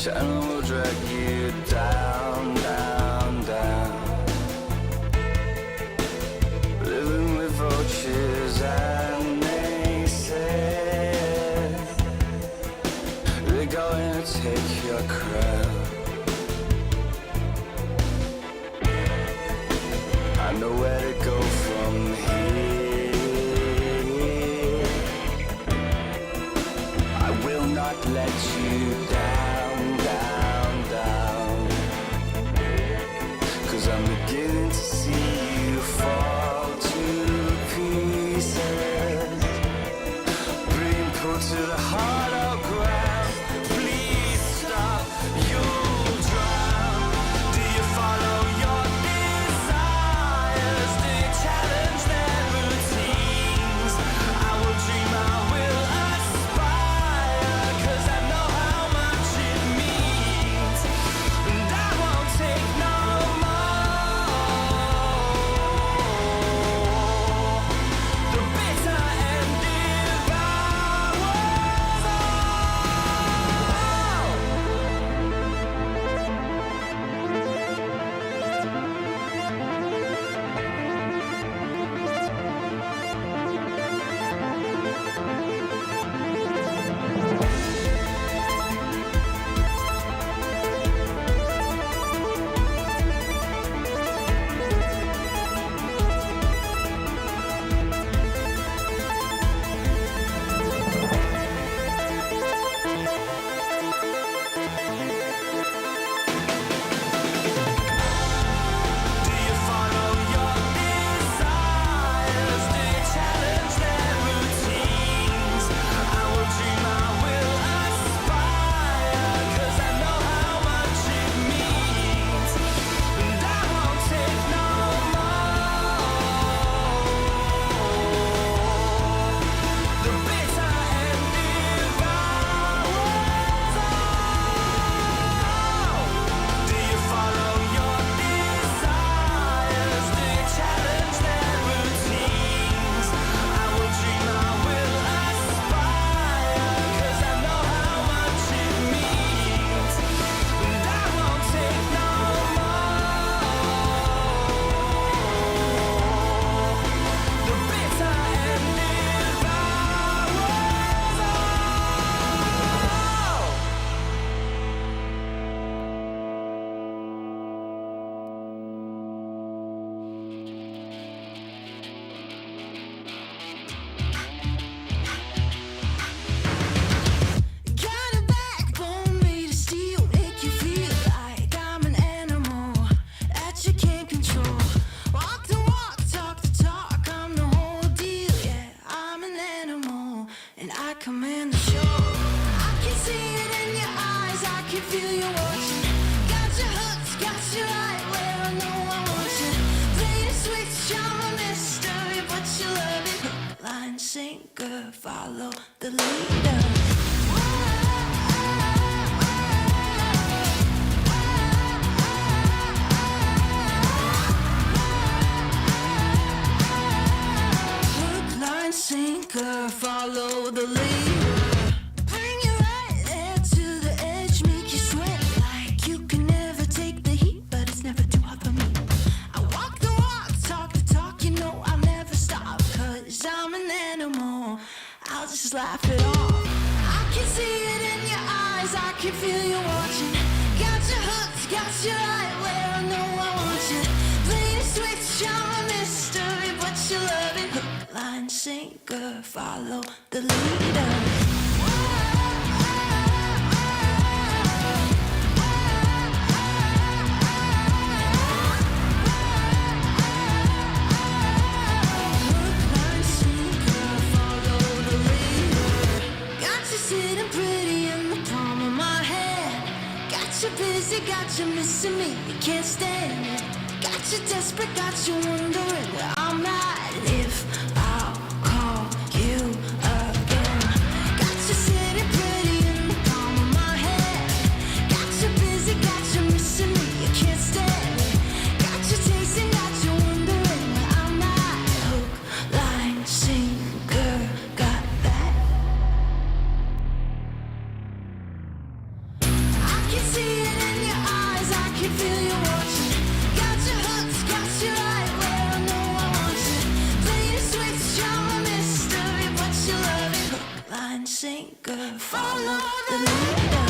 channel will drag you down, down, down. Living with vultures and they say they're going to take your crown. I know where to go from here. I will not let you down, down, down. 'Cause I'm beginning to see you fall to pieces, being pulled to the hollow ground. Please stop, you'll drown. Do you follow your desires? Do you challenge their routines? I will dream, I will aspire, 'cause I know how much it means. And I won't take no more. The bitter and devours Do you follow your desires? Do you challenge their routines? I will dream, I will aspire, 'cause I know how much it means. And I won't take no more. The bitter and devours all. Do you follow your desires? Do you challenge their routines? I will dream, I will aspire, 'cause I know how much it means. And I won't take no more. The bitter and devours all. Got a backbone made of steel, make you feel like I'm an animal that you can't control. Walk the walk, talk the talk, I'm the whole deal. Yeah, I'm an animal and I command the show. I can see it in your eyes, I can feel you watching. Got your hooks, got you right where I know I want you. Play the switch, I'm a mystery, but you love it. Hook, line, sinker, follow the leader. Hook, line, sinker, follow the leader. Bring you right there to the edge, make you sweat like you can never take the heat, but it's never too hot for me. I walk the walk, talk the talk, you know I'll never stop, 'cause I'm an animal, I'll just laugh it off. I can see it in your eyes, I can feel you watching. Got your hooks, got you right where I know I want you. Play the switch, I'm a mystery, but you love it. Hook, line, sinker, follow the leader. Hook, line, sinker, follow the leader. Got you sitting pretty in the palm of my hand. Got you busy, got you missing me, you can't stand it. Got you desperate, got you wondering where I'm at. If I'll call you again. Got you sitting pretty in the palm of my hand. Got you busy, got you missing me, you can't stand it. Got you chasing, got you wondering where I'm at. Hook, line, sinker, got that. I can line, sinker, follow the leader.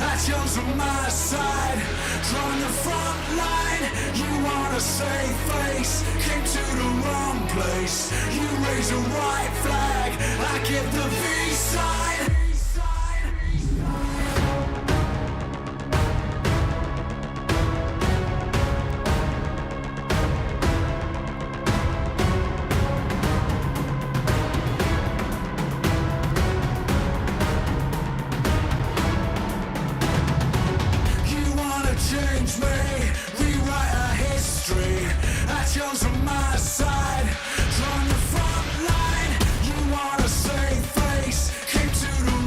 Aton's on my side, drawing the front line. You wanna save face, came to the wrong place. You raise a white flag, I give the V side. Change me, rewrite our history. Aton's on my side, drawing the front line. You wanna save face, came to the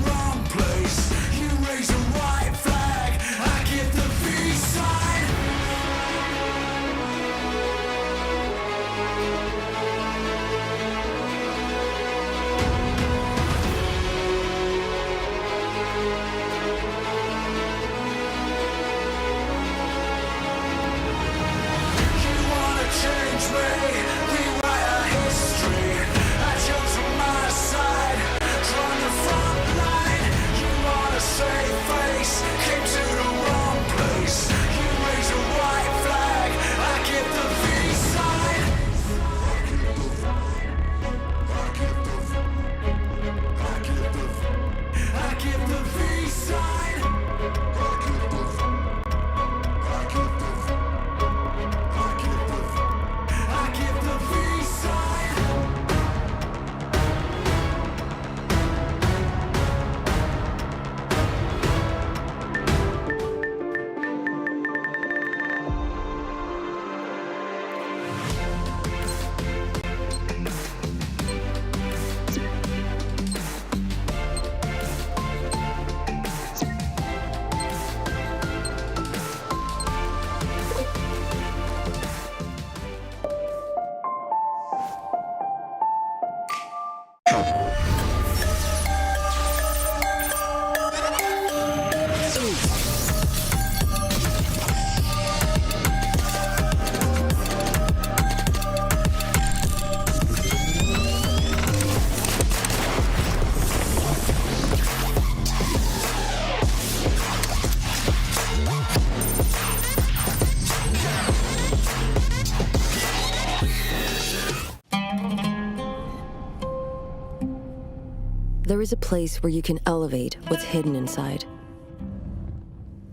There is a place where you can elevate what's hidden inside,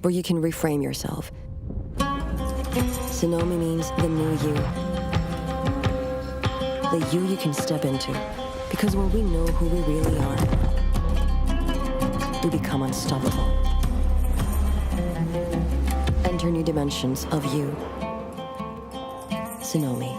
where you can reframe yourself. Sonomi means the new you. The you can step into. Because when we know who we really are, we become unstoppable. Enter new dimensions of you. Sonomi.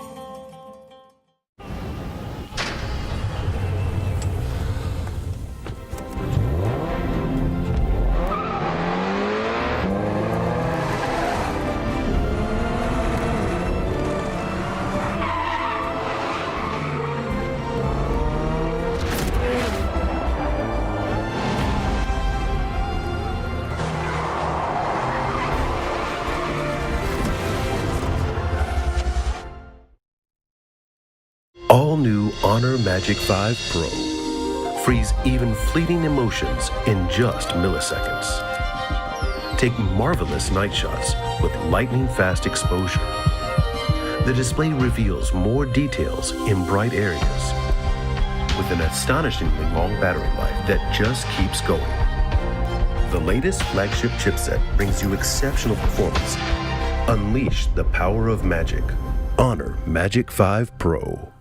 All new Honor Magic 5 Pro. Freeze even fleeting emotions in just milliseconds. Take marvelous night shots with lightning-fast exposure. The display reveals more details in bright areas with an astonishingly long battery life that just keeps going. The latest flagship chipset brings you exceptional performance. Unleash the power of magic. Honor Magic 5 Pro.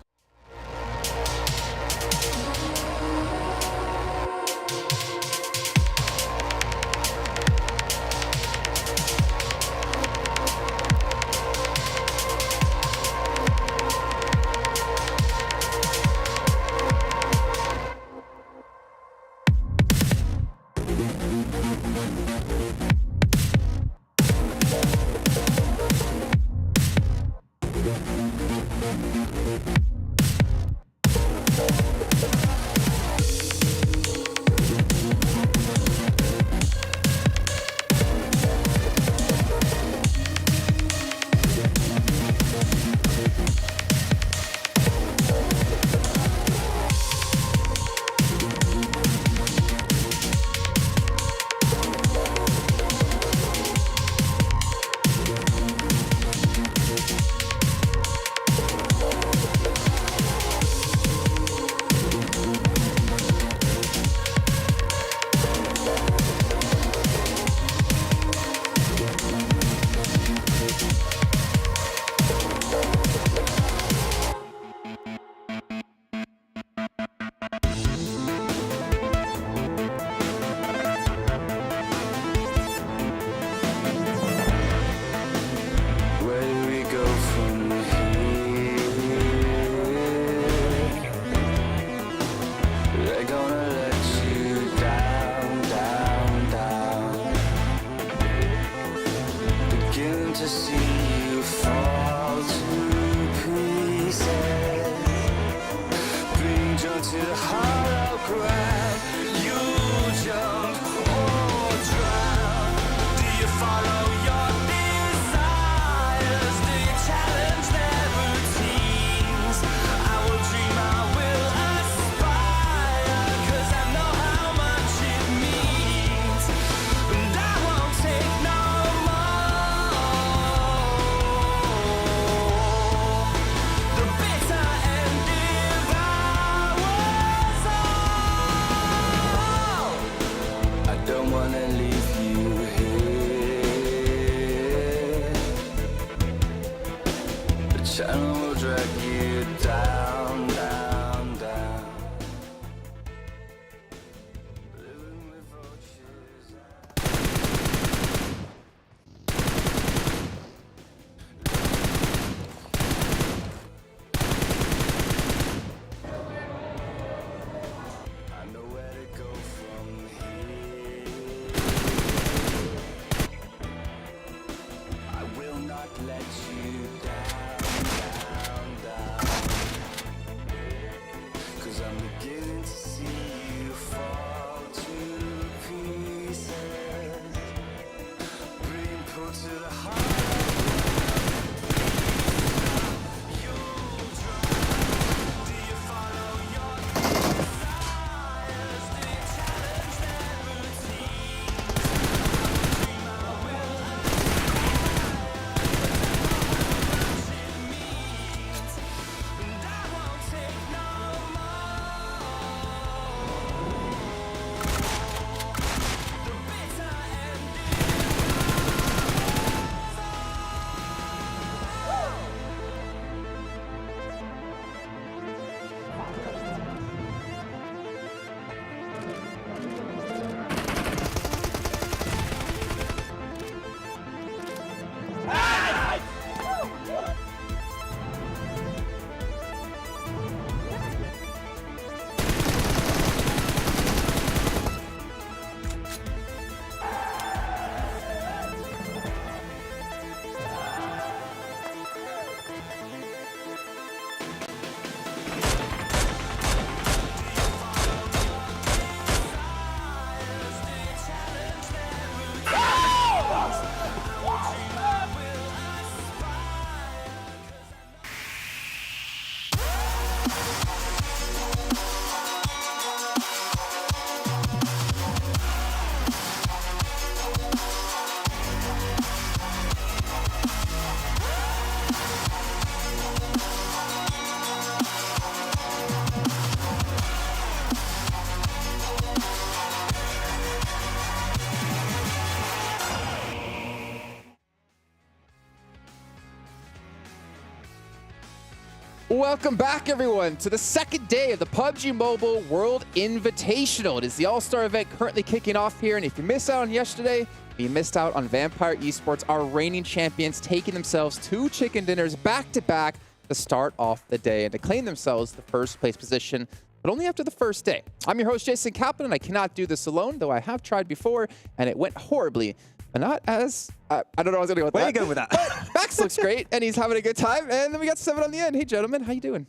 Welcome back, everyone, to the second day of the PUBG Mobile World Invitational. It is the All-Star event currently kicking off here, and if you missed out on yesterday, you missed out on Vampire Esports, our reigning champions, taking themselves 2 chicken dinners back-to-back to start off the day and to claim themselves the first place position, but only after the first day. I'm your host, Jason Kaplan, and I cannot do this alone, though I have tried before, and it went horribly. But not as, I don't know what I was going to go with Where that. are you going with that? But Max looks great, and he's having a good time. And then we got 7 on the end. Hey, gentlemen, how you doing?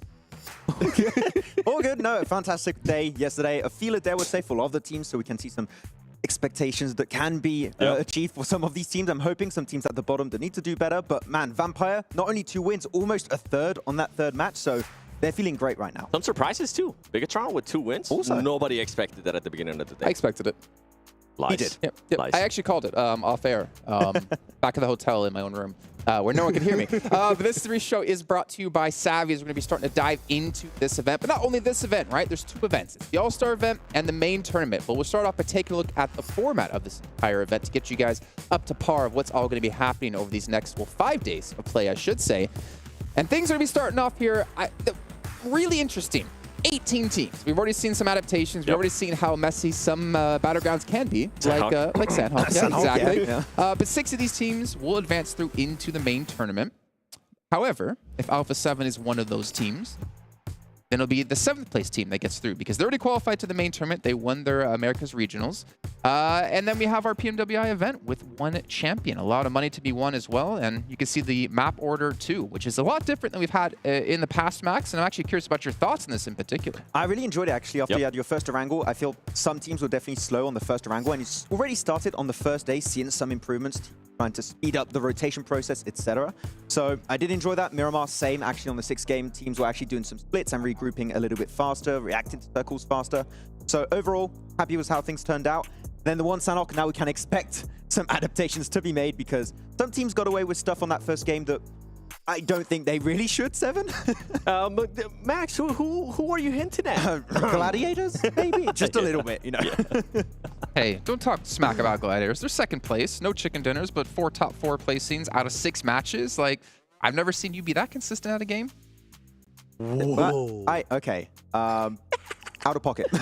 All good. No, fantastic day yesterday. A feeler day, I would say, for a lot of the teams, so we can see some expectations that can be achieved for some of these teams. I'm hoping some teams at the bottom that need to do better. But man, Vampire, not only 2 wins, almost a third on that third match. So they're feeling great right now. Some surprises too. Bigetron with 2 wins. Also. Nobody expected that at the beginning of the day. I expected it. Lies. He did. Yep. Lies. I actually called it off air, back in the hotel in my own room, where no one can hear me. But this 3 show is brought to you by Savvy, as we're going to be starting to dive into this event. But not only this event, right? There's 2 events. It's the All-Star event and the main tournament. But we'll start off by taking a look at the format of this entire event to get you guys up to par of what's all going to be happening over these next, 5 days of play, I should say. And things are going to be starting off here. Really interesting. 18 teams. We've already seen some adaptations. We've already seen how messy some battlegrounds can be, like Sandhawk. Yeah, exactly. Yeah. But 6 of these teams will advance through into the main tournament. However, if Alpha7 is one of those teams, then it'll be the 7th place team that gets through because they already qualified to the main tournament. They won their America's Regionals. And then we have our PMWI event with 1 champion. A lot of money to be won as well. And you can see the map order too, which is a lot different than we've had in the past, Max. And I'm actually curious about your thoughts on this in particular. I really enjoyed it, actually, after you had your first Erangel. I feel some teams were definitely slow on the first Erangel, and it's already started on the first day, seeing some improvements, trying to speed up the rotation process, etc. So I did enjoy that. Miramar, same, actually, on the 6th game. Teams were actually doing some splits and regrouping a little bit faster, reacting to circles faster. So overall, happy with how things turned out. Then the 1 Sanhok, now we can expect some adaptations to be made because some teams got away with stuff on that first game that I don't think they really should, 7. Max, who are you hinting at? Gladiators, maybe? Just a little bit, you know. Yeah. Hey, don't talk smack about Gladiators. They're 2nd place. No chicken dinners, but 4 top 4 placings out of 6 matches. Like, I've never seen you be that consistent at a game. Whoa. Okay. Out of pocket. A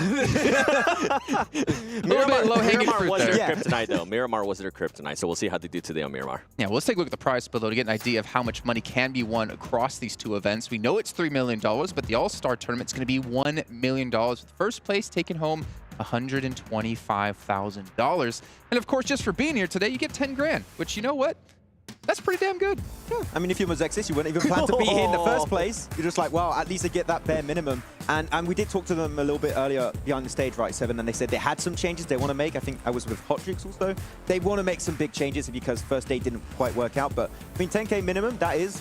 little bit low-hanging Miramar fruit was there. their kryptonite, though. Miramar was their kryptonite, so we'll see how they do today on Miramar. Yeah, well, let's take a look at the prize below to get an idea of how much money can be won across these 2 events. We know it's $3 million, but the All-Star Tournament's going to be $1 million, with first place taking home $125,000. And of course, just for being here today, you get 10 grand, which, you know what? That's pretty damn good. Yeah. I mean, if you're Mozexis, you wouldn't even plan to be here in the first place. You're just like, well, at least I get that bare minimum. And we did talk to them a little bit earlier behind the stage, right, 7, and they said they had some changes they want to make. I think I was with Hot Drinks also. They want to make some big changes because first day didn't quite work out. But I mean, 10K minimum, that is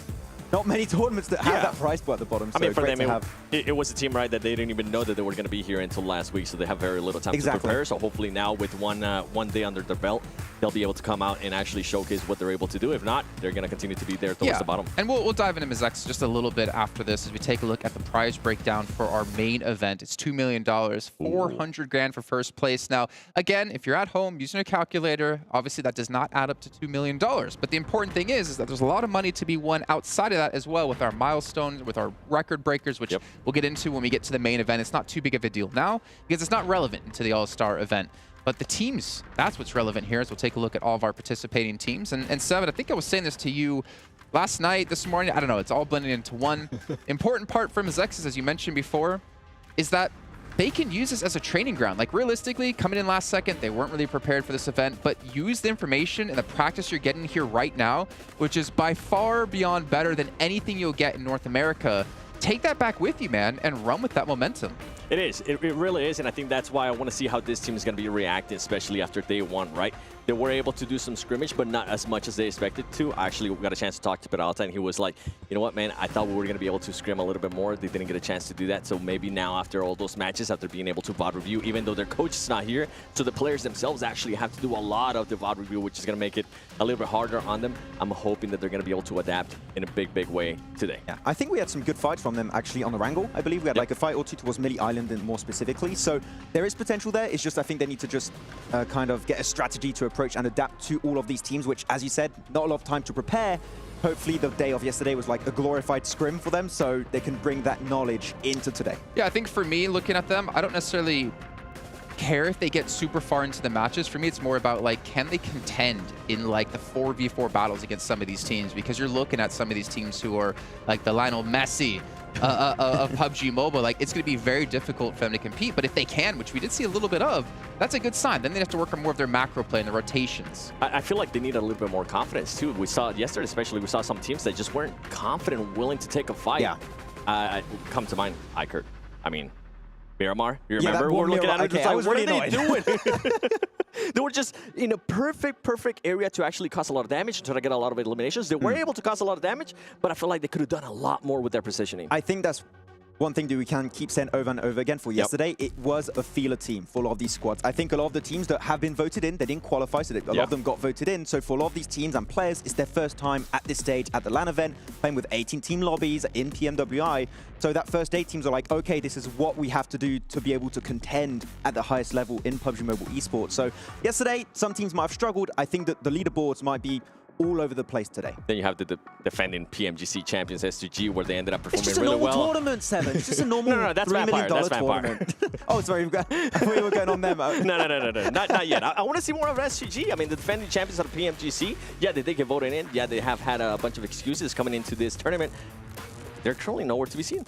not many tournaments that have that price pool at the bottom. So I mean, for great them, to have. it was a team, right, that they didn't even know that they were going to be here until last week, so they have very little time to prepare. So hopefully now with one day under their belt, they'll be able to come out and actually showcase what they're able to do. If not, they're going to continue to be there towards the bottom. And we'll dive into Mizex just a little bit after this as we take a look at the prize breakdown for our main event. It's $2 million, 400 grand for first place. Now, again, if you're at home using a calculator, obviously that does not add up to $2 million. But the important thing is that there's a lot of money to be won outside of that as well with our milestones, with our record breakers, which we'll get into when we get to the main event. It's not too big of a deal now because it's not relevant to the All-Star event. But the teams, that's what's relevant here, as we'll take a look at all of our participating teams. And 7, I think I was saying this to you last night, this morning, I don't know, it's all blending into one. Important part for Mozexis, as you mentioned before, is that they can use this as a training ground. Like, realistically, coming in last second, they weren't really prepared for this event, but use the information and the practice you're getting here right now, which is by far beyond better than anything you'll get in North America. Take that back with you, man, and run with that momentum. It is. It really is, and I think that's why I want to see how this team is going to be reacting, especially after day 1, right? They were able to do some scrimmage, but not as much as they expected to. I actually got a chance to talk to Peralta, and he was like, you know what, man, I thought we were going to be able to scrim a little bit more. They didn't get a chance to do that, so maybe now after all those matches, after being able to VOD review, even though their coach is not here, so the players themselves actually have to do a lot of the VOD review, which is going to make it a little bit harder on them. I'm hoping that they're going to be able to adapt in a big, big way today. Yeah, I think we had some good fights from them, actually, on the Wrangle. I believe we had like a fight or 2 towards Millie Island and more specifically. So there is potential there. It's just I think they need to just kind of get a strategy to approach and adapt to all of these teams, which, as you said, not a lot of time to prepare. hopefully the day of yesterday was like a glorified scrim for them, so they can bring that knowledge into today. Yeah, I think for me, looking at them, I don't necessarily care if they get super far into the matches. For me, it's more about like, can they contend in like the 4v4 battles against some of these teams? Because you're looking at some of these teams who are like the Lionel Messi of PUBG Mobile. Like, it's going to be very difficult for them to compete. But if they can, which we did see a little bit of, that's a good sign. Then they have to work on more of their macro play and the rotations. I feel like they need a little bit more confidence too. We saw it yesterday, especially. We saw some teams that just weren't confident and willing to take a fight. Yeah. Come to mind, iKURD. I mean, Miramar, you Yeah, remember? that We're looking at it, okay, just I like, was what really are they doing? They were just in a perfect area to actually cause a lot of damage, try to get a lot of eliminations. They were able to cause a lot of damage, but I feel like they could have done a lot more with their positioning. I think that's one thing that we can keep saying over and over again for yesterday. It was a feeler team for a lot of these squads. I think a lot of the teams that have been voted in, they didn't qualify, so a lot of them got voted in. So for a lot of these teams and players, it's their first time at this stage at the LAN event, playing with 18 team lobbies in PMWI. So that first day, teams are like, okay, this is what we have to do to be able to contend at the highest level in PUBG Mobile Esports. So yesterday, some teams might have struggled. I think that the leaderboards might be all over the place today. Then you have the defending PMGC champions STG, where they ended up performing It's just a really normal well. tournament, Seven. It's just a normal No, that's $3 Vampire. million That's Vampire. tournament. Oh, sorry. I thought we were going on them. No. Not yet. I want to see more of STG. I mean, the defending champions of PMGC, yeah, they did get voted in. Yeah, they have had a bunch of excuses coming into this tournament. They're currently nowhere to be seen.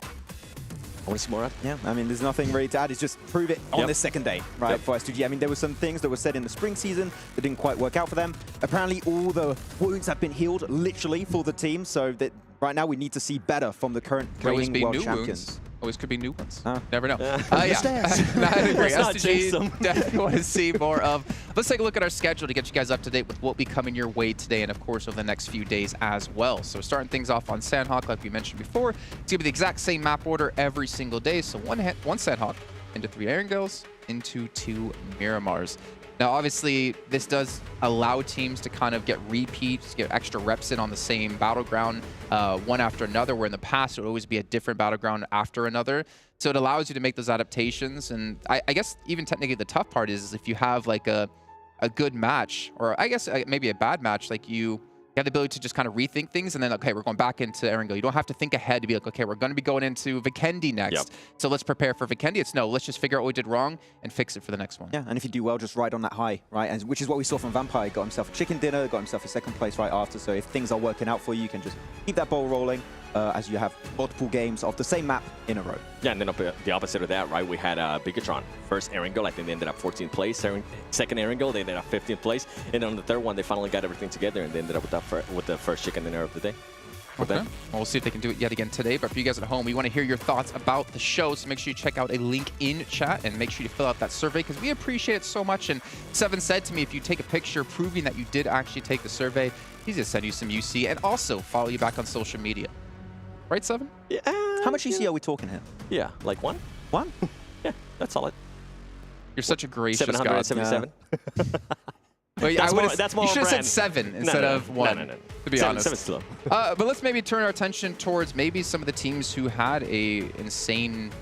I want to see more of it. Yeah, I mean, there's nothing really to add. It's just prove it on this second day, right, for STG. I mean, there were some things that were said in the spring season that didn't quite work out for them. Apparently, all the wounds have been healed, literally, for the team. So that right now, we need to see better from the current reigning world champions. Always could be new ones. Oh. Never know. Yeah. I agree. Let's not jinx them. STG definitely want to see more of. Let's take a look at our schedule to get you guys up to date with what will be coming your way today and, of course, over the next few days as well. So starting things off on Sandhawk, like we mentioned before, it's going to be the exact same map order every single day. So one Sandhawk into 3 Erangels into 2 Miramars. Now, obviously, this does allow teams to kind of get repeats, get extra reps in on the same battleground one after another, where in the past it would always be a different battleground after another. So it allows you to make those adaptations. And I guess even technically the tough part is if you have like a good match, or I guess maybe a bad match, like you have the ability to just kind of rethink things and then, okay, we're going back into Erangel. You don't have to think ahead to be like, okay, we're going to be going into Vikendi next. So let's prepare for Vikendi. It's no, let's just figure out what we did wrong and fix it for the next one. Yeah, and if you do well, just ride on that high, right? And which is what we saw from Vampire. Got himself a chicken dinner, got himself a second place right after. So if things are working out for you, you can just keep that ball rolling as you have multiple games of the same map in a row. Yeah, and then the opposite of that, right? We had Bigetron, first Erangel. I think they ended up 14th place. Second Erangel, they ended up 15th place. And on the third one, they finally got everything together and they ended up with the first chicken dinner of the day. Okay. Well, we'll see if they can do it yet again today. But for you guys at home, we want to hear your thoughts about the show. So make sure you check out a link in chat and make sure you fill out that survey because we appreciate it so much. And Seven said to me, if you take a picture proving that you did actually take the survey, he's going to send you some UC and also follow you back on social media. Right, Seven? Yeah. How much UC are we talking here? Yeah, like one? One? Yeah, that's solid. You're such a gracious guy. 777. Well, that's more you should have said brand. 7 instead of 1, No. to be honest. 7's slow. But let's maybe turn our attention towards maybe some of the teams who had a insane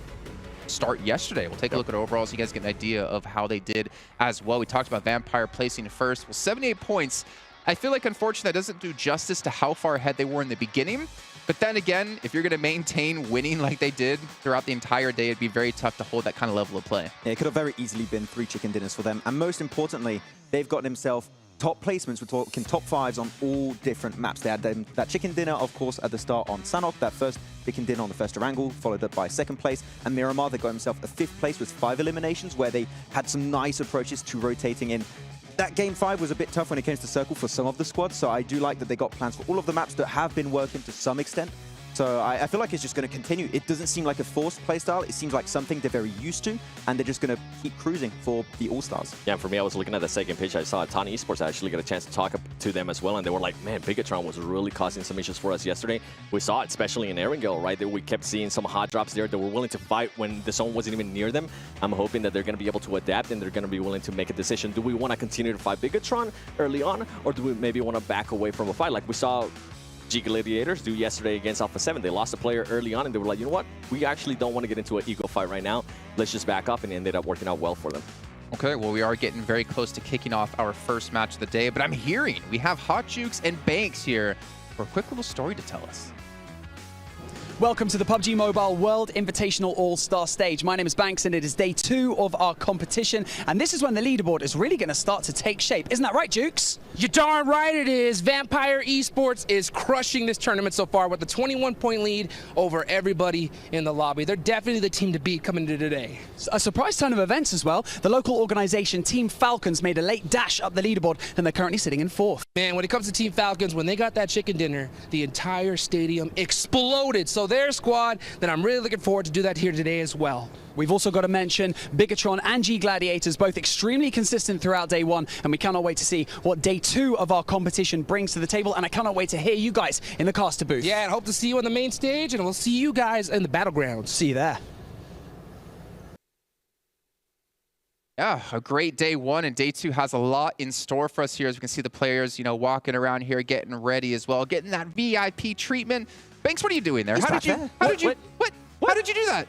start yesterday. We'll take a look at overall so you guys get an idea of how they did as well. We talked about Vampire placing first. Well, 78 points. I feel like, unfortunately, that doesn't do justice to how far ahead they were in the beginning. But then again, if you're going to maintain winning like they did throughout the entire day, it'd be very tough to hold that kind of level of play. Yeah, it could have very easily been 3 chicken dinners for them. And most importantly, they've gotten themselves top placements. We're talking top 5s on all different maps. They had that chicken dinner, of course, at the start on Sanhok, that first chicken dinner on the first Erangel, followed up by 2nd place. And Miramar, they got themselves a 5th place with 5 eliminations, where they had some nice approaches to rotating in. That game 5 was a bit tough when it came to Circle for some of the squads, so I do like that they got plans for all of the maps that have been working to some extent. So I feel like it's just going to continue. It doesn't seem like a forced playstyle. It seems like something they're very used to, and they're just going to keep cruising for the All-Stars. Yeah, for me, I was looking at the second pitch. I saw Aton Esports. I actually got a chance to talk to them as well, and they were like, man, Bigetron was really causing some issues for us yesterday. We saw it, especially in Erangel, right? We kept seeing some hot drops there. They were willing to fight when the zone wasn't even near them. I'm hoping that they're going to be able to adapt, and they're going to be willing to make a decision. Do we want to continue to fight Bigetron early on, or do we maybe want to back away from a fight? Like we saw Gaimin Gladiators do yesterday against Alpha7. They lost a player early on, and they were like, you know what? We actually don't want to get into an ego fight right now. Let's just back up, and it ended up working out well for them. Okay, well, we are getting very close to kicking off our first match of the day, but I'm hearing we have Hot Jukes and Banks here for a quick little story to tell us. Welcome to the PUBG Mobile World Invitational Allstars Stage. My name is Banks and it is day 2 of our competition. And this is when the leaderboard is really going to start to take shape. Isn't that right, Jukes? You're darn right it is. Vampire Esports is crushing this tournament so far with a 21-point lead over everybody in the lobby. They're definitely the team to beat coming into today. A surprise ton of events as well. The local organization Team Falcons made a late dash up the leaderboard and they're currently sitting in 4th. Man, when it comes to Team Falcons, when they got that chicken dinner, the entire stadium exploded. So their squad, that I'm really looking forward to do that here today as well. We've also got to mention Bigetron and G Gladiators, both extremely consistent throughout day 1, and we cannot wait to see what day 2 of our competition brings to the table, and I cannot wait to hear you guys in the caster booth. Yeah, and hope to see you on the main stage, and we'll see you guys in the battlegrounds. See you there. Yeah, a great day 1, and day 2 has a lot in store for us here. As we can see the players, you know, walking around here, getting ready as well, getting that VIP treatment. Banks, what are you doing there? How did you do that?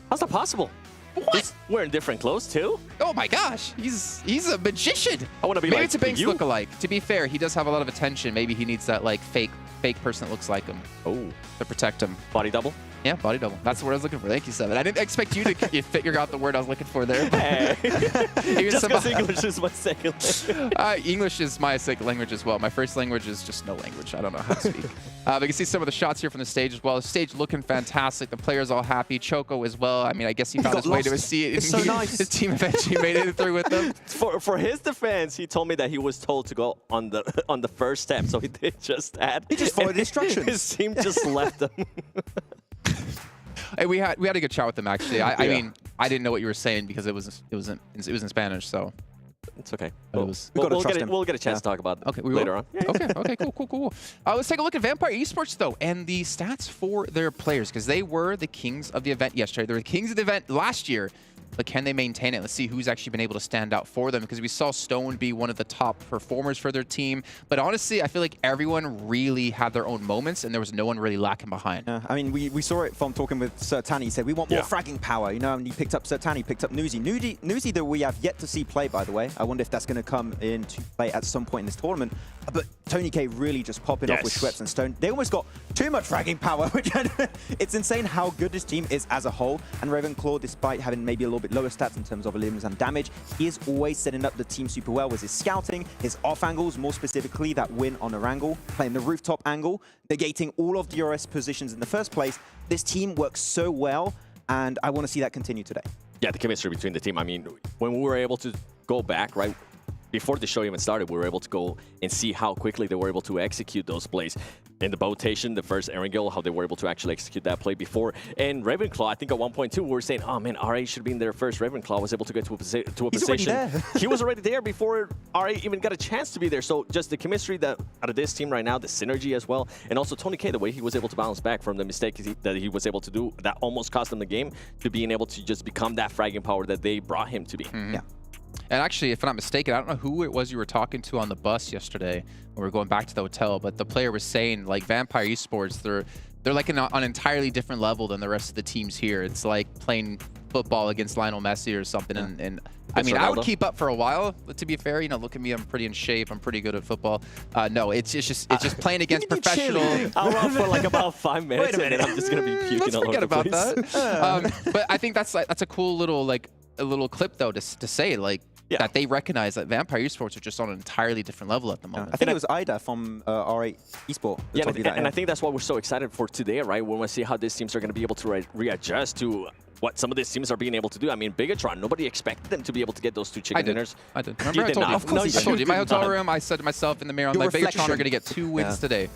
How's that possible? What? He's wearing different clothes too? Oh my gosh, he's a magician. I want to be Maybe like it's a Banks you. lookalike. To be fair, he does have a lot of attention. Maybe he needs that like fake person that looks like him. Oh, to protect him. body double? Yeah, body double. That's the word I was looking for. Thank you, Seven. I didn't expect you to figure out the word I was looking for there. Hey. Just because somebody- English is my second language. English is my second language as well. My first language is just no language. I don't know how to speak. We can see some of the shots here from the stage as well. The stage looking fantastic. The players all happy. Choco as well. I mean, I guess he found his way to a seat. It's so nice. His team eventually made it through with them. For his defense, he told me that he was told to go on the first step, so he did just that. He just followed instructions. His team just left him. Hey, we had a good chat with them actually. I mean, I didn't know what you were saying because it was in Spanish, so It's okay. But it was- We'll get a chance to talk about it later on. Okay, cool. Let's take a look at Vampire Esports, though, and the stats for their players, because they were the kings of the event yesterday. They were the kings of the event last year, but can they maintain it? Let's see who's actually been able to stand out for them, because we saw Stone be one of the top performers for their team. But honestly, I feel like everyone really had their own moments, and there was no one really lacking behind. I mean, we saw it from talking with Sertani. He said, we want more fragging power, you know, and he picked up Sertani, picked up Nuzi. Nuzi that we have yet to see play, by the way. I wonder if that's going to come into play at some point in this tournament. But Tony K really just popping off with Schweppes and Stone. They almost got too much fragging power, which it's insane how good this team is as a whole. And Ravenclaw, despite having maybe a little bit lower stats in terms of elims and damage, he is always setting up the team super well with his scouting, his off angles, more specifically that win on a angle, playing the rooftop angle, negating all of DRS positions in the first place. This team works so well, and I want to see that continue today. Yeah, the chemistry between the team. I mean, when we were able to go back, right, before the show even started, we were able to go and see how quickly they were able to execute those plays. In the botation, the first Erangel, how they were able to actually execute that play before. And Ravenclaw, I think at one point too, we were saying, oh man, RA should be in there first. Ravenclaw was able to get to a position. He's already there. He was already there before RA even got a chance to be there. So just the chemistry that out of this team right now, the synergy as well. And also Tony K, the way he was able to bounce back from the mistake that he was able to do, that almost cost him the game, to being able to just become that fragging power that they brought him to be. Yeah. And actually, if I'm not mistaken, I don't know who it was you were talking to on the bus yesterday when we were going back to the hotel, but the player was saying, like, Vampire Esports, they're like on an entirely different level than the rest of the teams here. It's like playing football against Lionel Messi or something. Yeah. And I mean, I would keep up for a while, to be fair. You know, look at me, I'm pretty in shape. I'm pretty good at football. No, it's just playing against professional. I'll run for like about 5 minutes, and then I'm just gonna be puking Let's all over forget the about place. that. But I think that's a cool little clip though to say like. Yeah. That they recognize that Vampire Esports are just on an entirely different level at the moment. I think it was Ida from R8 Esports. Yeah, and I think that's why we're so excited for today, right? We want to see how these teams are going to be able to readjust to what some of these teams are being able to do. I mean, Bigetron, nobody expected them to be able to get those 2 chicken dinners. I did. Remember I told you? Of course I told you. In my hotel room, I said to myself in the mirror, I'm like, Bigetron are going to get 2 wins today.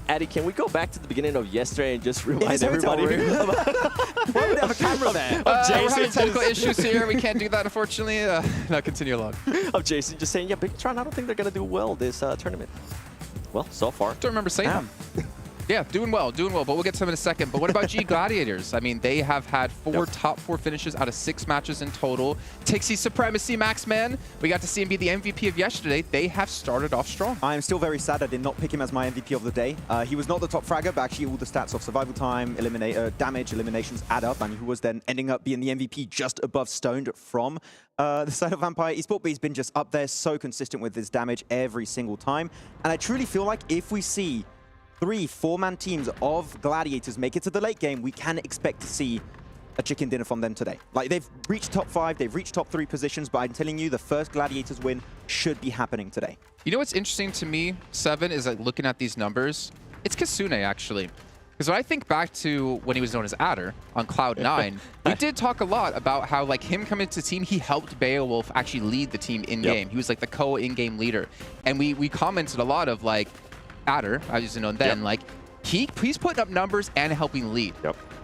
Addy, can we go back to the beginning of yesterday and just remind everybody? Why would they have a camera there? We're having technical issues here. We can't do that, unfortunately. No, continue along. Of Jason just saying, yeah, Bigetron, I don't think they're going to do well this tournament. Well, so far. I don't remember saying that. Yeah, doing well, but we'll get to them in a second. But what about G Gladiators? I mean, they have had 4 top 4 finishes out of 6 matches in total. TixieS's supremacy, Max Man. We got to see him be the MVP of yesterday. They have started off strong. I am still very sad I did not pick him as my MVP of the day. He was not the top fragger, but actually all the stats of survival time, damage, eliminations add up, and he was then ending up being the MVP just above Stoned from the side of Vampire Esports, but he's been just up there, so consistent with his damage every single time. And I truly feel like if we see 3 4-man teams of Gladiators make it to the late game, we can expect to see a chicken dinner from them today. Like, they've reached top 5, they've reached top 3 positions, but I'm telling you, the first Gladiators win should be happening today. You know what's interesting to me, Seven, is like looking at these numbers. It's Kitsune, actually. Because when I think back to when he was known as Adder on Cloud9, we did talk a lot about how, like, him coming to the team, he helped Beowulf actually lead the team in-game. He was like the co-in-game leader. And we commented a lot of, like, Adder, I used to know then, like, he's putting up numbers and helping lead.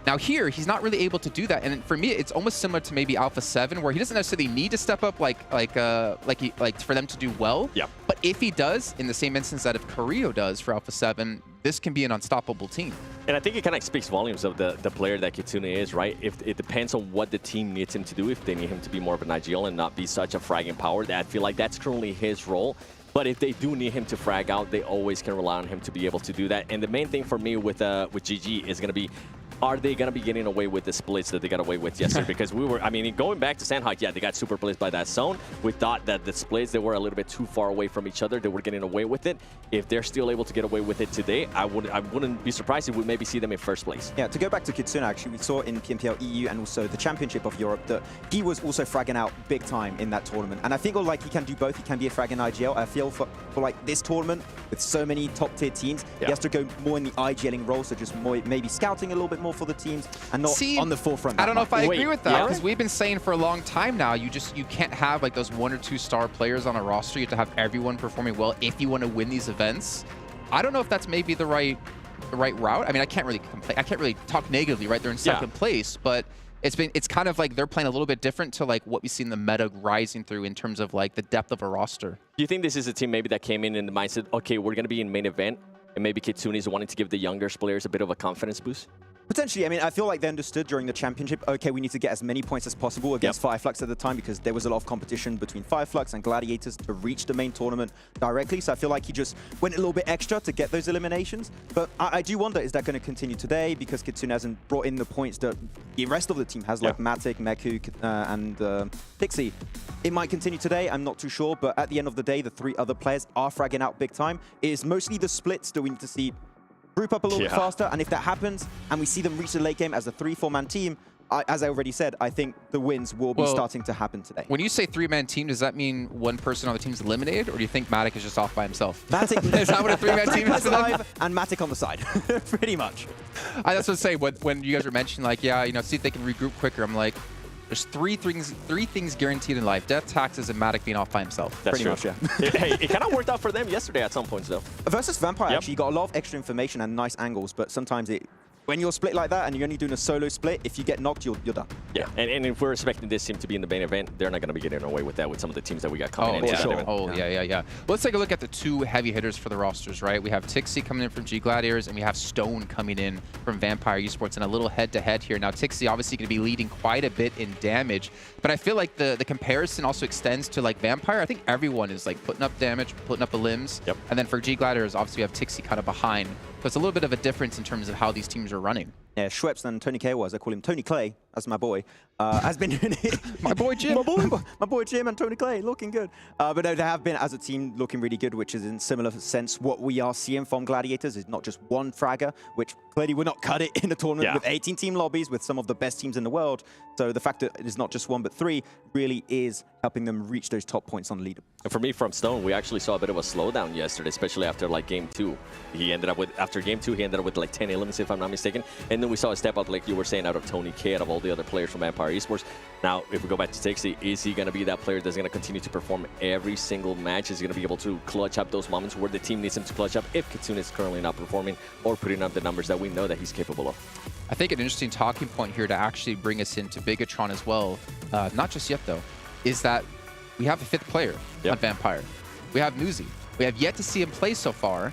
Now here, he's not really able to do that, and for me, it's almost similar to maybe Alpha7, where he doesn't necessarily need to step up like for them to do well. But if he does, in the same instance that if Carrillo does for Alpha7, this can be an unstoppable team. And I think it kind of speaks volumes of the player that Kitsune is, right? If it depends on what the team needs him to do. If they need him to be more of an IGL and not be such a fragging power, I feel like that's currently his role. But if they do need him to frag out, they always can rely on him to be able to do that. And the main thing for me with GG is going to be, are they going to be getting away with the splits that they got away with yesterday? Because we were, I mean, going back to Sandhawk, yeah, they got super placed by that zone. We thought that the splits, they were a little bit too far away from each other. They were getting away with it. If they're still able to get away with it today, I wouldn't be surprised if we maybe see them in first place. Yeah, to go back to Kitsune, actually, we saw in PMPL EU and also the Championship of Europe that he was also fragging out big time in that tournament. And I think like he can do both. He can be a fragging IGL. I feel for like this tournament, with so many top-tier teams, he has to go more in the IGLing role, so just more, maybe scouting a little bit more for the teams and not on the forefront. I don't know if I agree with that, because we've been saying for a long time now, you can't have like those 1 or 2 star players on a roster. You have to have everyone performing well if you want to win these events. I don't know if that's maybe the right route. I mean, I can't really complain. I can't really talk negatively, right? They're in second place, but it's kind of like they're playing a little bit different to like what we see in the meta rising through in terms of like the depth of a roster. Do you think this is a team maybe that came in the mindset, okay, we're going to be in main event, and maybe Kitsune is wanting to give the younger players a bit of a confidence boost? Potentially. I mean, I feel like they understood during the championship, okay, we need to get as many points as possible against Fireflux at the time, because there was a lot of competition between Fireflux and Gladiators to reach the main tournament directly. So I feel like he just went a little bit extra to get those eliminations. But I do wonder, is that going to continue today? Because Kitsune hasn't brought in the points that the rest of the team has, like Matic, Meku, and Pixie. It might continue today, I'm not too sure. But at the end of the day, the 3 other players are fragging out big time. It is mostly the splits that we need to see group up a little bit faster, and if that happens and we see them reach the late game as a 3 4-man team, as I already said, I think the wins will be starting to happen today. When you say 3-man team, does that mean one person on the team is eliminated, or do you think Matic is just off by himself? Matic is that what a 3-man team is? Alive and Matic on the side, pretty much. That's what I say. When you guys were mentioning, like, yeah, you know, see if they can regroup quicker. I'm like, there's three things guaranteed in life: death, taxes, and Matic being off by himself. That's pretty true. much, yeah. Hey, it kind of worked out for them yesterday at some points, though. Versus Vampire, actually, you got a lot of extra information and nice angles, but sometimes when you're split like that and you're only doing a solo split, if you get knocked, you're done. Yeah, and if we're expecting this team to be in the main event, they're not going to be getting away with that with some of the teams that we got coming in. Sure. Yeah. Let's take a look at the 2 heavy hitters for the rosters, right? We have TixieS's coming in from G Gladiators, and we have Stone coming in from Vampire Esports in a little head-to-head here. Now, TixieS's obviously going to be leading quite a bit in damage, but I feel like the comparison also extends to like Vampire. I think everyone is like putting up damage, putting up the limbs, and then for G Gladiators, obviously we have TixieS's kind of behind. So it's a little bit of a difference in terms of how these teams are running. Yeah, Schweppes and Tony K, as I call him, Tony Clay, as my boy, has been doing it. My boy Jim. my boy Jim and Tony Clay, looking good. But no, they have been, as a team, looking really good, which is in similar sense what we are seeing from Gladiators is not just one fragger, which clearly would not cut it in a tournament with 18 team lobbies with some of the best teams in the world. So the fact that it is not just 1 but 3 really is helping them reach those top points on the leader. And for me, from Stone, we actually saw a bit of a slowdown yesterday, especially after like game 2. He ended up with, after game 2, he ended up with like 10 elements, if I'm not mistaken. And then we saw a step up, like you were saying, out of Tony K, out of all the other players from Vampire Esports. Now, if we go back to TixieS's, is he going to be that player that's going to continue to perform every single match? Is he going to be able to clutch up those moments where the team needs him to clutch up if Kitsune is currently not performing or putting up the numbers that we know that he's capable of? I think an interesting talking point here to actually bring us into Bigetron as well, not just yet though, is that we have a 5th player on Vampire. We have Newsy. We have yet to see him play so far.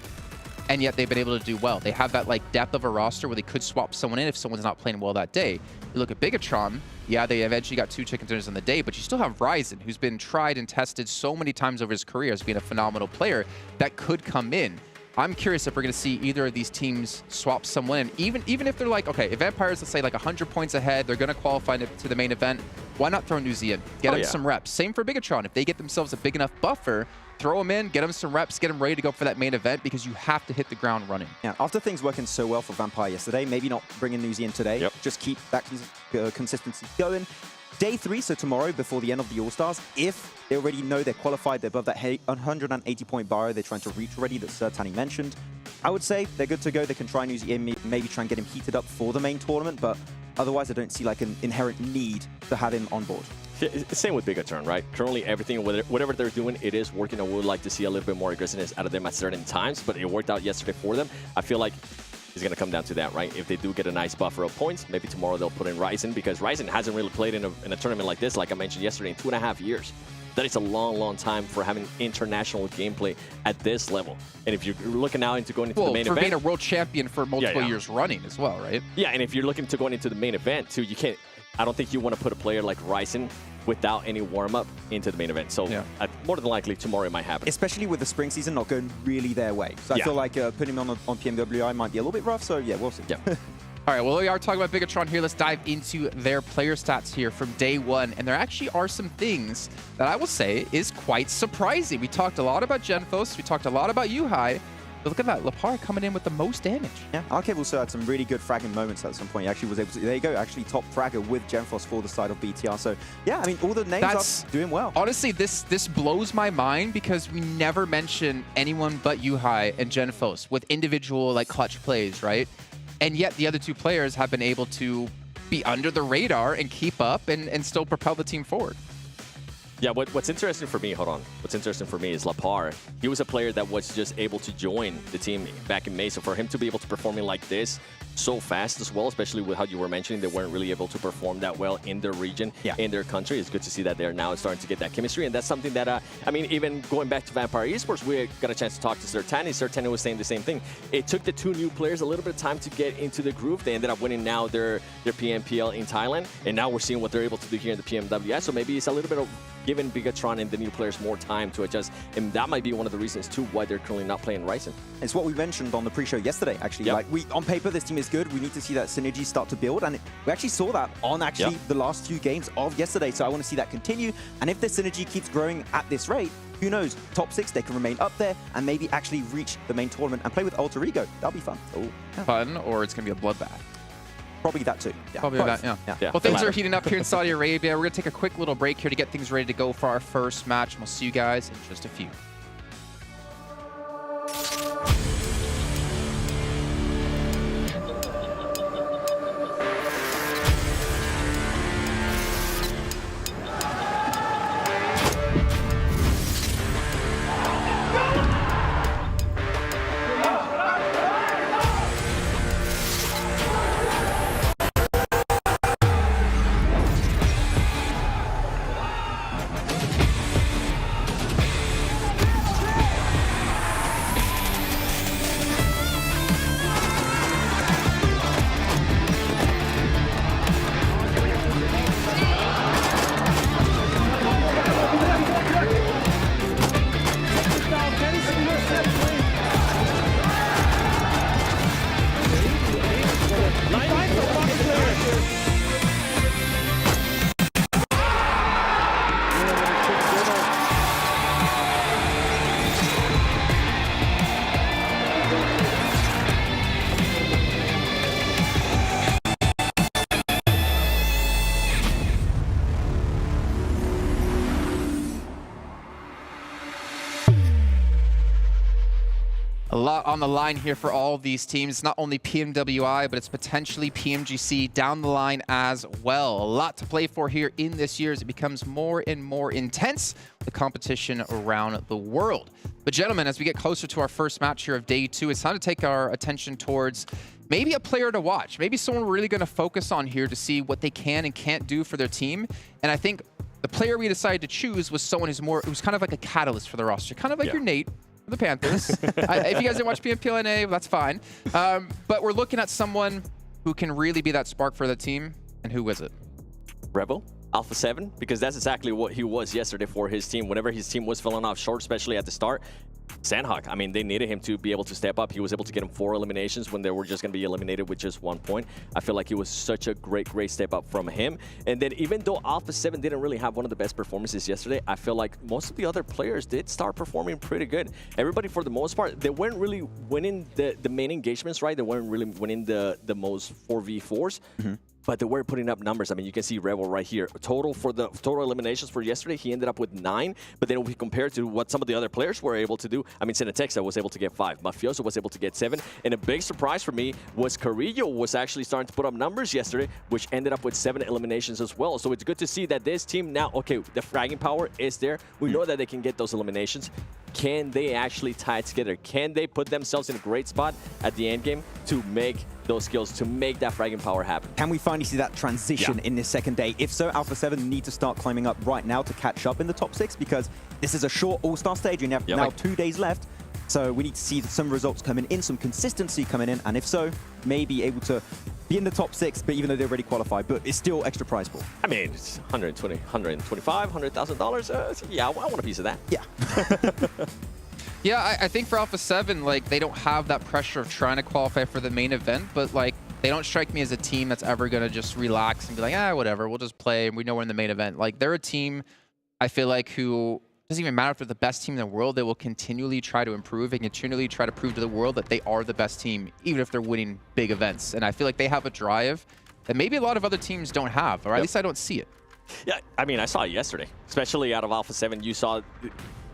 and yet they've been able to do well. They have that like depth of a roster where they could swap someone in if someone's not playing well that day. You look at Bigetron, yeah, they eventually got 2 chicken dinners on the day, but you still have Ryzen, who's been tried and tested so many times over his career as being a phenomenal player that could come in. I'm curious if we're going to see either of these teams swap someone in. Even if they're like, okay, if Vampires, let's say like 100 points ahead, they're going to qualify to the main event, why not throw Newsy in? Get them some reps. Same for Bigetron. If they get themselves a big enough buffer, throw them in, get them some reps, get them ready to go for that main event because you have to hit the ground running. Yeah, after things working so well for Vampire yesterday, maybe not bringing Newsy in today. Just keep that consistency going. Day 3, so tomorrow, before the end of the All-Stars, if they already know they're qualified, they're above that 180-point bar they're trying to reach already that Sir Tanny mentioned, I would say they're good to go. They can try Newsy in, maybe try and get him heated up for the main tournament, but otherwise I don't see like an inherent need to have him on board. Same with Bigetron, right? Currently, everything, whatever they're doing, it is working. I would like to see a little bit more aggressiveness out of them at certain times, but it worked out yesterday for them. I feel like it's going to come down to that, right? If they do get a nice buffer of points, maybe tomorrow they'll put in Ryzen, because Ryzen hasn't really played in a tournament like this, like I mentioned yesterday, in 2.5 years. That is a long, long time for having international gameplay at this level. And if you're looking now into going into the main event... for being a world champion for multiple years running as well, right? Yeah, and if you're looking to going into the main event, too, you can't... I don't think you want to put a player like Ryzen without any warm-up into the main event. So more than likely, tomorrow it might happen. Especially with the spring season not going really their way. So I feel like putting him on PMWI might be a little bit rough. So yeah, we'll see. Yeah. All right, well, we are talking about Bigetron here. Let's dive into their player stats here from day 1. And there actually are some things that I will say is quite surprising. We talked a lot about Genfos. We talked a lot about Yuhai. But look at that, Lapar coming in with the most damage. Yeah, Arcade also had some really good fragging moments at some point. He actually was able to, there you go, actually top fragger with Genfos for the side of BTR. So yeah, I mean, all the names are doing well. Honestly, this blows my mind because we never mention anyone but Yuhai and Genfos with individual like clutch plays, right? And yet the other 2 players have been able to be under the radar and keep up and still propel the team forward. Yeah, what's interesting for me, hold on. What's interesting for me is Lapar. He was a player that was just able to join the team back in May. So for him to be able to perform like this so fast as well, especially with how you were mentioning, they weren't really able to perform that well in their region, in their country. It's good to see that they're now starting to get that chemistry. And that's something that, I mean, even going back to Vampire Esports, we got a chance to talk to Sir Tanny. Sir Tanny was saying the same thing. It took the 2 new players a little bit of time to get into the groove. They ended up winning now their PMPL in Thailand. And now we're seeing what they're able to do here in the PMWI. So maybe it's a little bit of giving Bigetron and the new players more time to adjust. And that might be one of the reasons, too, why they're currently not playing Ryzen. It's what we mentioned on the pre-show yesterday, actually. Like, on paper, this team is good. We need to see that synergy start to build. And we actually saw that on the last 2 games of yesterday. So I want to see that continue. And if the synergy keeps growing at this rate, who knows? Top 6, they can remain up there and maybe actually reach the main tournament and play with Alter Ego. That'll be fun. Fun, or it's going to be a bloodbath. Probably that too. Yeah. Probably that, yeah. Well, things are heating up here in Saudi Arabia. We're going to take a quick little break here to get things ready to go for our first match. And we'll see you guys in just a few. A lot on the line here for all of these teams. It's not only PMWI, but it's potentially PMGC down the line as well. A lot to play for here in this year as it becomes more and more intense, the competition around the world. But gentlemen, as we get closer to our first match here of day 2, it's time to take our attention towards maybe a player to watch, maybe someone we're really going to focus on here to see what they can and can't do for their team. And I think the player we decided to choose was someone who's kind of like a catalyst for the roster, kind of like your Nate, the Panthers. If you guys didn't watch PMPLNA, that's fine. But we're looking at someone who can really be that spark for the team. And who is it? Rebel, Alpha7, because that's exactly what he was yesterday for his team. Whenever his team was falling off short, especially at the start, Sandhawk, I mean, they needed him to be able to step up. He was able to get him 4 eliminations when they were just going to be eliminated with just 1 point. I feel like it was such a great step up from him. And then even though Alpha7 didn't really have one of the best performances yesterday, I feel like most of the other players did start performing pretty good. Everybody, for the most part, they weren't really winning the main engagements, right? They weren't really winning the most 4v4s. But they were putting up numbers. I mean, you can see Rebel right here. Total eliminations for yesterday, he ended up with 9. But then if we compare to what some of the other players were able to do, I mean, Senatexa was able to get 5. Mafioso was able to get 7. And a big surprise for me was Carrillo was actually starting to put up numbers yesterday, which ended up with 7 eliminations as well. So it's good to see that this team now, okay, the fragging power is there. We know that they can get those eliminations. Can they actually tie it together? Can they put themselves in a great spot at the end game to make those skills, to make that fragging power happen? Can we finally see that transition in this second day? If so, Alpha7 need to start climbing up right now to catch up in the top 6, because this is a short All-Star stage. You have now 2 days left. So we need to see some results coming in, some consistency coming in, and if so, maybe able to be in the top 6, but even though they're already qualified, but it's still extra prize pool. I mean, it's $125, $100,000. Yeah, I want a piece of that. Yeah. Yeah, I think for Alpha7, like, they don't have that pressure of trying to qualify for the main event, but like, they don't strike me as a team that's ever going to just relax and be like, whatever, we'll just play and we know we're in the main event. Like, they're a team, I feel like, who doesn't even matter if they're the best team in the world, they will continually try to improve and continually try to prove to the world that they are the best team, even if they're winning big events. And I feel like they have a drive that maybe a lot of other teams don't have, or at least I don't see it. Yeah, I mean, I saw it yesterday, especially out of Alpha7. You saw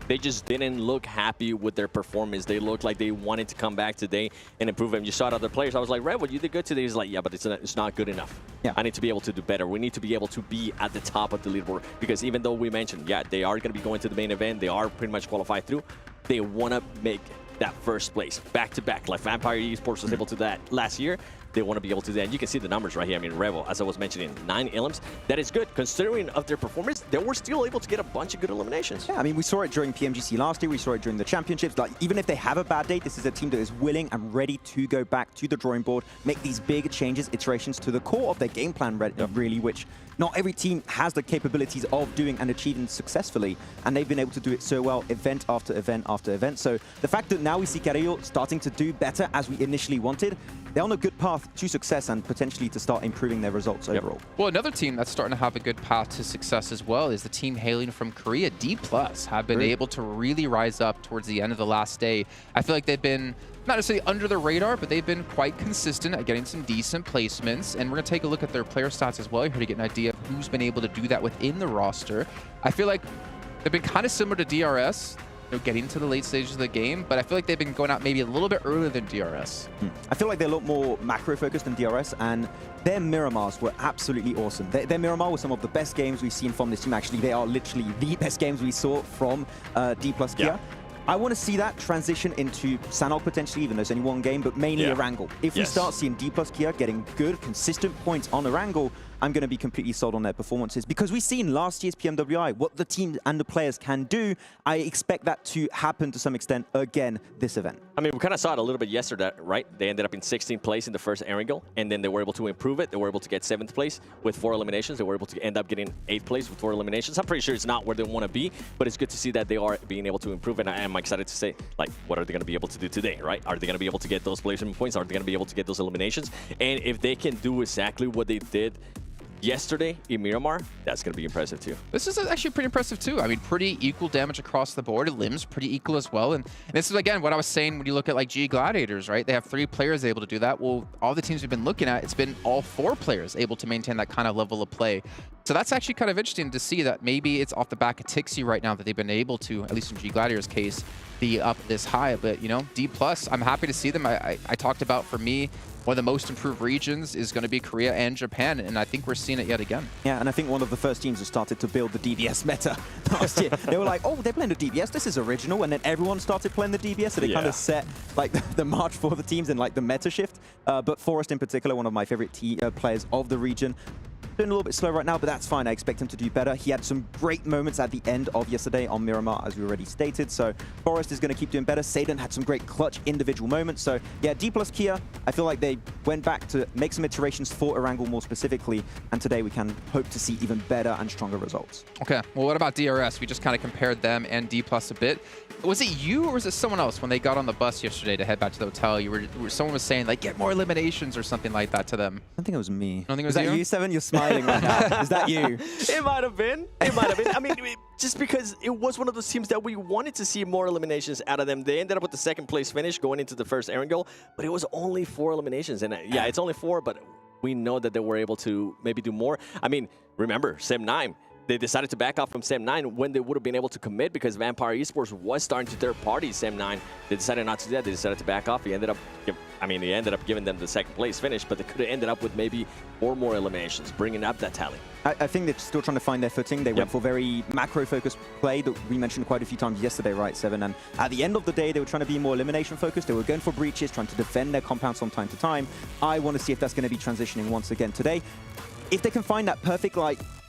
they just didn't look happy with their performance. They looked like they wanted to come back today and improve them. You saw it other players. I was like, Red, you did good today. He's like, yeah, but it's not good enough. Yeah. I need to be able to do better. We need to be able to be at the top of the leaderboard, because even though we mentioned, yeah, they are going to be going to the main event, they are pretty much qualified through, they want to make that first place back-to-back, like Vampire Esports was able to do that last year. They want to be able to do that. And you can see the numbers right here. I mean, Rebel, as I was mentioning, 9 elims. That is good. Considering of their performance, they were still able to get a bunch of good eliminations. Yeah, I mean, we saw it during PMGC last year. We saw it during the championships. Like, even if they have a bad day, this is a team that is willing and ready to go back to the drawing board, make these big changes, iterations to the core of their game plan, really, which not every team has the capabilities of doing and achieving successfully. And they've been able to do it so well, event after event after event. So the fact that now we see Carrillo starting to do better as we initially wanted, they're on a good path to success and potentially to start improving their results overall. Well, another team that's starting to have a good path to success as well is the team hailing from Korea. D+ have been able to really rise up towards the end of the last day. I feel like they've been not necessarily under the radar, but they've been quite consistent at getting some decent placements. And we're going to take a look at their player stats as well here to get an idea of who's been able to do that within the roster. I feel like they've been kind of similar to DRS, getting to the late stages of the game, but I feel like they've been going out maybe a little bit earlier than DRS. I feel like they're a lot more macro-focused than DRS, and their Miramars were absolutely awesome. Their Miramar was some of the best games we've seen from this team. Actually, they are literally the best games we saw from D+ Kia. I want to see that transition into Sanhok potentially, even though it's only one game, but mainly Erangel. If we start seeing D+ Kia getting good, consistent points on Erangel, I'm going to be completely sold on their performances, because we've seen last year's PMWI, what the team and the players can do. I expect that to happen to some extent again this event. I mean, we kind of saw it a little bit yesterday, right? They ended up in 16th place in the first Erangel, and then they were able to improve it. They were able to get 7th place with 4 eliminations. They were able to end up getting 8th place with 4 eliminations. I'm pretty sure it's not where they want to be, but it's good to see that they are being able to improve, and I am excited to say, like, what are they going to be able to do today, right? Are they going to be able to get those placement points? Are they going to be able to get those eliminations? And if they can do exactly what they did yesterday in Miramar, that's going to be impressive too. This is actually pretty impressive too. I mean, pretty equal damage across the board. Limbs pretty equal as well. And this is, again, what I was saying when you look at like G Gladiators, right? They have 3 players able to do that. Well, all the teams we've been looking at, it's been all 4 players able to maintain that kind of level of play. So that's actually kind of interesting to see that maybe it's off the back of Tixi right now that they've been able to, at least in G Gladiators' case, be up this high. But, you know, D+, I'm happy to see them. I talked about, for me, one of the most improved regions is going to be Korea and Japan, and I think we're seeing it yet again. Yeah, and I think one of the first teams who started to build the DBS meta last year. They were like, oh, they're playing the DBS, this is original, and then everyone started playing the DBS, so they kind of set like the march for the teams and like the meta shift. But Forest in particular, one of my favorite players of the region, doing a little bit slow right now, but that's fine. I expect him to do better. He had some great moments at the end of yesterday on Miramar, as we already stated. So Forest is going to keep doing better. Seidan had some great clutch individual moments. So yeah, D plus Kia, I feel like they went back to make some iterations for Erangel more specifically. And today we can hope to see even better and stronger results. Okay, well, what about DRS? We just kind of compared them and D plus a bit. Was it you or was it someone else when they got on the bus yesterday to head back to the hotel? Someone was saying, like, get more eliminations or something like that to them. I think it was me. I don't think it was that you? you, Seven? You're smiling right now. Is that you? It might have been. It might have been. I mean, just because it was one of those teams that we wanted to see more eliminations out of them. They ended up with the second place finish going into the first Erangel, but it was only 4 eliminations. And yeah, it's only 4, but we know that they were able to maybe do more. I mean, remember, Sem9. They decided to back off from Sem9 when they would have been able to commit because Vampire Esports was starting to third-party Sem9. They decided not to do that. They decided to back off. He ended up giving them the second place finish, but they could have ended up with maybe 4 more eliminations, bringing up that tally. I think they're still trying to find their footing. They went for very macro-focused play that we mentioned quite a few times yesterday, right, Seven? And at the end of the day, they were trying to be more elimination-focused. They were going for breaches, trying to defend their compounds from time to time. I want to see if that's going to be transitioning once again today. If they can find that perfect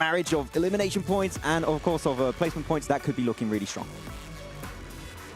marriage of elimination points and of course of placement points, that could be looking really strong.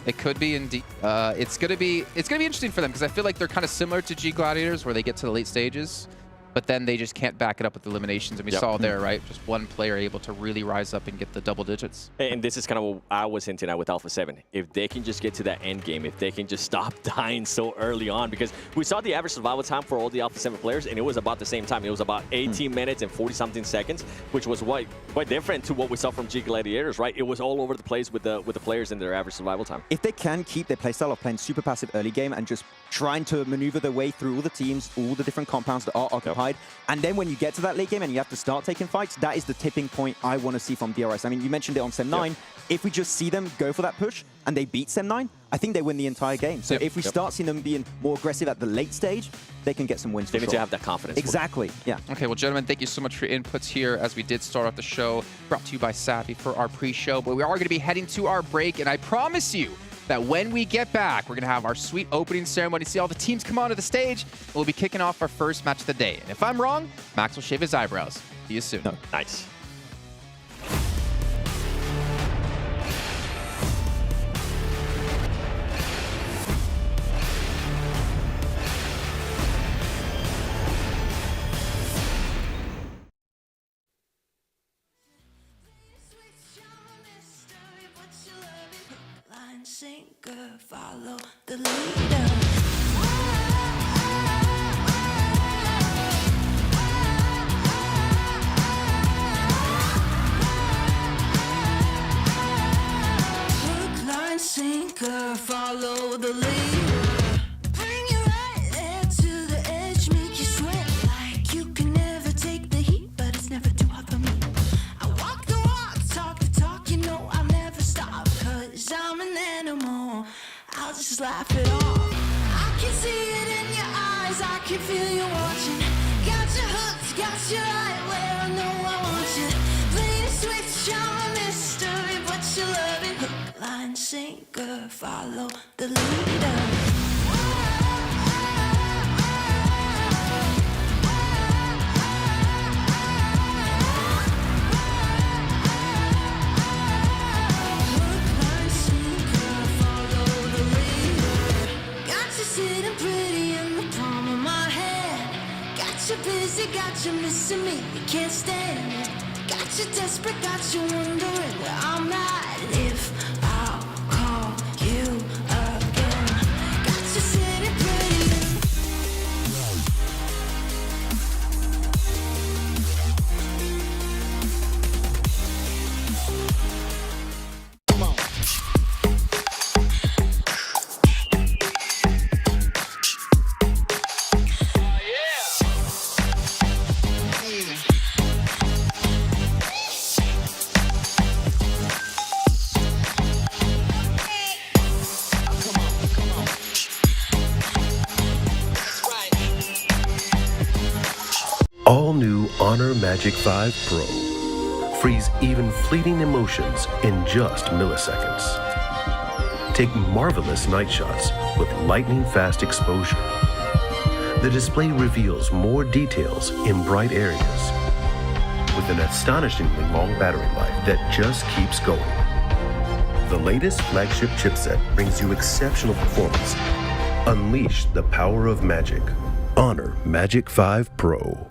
It could be indeed. It's gonna be interesting for them because I feel like they're kind of similar to G Gladiators where they get to the late stages, but then they just can't back it up with eliminations. And we saw there, right? Just one player able to really rise up and get the double digits. And this is kind of what I was hinting at with Alpha7. If they can just get to that end game, if they can just stop dying so early on, because we saw the average survival time for all the Alpha7 players, and it was about the same time. It was about 18 minutes and 40-something seconds, which was quite different to what we saw from G Gladiators, right? It was all over the place with the players and their average survival time. If they can keep their playstyle of playing super passive early game and just trying to maneuver their way through all the teams, all the different compounds that are occupied, and then when you get to that late game and you have to start taking fights, that is the tipping point I want to see from DRS. I mean, you mentioned it on Sem9. If we just see them go for that push and they beat Sem9, I think they win the entire game. So if we start seeing them being more aggressive at the late stage, they can get some wins. They need to have that confidence. Exactly, yeah. Okay, well, gentlemen, thank you so much for your inputs here as we did start off the show. Brought to you by Savvy for our pre-show, but we are going to be heading to our break, and I promise you that when we get back, we're going to have our sweet opening ceremony, see all the teams come onto the stage, and we'll be kicking off our first match of the day. And if I'm wrong, Max will shave his eyebrows. See you soon. Nice. Sinker, follow the leader. Hook, line, sinker, follow the leader. Bring you right there to the edge, make you sweat like you can never take the heat, but it's never too hot for me. I walk the walk, talk the talk, you know I'll never stop, 'cause I'm an animal. I'll just laugh it off. I can see it in your eyes, I can feel you watching. Got your hooks, got you right where I know I want you. Play the switch, I'm a mystery, but you love it. Hook, line, sinker, follow the leader. Busy, got you missing me, you can't stand it. Got you desperate, got you wondering where I'm at. If I'll call you again, got you sitting pretty. Come on. All new Honor Magic 5 Pro. Freeze even fleeting emotions in just milliseconds. Take marvelous night shots with lightning-fast exposure. The display reveals more details in bright areas. with an astonishingly long battery life that just keeps going. The latest flagship chipset brings you exceptional performance. Unleash the power of magic. Honor Magic 5 Pro.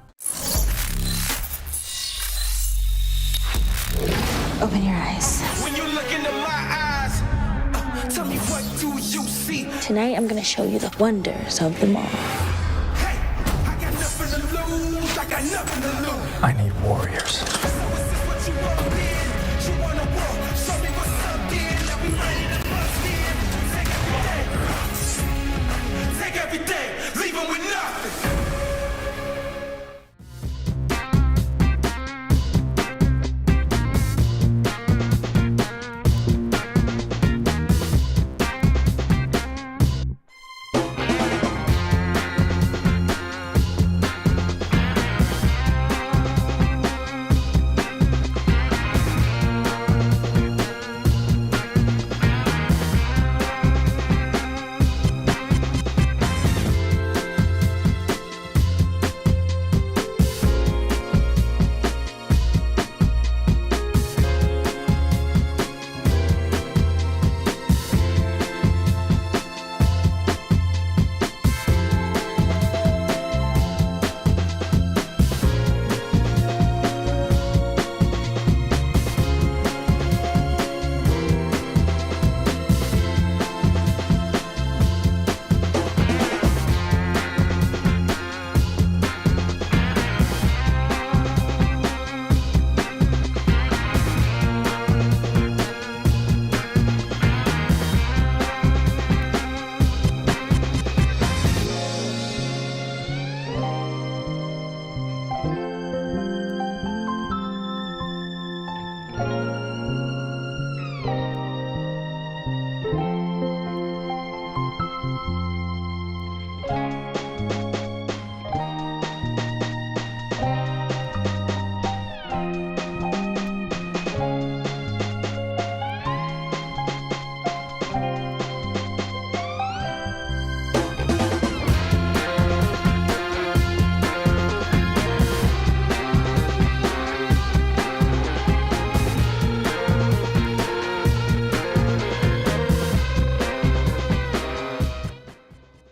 Open your eyes. When you look into my eyes, tell me what do you see? Tonight I'm gonna show you the wonders of them all. Hey, I got nothing to lose. I got nothing to lose. I need warriors. So is this what you wanna be? You wanna walk? Show me what's up, then. Now we ready to bust in. Take everything, leave 'em with nothing.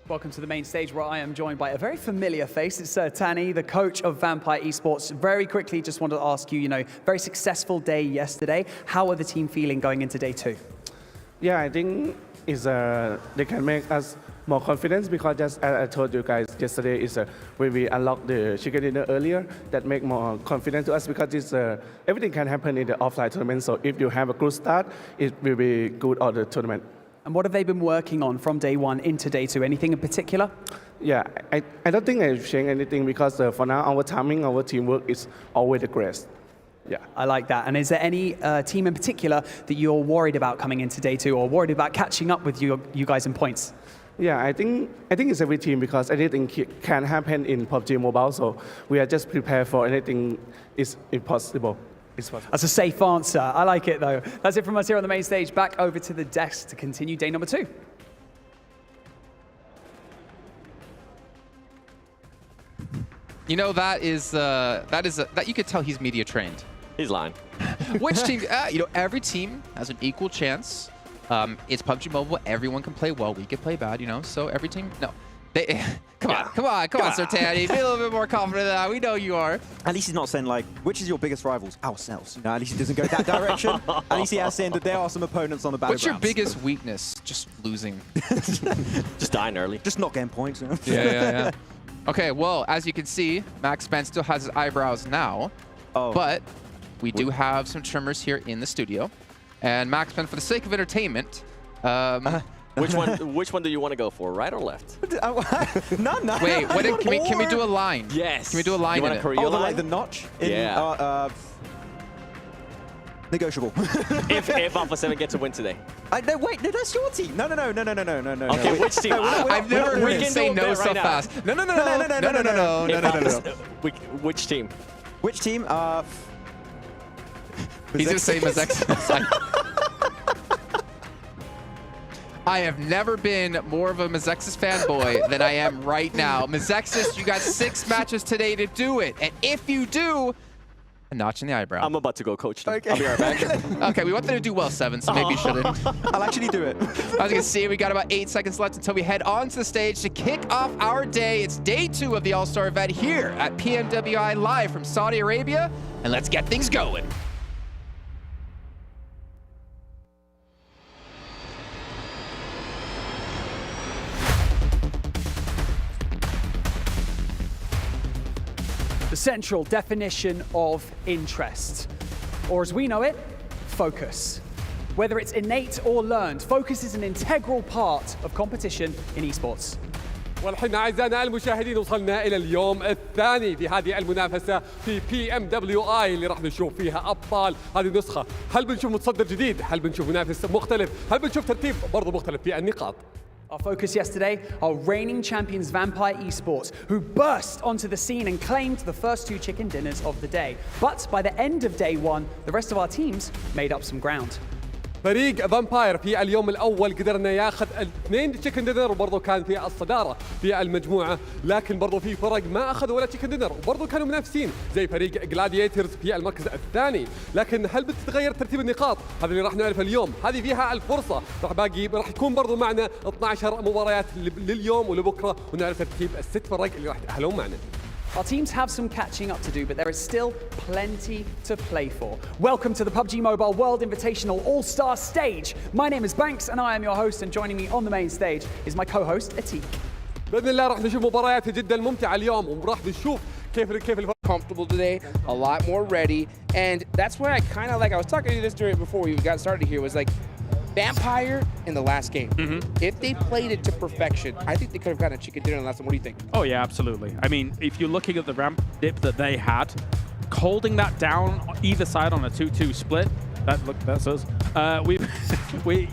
Welcome to the main stage where I am joined by a very familiar face. It's Tani, the coach of Vampire Esports. Very quickly, just wanted to ask you, very successful day yesterday. How are the team feeling going into day 2? Yeah, I think they can make us more confidence because just as I told you guys yesterday is when we unlocked the chicken dinner earlier, that make more confidence to us because it's, everything can happen in the offline tournament. So if you have a good start, it will be good on the tournament. And what have they been working on from day 1 into day 2? Anything in particular? Yeah, I don't think I've changed anything because for now our timing, our teamwork is always the greatest. Yeah, I like that. And is there any team in particular that you're worried about coming into day 2 or worried about catching up with you guys in points? Yeah, I think it's every team because anything can happen in PUBG Mobile, so we are just prepared for anything is impossible. That's a safe answer. I like it though. That's it from us here on the main stage. Back over to the desk to continue day number 2. That you could tell he's media trained. He's lying. Which team? Every team has an equal chance. It's PUBG Mobile. Everyone can play well. We can play bad. So every team. No. Come on, Sir Tani. Be a little bit more confident than that. We know you are. At least he's not saying, which is your biggest rivals? Ourselves. At least he doesn't go that direction. At least he has saying that there are some opponents on the battlegrounds. What's your biggest weakness? Just losing. Just dying early. Just not getting points. Yeah. Okay, well, as you can see, Max Ben still has his eyebrows now. But we do have some trimmers here in the studio. And Max Ben, for the sake of entertainment, Which one do you want to go for, right or left? None. Wait, can we do a line? Yes. Can we do a line? You want a Korea line? The notch? Yeah. Negotiable. if Alpha7 gets a win today. No, wait, no, that's your team. No. Okay, which team? I've never heard you say no so fast. No. Which team? Which team? He's the same as X. I have never been more of a Mazexis fanboy than I am right now. Mazexis, you got 6 matches today to do it. And if you do, A notch in the eyebrow. I'm about to go coach them. Okay. I'll be right back. Okay, we want them to do well 7, so maybe you shouldn't. I'll actually do it. As you can see, we got about 8 seconds left until we head onto the stage to kick off our day. It's day 2 of the All-Star event here at PMWI live from Saudi Arabia, and let's get things going. The central definition of interest, or as we know it, focus. Whether it's innate or learned, focus is an integral part of competition in esports. والحين أعزائنا المشاهدين وصلنا إلى اليوم الثاني في هذه المنافسة في PMWI اللي راح نشوف فيها أبطال هذه النسخة. هل بنشوف متصدر جديد؟ هل بنشوف منافس مختلف؟ هل بنشوف ترتيب برضه مختلف في النقاط؟ Our focus yesterday are reigning champions Vampire Esports, who burst onto the scene and claimed the first 2 chicken dinners of the day. But by the end of day 1, the rest of our teams made up some ground. فريق فامباير في اليوم الاول قدر انه ياخذ 2 تشيكن دينر وبرضه كان في الصداره في المجموعه، لكن برضه في فرق ما اخذوا ولا تشيكن دينر وبرضه كانوا منافسين زي فريق جلاديترز في المركز الثاني. لكن هل بتتغير ترتيب النقاط؟ هذا اللي راح نعرفه اليوم. هذه فيها الفرصه، راح يكون برضه معنا 12 مباريات لليوم ولبكره، ونعرف ترتيب ال6 فرق اللي راح يتاهلون معنا. Our teams have some catching up to do, but there is still plenty to play for. Welcome to the PUBG Mobile World Invitational Allstars Stage. My name is Banks and I am your host, and joining me on the main stage is my co-host, Atik. باذن الله راح نشوف مباريات جدا ممتعه اليوم، وراح نشوف كيف الفرق Comfortable today, a lot more ready, and that's why I kind of like, I was talking to you this during before we got started here, was like, Vampire in the last game. If they played it to perfection, I think they could have gotten a chicken dinner in the last one. What do you think? Oh yeah, absolutely. I mean, if you're looking at the ramp dip that they had, holding that down either side on a 2-2 split, that's us.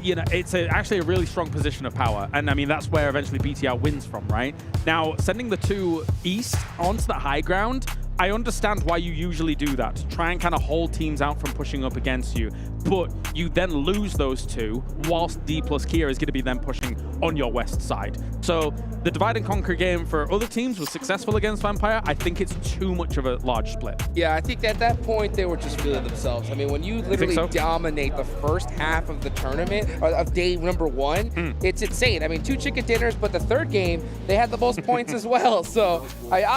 You know, it's actually a really strong position of power, and I mean that's where eventually BTR wins from, right? Now, sending the 2 east onto the high ground, I understand why you usually do that, to try and kind of hold teams out from pushing up against you, but you then lose those 2 whilst D plus Kia is going to be then pushing on your west side. So the divide and conquer game for other teams was successful against Vampire. I think it's too much of a large split. Yeah, I think at that point they were just feeling themselves. I mean, when you literally dominate the first half of the tournament, or of day number 1, it's insane. I mean, 2 chicken dinners, but the third game, they had the most points as well. So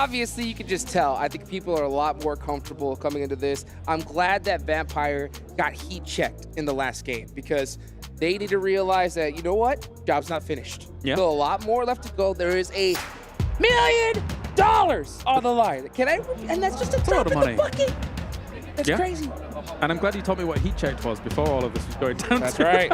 obviously you can just tell. I think people are a lot more comfortable coming into this. I'm glad that Vampire got heat checked in the last game, because they need to realize that, you know what, job's not finished. Yeah. Still a lot more left to go. There is $1 million on the line. And that's just a drop in the bucket. That's crazy. And I'm glad you told me what heat checked was before all of this was going down. That's right.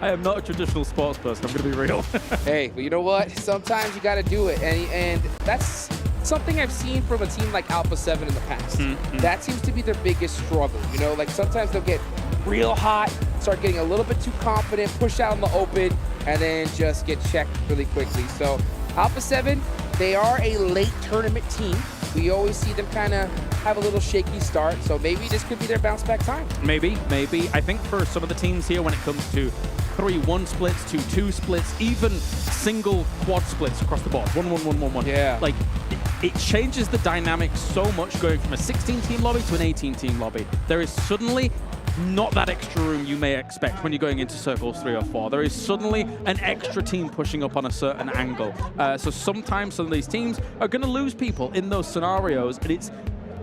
I am not a traditional sports person, I'm going to be real. Hey, but you know what? Sometimes you got to do it. And that's something I've seen from a team like Alpha7 in the past. That seems to be their biggest struggle. You know, like sometimes they'll get real hot, start getting a little bit too confident, push out in the open, and then just get checked really quickly. So Alpha7, they are a late tournament team. We always see them kind of have a little shaky start, so maybe this could be their bounce back time. Maybe. I think for some of the teams here, when it comes to 3-1 splits, 2-2 splits, even single quad splits across the board, 1-1-1-1-1. Yeah. Like, it changes the dynamic so much going from a 16-team lobby to an 18-team lobby. There is suddenly not that extra room you may expect when you're going into circles 3 or 4. There is suddenly an extra team pushing up on a certain angle. So sometimes some of these teams are going to lose people in those scenarios, and it's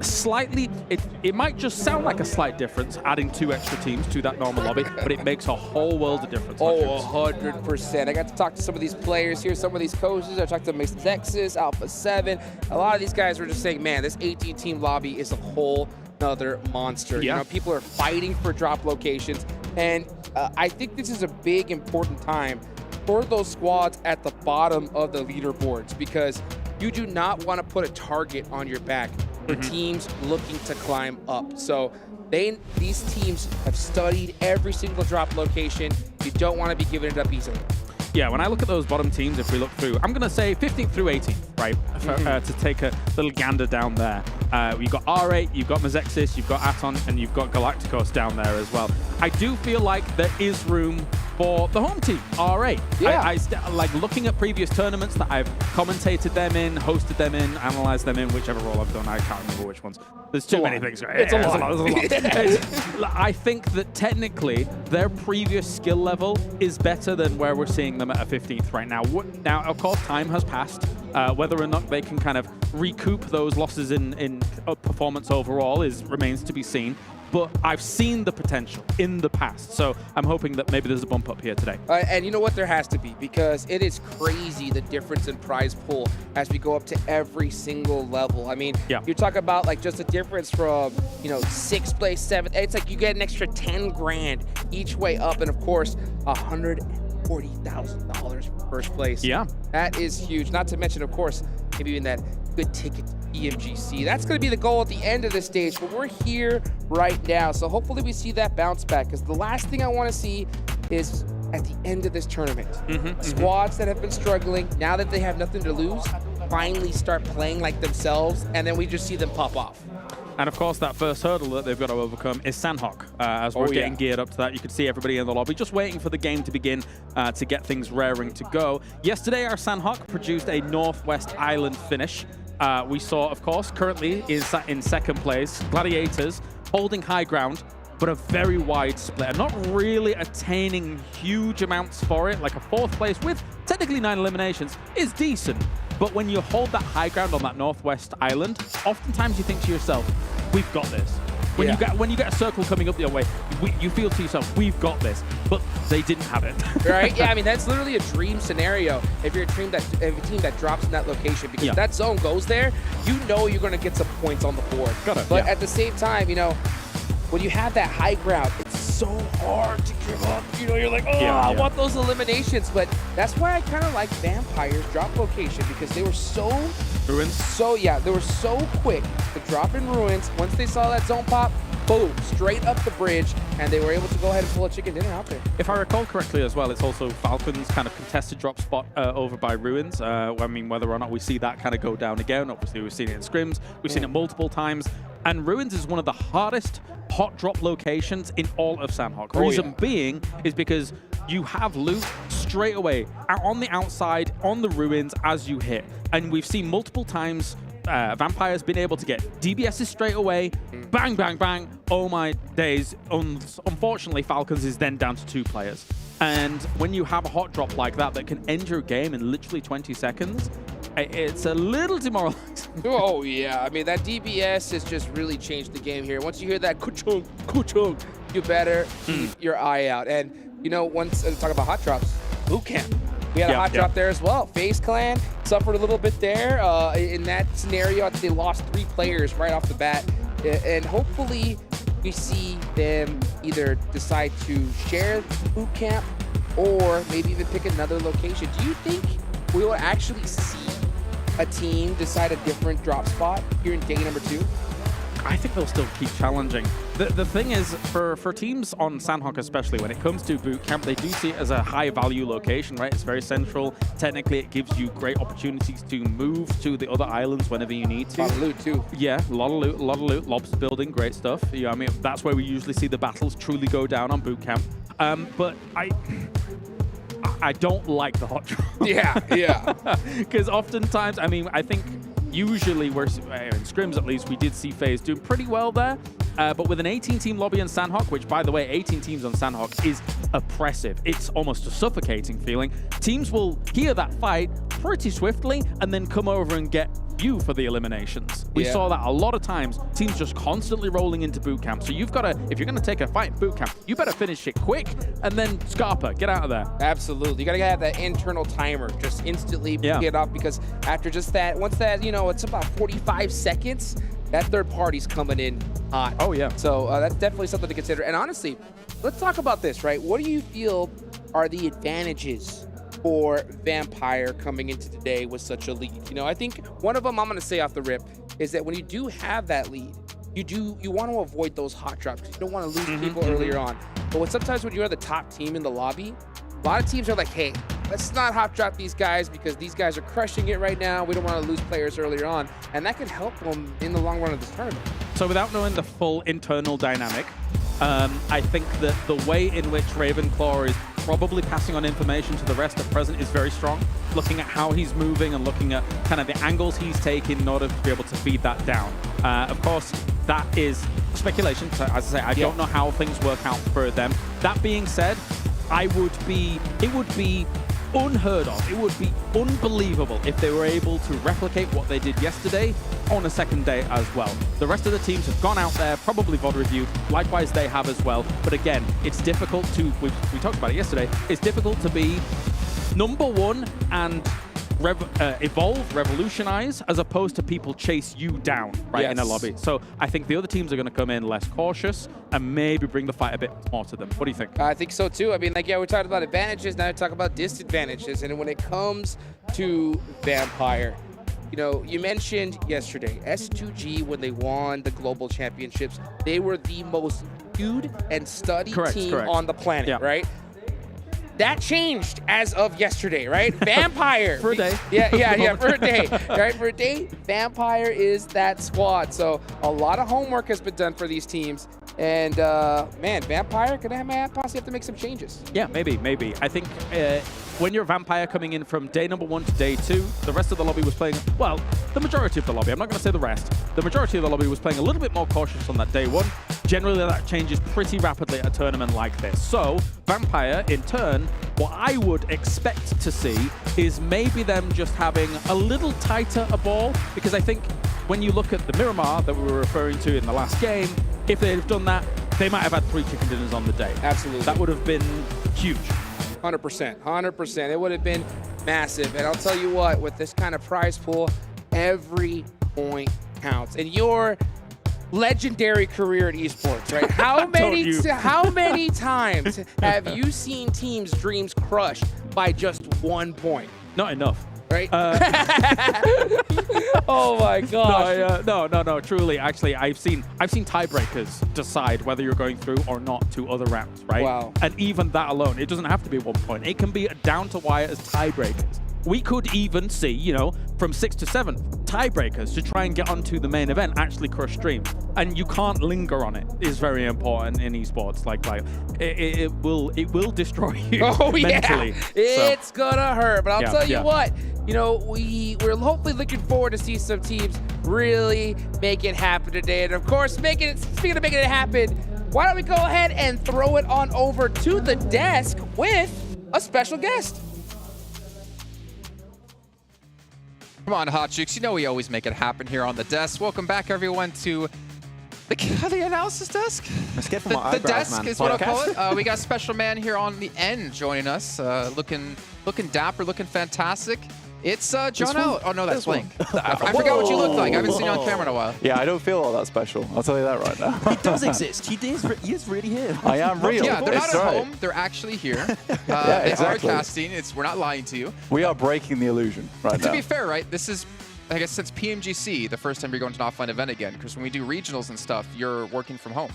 slightly, it might just sound like a slight difference adding 2 extra teams to that normal lobby, but it makes a whole world of difference. Oh, 100%. I got to talk to some of these players here, some of these coaches. I talked to Mixed Texas, Alpha7. A lot of these guys were just saying, man, this 18-team lobby is a whole another monster. Yeah. You know, people are fighting for drop locations, and I think this is a big, important time for those squads at the bottom of the leaderboards, because you do not want to put a target on your back for teams looking to climb up. So these teams have studied every single drop location. You don't want to be giving it up easily. Yeah, when I look at those bottom teams, if we look through, I'm going to say 15th through 18th, right, to take a little gander down there. You've got R8, you've got Mazexis, you've got Aton, and you've got Galacticos down there as well. I do feel like there is room for the home team, R8. Yeah. Like looking at previous tournaments that I've commentated them in, hosted them in, analyzed them in, whichever role I've done, I can't remember which ones. There's too many things. It's a lot. I think that technically their previous skill level is better than where we're seeing them at a 15th right now. Now, of course, time has passed. Whether or not they can kind of recoup those losses in performance overall remains to be seen. But I've seen the potential in the past, so I'm hoping that maybe there's a bump up here today. And you know what? There has to be, because it is crazy the difference in prize pool as we go up to every single level. I mean, you're talking about like just a difference from, you know, 6th place, 7th. It's like you get an extra 10 grand each way up, and of course, $140,000 for first place. Yeah. That is huge. Not to mention, of course, maybe even that good ticket to EMGC. That's going to be the goal at the end of the stage, but we're here right now. So hopefully we see that bounce back, because the last thing I want to see is at the end of this tournament, squads that have been struggling, now that they have nothing to lose, finally start playing like themselves, and then we just see them pop off. And of course, that first hurdle that they've got to overcome is Sandhawk. As we're getting geared up to that, you can see everybody in the lobby just waiting for the game to begin to get things raring to go. Yesterday, our Sandhawk produced a Northwest Island finish. We saw, of course, currently is in second place, Gladiators holding high ground, but a very wide split, and not really attaining huge amounts for it. Like a 4th place with technically 9 eliminations is decent. But when you hold that high ground on that Northwest Island, oftentimes you think to yourself, we've got this. When you get a circle coming up your way, you feel to yourself, we've got this. But they didn't have it. Right? Yeah, I mean, that's literally a dream scenario if you're a team that drops in that location, because if that zone goes there, you know you're going to get some points on the board. But at the same time, you know, when you have that high ground, it's so hard to give up. You know, you're like, oh, I want those eliminations. But that's why I kind of like Vampire's drop location, because they were so... Ruins? They were so quick to drop in Ruins. Once they saw that zone pop, boom, straight up the bridge, and they were able to go ahead and pull a chicken dinner out there. If I recall correctly as well, it's also Falcon's kind of contested drop spot over by Ruins. I mean, whether or not we see that kind of go down again, obviously we've seen it in scrims, we've seen it multiple times, and Ruins is one of the hardest hot drop locations in all of Sandhawk. Reason being is because you have loot straight away out on the outside, on the Ruins as you hit. And we've seen multiple times Vampire's been able to get DBSs straight away, bang, bang, bang. Oh my days. Unfortunately, Falcons is then down to 2 players. And when you have a hot drop like that that can end your game in literally 20 seconds, it's a little demoralizing. Oh, yeah. I mean, that DBS has just really changed the game here. Once you hear that kuchung, kuchung, you better keep your eye out. And, you know, once talk about hot drops, boot camp. We had a hot drop there as well. FaZe Clan suffered a little bit there. In that scenario, they lost 3 players right off the bat. And hopefully we see them either decide to share boot camp or maybe even pick another location. Do you think we will actually see a team decide a different drop spot here in day number 2? I think they'll still keep challenging. The thing is, for teams on Sandhawk especially, when it comes to boot camp, they do see it as a high-value location, right? It's very central. Technically, it gives you great opportunities to move to the other islands whenever you need to. A lot of loot, too. Yeah, a lot of loot. Lobster building, great stuff. Yeah, I mean, that's where we usually see the battles truly go down on boot camp. But I don't like the hot drop. Yeah. Because oftentimes, I mean, I think usually we're, in scrims at least, we did see FaZe doing pretty well there. But with an 18-team lobby on Sandhawk, which, by the way, 18 teams on Sandhawk is oppressive. It's almost a suffocating feeling. Teams will hear that fight pretty swiftly and then come over and get you for the eliminations. We saw that a lot of times, teams just constantly rolling into boot camp. So you've got to, if you're going to take a fight in boot camp, you better finish it quick and then Scarpa, get out of there. Absolutely. You got to have that internal timer, just instantly get off, because after just that, once that, you know, it's about 45 seconds, that third party's coming in hot. Oh, yeah. So that's definitely something to consider. And honestly, let's talk about this, right? What do you feel are the advantages for Vampire coming into today with such a lead? You know, I think one of them I'm going to say off the rip is that when you do have that lead, you want to avoid those hot drops. You don't want to lose people earlier on. But sometimes when you're the top team in the lobby, a lot of teams are like, hey, let's not hot drop these guys because these guys are crushing it right now. We don't want to lose players earlier on. And that could help them in the long run of this tournament. So without knowing the full internal dynamic, I think that the way in which Ravenclaw is probably passing on information to the rest at present is very strong. Looking at how he's moving and looking at kind of the angles he's taking in order to be able to feed that down. Of course, that is speculation. So as I say, I don't know how things work out for them. That being said, it would be unheard of. It would be unbelievable if they were able to replicate what they did yesterday on a second day as well. The rest of the teams have gone out there, probably VOD reviewed, likewise they have as well. But again, it's difficult to, we talked about it yesterday, it's difficult to be number one and evolve, revolutionize, as opposed to people chase you down in a lobby. So I think the other teams are going to come in less cautious and maybe bring the fight a bit more to them. What do you think? I think so too. I mean, like, yeah, we talked about advantages, now we talk about disadvantages. And when it comes to Vampire, you know, you mentioned yesterday, S2G, when they won the global championships, they were the most viewed and studied team on the planet, right? That changed as of yesterday, right? Vampire. For a day. Yeah, for a day. Right, for a day, Vampire is that squad. So a lot of homework has been done for these teams. And, man, Vampire, gonna possibly have to make some changes. Yeah, maybe. I think when you're Vampire coming in from day number 1 to day 2, the rest of the lobby was playing, well, the majority of the lobby, I'm not going to say the rest, the majority of the lobby was playing a little bit more cautious on that day 1. Generally, that changes pretty rapidly at a tournament like this. So, Vampire, in turn, what I would expect to see is maybe them just having a little tighter a ball, because I think when you look at the Miramar that we were referring to in the last game, if they'd have done that, they might have had 3 chicken dinners on the day. Absolutely. That would have been huge. 100%. It would have been massive. And I'll tell you what, with this kind of prize pool, every point counts. And your legendary career in esports, right? How many times have you seen teams' dreams crushed by just 1 point? Not enough. Right? Oh my gosh. No, truly. Actually, I've seen tiebreakers decide whether you're going through or not to other rounds, right? Wow. And even that alone, it doesn't have to be 1 point. It can be down to wire as tiebreakers. We could even see, you know, from 6 to 7 tiebreakers to try and get onto the main event actually crush streams. And you can't linger on it. Is very important in esports. Like it will destroy you mentally. It's gonna hurt. But I'll tell you what, you know, we're hopefully looking forward to see some teams really make it happen today. And of course, speaking of making it happen, why don't we go ahead and throw it on over to the desk with a special guest. Come on, Hot Chicks. You know we always make it happen here on the desk. Welcome back, everyone, to the analysis desk. Let's get from the desk man. Is what I'll call it. We got a special man here on the end joining us, looking dapper, looking fantastic. It's John L. Oh, no, that's Blink. I forgot what you look like. I haven't seen you on camera in a while. Yeah, I don't feel all that special. I'll tell you that right now. He does exist. He is really here. I am real. Yeah, they're not at home. They're actually here. They are casting. We're not lying to you. We are breaking the illusion right now. To be fair, right, this is, I guess, since PMGC, the first time you're going to an offline event again, because when we do regionals and stuff, you're working from home.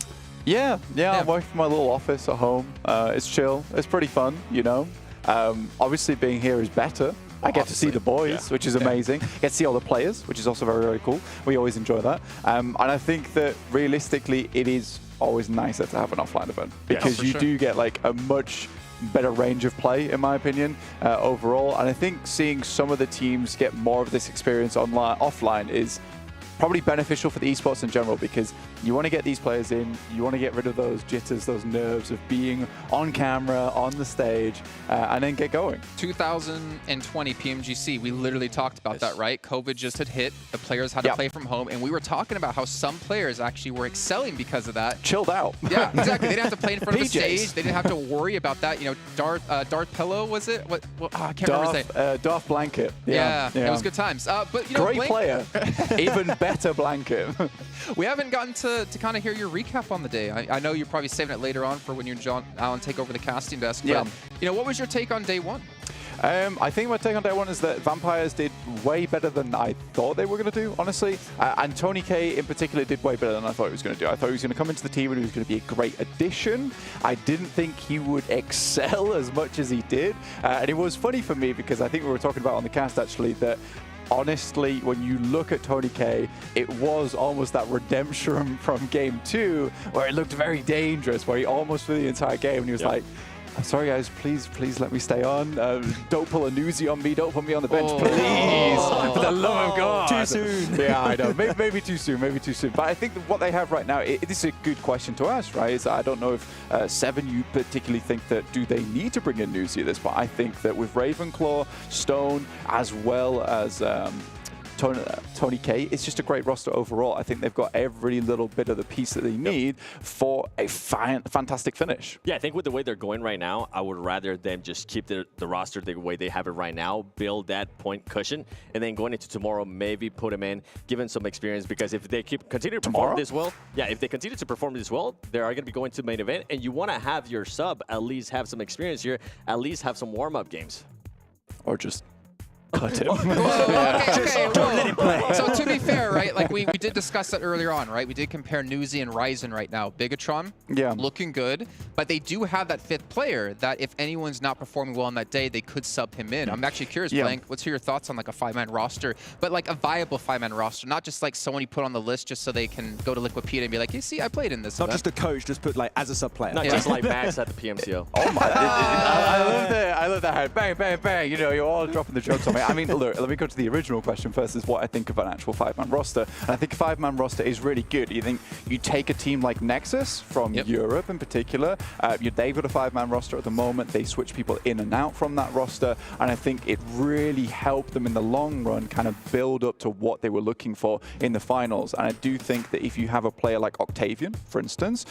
Yeah, I'm working from my little office at home. It's chill. It's pretty fun, you know. Obviously, being here is better. I get to see the boys, which is amazing. Get to see all the players, which is also very, very cool. We always enjoy that. And I think that realistically, it is always nicer to have an offline event because you do get like a much better range of play, in my opinion, overall. And I think seeing some of the teams get more of this experience offline is probably beneficial for the esports in general, because you want to get these players in, you want to get rid of those jitters, those nerves of being on camera, on the stage, and then get going. 2020 PMGC, we literally talked about that, right? COVID just had hit, the players had to play from home, and we were talking about how some players actually were excelling because of that. Chilled out. Yeah, exactly. They didn't have to play in front of the stage. They didn't have to worry about that. You know, Darth Pillow, was it? I can't remember his name. Darth Blanket. Yeah, it was good times. But you know, great player. Even better Blanket. We haven't gotten to kind of hear your recap on the day. I know you're probably saving it later on for when you and John Allen take over the casting desk. But, you know, what was your take on day 1? I think my take on day 1 is that Vampires did way better than I thought they were going to do, honestly. And Tony K in particular did way better than I thought he was going to do. I thought he was going to come into the team and he was going to be a great addition. I didn't think he would excel as much as he did. And it was funny for me because I think we were talking about on the cast actually that honestly, when you look at Tony K, it was almost that redemption from game 2 where it looked very dangerous, where he almost threw the entire game and he was like, Sorry guys, please let me stay on. Don't pull a newsie on me. Don't put me on the bench, please. For the love of God. Too soon. Yeah, I know. Maybe too soon. Maybe too soon. But I think that what they have right now, this is a good question to ask, right? Is I don't know if Seven, you particularly think that do they need to bring in newsie at this point? I think that with Ravenclaw, Stone, as well as Tony K, it's just a great roster overall. I think they've got every little bit of the piece that they need for a fantastic finish. Yeah, I think with the way they're going right now, I would rather them just keep the roster the way they have it right now, build that point cushion, and then going into tomorrow, maybe put them in, give them some experience, because if they continue to perform this well, if they continue to perform this well, they are going to be going to the main event, and you want to have your sub at least have some experience here, at least have some warm-up games. Or just cut him. Don't let him play. So to be fair, right, like we did discuss that earlier on, right? We did compare newsie and Ryzen right now. Bigetron, looking good, but they do have that fifth player that if anyone's not performing well on that day, they could sub him in. I'm actually curious, Blank, what's your thoughts on like a 5-man roster, but like a viable 5-man roster, not just like someone you put on the list just so they can go to Liquid Pete and be like, you see, I played in this Not event. just a coach, just put like as a sub player. Not just like Max at the PMCO. Oh my! I love that. Bang, bang, bang. You know, you're all dropping the jokes on me. I mean, look, let me go to the original question first, is what I think of an actual 5-man roster. And I think a 5-man roster is really good. You think you take a team like Nexus from Europe in particular, they've got a 5-man roster at the moment. They switch people in and out from that roster. And I think it really helped them in the long run kind of build up to what they were looking for in the finals. And I do think that if you have a player like Octavian, for instance,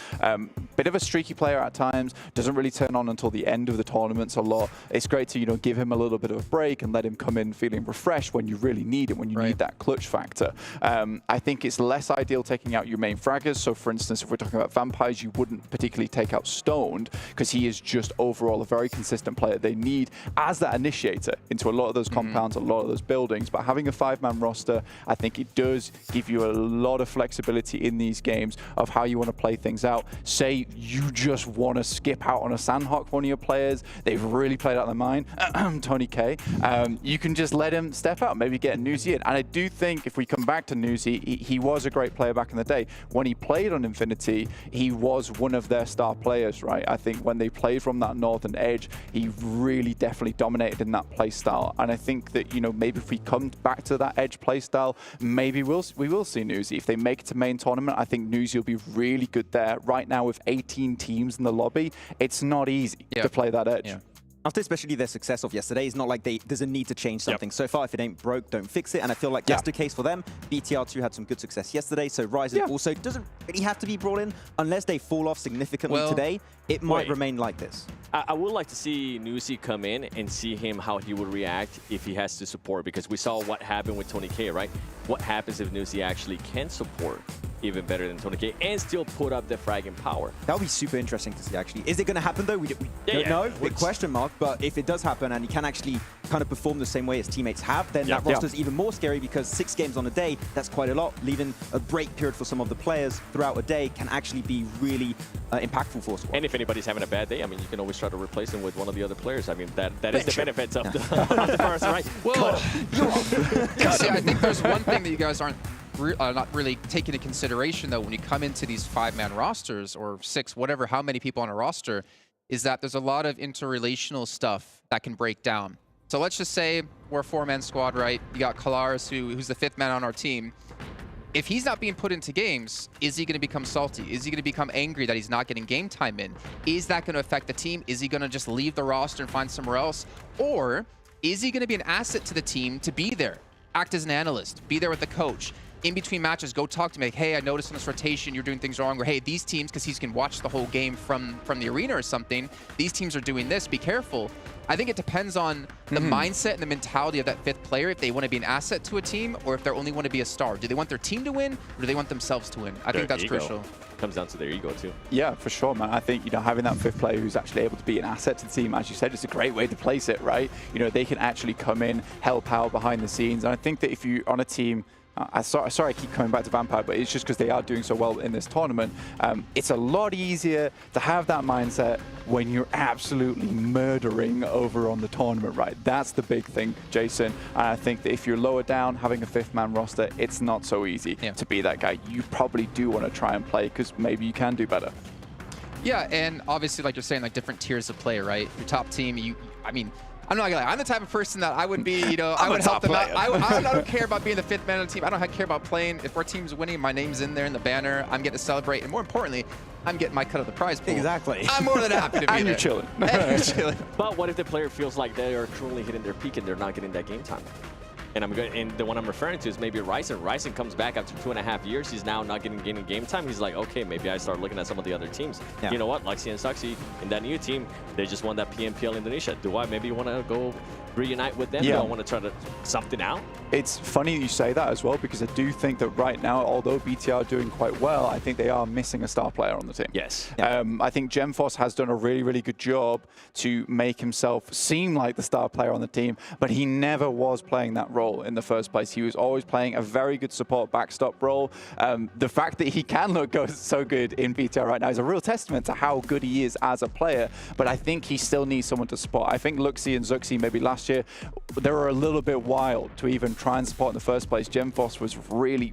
bit of a streaky player at times, doesn't really turn on until the end of the tournaments a lot. It's great to, give him a little bit of a break and let him come in feeling refreshed when you really need it, when you need that clutch factor. I think it's less ideal taking out your main fraggers. So for instance, if we're talking about vampires, you wouldn't particularly take out Stoned because he is just overall a very consistent player they need as that initiator into a lot of those compounds, a lot of those buildings. But having a 5-man roster, I think it does give you a lot of flexibility in these games of how you want to play things out. Say you just want to skip out on a Sandhawk, one of your players, they've really played out their mind, Tony K, you can just let him step out, maybe get a newsie in. And I do think if we come back to newsie, he was a great player back in the day. When he played on Infinity, he was one of their star players, right? I think when they played from that northern edge, he really definitely dominated in that play style. And I think that, maybe if we come back to that edge play style, maybe we will see newsie. If they make it to main tournament, I think newsie will be really good there. Right now with 18 teams in the lobby, it's not easy to play that edge. After especially their success of yesterday, it's not like there's a need to change something. So far, if it ain't broke, don't fix it. And I feel like that's the case for them. BTR2 had some good success yesterday, so Ryzen also doesn't really have to be brought in unless they fall off significantly today. It might remain like this. I would like to see newsie come in and see him how he would react if he has to support, because we saw what happened with Tony K, right? What happens if newsie actually can support even better than Tony K and still put up the fragging power? That would be super interesting to see, actually. Is it going to happen, though? We don't know. Big question mark. But if it does happen and he can actually kind of perform the same way his teammates have, then that roster is even more scary, because 6 games on a day, that's quite a lot. Leaving a break period for some of the players throughout a day can actually be really impactful for a squad. And if anybody's having a bad day, I mean, you can always try to replace him with one of the other players. I mean, that is the benefits of the person, right? Well, see, I think there's one thing that you guys aren't not really taking into consideration, though, when you come into these 5-man rosters or 6, whatever, how many people on a roster, is that there's a lot of interrelational stuff that can break down. So let's just say we're a 4-man squad, right? You got Kalaris, who's the 5th man on our team. If he's not being put into games, is he going to become salty? Is he going to become angry that he's not getting game time in? Is that going to affect the team? Is he going to just leave the roster and find somewhere else? Or is he going to be an asset to the team to be there, act as an analyst, be there with the coach? In between matches, go talk to me, like, hey, I noticed in this rotation you're doing things wrong, or hey, these teams, because he can watch the whole game from the arena or something, these teams are doing this, be careful. I think it depends on the mindset and the mentality of that 5th player, if they want to be an asset to a team or if they only want to be a star. Do they want their team to win, or do they want themselves to win? I think that's crucial. Comes down to their ego too. Yeah, for sure, man. I think, having that 5th player who's actually able to be an asset to the team, as you said, it's a great way to place it, right? They can actually come in, help out behind the scenes. And I think that if you're on a team, sorry I keep coming back to Vampire, but it's just because they are doing so well in this tournament. It's a lot easier to have that mindset when you're absolutely murdering over on the tournament, right? That's the big thing, Jason. And I think that if you're lower down, having a 5th-man roster, it's not so easy to be that guy. You probably do want to try and play because maybe you can do better. Yeah, and obviously, like you're saying, like different tiers of play, right? Your top team, I mean, I'm not gonna lie, I'm the type of person that I would be, you know, I would help them out. I don't care about being the 5th man of the team. I don't care about playing. If our team's winning, my name's in there in the banner. I'm getting to celebrate, and more importantly, I'm getting my cut of the prize pool. Exactly. I'm more than happy to be and there. You're chilling. And you're chilling. But what if the player feels like they are currently hitting their peak and they're not getting that game time? And the one I'm referring to is maybe Ryzen. Ryzen comes back after 2.5 years. He's now not getting game time. He's like, okay, maybe I start looking at some of the other teams. Yeah. You know what? Luxy and Suxy in that new team, they just won that PMPL Indonesia. Do I maybe want to go reunite with them? Yeah. Do I want to try to something out? It's funny you say that as well, because I do think that right now, although BTR are doing quite well, I think they are missing a star player on the team. Yes. Yeah. I think Gemforce has done a really, really good job to make himself seem like the star player on the team, but he never was playing that role in the first place. He was always playing a very good support backstop role. The fact that he can look so good in BTR right now is a real testament to how good he is as a player, but I think he still needs someone to support. I think Luxy and Zuxi maybe last year, they were a little bit wild to even try and support in the first place. Gemforce was really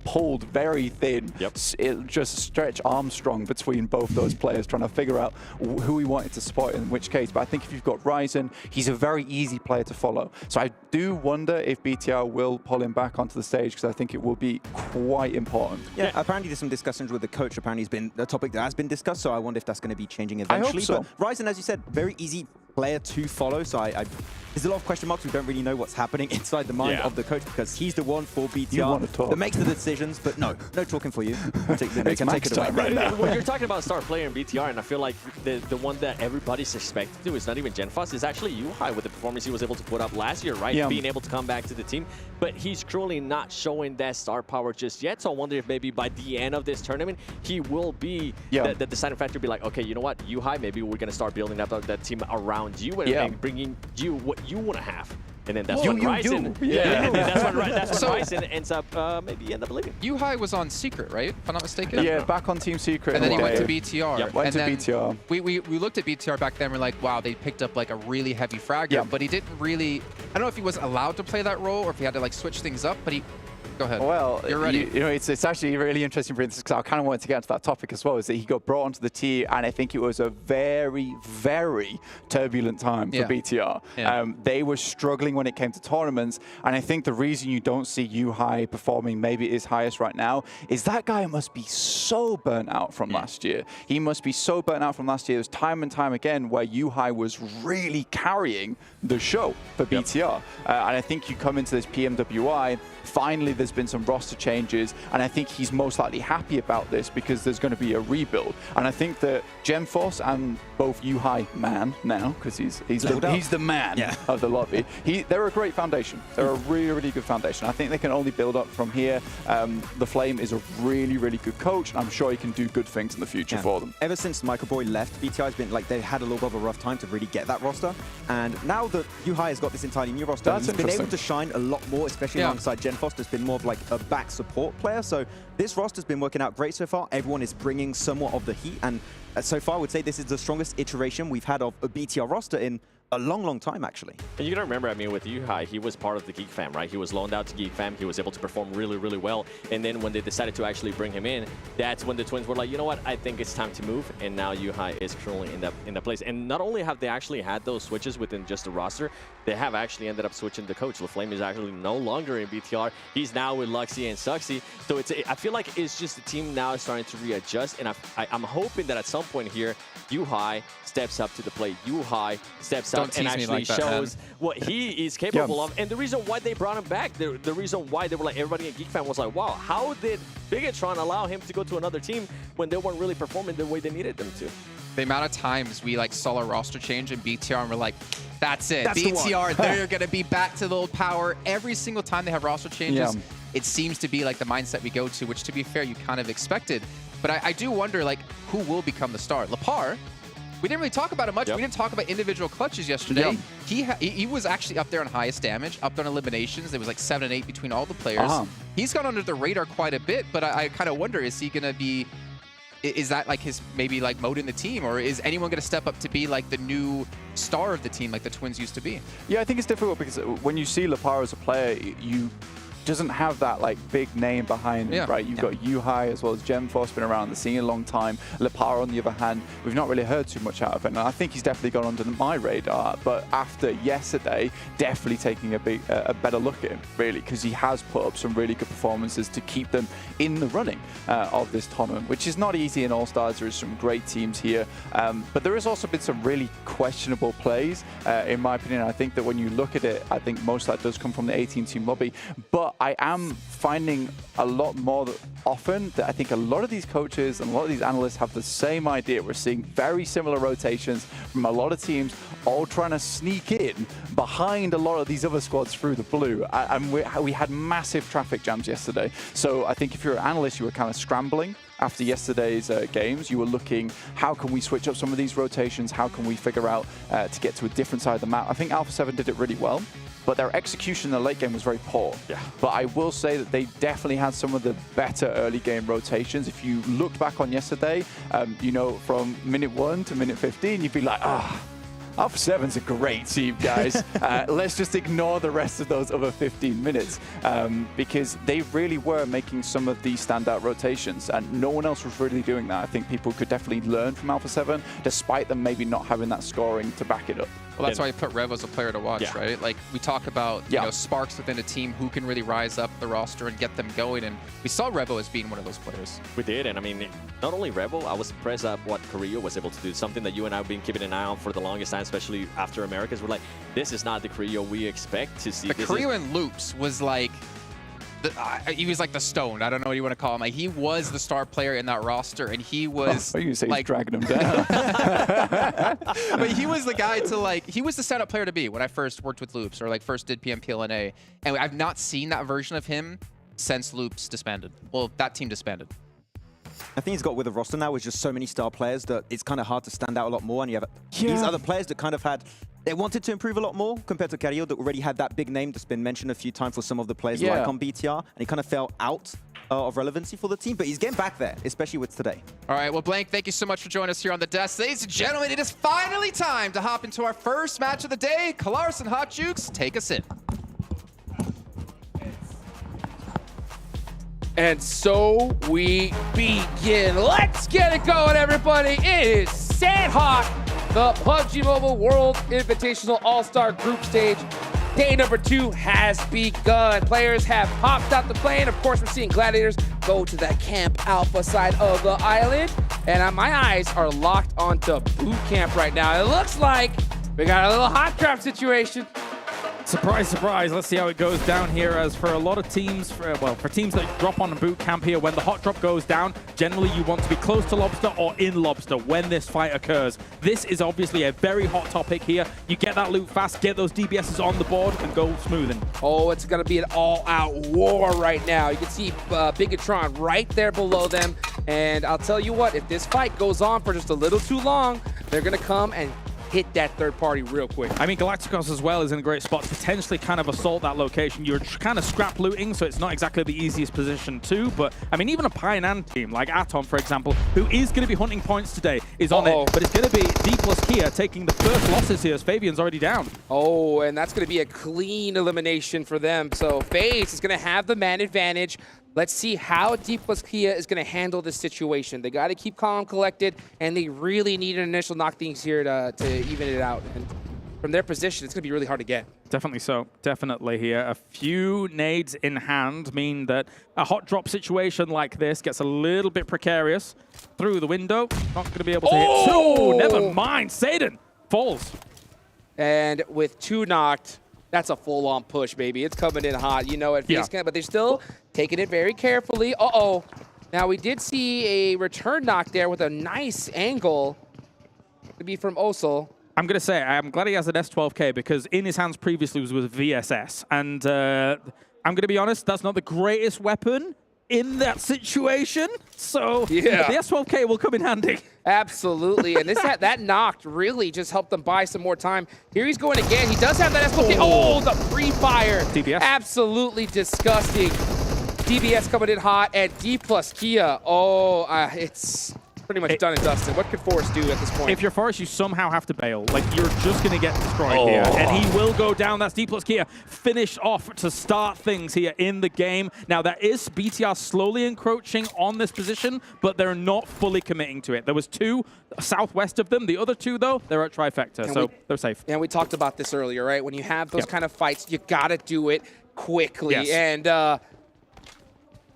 pulled very thin. Yep. It just stretch Armstrong between both those players, trying to figure out who he wanted to support in which case. But I think if you've got Ryzen, he's a very easy player to follow. So I do wonder if BTR will pull him back onto the stage, because I think it will be quite important. Yeah, apparently there's some discussions with the coach. Apparently it's been a topic that has been discussed, so I wonder if that's going to be changing eventually. I hope so. But Ryzen, as you said, very easy player to follow, so there's a lot of question marks. We don't really know what's happening inside the mind of the coach, because he's the one for BTR that makes the decisions, but no talking for you. Take it away right now. When you're talking about star player in BTR, and I feel like the one that everybody's expected to is not even Genfos, is actually Yuhai with the performance he was able to put up last year, right? Yeah. Being able to come back to the team, but he's currently not showing that star power just yet, so I wonder if maybe by the end of this tournament, he will be the deciding factor, be like, okay, you know what, Yuhai, maybe we're going to start building up that team around you and bringing you what you want to have. And then that's when Ryzen, that's when Ryzen ends up maybe end up leaving. Yuhai was on Secret, right? If I'm not mistaken. Yeah, back on Team Secret. And then he went to BTR. Yep, went to BTR. We looked at BTR back then. And we're like, wow, they picked up like a really heavy fragger, but he didn't really. I don't know if he wasn't allowed to play that role or if he had to like switch things up, but he. Go ahead. Well, you're ready. You know, it's actually really interesting for instance, because I kind of wanted to get into that topic as well, is that he got brought onto the team, and I think it was a very, very turbulent time for BTR. Yeah. They were struggling when it came to tournaments, and I think the reason you don't see Yuhai performing maybe his highest right now is that guy must be so burnt out from last year. He must be so burnt out from last year. There's time and time again where Yuhai was really carrying the show for BTR. And I think you come into this PMWI, finally there's been some roster changes, and I think he's most likely happy about this because there's going to be a rebuild. And I think that Gemforce and both Yuhai man now, because he's the man of the lobby, they're a great foundation. They're a really, really good foundation. I think they can only build up from here. The Flame is a really, really good coach, and I'm sure he can do good things in the future for them. Ever since Michael Boy left, BTR has been like, they had a little bit of a rough time to really get that roster, and now that Yuhai has got this entirely new roster, he's been able to shine a lot more, especially alongside Genfos. There's been more of like a back support player, so this roster's been working out great so far. Everyone is bringing somewhat of the heat, and so far I would say this is the strongest iteration we've had of a BTR roster in a long, long time, actually. And you gotta remember, I mean, with Yuhai, he was part of the Geek Fam, right? He was loaned out to Geek Fam. He was able to perform really, really well. And then when they decided to actually bring him in, that's when the Twins were like, you know what? I think it's time to move. And now Yuhai is currently in that place. And not only have they actually had those switches within just the roster, they have actually ended up switching the coach. LaFlame is actually no longer in BTR. He's now with Luxy and Suxy. So I feel like it's just the team now is starting to readjust. And I'm hoping that at some point here, Yuhai steps up to the plate. Yuhai steps up and actually shows what he is capable of. And the reason why they brought him back, the reason why they were like, everybody in Geek Fam was like, wow, how did Bigetron allow him to go to another team when they weren't really performing the way they needed them to? The amount of times we like saw a roster change in BTR and we're like, that's it. BTR, they're going to be back to the old power. Every single time they have roster changes, it seems to be like the mindset we go to, which to be fair, you kind of expected. But I do wonder, like, who will become the star? Lapar, we didn't really talk about it much. We didn't talk about individual clutches yesterday. He was actually up there on highest damage, up there on eliminations. There was like 7 and 8 between all the players. He's gone under the radar quite a bit, but I kind of wonder, is he going to be... Is that like his maybe like mode in the team, or is anyone going to step up to be like the new star of the team like the Twins used to be? Yeah, I think it's difficult because when you see Lapar as a player, you doesn't have that like big name behind it, right? You've got Yuhai as well as GemForce, been around the scene a long time. Lepara, on the other hand, we've not really heard too much out of it, and I think he's definitely gone under my radar. But after yesterday, definitely taking a better look at him, really, because he has put up some really good performances to keep them in the running of this tournament, which is not easy in All-Stars. There is some great teams here, but there has also been some really questionable plays, in my opinion. I think that when you look at it, I think most of that does come from the 18-team lobby, but I am finding a lot more often that I think a lot of these coaches and a lot of these analysts have the same idea. We're seeing very similar rotations from a lot of teams, all trying to sneak in behind a lot of these other squads through the blue. And we had massive traffic jams yesterday. So I think if you're an analyst, you were kind of scrambling after yesterday's games. You were looking, how can we switch up some of these rotations? How can we figure out to get to a different side of the map? I think Alpha7 did it really well, but their execution in the late game was very poor. But I will say that they definitely had some of the better early game rotations. If you looked back on yesterday, you know, from minute 1 to minute 15, you'd be like, Alpha7's a great team, guys. Let's just ignore the rest of those other 15 minutes because they really were making some of these standout rotations, and no one else was really doing that. I think people could definitely learn from Alpha7, despite them maybe not having that scoring to back it up. Well, that's why I put Revo as a player to watch, right? Like, we talk about you know, sparks within a team, who can really rise up the roster and get them going, and we saw Revo as being one of those players. We did, and I mean, not only Revo, I was impressed at what Korea was able to do, something that you and I have been keeping an eye on for the longest time, especially after Americas. We're like, this is not the Korea we expect to see. The Korea in Loops was like, he was like the stone. I don't know what you want to call him. Like, he was the star player in that roster, and he was like dragging him down. But he was the guy to like. He was the setup player to be when I first worked with Loops, or like first did PMPLNA, and I've not seen that version of him since Loops disbanded. Well, that team disbanded. I think he's got with a roster now with just so many star players that it's kind of hard to stand out a lot more, and you have these other players that kind of they wanted to improve a lot more compared to Cario, that already had that big name that's been mentioned a few times for some of the players like on BTR, and he kind of fell out of relevancy for the team, but he's getting back there, especially with today. All right, well, Blank, thank you so much for joining us here on the desk. Ladies and gentlemen, it is finally time to hop into our first match of the day. Kalaris and Hot Jukes, take us in. And so we begin. Let's get it going, everybody. It is Sandhawk, the PUBG Mobile World Invitational All-Star Group Stage. Day number 2 has begun. Players have hopped out the plane. Of course, we're seeing Gladiators go to the Camp Alpha side of the island. And my eyes are locked onto boot camp right now. It looks like we got a little hot drop situation. Surprise, surprise. Let's see how it goes down here. As for a lot of teams, for teams that drop on a boot camp here, when the hot drop goes down, generally you want to be close to Lobster or in Lobster when this fight occurs. This is obviously a very hot topic here. You get that loot fast, get those DBSs on the board, and go smoothing. Oh, it's going to be an all-out war right now. You can see Bigetron right there below them. And I'll tell you what, if this fight goes on for just a little too long, they're going to come and hit that third party real quick. I mean, Galacticos as well is in a great spot to potentially kind of assault that location. You're kind of scrap looting, so it's not exactly the easiest position too, but I mean, even a Pioneer team like Aton, for example, who is going to be hunting points today, is on it, but it's going to be D plus Kia taking the first losses here as Fabian's already down. Oh, and that's going to be a clean elimination for them. So FaZe is going to have the man advantage. Let's see how D plus Kia is going to handle this situation. They got to keep calm, collected, and they really need an initial knock things here to even it out. And from their position, it's going to be really hard to get. Definitely so. Definitely here. A few nades in hand mean that a hot drop situation like this gets a little bit precarious. Through the window. Not going to be able to hit two. Oh, never mind. Satan falls. And with 2 knocked, that's a full-on push, baby. It's coming in hot. You know it. But they're still taking it very carefully. Uh-oh. Now, we did see a return knock there with a nice angle to be from Osel. I'm going to say, I'm glad he has an S12K because in his hands previously was with VSS. And I'm going to be honest, that's not the greatest weapon in that situation. So the S12K will come in handy. Absolutely. And this that knocked really just helped them buy some more time. Here he's going again. He does have that S12K. Oh, the pre-fire. DBS. Absolutely disgusting. DBS coming in hot, and D plus Kia. Oh, it's pretty much done and dusted. What could Forrest do at this point? If you're Forrest, you somehow have to bail. Like, you're just going to get destroyed here. And he will go down. That's D plus Kia finished off to start things here in the game. Now, there is BTR slowly encroaching on this position, but they're not fully committing to it. There was 2 southwest of them. The other 2, though, they're at Trifecta, so they're safe. And we talked about this earlier, right? When you have those kind of fights, you got to do it quickly. Yes. And,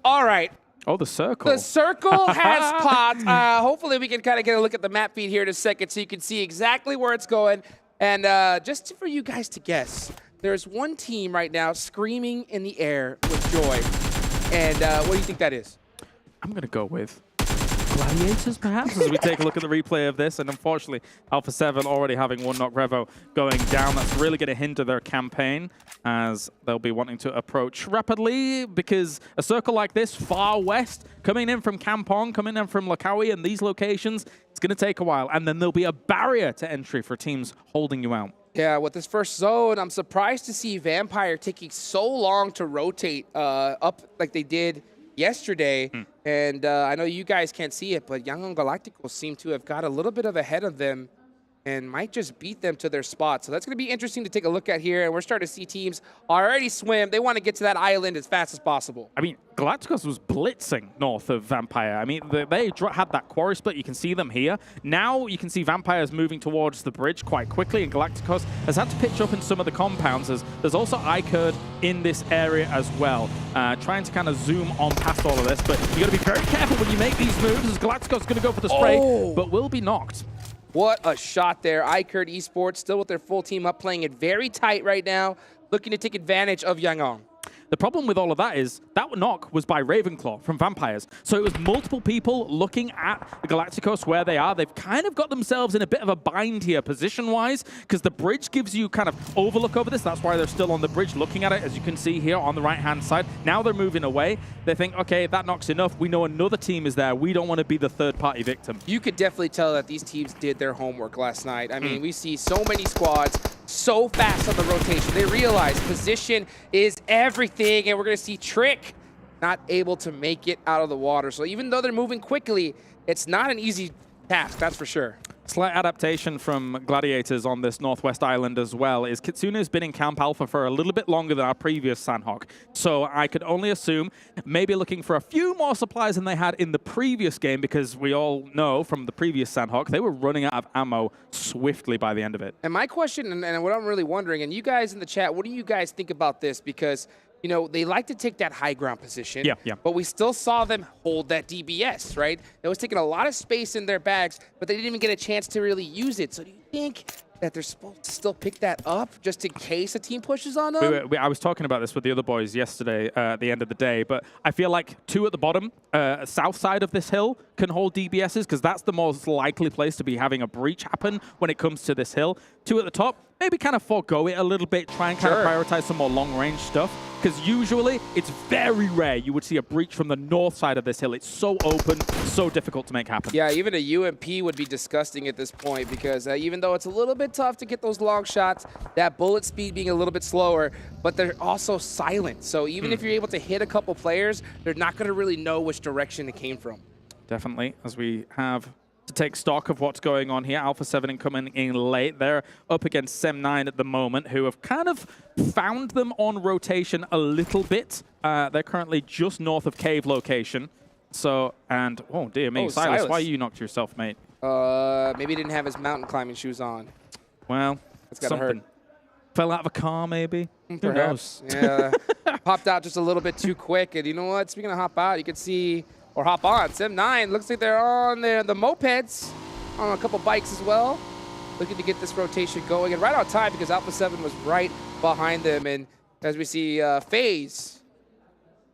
all right. Oh, the circle. The circle has popped. Hopefully, we can kind of get a look at the map feed here in a second so you can see exactly where it's going. And just for you guys to guess, there's one team right now screaming in the air with joy. And what do you think that is? I'm going to go with Gladiators, perhaps, as we take a look at the replay of this. And unfortunately, Alpha7 already having 1 knock Revo going down. That's really going to hinder their campaign, as they'll be wanting to approach rapidly, because a circle like this, far west, coming in from Kampong, coming in from Lakawi and these locations, it's going to take a while. And then there'll be a barrier to entry for teams holding you out. Yeah, with this first zone, I'm surprised to see Vampire taking so long to rotate up like they did yesterday. And I know you guys can't see it, but Yangon Galacticos seem to have got a little bit of ahead of them and might just beat them to their spot. So that's going to be interesting to take a look at here. And we're starting to see teams already swim. They want to get to that island as fast as possible. I mean, Galacticos was blitzing north of Vampire. I mean, they had that quarry split. You can see them here. Now you can see Vampires moving towards the bridge quite quickly, and Galacticos has had to pitch up in some of the compounds. There's also iKURD in this area as well, trying to kind of zoom on past all of this. But you got to be very careful when you make these moves, as Galacticos is going to go for the spray, but will be knocked. What a shot there. iKURD Esports still with their full team up, playing it very tight right now, looking to take advantage of Yangon. The problem with all of that is that knock was by Ravenclaw from Vampires. So it was multiple people looking at the Galacticos where they are. They've kind of got themselves in a bit of a bind here position-wise, because the bridge gives you kind of overlook over this. That's why they're still on the bridge looking at it, as you can see here on the right-hand side. Now they're moving away. They think, okay, that knock's enough. We know another team is there. We don't want to be the third-party victim. You could definitely tell that these teams did their homework last night. I mean, we see so many squads so fast on the rotation. They realize position is everything, and we're going to see Trick not able to make it out of the water. So even though they're moving quickly, it's not an easy task, that's for sure. Slight adaptation from Gladiators on this Northwest Island as well is Kitsune's been in Camp Alpha for a little bit longer than our previous Sandhawk. So I could only assume maybe looking for a few more supplies than they had in the previous game, because we all know from the previous Sandhawk, they were running out of ammo swiftly by the end of it. And my question, and what I'm really wondering, and you guys in the chat, what do you guys think about this? Because, you know, they like to take that high ground position, but we still saw them hold that DBS, right? It was taking a lot of space in their bags, but they didn't even get a chance to really use it. So do you think that they're supposed to still pick that up just in case a team pushes on them? I was talking about this with the other boys yesterday at the end of the day, but I feel like 2 at the bottom, south side of this hill, can hold DBSs, because that's the most likely place to be having a breach happen when it comes to this hill. 2 at the top, maybe kind of forego it a little bit, try and kind of prioritize some more long-range stuff, because usually it's very rare you would see a breach from the north side of this hill. It's so open, so difficult to make happen. Yeah, even a UMP would be disgusting at this point, because even though it's a little bit tough to get those long shots, that bullet speed being a little bit slower, but they're also silent. So even if you're able to hit a couple players, they're not going to really know which direction it came from. Definitely, as we have to take stock of what's going on here. Alpha7 coming in late. They're up against SEM9 at the moment, who have kind of found them on rotation a little bit. They're currently just north of cave location. So, and, oh dear me, Silas, why you knocked yourself, mate? Maybe he didn't have his mountain climbing shoes on. Well, that's gotta hurt. Fell out of a car, maybe? Perhaps. Who knows? Yeah, popped out just a little bit too quick. And you know what? Speaking of hop out, you can see, or hop on, SEM9 looks like they're on the mopeds, on a couple bikes as well, looking to get this rotation going. And right on time, because Alpha7 was right behind them. And as we see FaZe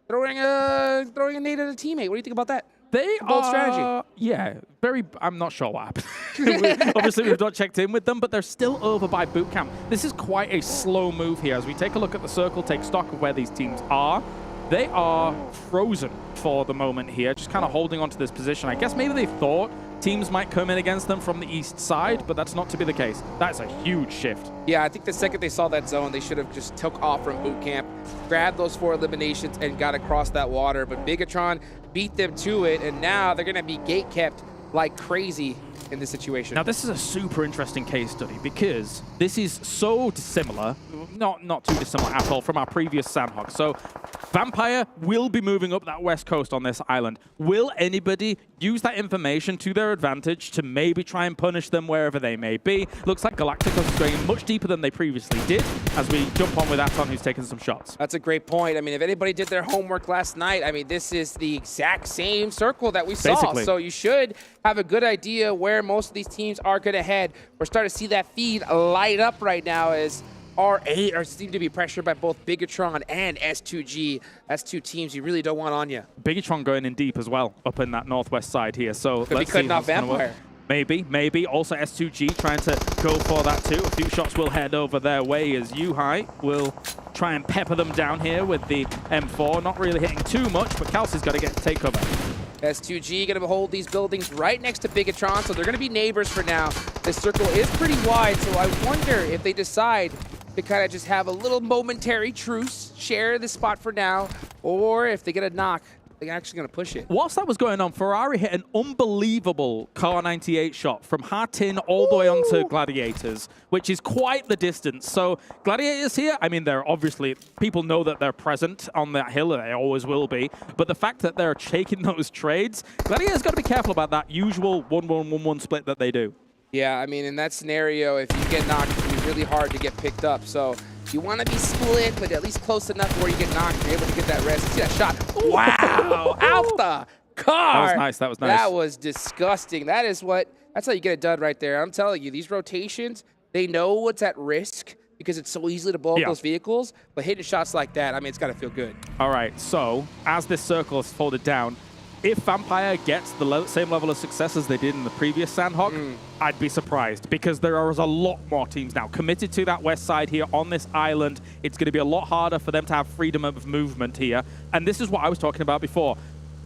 throwing a nade at a teammate. What do you think about that? They bold are, strategy. Yeah, I'm not sure what happened. Obviously, we've not checked in with them, but they're still over by boot camp. This is quite a slow move here. As we take a look at the circle, take stock of where these teams are, they are frozen for the moment here, just kind of holding on to this position. I guess maybe they thought teams might come in against them from the east side, but that's not to be the case. That's a huge shift. Yeah, I think the second they saw that zone, they should have just took off from boot camp, grabbed those 4 eliminations, and got across that water. But Bigetron beat them to it, and now they're going to be gate-kept like crazy in this situation. Now, this is a super interesting case study because this is so dissimilar, not too dissimilar at all from our previous Sandhog. So Vampire will be moving up that west coast on this island. Will anybody use that information to their advantage to maybe try and punish them wherever they may be? Looks like Galacticos is going much deeper than they previously did as we jump on with Aton, who's taking some shots. That's a great point. I mean, if anybody did their homework last night, I mean, this is the exact same circle that we saw. Basically. So you should have a good idea where most of these teams are going to head. We're starting to see that feed light up right now as R8 are seem to be pressured by both Bigetron and S2G. That's two teams you really don't want on you. Bigetron going in deep as well, up in that northwest side here. So Could be let's see cutting how off it's gonna work. Vampire. Maybe. Also S2G trying to go for that too. A few shots will head over their way as Yuhai will try and pepper them down here with the M4. Not really hitting too much, but Kelsey's got to take cover. S2G going to hold these buildings right next to Bigetron, so they're going to be neighbors for now. This circle is pretty wide, so I wonder if they decide to kind of just have a little momentary truce, share the spot for now, or if they get a knock, they're actually going to push it. Whilst that was going on, Ferrari hit an unbelievable Car 98 shot from Hatin all the way onto Gladiators, which is quite the distance. So Gladiators here, I mean, they're obviously, people know that they're present on that hill, and they always will be. But the fact that they're taking those trades, Gladiators got to be careful about that usual 1-1-1-1 split that they do. Yeah, I mean, in that scenario, if you get knocked, it's going to be really hard to get picked up. So you want to be split, but at least close enough where you get knocked, you're able to get that rest. See that shot? Wow! Out the car! That was nice. That was nice. That was disgusting. That's how you get it done right there. I'm telling you, these rotations, they know what's at risk because it's so easy to blow up those vehicles. But hitting shots like that, I mean, it's got to feel good. All right, so as this circle is folded down, if Vampire gets the same level of success as they did in the previous Sandhog, I'd be surprised because there is a lot more teams now committed to that west side here on this island. It's going to be a lot harder for them to have freedom of movement here. And this is what I was talking about before.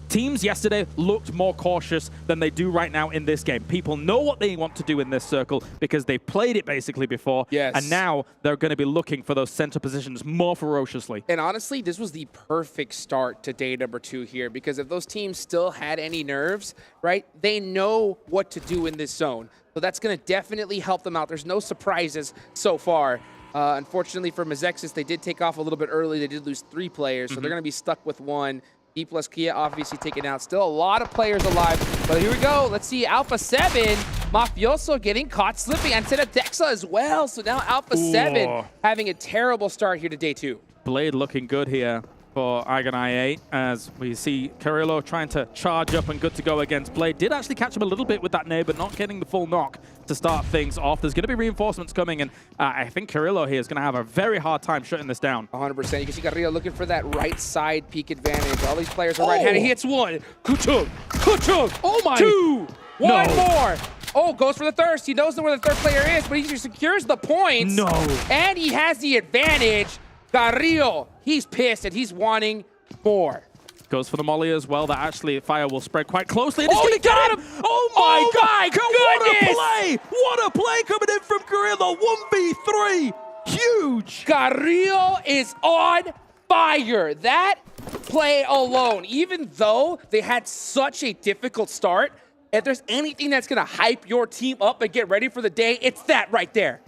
Teams yesterday looked more cautious than they do right now in this game. People know what they want to do in this circle because they've played it basically before. Yes. And now they're going to be looking for those center positions more ferociously. And honestly, this was the perfect start to day number 2 here because if those teams still had any nerves, right, they know what to do in this zone. So that's going to definitely help them out. There's no surprises so far. Unfortunately for Mazexis, they did take off a little bit early. They did lose 3 players, so they're going to be stuck with 1. E plus Kia obviously taken out. Still a lot of players alive. But here we go. Let's see Alpha7. Mafioso getting caught slipping. And Dexa as well. So now Alpha7 having a terrible start here to day 2. Blade looking good here for AGONxI8 as we see Carrillo trying to charge up and good to go against Blade. Did actually catch him a little bit with that nade, but not getting the full knock to start things off. There's going to be reinforcements coming, and I think Carrillo here is going to have a very hard time shutting this down. 100%. You can see Carrillo looking for that right side peak advantage. All these players are right-handed. He hits 1. Kuchug. Oh my. 2. 1 more. Oh, goes for the thirst. He knows where the third player is, but he secures the points. No. And he has the advantage. Carrillo, he's pissed and he's wanting more. Goes for the molly as well. That actually fire will spread quite closely. Oh, he got him! Oh my goodness! What a play coming in from Carrillo. 1v3. Huge. Carrillo is on fire. That play alone, even though they had such a difficult start, if there's anything that's going to hype your team up and get ready for the day, it's that right there.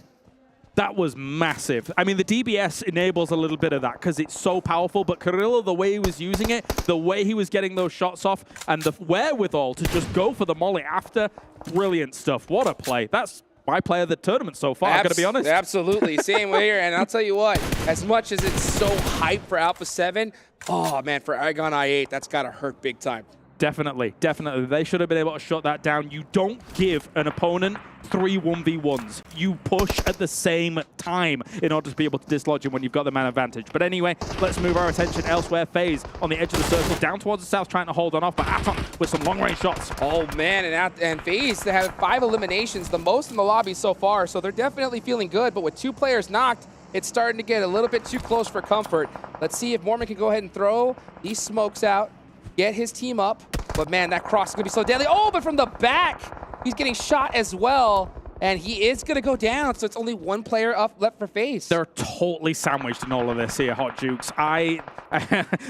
That was massive. I mean, the DBS enables a little bit of that because it's so powerful, but Carrillo, the way he was using it, the way he was getting those shots off, and the wherewithal to just go for the molly after, brilliant stuff. What a play. That's my play of the tournament so far, I'm going to be honest. Absolutely. Same way here. And I'll tell you what, as much as it's so hyped for Alpha7, oh, man, for AGONxI8, that's got to hurt big time. Definitely. They should have been able to shut that down. You don't give an opponent 3 1v1s. You push at the same time in order to be able to dislodge him when you've got the man advantage. But anyway, let's move our attention elsewhere. FaZe on the edge of the circle, down towards the south, trying to hold on off, but Aton with some long-range shots. Oh, man, and FaZe, they have 5 eliminations, the most in the lobby so far, so they're definitely feeling good, but with 2 players knocked, it's starting to get a little bit too close for comfort. Let's see if Mormon can go ahead and throw these smokes out, get his team up. But man, that cross is gonna be so deadly. Oh, but from the back, he's getting shot as well. and he is going to go down, so it's only one player up left for FaZe. They're totally sandwiched in all of this here, Hot Jukes.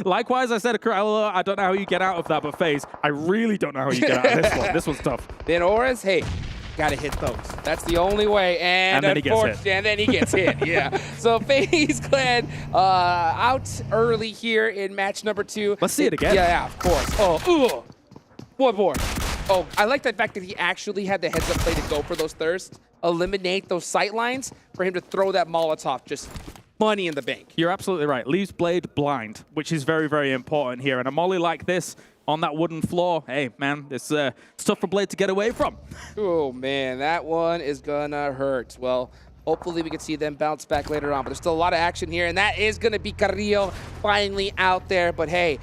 Likewise, I said, I don't know how you get out of that, but FaZe, I really don't know how you get out of this one. This one's tough. Then Auras, hey, gotta hit those. That's the only way. And then he gets hit. And then he gets hit, yeah. So FaZe Clan out early here in match number 2. Let's see it again. Yeah, of course. Oh, boy. Oh, I like the fact that he actually had the heads-up play to go for those thirsts, eliminate those sight lines for him to throw that Molotov. Just money in the bank. You're absolutely right. Leaves Blade blind, which is very, very important here. And a molly like this on that wooden floor, hey, man, it's tough for Blade to get away from. Oh, man, that one is gonna hurt. Well, hopefully we can see them bounce back later on. But there's still a lot of action here, and that is gonna be Carrillo finally out there. But hey,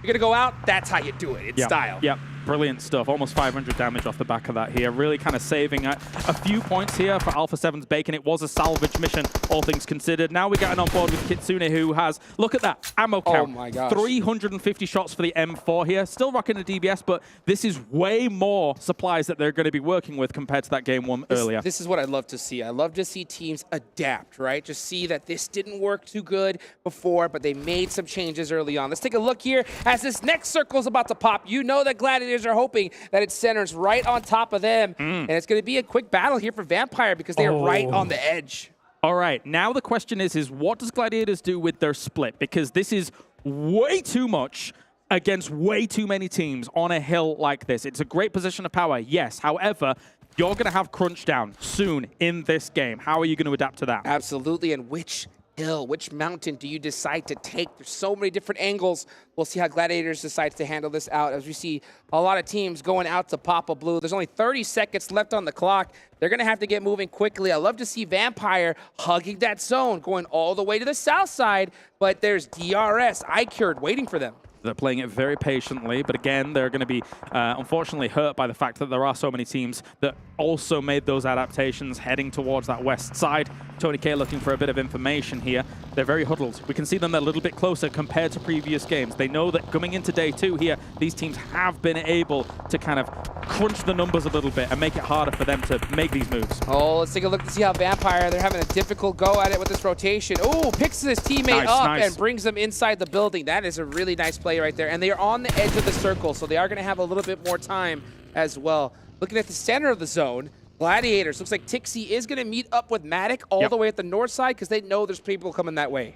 you're gonna go out, that's how you do it. It's style. Yep. Brilliant stuff. Almost 500 damage off the back of that here. Really kind of saving a few points here for Alpha7's Bacon. It was a salvage mission, all things considered. Now we're getting on board with Kitsune, who has, look at that, ammo count. Oh my gosh. 350 shots for the M4 here. Still rocking a DBS, but this is way more supplies that they're going to be working with compared to that game one earlier. This is what I love to see. I love to see teams adapt, right? Just see that this didn't work too good before, but they made some changes early on. Let's take a look here as this next circle is about to pop. You know that Gladiators are hoping that it centers right on top of them. And it's going to be a quick battle here for Vampire because they are right on the edge. All right, now the question is what does Gladiators do with their split? Because this is way too much against way too many teams on a hill like this. It's a great position of power, yes. However, you're going to have crunch down soon in this game. How are you going to adapt to that? Absolutely, and which hill, which mountain do you decide to take? There's so many different angles. We'll see how Gladiators decides to handle this out as we see a lot of teams going out to Papa Blue. There's only 30 seconds left on the clock. They're going to have to get moving quickly. I love to see Vampire hugging that zone, going all the way to the south side, but there's DRS, iKURD waiting for them. They're playing it very patiently, but again, they're going to be unfortunately hurt by the fact that there are so many teams that also made those adaptations heading towards that west side. Tony K looking for a bit of information here. They're very huddled. We can see them a little bit closer compared to previous games. They know that coming into day 2 here, these teams have been able to kind of crunch the numbers a little bit and make it harder for them to make these moves. Oh, let's take a look to see how Vampire, they're having a difficult go at it with this rotation. Oh, picks his teammate up and brings them inside the building. That is a really nice play right there. And they are on the edge of the circle, so they are going to have a little bit more time as well. Looking at the center of the zone, Gladiators, looks like Tixie is going to meet up with Matic all the way at the north side because they know there's people coming that way.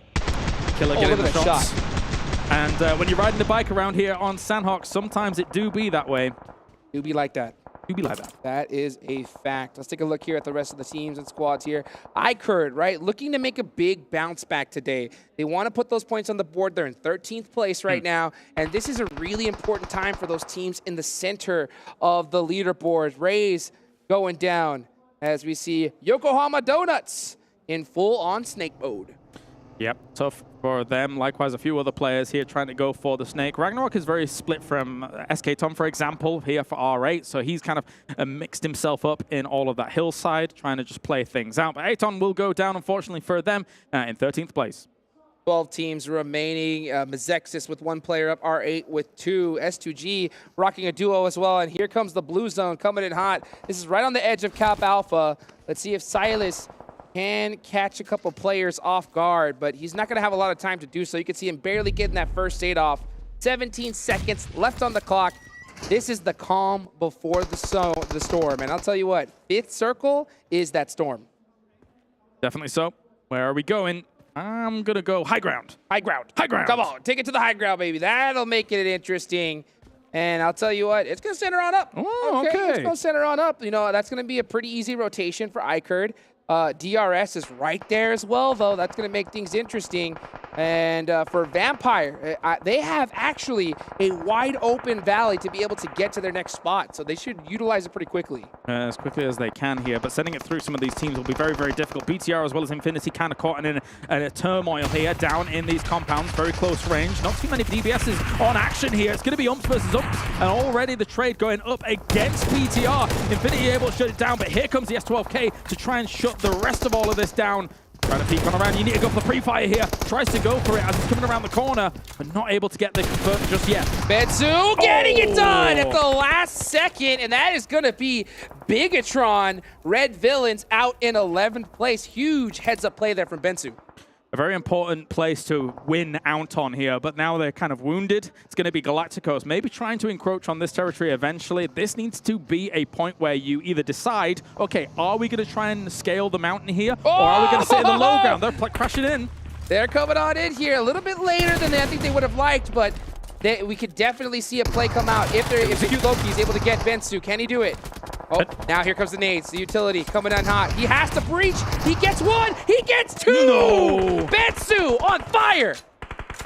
Killer getting the shots. And when you're riding the bike around here on Sandhawk, sometimes it do be that way. Do be like that. Do be like that. That is a fact. Let's take a look here at the rest of the teams and squads here. iKURD, right, looking to make a big bounce back today. They want to put those points on the board. They're in 13th place right now, and this is a really important time for those teams in the center of the leaderboard. Rays going down as we see Yokohama Donuts in full-on snake mode. Yep, tough for them. Likewise, a few other players here trying to go for the snake. Ragnarok is very split from SK Tom, for example, here for R8. So he's kind of mixed himself up in all of that hillside, trying to just play things out. But Aton will go down, unfortunately, for them in 13th place. 12 teams remaining. Mazexis with 1 player up, R8 with 2. S2G rocking a duo as well. And here comes the blue zone coming in hot. This is right on the edge of Cap Alpha. Let's see if Silas can catch a couple players off guard, but he's not going to have a lot of time to do so. You can see him barely getting that first aid off. 17 seconds left on the clock. This is the calm before the storm. And I'll tell you what, 5th circle is that storm. Definitely so. Where are we going? I'm going to go high ground. High ground. High ground. Come on, take it to the high ground, baby. That'll make it interesting. And I'll tell you what, it's going to center on up. Oh, okay. It's going to center on up. You know, that's going to be a pretty easy rotation for iKURD. DRS is right there as well, though. That's going to make things interesting. And for Vampire, they have actually a wide open valley to be able to get to their next spot. So they should utilize it pretty quickly. As quickly as they can here. But sending it through some of these teams will be very, very difficult. BTR as well as Infinity kind of caught in a turmoil here down in these compounds. Very close range. Not too many DBSs on action here. It's going to be umps versus umps. And already the trade going up against BTR. Infinity able to shut it down. But here comes the S12K to try and shut the rest of all of this down. Trying to peek on around. You need to go for the pre-fire here. Tries to go for it as he's coming around the corner, but not able to get the convert just yet. Bensu getting it done at the last second, and that is going to be Bigetron Red Villains out in 11th place. Huge heads-up play there from Bensu. A very important place to win Aton here, but now they're kind of wounded. It's going to be Galacticos maybe trying to encroach on this territory eventually. This needs to be a point where you either decide, okay, are we going to try and scale the mountain here, or are we going to sit in the low ground? They're crashing in. They're coming on in here a little bit later than I think they would have liked, but we could definitely see a play come out if Loki is able to get Bensu. Can he do it? Oh, now here comes the nades. The utility coming on hot. He has to breach. He gets one. He gets two. No. Bensu on fire.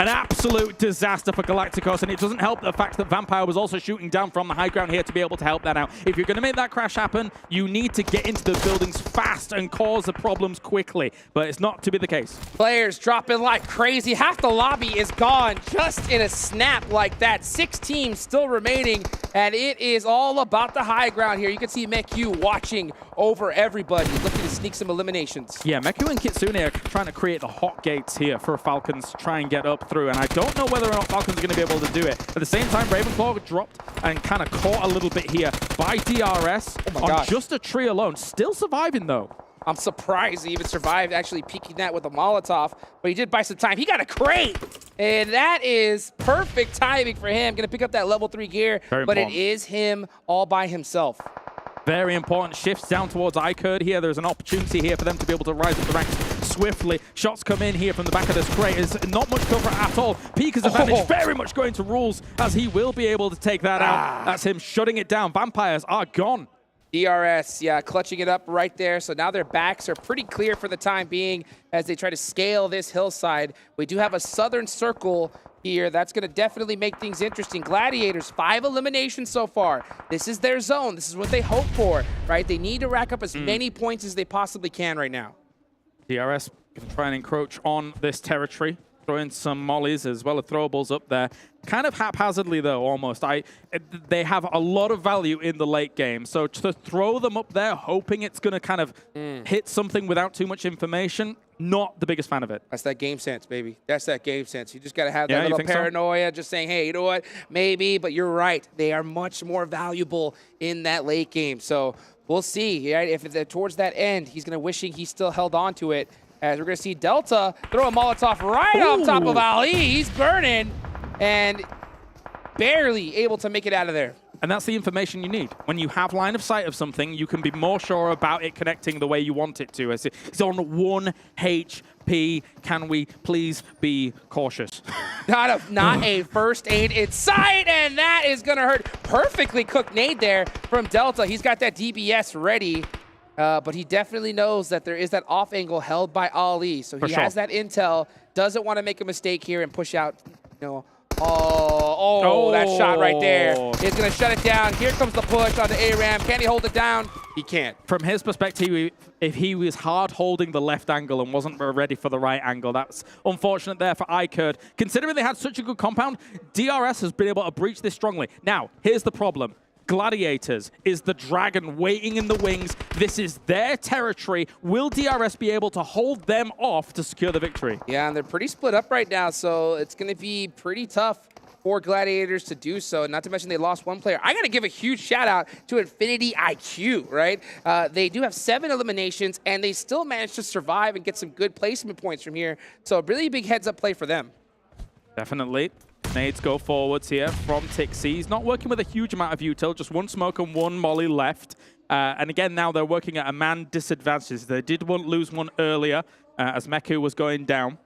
An absolute disaster for Galacticos, and it doesn't help the fact that Vampire was also shooting down from the high ground here to be able to help that out. If you're going to make that crash happen, you need to get into the buildings fast and cause the problems quickly, but it's not to be the case. Players dropping like crazy. Half the lobby is gone just in a snap like that. 6 teams still remaining, and it is all about the high ground here. You can see Meku watching over everybody, looking to sneak some eliminations. Yeah, Meku and Kitsune are trying to create the hot gates here for Falcons to try and get up through, and I don't know whether or not Falcons are going to be able to do it. At the same time, Ravenclaw dropped and kind of caught a little bit here by DRS on just a tree alone. Still surviving, though. I'm surprised he even survived actually peeking that with a Molotov, but he did buy some time. He got a crate, and that is perfect timing for him. Going to pick up that level 3 gear, but it is him all by himself. Very important. Shifts down towards iKURD here. There's an opportunity here for them to be able to rise up the ranks swiftly. Shots come in here from the back of this crate. There's not much cover at all. Pika's advantage very much going to Rules, as he will be able to take that out. That's him shutting it down. Vampires are gone. DRS, yeah, clutching it up right there. So now their backs are pretty clear for the time being as they try to scale this hillside. We do have a southern circle here. That's going to definitely make things interesting. Gladiators, 5 eliminations so far. This is their zone. This is what they hope for, right? They need to rack up as many points as they possibly can right now. DRS going to try and encroach on this territory. Throwing some mollies as well as throwables up there. Kind of haphazardly, though, almost. They have a lot of value in the late game. So to throw them up there, hoping it's going to kind of hit something without too much information, not the biggest fan of it. That's that game sense, baby. That's that game sense. You just got to have that little paranoia, just saying, hey, you know what? Maybe, but you're right. They are much more valuable in that late game. So we'll see, right? If it's towards that end, he's going to wishing he still held on to it. As we're going to see Delta throw a Molotov right on top of Ali. He's burning and barely able to make it out of there. And that's the information you need. When you have line of sight of something, you can be more sure about it connecting the way you want it to. It's on 1 HP. Can we please be cautious? Not a first aid in sight, and that is going to hurt. Perfectly cooked nade there from Delta. He's got that DBS ready. But he definitely knows that there is that off angle held by Ali. So he has that intel, doesn't want to make a mistake here and push out, you know. That shot right there. It's going to shut it down. Here comes the push on the ARAM. Can he hold it down? He can't. From his perspective, if he was hard holding the left angle and wasn't ready for the right angle, that's unfortunate there for iKURD. Considering they had such a good compound, DRS has been able to breach this strongly. Now, here's the problem. Gladiators is the dragon waiting in the wings. This is their territory. Will DRS be able to hold them off to secure the victory? Yeah, and they're pretty split up right now, so it's going to be pretty tough for Gladiators to do so. Not to mention they lost 1 player. I got to give a huge shout out to Infinity IQ, right? They do have 7 eliminations, and they still managed to survive and get some good placement points from here. So a really big heads-up play for them. Definitely. Nades go forwards here from Tixie. He's not working with a huge amount of util, just 1 smoke and 1 molly left. And again, now they're working at a man disadvantage. They did lose 1 earlier as Meku was going down.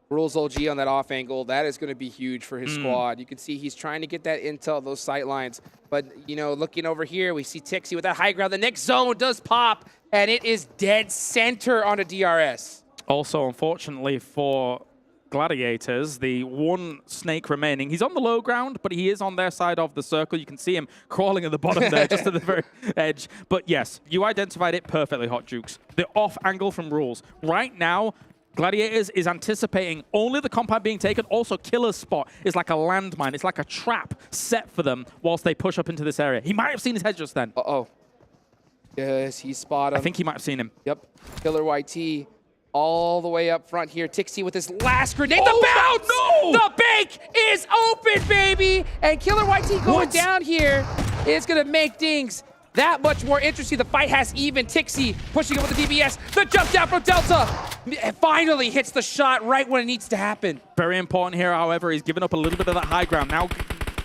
Rules OG on that off angle. That is going to be huge for his squad. You can see he's trying to get that intel, those sight lines. But, you know, looking over here, we see Tixie with that high ground. The next zone does pop, and it is dead center on a DRS. Also, unfortunately for Gladiators, the 1 snake remaining. He's on the low ground, but he is on their side of the circle. You can see him crawling at the bottom there, just at the very edge. But yes, you identified it perfectly, Hot Jukes. The off angle from Rules. Right now, Gladiators is anticipating only the compound being taken. Also, Killer's spot is like a landmine. It's like a trap set for them whilst they push up into this area. He might have seen his head just then. Uh-oh. Yes, he spotted him. I think he might have seen him. Yep. Killer YT all the way up front here. Tixi with his last grenade. Oh, the bounce! no! The bake is open, baby! And Killer YT going down here is going to make things that much more interesting. The fight has even. Tixi pushing it with the DBS. The jump down from Delta finally hits the shot right when it needs to happen. Very important here, however, he's given up a little bit of that high ground. Now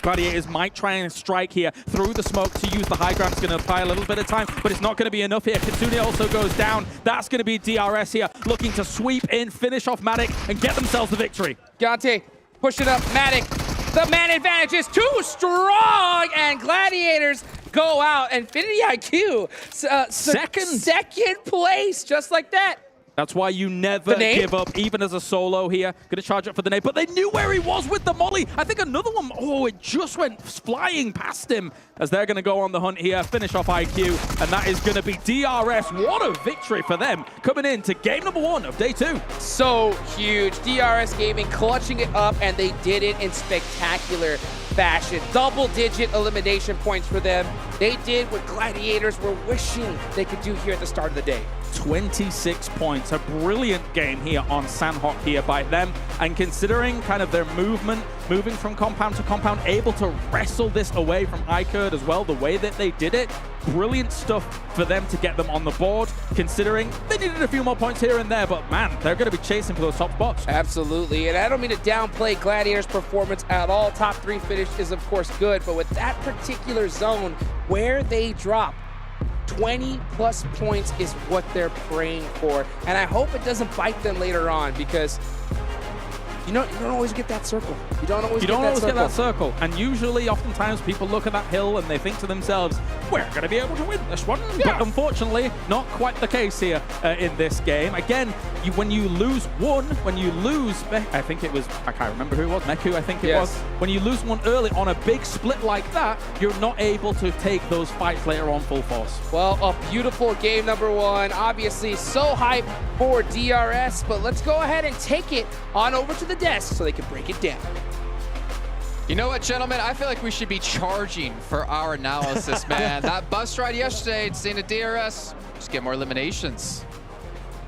Gladiators might try and strike here through the smoke to use the high ground. It's going to apply a little bit of time, but it's not going to be enough here. Kitsune also goes down. That's going to be DRS here, looking to sweep in, finish off Matic, and get themselves the victory. Gante, push it up. Matic, the man advantage is too strong, and Gladiators go out. Infinity IQ, second place, just like that. That's why you never give up, even as a solo here. Gonna charge up for the nade, but they knew where he was with the molly. I think another one, oh, it just went flying past him as they're gonna go on the hunt here, finish off IQ, and that is gonna be DRS. What a victory for them, coming into game number 1 of day 2. So huge. DRS Gaming clutching it up, and they did it in spectacular fashion. Double-digit elimination points for them. They did what Gladiators were wishing they could do here at the start of the day. 26 points. A brilliant game here on Sanhok here by them. And considering kind of their movement, moving from compound to compound, able to wrestle this away from iKURD as well, the way that they did it, brilliant stuff for them to get them on the board, considering they needed a few more points here and there, but man, they're going to be chasing for those top spots. Absolutely, and I don't mean to downplay Gladiators' performance at all. Top 3 finish is, of course, good, but with that particular zone where they drop, 20+ points is what they're praying for, and I hope it doesn't bite them later on, because you don't always get that circle. You don't always get that circle. And usually, oftentimes, people look at that hill and they think to themselves, we're going to be able to win this one. Yeah. But unfortunately, not quite the case here in this game. Again, when you lose one, I think it was, I can't remember who it was, Meku, I think it was. When you lose one early on a big split like that, you're not able to take those fights later on full force. Well, a beautiful game number 1. Obviously, so hyped for DRS, but let's go ahead and take it on over to the desk so they can break it down. You know what, gentlemen? I feel like we should be charging for our analysis, man. That bus ride yesterday, seeing a DRS, just get more eliminations.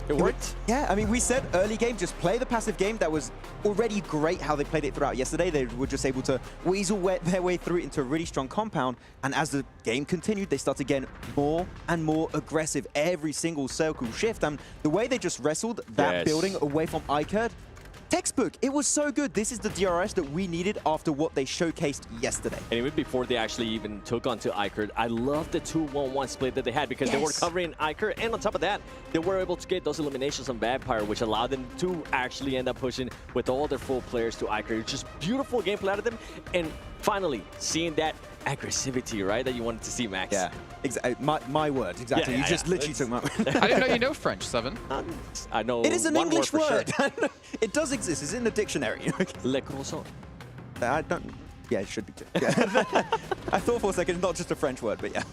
It worked. Yeah, I mean, we said early game, just play the passive game. That was already great how they played it throughout yesterday. They were just able to weasel their way through into a really strong compound. And as the game continued, they started getting more and more aggressive every single circle shift. And the way they just wrestled that building away from iKURD, textbook. It was so good. This is the DRS that we needed after what they showcased yesterday. And even before they actually even took onto iKURD, I love the 2-1-1 split that they had, because they were covering iKURD, and on top of that, they were able to get those eliminations on Vampire, which allowed them to actually end up pushing with all their full players to iKURD. Just beautiful gameplay out of them, and finally seeing that aggressivity, right, that you wanted to see, Max. Yeah, exactly. My word, exactly. You just literally took my word. I didn't know you know French, Seven. I know. It is an English word. Sure. It does exist. It's in the dictionary. Le croissant. I don't. Yeah, it should be too. Yeah. I thought for a second, it's not just a French word, but yeah.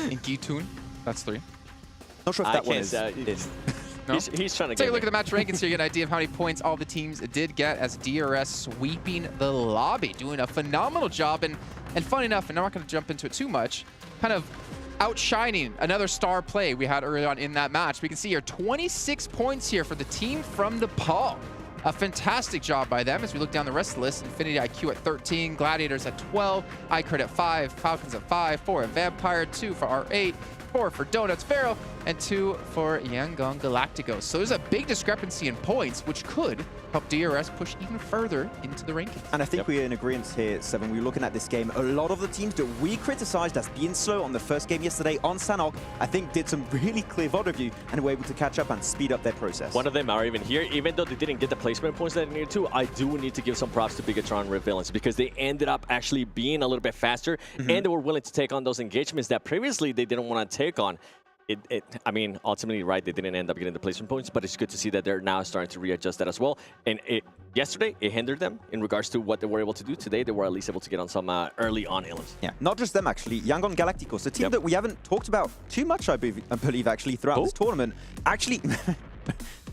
Inquitoon, that's 3. Not sure if that one is. No? He's trying to take a look at the match rankings so you get an idea of how many points all the teams did get, as DRS sweeping the lobby, doing a phenomenal job. And fun enough, and I'm not going to jump into it too much, kind of outshining another star play we had early on in that match. We can see here 26 points here for the team from the Paul. A fantastic job by them as we look down the rest of the list. Infinity IQ at 13, Gladiators at 12, iKURD at 5, Falcons at 5, 4 at Vampire, 2 for R8, 4 for Donuts Pharaoh, and 2 for AGONxI8. So there's a big discrepancy in points, which could help DRS push even further into the rankings. And I think we're in agreement here, Seven. We're looking at this game. A lot of the teams that we criticized as being slow on the first game yesterday on Sanhok, I think did some really clear VOD review and were able to catch up and speed up their process. One of them are even here. Even though they didn't get the placement points that they needed to, I do need to give some props to Bigetron Red Villains, because they ended up actually being a little bit faster, and they were willing to take on those engagements that previously they didn't want to take on. I mean, ultimately, right, they didn't end up getting the placement points, but it's good to see that they're now starting to readjust that as well. And yesterday, it hindered them in regards to what they were able to do. Today, they were at least able to get on some early on illness. Yeah, not just them, actually. AGONxI8, a team that we haven't talked about too much, I believe actually, throughout this tournament. Actually,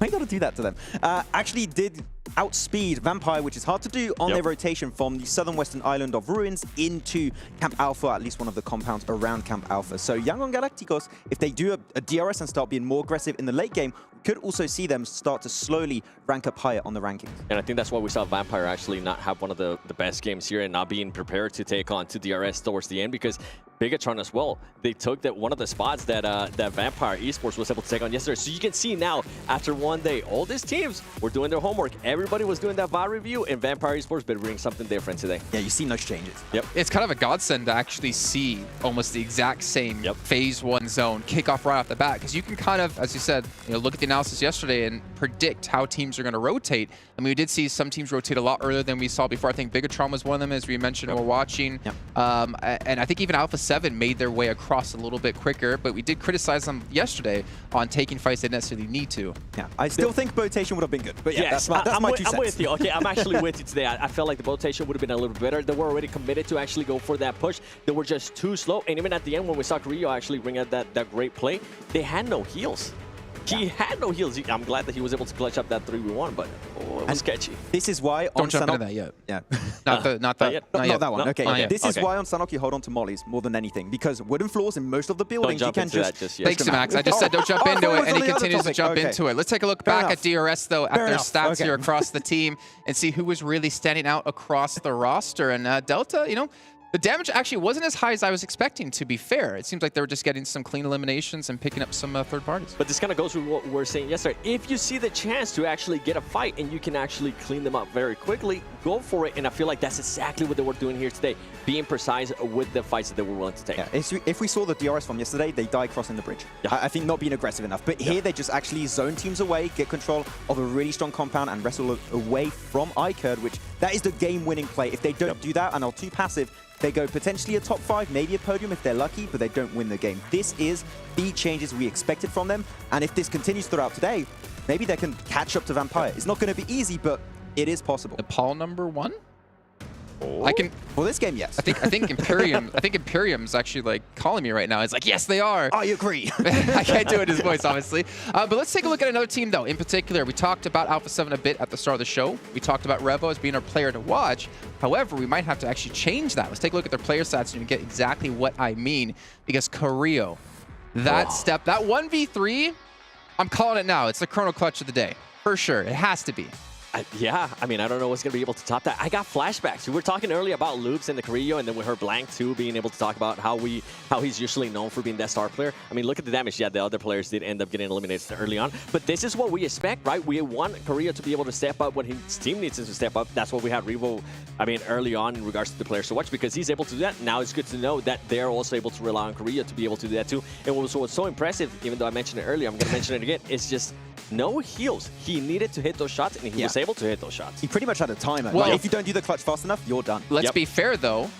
I got to do that to them. Actually did outspeed Vampire, which is hard to do on their rotation from the southern western island of Ruins into Camp Alpha, at least one of the compounds around Camp Alpha. So AGONxI8, if they do a DRS and start being more aggressive in the late game, could also see them start to slowly rank up higher on the rankings. And I think that's why we saw Vampire actually not have one of the best games here and not being prepared to take on to DRS towards the end, because Bigetron as well, they took that one of the spots that that Vampire Esports was able to take on yesterday. So you can see now, after one day, all these teams were doing their homework. Everybody was doing that VOD review, and Vampire Esports better bring something different today. Yeah, you see no changes. Yep. It's kind of a godsend to actually see almost the exact same phase 1 zone kick off right off the bat, because you can kind of, as you said, look at the analysis yesterday and predict how teams are going to rotate. I mean, we did see some teams rotate a lot earlier than we saw before. I think Bigetron was one of them, as we mentioned, we're watching. And I think even Alpha7 made their way across a little bit quicker, but we did criticize them yesterday on taking fights they didn't necessarily need to. Yeah, I still think rotation would have been good, but yeah, yes, that's my 2 cents. I'm with you. Okay, I'm actually with you today. I felt like the rotation would have been a little bit better. They were already committed to actually go for that push. They were just too slow, and even at the end when we saw Carrillo actually bring out that great play, they had no heals. He had no heals. I'm glad that he was able to clutch up that 3v1, but it was sketchy. This is why don't jump into that yet. Yeah, not that. Not that one. No. Okay, this is why on Sanok you hold on to mollies more than anything, because wooden floors in most of the buildings you can just. Thanks, Max. I just said don't jump into it, and he continues to jump into it. Let's take a look back at DRS though, at their stats here across the team, and see who was really standing out across the roster. And Delta, the damage actually wasn't as high as I was expecting, to be fair. It seems like they were just getting some clean eliminations and picking up some third parties. But this kind of goes with what we were saying yesterday. If you see the chance to actually get a fight and you can actually clean them up very quickly, go for it. And I feel like that's exactly what they were doing here today, being precise with the fights that they were willing to take. Yeah, if we saw the DRS from yesterday, they die crossing the bridge. Yeah. I think not being aggressive enough. But here they just actually zone teams away, get control of a really strong compound and wrestle away from iKURD, which that is the game-winning play. If they don't do that and are too passive, they go potentially a top 5, maybe a podium if they're lucky, but they don't win the game. This is the changes we expected from them. And if this continues throughout today, maybe they can catch up to Vampire. It's not going to be easy, but it is possible. Nepal #1? Oh. I can. For this game, yes. I think Imperium. I think Imperium's actually like calling me right now. It's like, yes, they are. I agree. I can't do it in his voice, obviously. But let's take a look at another team, though. In particular, we talked about Alpha7 a bit at the start of the show. We talked about Revo as being our player to watch. However, we might have to actually change that. Let's take a look at their player stats and you get exactly what I mean. Because Carrillo, that 1v3, I'm calling it now. It's the Chrono Clutch of the day. For sure. It has to be. Yeah, I mean, I don't know what's going to be able to top that. I got flashbacks. We were talking earlier about Loops and the Carrillo, and then we heard Blank, too, being able to talk about how he's usually known for being that star player. I mean, look at the damage. Yeah, the other players did end up getting eliminated early on. But this is what we expect, right? We want Carrillo to be able to step up when his team needs him to step up. That's what we had Revo, I mean, early on in regards to the players to watch, because he's able to do that. Now it's good to know that they're also able to rely on Carrillo to be able to do that, too. And what was so impressive, even though I mentioned it earlier, I'm going to mention it again, it's just no heals. He needed to hit those shots, and he was able to hit those shots. He pretty much had a timer. Well, like, if you don't do the clutch fast enough, you're done. Let's be fair, though.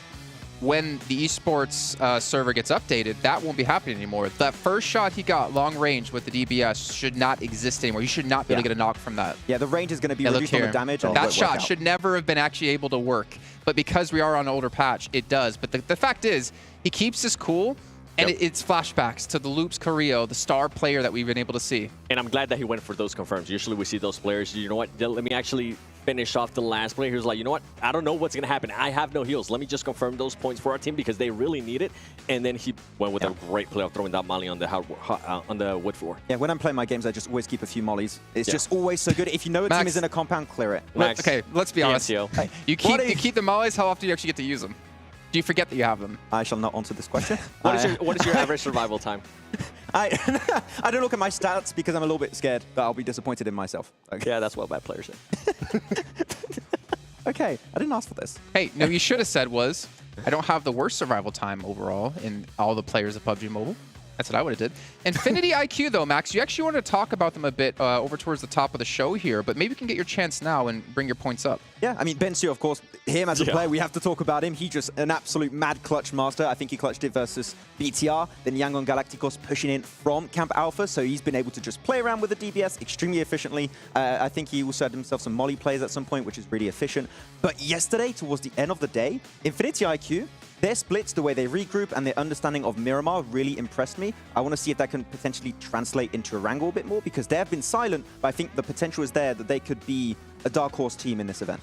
When the esports server gets updated, that won't be happening anymore. That first shot he got, long range with the DBS, should not exist anymore. You should not be able to get a knock from that. Yeah, the range is going to be reduced on the damage. And that shot should never have been actually able to work. But because we are on an older patch, it does. But the fact is, he keeps his cool. And it's flashbacks to the Loops Carrillo, the star player that we've been able to see. And I'm glad that he went for those confirms. Usually we see those players, you know what, let me actually finish off the last play. He was like, you know what, I don't know what's going to happen. I have no heals. Let me just confirm those points for our team because they really need it. And then he went with a great play of throwing that molly on the wood floor. Yeah, when I'm playing my games, I just always keep a few mollies. It's just always so good. If you know a team is in a compound, clear it. Max, okay, let's be honest. You keep the mollies. How often do you actually get to use them? Do you forget that you have them? I shall not answer this question. What is your average survival time? I don't look at my stats because I'm a little bit scared that I'll be disappointed in myself. Okay. Yeah, that's what bad players say. Okay, I didn't ask for this. Hey, no, you should have said was, I don't have the worst survival time overall in all the players of PUBG Mobile. That's what I would have did. Infinity IQ, though, Max, you actually wanted to talk about them a bit over towards the top of the show here, but maybe you can get your chance now and bring your points up. Yeah, I mean, Bensu, of course, him as a player, we have to talk about him. He just an absolute mad clutch master. I think he clutched it versus BTR. Then Yangon Galacticos pushing in from Camp Alpha, so he's been able to just play around with the DBS extremely efficiently. I think he also had himself some molly plays at some point, which is really efficient. But yesterday, towards the end of the day, Infinity IQ, their splits, the way they regroup, and their understanding of Miramar really impressed me. I want to see if that can potentially translate into a Wrangle a bit more, because they have been silent, but I think the potential is there that they could be a dark horse team in this event.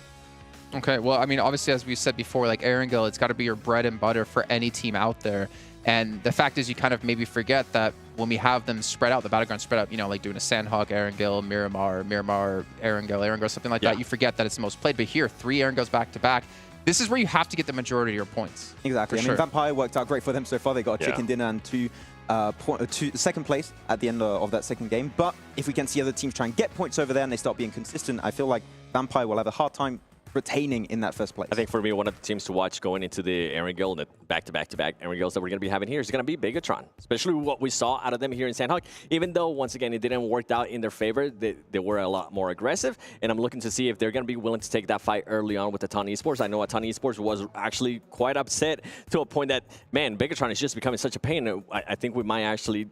Okay, well, I mean, obviously, as we said before, like Erangel, it's got to be your bread and butter for any team out there. And the fact is, you kind of maybe forget that when we have them spread out, the battleground spread out, you know, like doing a Sandhawk, Erangel, Miramar, Erangel, something like that, you forget that it's the most played. But here, 3 Erangels back to back. This is where you have to get the majority of your points. Exactly. I mean, Vampire worked out great for them so far. They got a chicken dinner and second place at the end of that second game. But if we can see other teams try and get points over there and they start being consistent, I feel like Vampire will have a hard time retaining in that first place. I think for me, one of the teams to watch going into the Erangel and the back-to-back-to-back Erangels that we're going to be having here is going to be Bigetron, especially what we saw out of them here in Sandhawk. Even though, once again, it didn't work out in their favor, they were a lot more aggressive, and I'm looking to see if they're going to be willing to take that fight early on with Aton Esports. I know Aton Esports was actually quite upset to a point that, man, Bigetron is just becoming such a pain. I think we might actually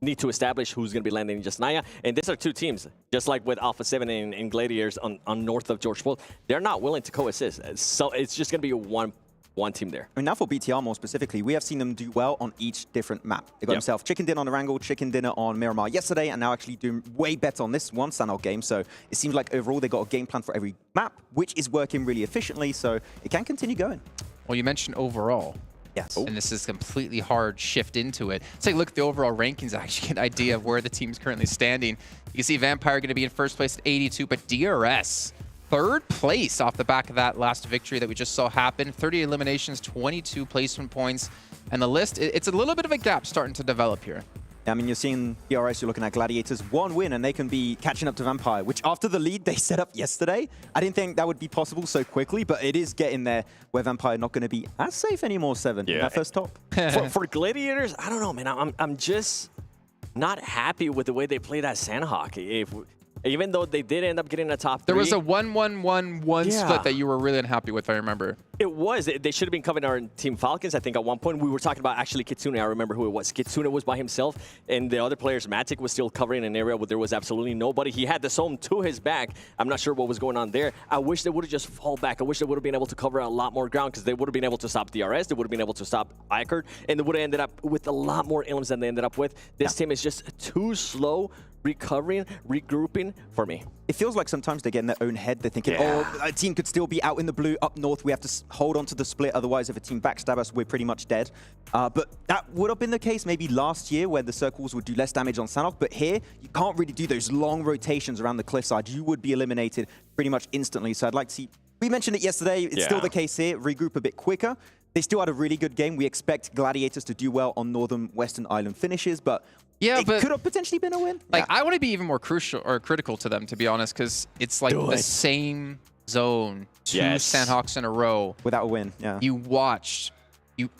need to establish who's going to be landing in just Naya. And these are 2 teams, just like with Alpha7 and Gladiators on north of George Bull. They're not willing to coexist. So it's just going to be one team there. I mean, now for BTR more specifically, we have seen them do well on each different map. They got themselves chicken dinner on Erangel, chicken dinner on Miramar yesterday, and now actually doing way better on this one Sandhawk game. So it seems like overall they got a game plan for every map, which is working really efficiently. So it can continue going. Well, you mentioned overall. Yes. And this is completely hard shift into it. Let's take a look at the overall rankings, actually get an idea of where the team's currently standing. You can see Vampire going to be in first place at 82, but DRS, 3rd place off the back of that last victory that we just saw happen. 30 eliminations, 22 placement points. And the list, it's a little bit of a gap starting to develop here. I mean, you're seeing DRS, you're looking at Gladiators, 1 win, and they can be catching up to Vampire, which after the lead they set up yesterday, I didn't think that would be possible so quickly, but it is getting there where Vampire not going to be as safe anymore, 7 in that first top. for Gladiators, I don't know, man. I'm just not happy with the way they play that Sandhawk. Even though they did end up getting a top 3. There was a 1-1-1-1 split that you were really unhappy with, I remember. It was. They should have been covering our Team Falcons. I think at one point we were talking about actually Kitsune. I remember who it was. Kitsune was by himself, and the other players, Matic, was still covering an area where there was absolutely nobody. He had the zone to his back. I'm not sure what was going on there. I wish they would have just fall back. I wish they would have been able to cover a lot more ground because they would have been able to stop DRS. They would have been able to stop iKURD, and they would have ended up with a lot more ilms than they ended up with. This team is just too slow recovering, regrouping for me. It feels like sometimes they get in their own head. They're thinking, oh, a team could still be out in the blue up north. We have to hold on to the split. Otherwise, if a team backstab us, we're pretty much dead. But that would have been the case maybe last year where the circles would do less damage on Sandhawk. But here, you can't really do those long rotations around the cliffside. You would be eliminated pretty much instantly. So I'd like to see, we mentioned it yesterday. It's still the case here. Regroup a bit quicker. They still had a really good game. We expect Gladiators to do well on Northern Western Island finishes, but it could have potentially been a win. Like, I want to be even more crucial or critical to them, to be honest, because it's like the same zone, 2 Sandhawks in a row without a win. Yeah, you watched.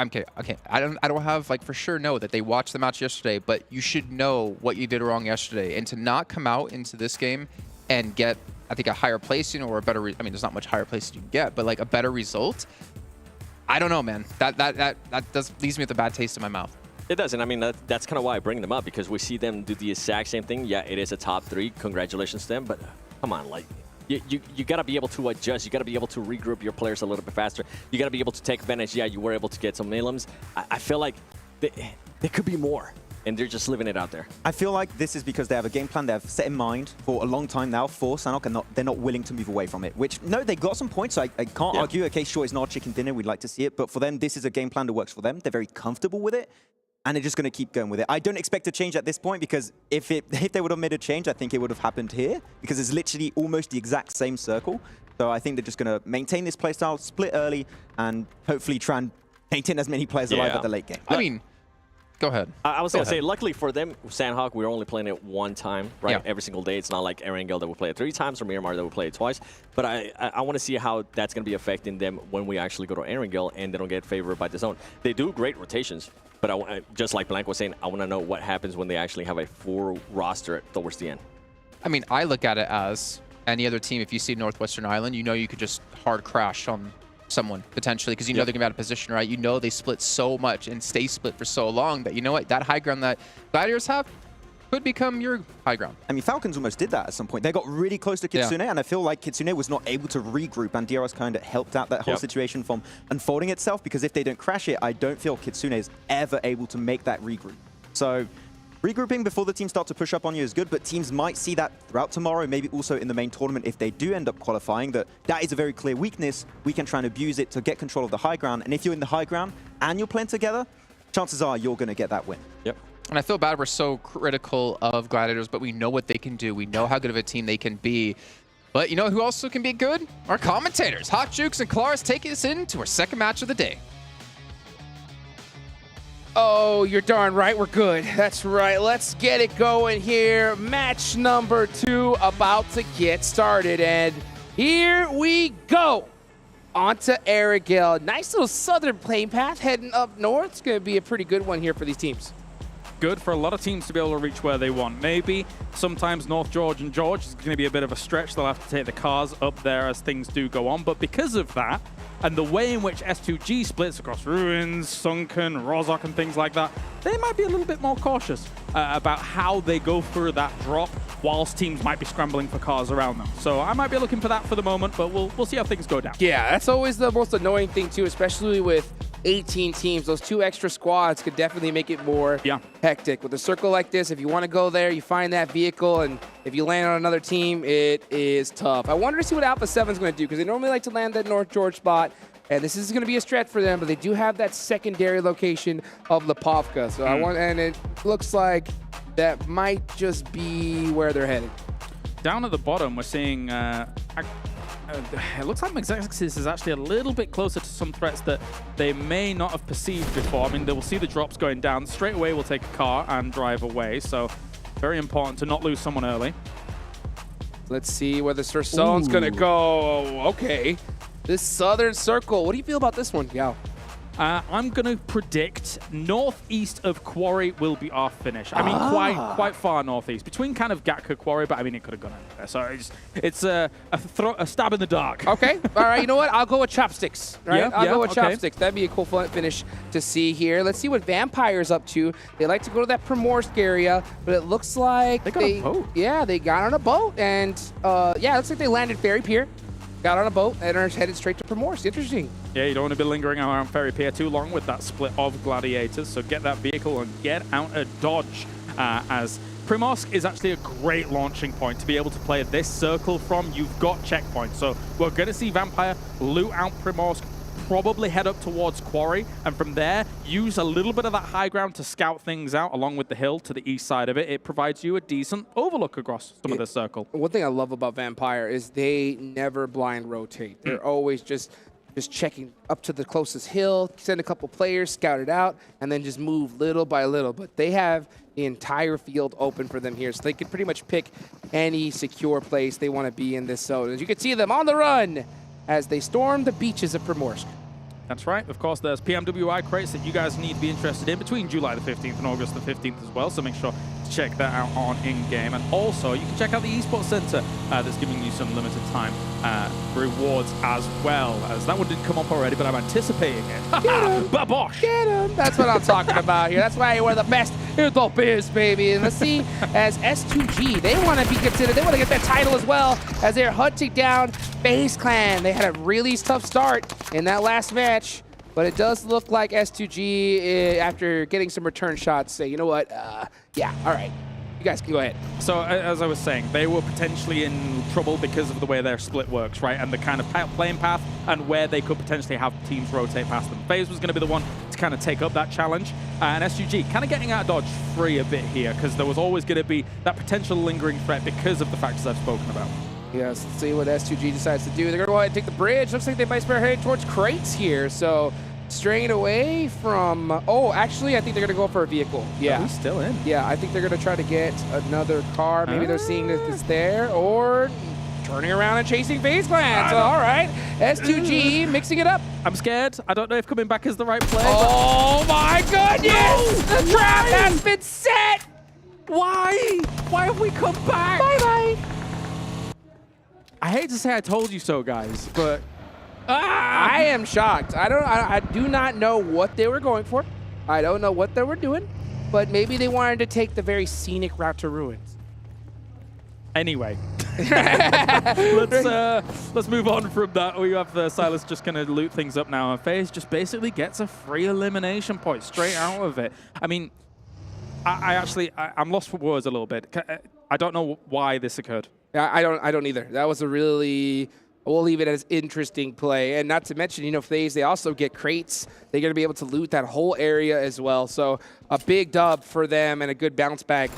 Okay. I don't have like for sure know that they watched the match yesterday, but you should know what you did wrong yesterday, and to not come out into this game and get, I think, a higher placing or a better. I mean, there's not much higher place you can get, but like a better result. I don't know, man. That leaves me with a bad taste in my mouth. It does, and I mean, that's kind of why I bring them up, because we see them do the exact same thing. Yeah, it is a top 3. Congratulations to them, but come on, like, you got to be able to adjust. You got to be able to regroup your players a little bit faster. You got to be able to take advantage. Yeah, you were able to get some millions. I feel like there could be more, and they're just living it out there. I feel like this is because they have a game plan they have set in mind for a long time now for Sandhawk, and they're not willing to move away from it, which, no, they got some points, so I can't argue. Okay, sure, it's not a chicken dinner. We'd like to see it, but for them, this is a game plan that works for them. They're very comfortable with it, and they're just going to keep going with it. I don't expect a change at this point, because if they would have made a change, I think it would have happened here, because it's literally almost the exact same circle. So I think they're just going to maintain this playstyle, split early, and hopefully try and maintain as many players alive at the late game. I mean, go ahead. I was going to say, luckily for them, Sandhawk, we're only playing it 1 time, right? Every single day. It's not like Erangel that we play it 3 times or Miramar that we play it twice. But I want to see how that's going to be affecting them when we actually go to Erangel and they don't get favored by the zone. They do great rotations, but just like Blank was saying, I want to know what happens when they actually have a full roster towards the end. I mean, I look at it as any other team. If you see Northwestern Island, you know you could just hard crash on someone potentially, because you know they're gonna be out of position, right? You know they split so much and stay split for so long that, you know what, that high ground that Gladiators have could become your high ground. I mean, Falcons almost did that at some point. They got really close to Kitsune, and I feel like Kitsune was not able to regroup, and DRS kind of helped out that whole situation from unfolding itself, because if they don't crash it, I don't feel Kitsune is ever able to make that regroup. So regrouping before the team start to push up on you is good, but teams might see that throughout tomorrow, maybe also in the main tournament if they do end up qualifying, that is a very clear weakness. We can try and abuse it to get control of the high ground, and if you're in the high ground and you're playing together, chances are you're going to get that win. Yep. And I feel bad we're so critical of Gladiators, but we know what they can do. We know how good of a team they can be. But you know who also can be good? Our commentators. Hot Jukes and Claris take us into our second match of the day. Oh, you're darn right, we're good. That's right, let's get it going here. Match number 2 about to get started, and here we go. On to Arigel. Nice little southern playing path heading up north. It's going to be a pretty good one here for these teams. Good for a lot of teams to be able to reach where they want. Maybe sometimes North George and George is going to be a bit of a stretch. They'll have to take the cars up there as things do go on. But because of that, and the way in which S2G splits across Ruins, Sunken, Rozhok, and things like that, they might be a little bit more cautious about how they go through that drop, whilst teams might be scrambling for cars around them. So I might be looking for that for the moment, but we'll see how things go down. Yeah, that's always the most annoying thing too, especially with 18 teams. Those 2 extra squads could definitely make it more hectic. With a circle like this, if you want to go there, you find that vehicle, and if you land on another team, it is tough. I wonder to see what Alpha7 is going to do, because they normally like to land that North George spot, and this is going to be a stretch for them, but they do have that secondary location of Lipovka. So and it looks like that might just be where they're headed. Down at the bottom, we're seeing it looks like Maxexis is actually a little bit closer to some threats that they may not have perceived before. I mean, they will see the drops going down. Straight away, we'll take a car and drive away. So very important to not lose someone early. Let's see where the Sir Sone's going to go. Okay. This southern circle. What do you feel about this one, Yao? I'm going to predict northeast of Quarry will be our finish. I mean, quite far northeast. Between kind of Gatka Quarry, but I mean, it could have gone anywhere. So it's a stab in the dark. Okay. All right. You know what? I'll go with Chopsticks. Right? Yeah, I'll go with Chopsticks. That'd be a cool finish to see here. Let's see what Vampire's up to. They like to go to that Primorsk area, but it looks like they got a boat. Yeah, they got on a boat. And yeah, it looks like they landed Ferry Pier, got on a boat, and are headed straight to Primorsk. Interesting. Yeah, you don't want to be lingering around Ferry Pier too long with that split of Gladiators, so get that vehicle and get out of dodge, as Primorsk is actually a great launching point to be able to play this circle from. You've got checkpoints, so we're going to see Vampire loot out Primorsk, probably head up towards Quarry, and from there, use a little bit of that high ground to scout things out along with the hill to the east side of it. It provides you a decent overlook across some of the circle. One thing I love about Vampire is they never blind rotate. They're always just checking up to the closest hill, send a couple players, scout it out, and then just move little by little. But they have the entire field open for them here, so they can pretty much pick any secure place they want to be in this zone. As you can see them on the run as they storm the beaches of Primorsk. That's right. Of course, there's PMWI crates that you guys need to be interested in between July the 15th and August the 15th as well, so make sure to check that out on in-game. And also, you can check out the Esports Center that's giving you some limited time rewards as well, as that one didn't come up already, but I'm anticipating it. Babosh! Get him! That's what I'm talking about here. That's why we're the best in the biz, baby. And let's see, as S2G, they want to be considered, they want to get that title as well, as they're hunting down FaZe Clan. They had a really tough start in that last match, but it does look like S2G, after getting some return shots, say, you know what, yeah, all right, you guys can go ahead. So, as I was saying, they were potentially in trouble because of the way their split works, right? And the kind of playing path and where they could potentially have teams rotate past them. FaZe was going to be the one to kind of take up that challenge. And S2G kind of getting out of dodge free a bit here, because there was always going to be that potential lingering threat because of the factors I've spoken about. Yes, let's see what S2G decides to do. They're going to go ahead and take the bridge. Looks like they might start heading towards crates here. So straying away from... Oh, actually, I think they're going to go for a vehicle. Yeah. He's still in. Yeah, I think they're going to try to get another car. Maybe they're seeing that it's there, or turning around and chasing FaZe Clan. So, all right, S2G mixing it up. I'm scared. I don't know if coming back is the right play. Oh, my goodness! No! The trap has been set! Why? Why have we come back? Bye-bye. I hate to say I told you so, guys, but I am shocked. I do not know what they were going for. I don't know what they were doing, but maybe they wanted to take the very scenic route to Ruins. Anyway, let's move on from that. We have Silas just going to loot things up now, and FaZe just basically gets a free elimination point straight out of it. I mean, I'm lost for words a little bit. I don't know why this occurred. Yeah, I don't either. That was a really we'll leave it as interesting play. And not to mention, you know, FaZe, they also get crates. They're going to be able to loot that whole area as well. So a big dub for them and a good bounce back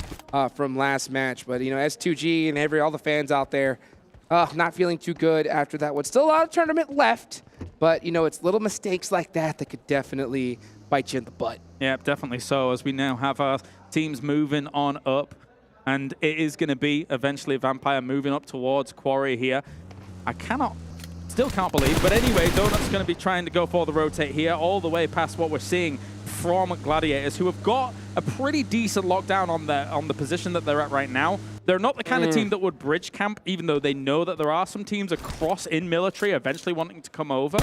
from last match. But, you know, S2G and all the fans out there, not feeling too good after that one. Still a lot of tournament left, but, you know, it's little mistakes like that that could definitely bite you in the butt. Yeah, definitely so, as we now have our teams moving on up. And it is going to be eventually Vampire moving up towards Quarry here. I still can't believe, but anyway, Donut's going to be trying to go for the rotate here, all the way past what we're seeing from Gladiators, who have got a pretty decent lockdown on the position that they're at right now. They're not the kind of team that would bridge camp, even though they know that there are some teams across in military eventually wanting to come over.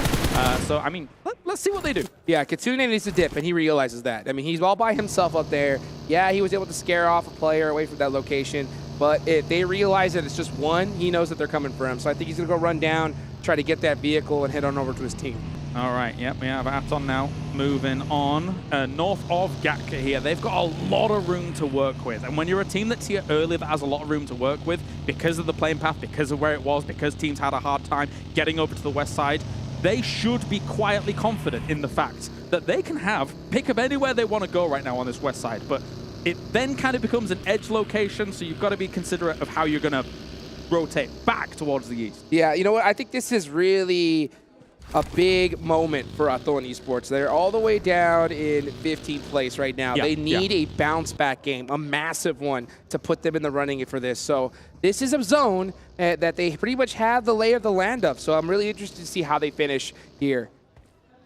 So, I mean, let's see what they do. Yeah, Kitsune needs to dip, and he realizes that. I mean, he's all by himself up there. Yeah, he was able to scare off a player away from that location, but if they realize that it's just one, he knows that they're coming for him. So I think he's going to go run down, try to get that vehicle, and head on over to his team. All right, yep, we have Aton now moving on north of Gatka here. They've got a lot of room to work with. And when you're a team that's here early that has a lot of room to work with, because of the playing path, because of where it was, because teams had a hard time getting over to the west side, they should be quietly confident in the fact that they can pick up anywhere they want to go right now on this west side. But it then kind of becomes an edge location, so you've got to be considerate of how you're going to rotate back towards the east. Yeah, you know what? I think this is really a big moment for Aton Esports. They're all the way down in 15th place right now. They need a bounce-back game, a massive one, to put them in the running for this. So this is a zone that they pretty much have the lay of the land of. So I'm really interested to see how they finish here.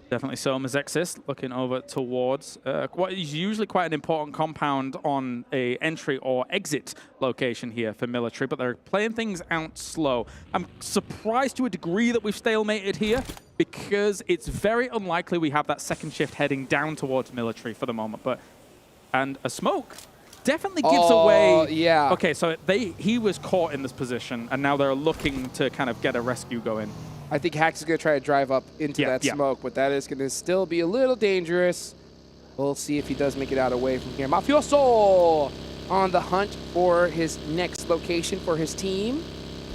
Definitely so. Mazexis looking over towards what is usually quite an important compound on a entry or exit location here for military, but they're playing things out slow. I'm surprised to a degree that we've stalemated here, because it's very unlikely we have that second shift heading down towards military for the moment. And a smoke definitely gives away. Yeah. Okay, so he was caught in this position, and now they're looking to kind of get a rescue going. I think Hax is going to try to drive up into that smoke, but that is going to still be a little dangerous. We'll see if he does make it out away from here. Mafioso on the hunt for his next location for his team.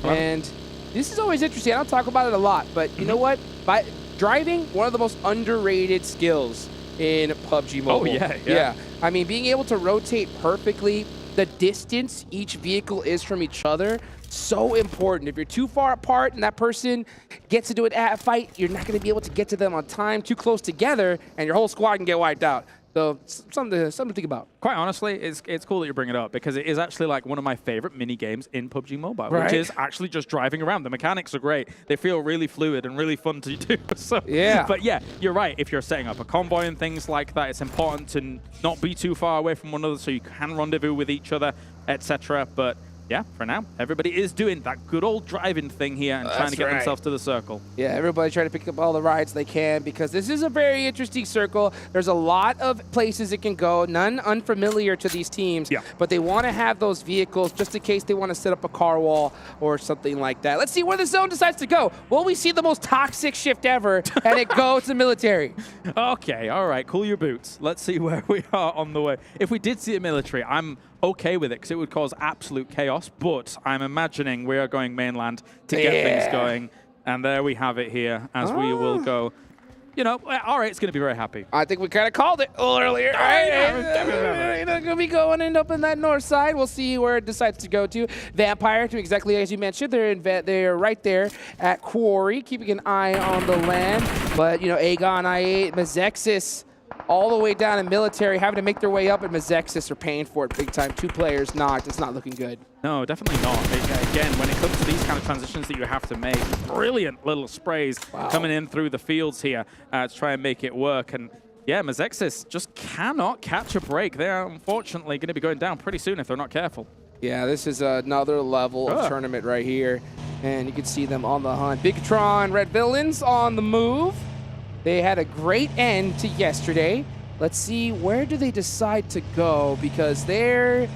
And this is always interesting. I don't talk about it a lot, but you know what? By driving, one of the most underrated skills in PUBG Mobile. Oh, yeah. I mean, being able to rotate perfectly, the distance each vehicle is from each other, so important. If you're too far apart and that person gets into a fight, you're not going to be able to get to them on time. Too close together, and your whole squad can get wiped out. So something to think about. Quite honestly, it's cool that you bring it up, because it is actually like one of my favorite mini games in PUBG Mobile, which is actually just driving around. The mechanics are great. They feel really fluid and really fun to do. So, yeah. But yeah, you're right. If you're setting up a convoy and things like that, it's important to not be too far away from one another so you can rendezvous with each other, etc. But yeah, for now, everybody is doing that good old driving thing here and trying to get themselves to the circle. Yeah, everybody trying to pick up all the rides they can, because this is a very interesting circle. There's a lot of places it can go, none unfamiliar to these teams, but they want to have those vehicles just in case they want to set up a car wall or something like that. Let's see where the zone decides to go. Will we see the most toxic shift ever and it go to military? Okay, all right, cool your boots. Let's see where we are on the way. If we did see a military, I'm okay with it, because it would cause absolute chaos, but I'm imagining we are going mainland to get things going, and there we have it here, as we will go. You know, R8's going to be very happy. I think we kind of called it a little earlier. They're going to be going up in that north side. We'll see where it decides to go to. Vampire, to exactly as you mentioned, they're right there at Quarry, keeping an eye on the land. But, you know, AGONxI8, Mazexis, all the way down in military, having to make their way up, and Mazexis are paying for it big time. 2 players knocked. It's not looking good. No, definitely not. Again, when it comes to these kind of transitions that you have to make, brilliant little sprays coming in through the fields here to try and make it work. And yeah, Mazexis just cannot catch a break. They're unfortunately going to be going down pretty soon if they're not careful. Yeah, this is another level of tournament right here. And you can see them on the hunt. Bigetron Red Villains on the move. They had a great end to yesterday. Let's see, where do they decide to go? Because there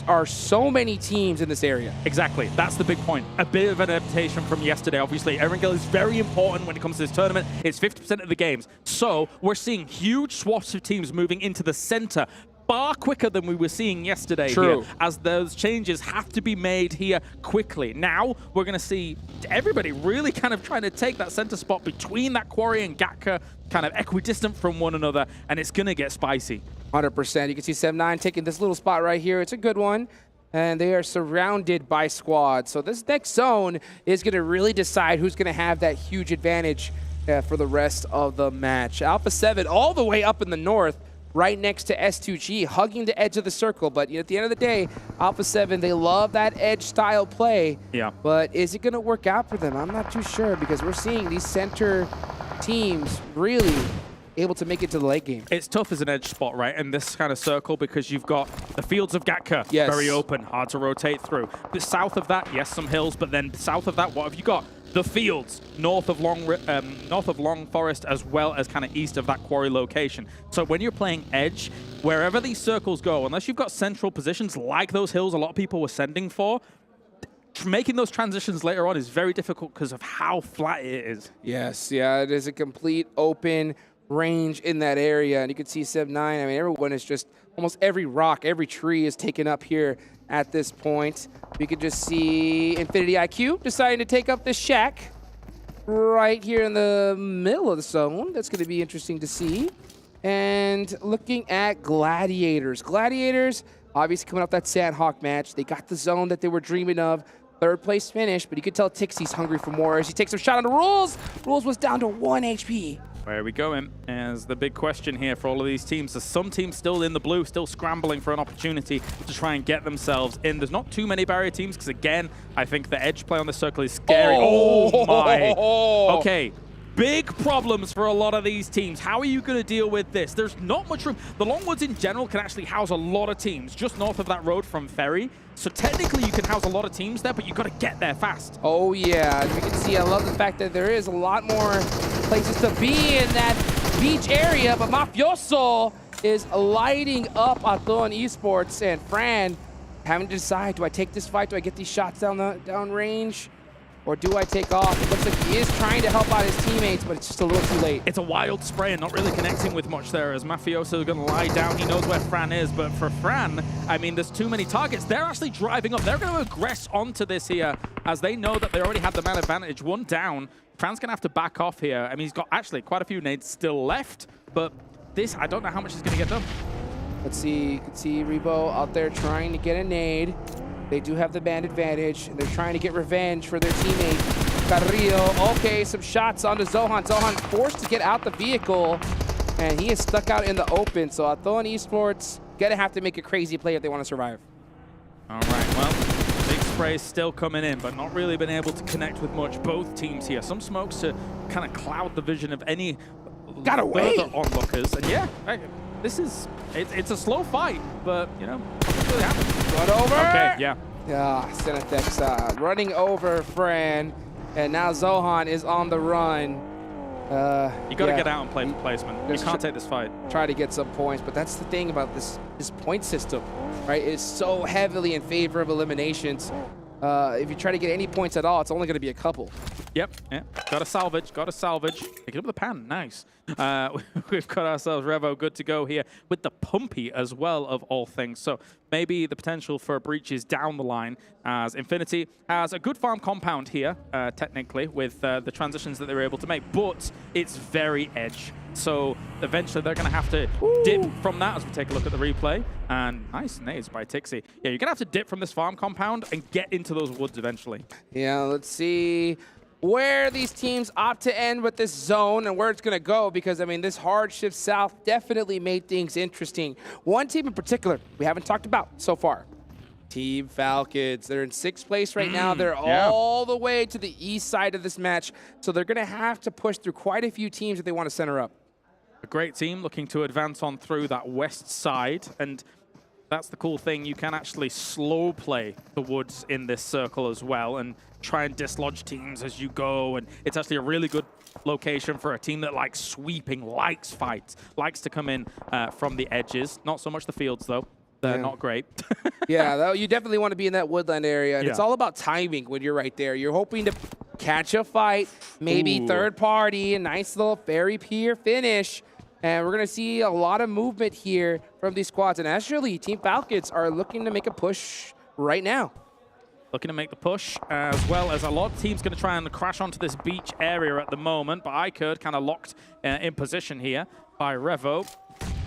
are so many teams in this area. Exactly. That's the big point. A bit of an adaptation from yesterday. Obviously, Erangel is very important when it comes to this tournament. It's 50% of the games. So we're seeing huge swaths of teams moving into the center far quicker than we were seeing yesterday here, as those changes have to be made here quickly. Now we're going to see everybody really kind of trying to take that center spot between that Quarry and Gatka, kind of equidistant from one another, and it's going to get spicy. 100%. You can see 7-9 taking this little spot right here. It's a good one. And they are surrounded by squads. So this next zone is going to really decide who's going to have that huge advantage for the rest of the match. Alpha7 all the way up in the north, right next to S2G, hugging the edge of the circle. But at the end of the day, Alpha7, they love that edge style play. Yeah. But is it going to work out for them? I'm not too sure, because we're seeing these center teams really able to make it to the late game. It's tough as an edge spot, right, in this kind of circle, because you've got the fields of Gatka, very open, hard to rotate through. But south of that, yes, some hills, but then south of that, what have you got? The fields, north of Long Forest, as well as kind of east of that quarry location. So when you're playing edge, wherever these circles go, unless you've got central positions like those hills a lot of people were sending for, making those transitions later on is very difficult because of how flat it is. Yes, yeah, it is a complete open range in that area. And you can see 7-9, I mean, everyone is just, almost every rock, every tree is taken up here at this point. We could just see Infinity IQ deciding to take up this shack right here in the middle of the zone. That's going to be interesting to see. And looking at Gladiators. Gladiators, obviously coming off that Sandhawk match, they got the zone that they were dreaming of. Third place finish, but you could tell Tixie's hungry for more as he takes a shot on the Rules. Rules was down to 1 HP. Where are we going? As the big question here for all of these teams. There's some teams still in the blue, still scrambling for an opportunity to try and get themselves in. There's not too many barrier teams because, again, I think the edge play on this circle is scary. Oh my. Okay. Big problems for a lot of these teams. How are you going to deal with this? There's not much room. The Longwoods in general can actually house a lot of teams just north of that road from Ferry. So technically you can house a lot of teams there, but you've got to get there fast. Oh yeah, as you can see, I love the fact that there is a lot more places to be in that beach area, but Mafioso is lighting up Aton Esports, and Fran having to decide, do I take this fight? Do I get these shots down range? Or do I take off? It looks like he is trying to help out his teammates, but it's just a little too late. It's a wild spray and not really connecting with much there, as Mafioso is going to lie down. He knows where Fran is, but for Fran, I mean, there's too many targets. They're actually driving up. They're going to aggress onto this here, as they know that they already have the man advantage. One down. Fran's going to have to back off here. I mean, he's got actually quite a few nades still left, but this, I don't know how much is going to get done. Let's see. You can see Rebo out there trying to get a nade. They do have the band advantage, and they're trying to get revenge for their teammate, Carrillo. Okay, some shots onto Zohan. Zohan forced to get out the vehicle, and he is stuck out in the open. So Aton Esports gonna have to make a crazy play if they want to survive. All right, well, big sprays still coming in, but not really been able to connect with much. Both teams here. Some smokes to kind of cloud the vision of any further onlookers. And yeah, this is, it's a slow fight, but, you know, nothing really happens. Run over. Okay, yeah. Yeah, Senetex running over Fran, and now Zohan is on the run. You got to get out and play for placement. You can't take this fight. Try to get some points, but that's the thing about this point system, right? It's so heavily in favor of eliminations. If you try to get any points at all, it's only going to be a couple. Yep, yeah. Got to salvage, got to salvage. Pick it up with the pan, nice. We've got ourselves Revo good to go here with the Pumpy as well, of all things. So maybe the potential for breaches down the line, as Infinity has a good farm compound here, technically, with the transitions that they were able to make, but it's very edge. So eventually they're going to have to dip from that as we take a look at the replay. And nice nades by Tixie. Yeah, you're going to have to dip from this farm compound and get into those woods eventually. Yeah, let's see where these teams opt to end with this zone and where it's going to go, because, I mean, this hard shift south definitely made things interesting. One team in particular we haven't talked about so far, Team Falcons. They're in 6th place right now. They're all the way to the east side of this match, so they're going to have to push through quite a few teams if they want to center up. A great team looking to advance on through that west side, and that's the cool thing. You can actually slow play the woods in this circle as well and try and dislodge teams as you go, and it's actually a really good location for a team that likes sweeping, likes fights, likes to come in from the edges. Not so much the fields, though. They're not great. Yeah, though, you definitely want to be in that woodland area, and it's all about timing when you're right there. You're hoping to catch a fight, maybe third party, a nice little ferry pier finish. And we're going to see a lot of movement here from these squads. And actually, Team Falcons are looking to make a push right now. Looking to make the push, as well as a lot of teams going to try and crash onto this beach area at the moment. But iKURD kind of locked in position here by Revo.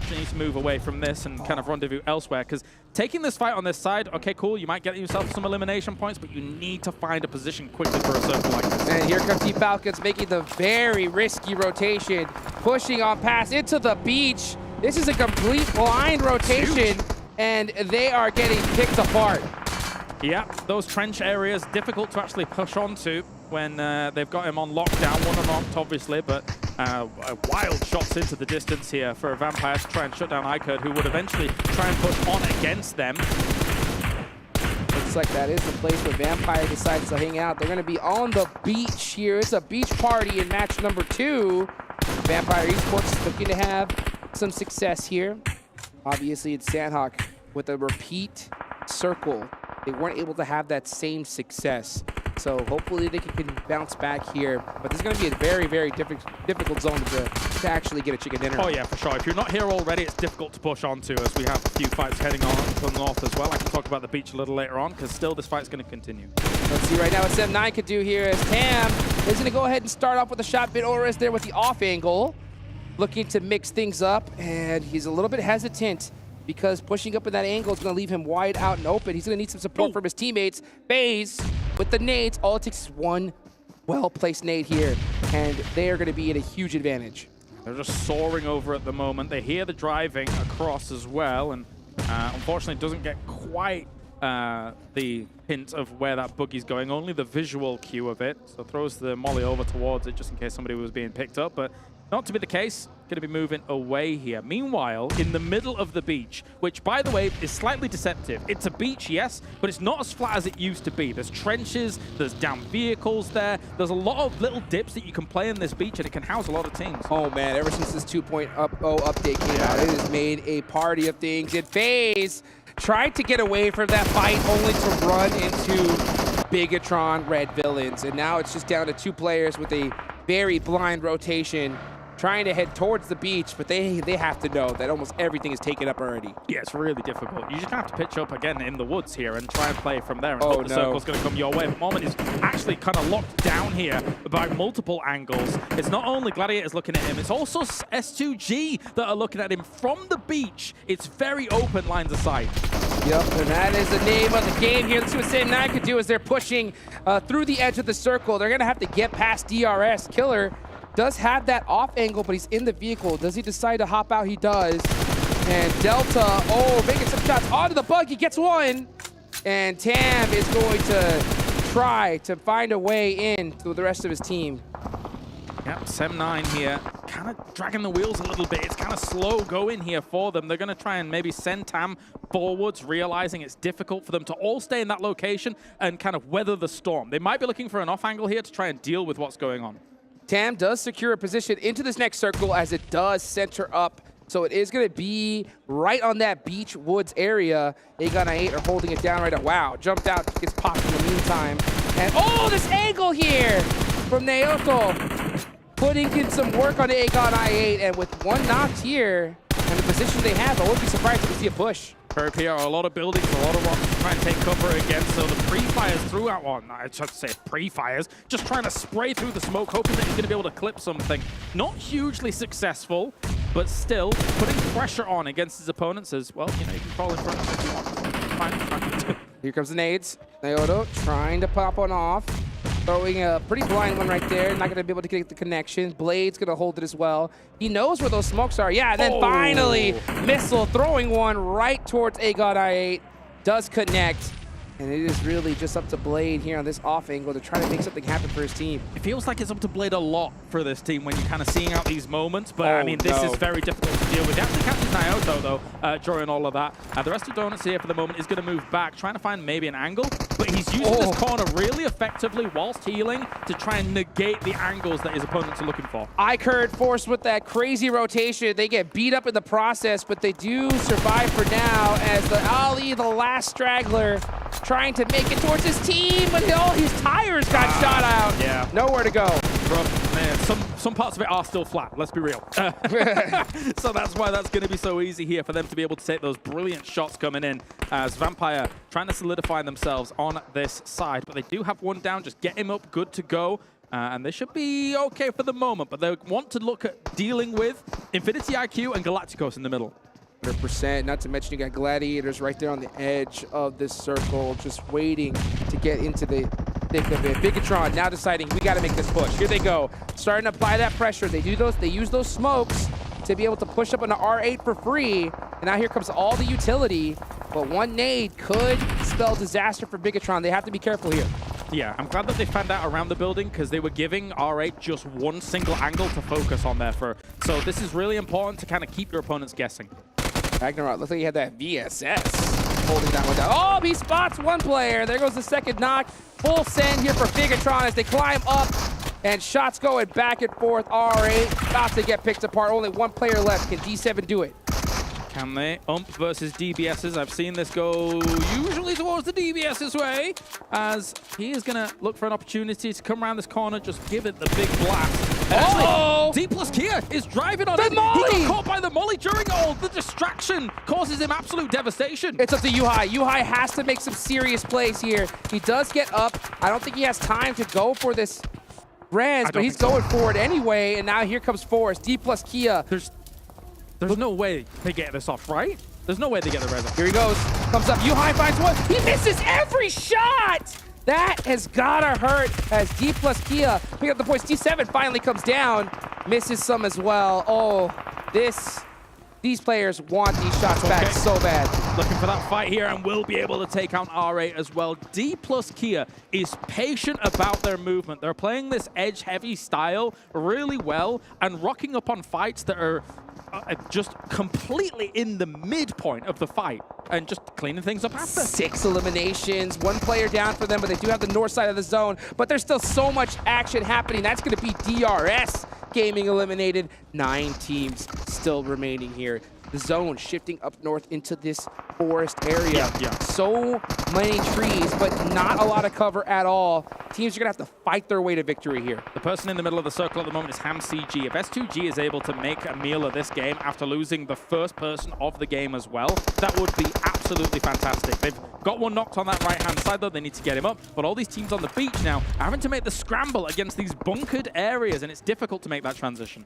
You need to move away from this and kind of rendezvous elsewhere, because taking this fight on this side, okay, cool, you might get yourself some elimination points, but you need to find a position quickly for a circle like this. And here comes Team Falcons making the very risky rotation, pushing on past into the beach. This is a complete blind rotation, and they are getting picked apart. Yeah, those trench areas, difficult to actually push onto when they've got him on lockdown. One unlocked, obviously, but wild shots into the distance here for Vampire to try and shut down iKURD, who would eventually try and push on against them. Looks like that is the place where Vampire decides to hang out. They're going to be on the beach here. It's a beach party in match number 2. Vampire Esports looking to have some success here. Obviously, it's Sandhawk with a repeat circle. They weren't able to have that same success. So hopefully they can bounce back here. But this is going to be a very, very difficult zone to actually get a chicken dinner. Oh yeah, for sure. If you're not here already, it's difficult to push onto, as we have a few fights heading on from the north as well. I can talk about the beach a little later on, because still this fight's going to continue. Let's see right now what Sem9 could do here, as Tam is going to go ahead and start off with a shot. Bitorus there with the off angle, looking to mix things up, and he's a little bit hesitant, because pushing up in that angle is going to leave him wide out and open. He's going to need some support from his teammates. FaZe with the nades. All it takes is one well-placed nade here, and they are going to be at a huge advantage. They're just soaring over at the moment. They hear the driving across as well, and unfortunately doesn't get quite the hint of where that boogie's going, only the visual cue of it. So throws the molly over towards it just in case somebody was being picked up, but not to be the case. Going to be moving away here. Meanwhile, in the middle of the beach, which, by the way, is slightly deceptive. It's a beach, yes, but it's not as flat as it used to be. There's trenches, there's down vehicles there. There's a lot of little dips that you can play in this beach, and it can house a lot of teams. Oh, man, ever since this 2.0 update came out, it has made a party of things. And FaZe tried to get away from that fight, only to run into Bigetron Red Villains. And now it's just down to 2 players with a very blind rotation, trying to head towards the beach, but they have to know that almost everything is taken up already. Yeah, it's really difficult. You just have to pitch up again in the woods here and try and play from there, and hope the circle's going to come your way. But Moment is actually kind of locked down here by multiple angles. It's not only Gladiators looking at him, it's also S2G that are looking at him from the beach. It's very open lines of sight. Yep, and that is the name of the game here. Let's see what Sem9 could do as they're pushing through the edge of the circle. They're going to have to get past DRS. Killer does have that off angle, but he's in the vehicle. Does he decide to hop out? He does. And Delta, making some shots onto the bug. He gets one. And Tam is going to try to find a way in to the rest of his team. Yep, Sem9 here, kind of dragging the wheels a little bit. It's kind of slow going here for them. They're going to try and maybe send Tam forwards, realizing it's difficult for them to all stay in that location and kind of weather the storm. They might be looking for an off angle here to try and deal with what's going on. Tam does secure a position into this next circle, as it does center up. So it is going to be right on that beach woods area. AGONxI8 are holding it down right now. Wow, jumped out, gets popped in the meantime. And this angle here from Naoto, putting in some work on AGONxI8. And with one knocked here and the position they have, I wouldn't be surprised if we see a push. Here are a lot of buildings, a lot of rocks to try and take cover against. So the pre-fires throughout, well, I should say pre-fires, just trying to spray through the smoke, hoping that he's going to be able to clip something. Not hugely successful, but still putting pressure on against his opponents as well. You know, you can crawl in front of him if you want. Fine. Here comes the nades. Naoto trying to pop one off. Throwing a pretty blind one right there. Not going to be able to get the connection. Blade's going to hold it as well. He knows where those smokes are. Yeah, and then finally, Missile throwing one right towards AGONxI8. Does connect. And it is really just up to Blade here on this off angle to try to make something happen for his team. It feels like it's up to Blade a lot for this team when you're kind of seeing out these moments, but I mean, this is very difficult to deal with. He actually catches Naoto, though, during all of that. The rest of Donuts here for the moment is going to move back, trying to find maybe an angle, but he's using this corner really effectively whilst healing to try and negate the angles that his opponents are looking for. iKURD forced with that crazy rotation. They get beat up in the process, but they do survive for now as the Ali, the last straggler, trying to make it towards his team, but all his tires got shot out. Yeah. Nowhere to go. Some parts of it are still flat, let's be real. So that's why that's going to be so easy here for them to be able to take those brilliant shots coming in as Vampire trying to solidify themselves on this side. But they do have one down, just get him up, good to go. And they should be okay for the moment, but they want to look at dealing with Infinity IQ and Galacticos in the middle. 100%, not to mention you got Gladiators right there on the edge of this circle, just waiting to get into the thick of it. Bigetron now deciding we got to make this push. Here they go, starting to apply that pressure. They use those smokes to be able to push up an R8 for free. And now here comes all the utility, but one nade could spell disaster for Bigetron. They have to be careful here. Yeah, I'm glad that they found out around the building because they were giving R8 just one single angle to focus on there for. So this is really important to kind of keep your opponents guessing. Ragnarok, looks like he had that VSS holding that one down. Oh, he spots one player. There goes the second knock. Full send here for Bigetron as they climb up. And shots going back and forth. R8 about to get picked apart. Only one player left. Can D7 do it? Can they? Versus DBS's. I've seen this go usually towards the DBS's way, as he is going to look for an opportunity to come around this corner, just give it the big blast. Oh! D plus Kia is driving on the it. molly! He got caught by the molly during all the distraction, causes him absolute devastation. It's up to Yuhai. Yuhai has to make some serious plays here. He does get up. I don't think he has time to go for this res, but he's going for it anyway, and now here comes Forrest. D plus Kia. There's no way they get this off, right? There's no way they get the res off. Here he goes. Comes up. Yuhai finds one. He misses every shot! That has gotta hurt as D plus Kia pick up the points. D7 finally comes down. Misses some as well. Oh, these players want these shots back so bad. Looking for that fight here and will be able to take out R8 as well. D plus Kia is patient about their movement. They're playing this edge-heavy style really well and rocking up on fights that are just completely in the midpoint of the fight and just cleaning things up after. 6 eliminations, 1 player down for them, but they do have the north side of the zone. But there's still so much action happening. That's going to be DRS Gaming eliminated. 9 teams still remaining here. The zone shifting up north into this forest area. Yeah. So many trees, but not a lot of cover at all. Teams are going to have to fight their way to victory here. The person in the middle of the circle at the moment is HamCG. If S2G is able to make a meal of this game after losing the first person of the game as well, that would be absolutely fantastic. They've got one knocked on that right-hand side, though. They need to get him up. But all these teams on the beach now are having to make the scramble against these bunkered areas, and it's difficult to make that transition.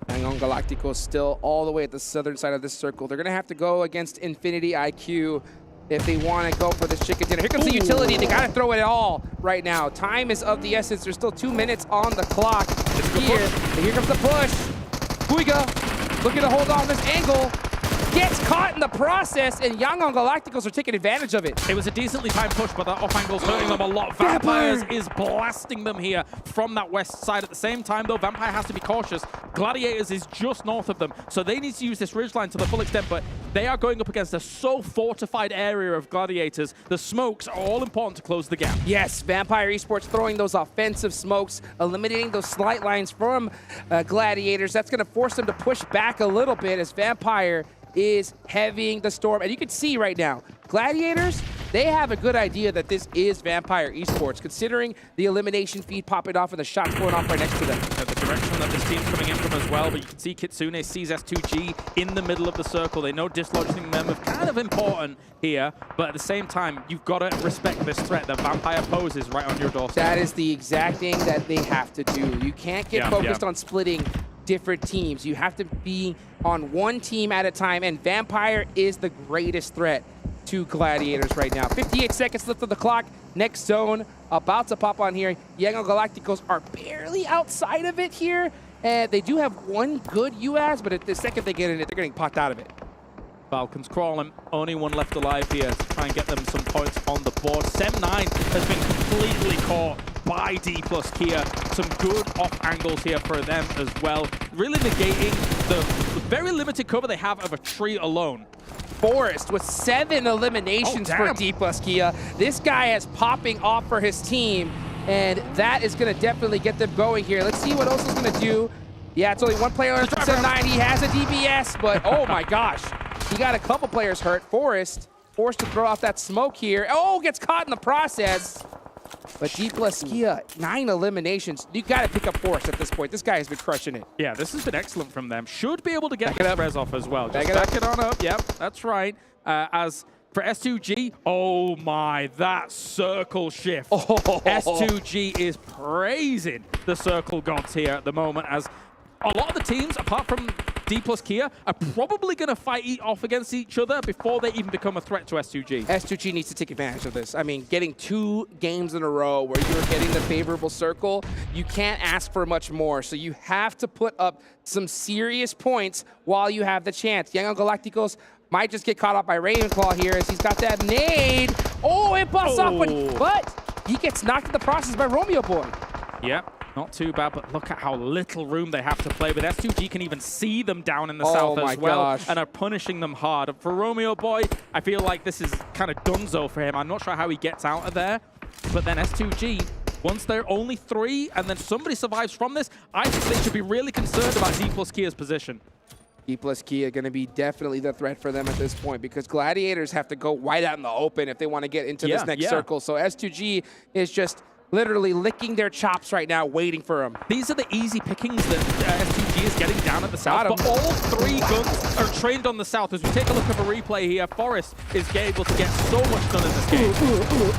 AGONxI8 still all the way at the southern side of this circle. They're going to have to go against Infinity IQ if they want to go for this chicken dinner. Here comes the utility. They got to throw it all right now. Time is of the essence. There's still 2 minutes on the clock here. And here comes the push. Huiga looking to hold on this angle. Gets caught in the process, and AGONxI8 are taking advantage of it. It was a decently timed push, but that off angle's hurting them a lot. Vampires is blasting them here from that west side. At the same time, though, Vampire has to be cautious. Gladiators is just north of them, so they need to use this ridgeline to the full extent, but they are going up against a so fortified area of Gladiators. The smokes are all important to close the gap. Yes, Vampire Esports throwing those offensive smokes, eliminating those slight lines from Gladiators. That's going to force them to push back a little bit as Vampire is heavying the storm. And you can see right now, Gladiators, they have a good idea that this is Vampire Esports, considering the elimination feed popping off and the shots going off right next to them. The direction that this team's coming in from as well, but you can see Kitsune sees S2G in the middle of the circle. They know dislodging them is kind of important here, but at the same time, you've got to respect this threat that Vampire poses right on your doorstep. That is the exact thing that they have to do. You can't get focused on splitting different teams. You have to be on one team at a time, and Vampire is the greatest threat to Gladiators right now. 58 seconds left of the clock. Next zone about to pop on here. AGONxI8 are barely outside of it here, and they do have one good UAS, but at the second they get in it, they're getting popped out of it. Falcons crawling, only one left alive here to try and get them some points on the board. Sem9 has been completely caught by D plus Kia. Some good off angles here for them as well. Really negating the very limited cover they have of a tree alone. Forrest with 7 eliminations for D plus Kia. This guy is popping off for his team, and that is going to definitely get them going here. Let's see what else is going to do. Yeah, it's only one player left. Sem9, he has a DBS, but oh my gosh. He got a couple players hurt. Forrest forced to throw off that smoke here. Oh, gets caught in the process. But D+Kia, 9 eliminations. You got to pick up Force at this point. This guy has been crushing it. Yeah, this has been excellent from them. Should be able to get Back it up. res off as well. Back Just it back it on up. Yep, that's right. As for S2G, oh my, that circle shift. S2G is praising the circle gods here at the moment, as a lot of the teams, apart from D+Kia, are probably going to fight off against each other before they even become a threat to S2G. S2G needs to take advantage of this. I mean, getting 2 games in a row where you're getting the favorable circle, you can't ask for much more. So you have to put up some serious points while you have the chance. Young Galacticos might just get caught up by Ravenclaw here as he's got that nade. Oh, it busts off, but he gets knocked in the process by Romeo Boy. Yep. Not too bad, but look at how little room they have to play with. S2G can even see them down in the south as well, and are punishing them hard. For Romeo Boy, I feel like this is kind of donezo for him. I'm not sure how he gets out of there, but then S2G, once they're only 3 and then somebody survives from this, I think they should be really concerned about D+Kia's position. D+Kia going to be definitely the threat for them at this point because Gladiators have to go wide out in the open if they want to get into this next circle. So S2G is just literally licking their chops right now, waiting for him. These are the easy pickings that S2G is getting down at the south, but all 3 guns are trained on the south. As we take a look at a replay here, Forest is able to get so much done in this game.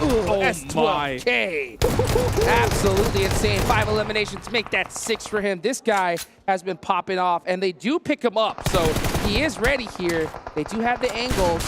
Oh S12K. Absolutely insane. 5 eliminations, make that 6 for him. This guy has been popping off, and they do pick him up, so he is ready here. They do have the angles.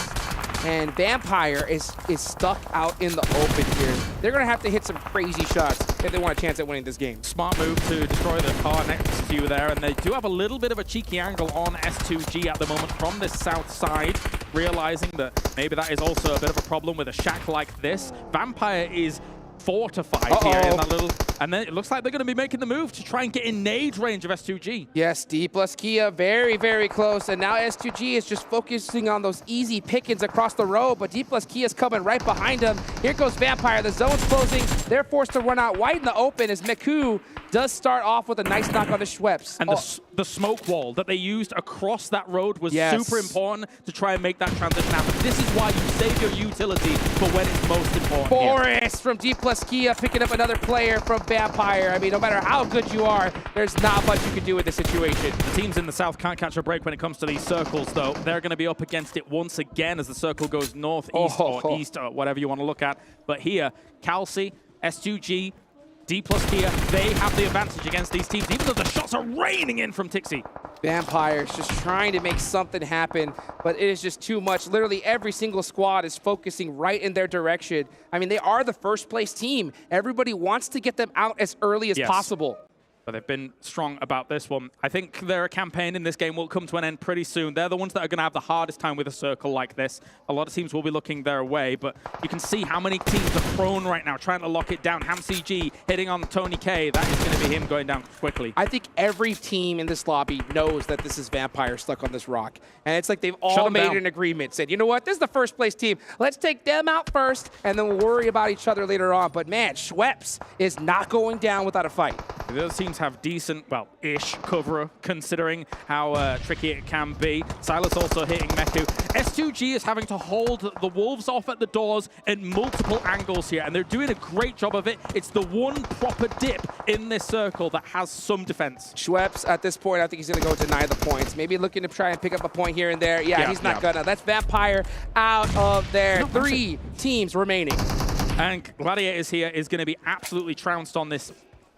And Vampire is stuck out in the open here. They're going to have to hit some crazy shots if they want a chance at winning this game. Smart move to destroy the car next to you there. And they do have a little bit of a cheeky angle on S2G at the moment from the south side, realizing that maybe that is also a bit of a problem with a shack like this. Vampire is fortified here in that little, and then it looks like they're going to be making the move to try and get in nade range of S2G. Yes, D+Kia very, very close, and now S2G is just focusing on those easy pickings across the road, but D+Kia is coming right behind him. Here goes Vampire, the zone's closing. They're forced to run out wide in the open as Miku does start off with a nice knock on the Schweppes. And the smoke wall that they used across that road was super important to try and make that transition happen. This is why you save your utility for when it's most important. Forest from D+Kia picking up another player from Vampire. I mean, no matter how good you are, there's not much you can do in this situation. The teams in the south can't catch a break when it comes to these circles, though. They're going to be up against it once again as the circle goes north, east, or east, or whatever you want to look at. But here, Calci, S2G, D+Kia, they have the advantage against these teams, even though the shots are raining in from Tixi. Vampire's just trying to make something happen, but it is just too much. Literally every single squad is focusing right in their direction. I mean, they are the first place team. Everybody wants to get them out as early as possible. But they've been strong about this one. I think their campaign in this game will come to an end pretty soon. They're the ones that are going to have the hardest time with a circle like this. A lot of teams will be looking their way, but you can see how many teams are prone right now, trying to lock it down. HamCG hitting on Tony K. That is going to be him going down quickly. I think every team in this lobby knows that this is Vampire stuck on this rock. And it's like they've all made an agreement, said, you know what, this is the first place team. Let's take them out first, and then we'll worry about each other later on. But man, Schweppes is not going down without a fight. Those teams have decent, well, ish cover, considering how tricky it can be. Silas also hitting Meku. S2G is having to hold the Wolves off at the doors at multiple angles here, and they're doing a great job of it. It's the one proper dip in this circle that has some defense. Schweppes, at this point, I think he's going to go deny the points. Maybe looking to try and pick up a point here and there. Yeah, he's not gonna. That's Vampire out of there. 3 teams remaining. And Gladiators here is going to be absolutely trounced on this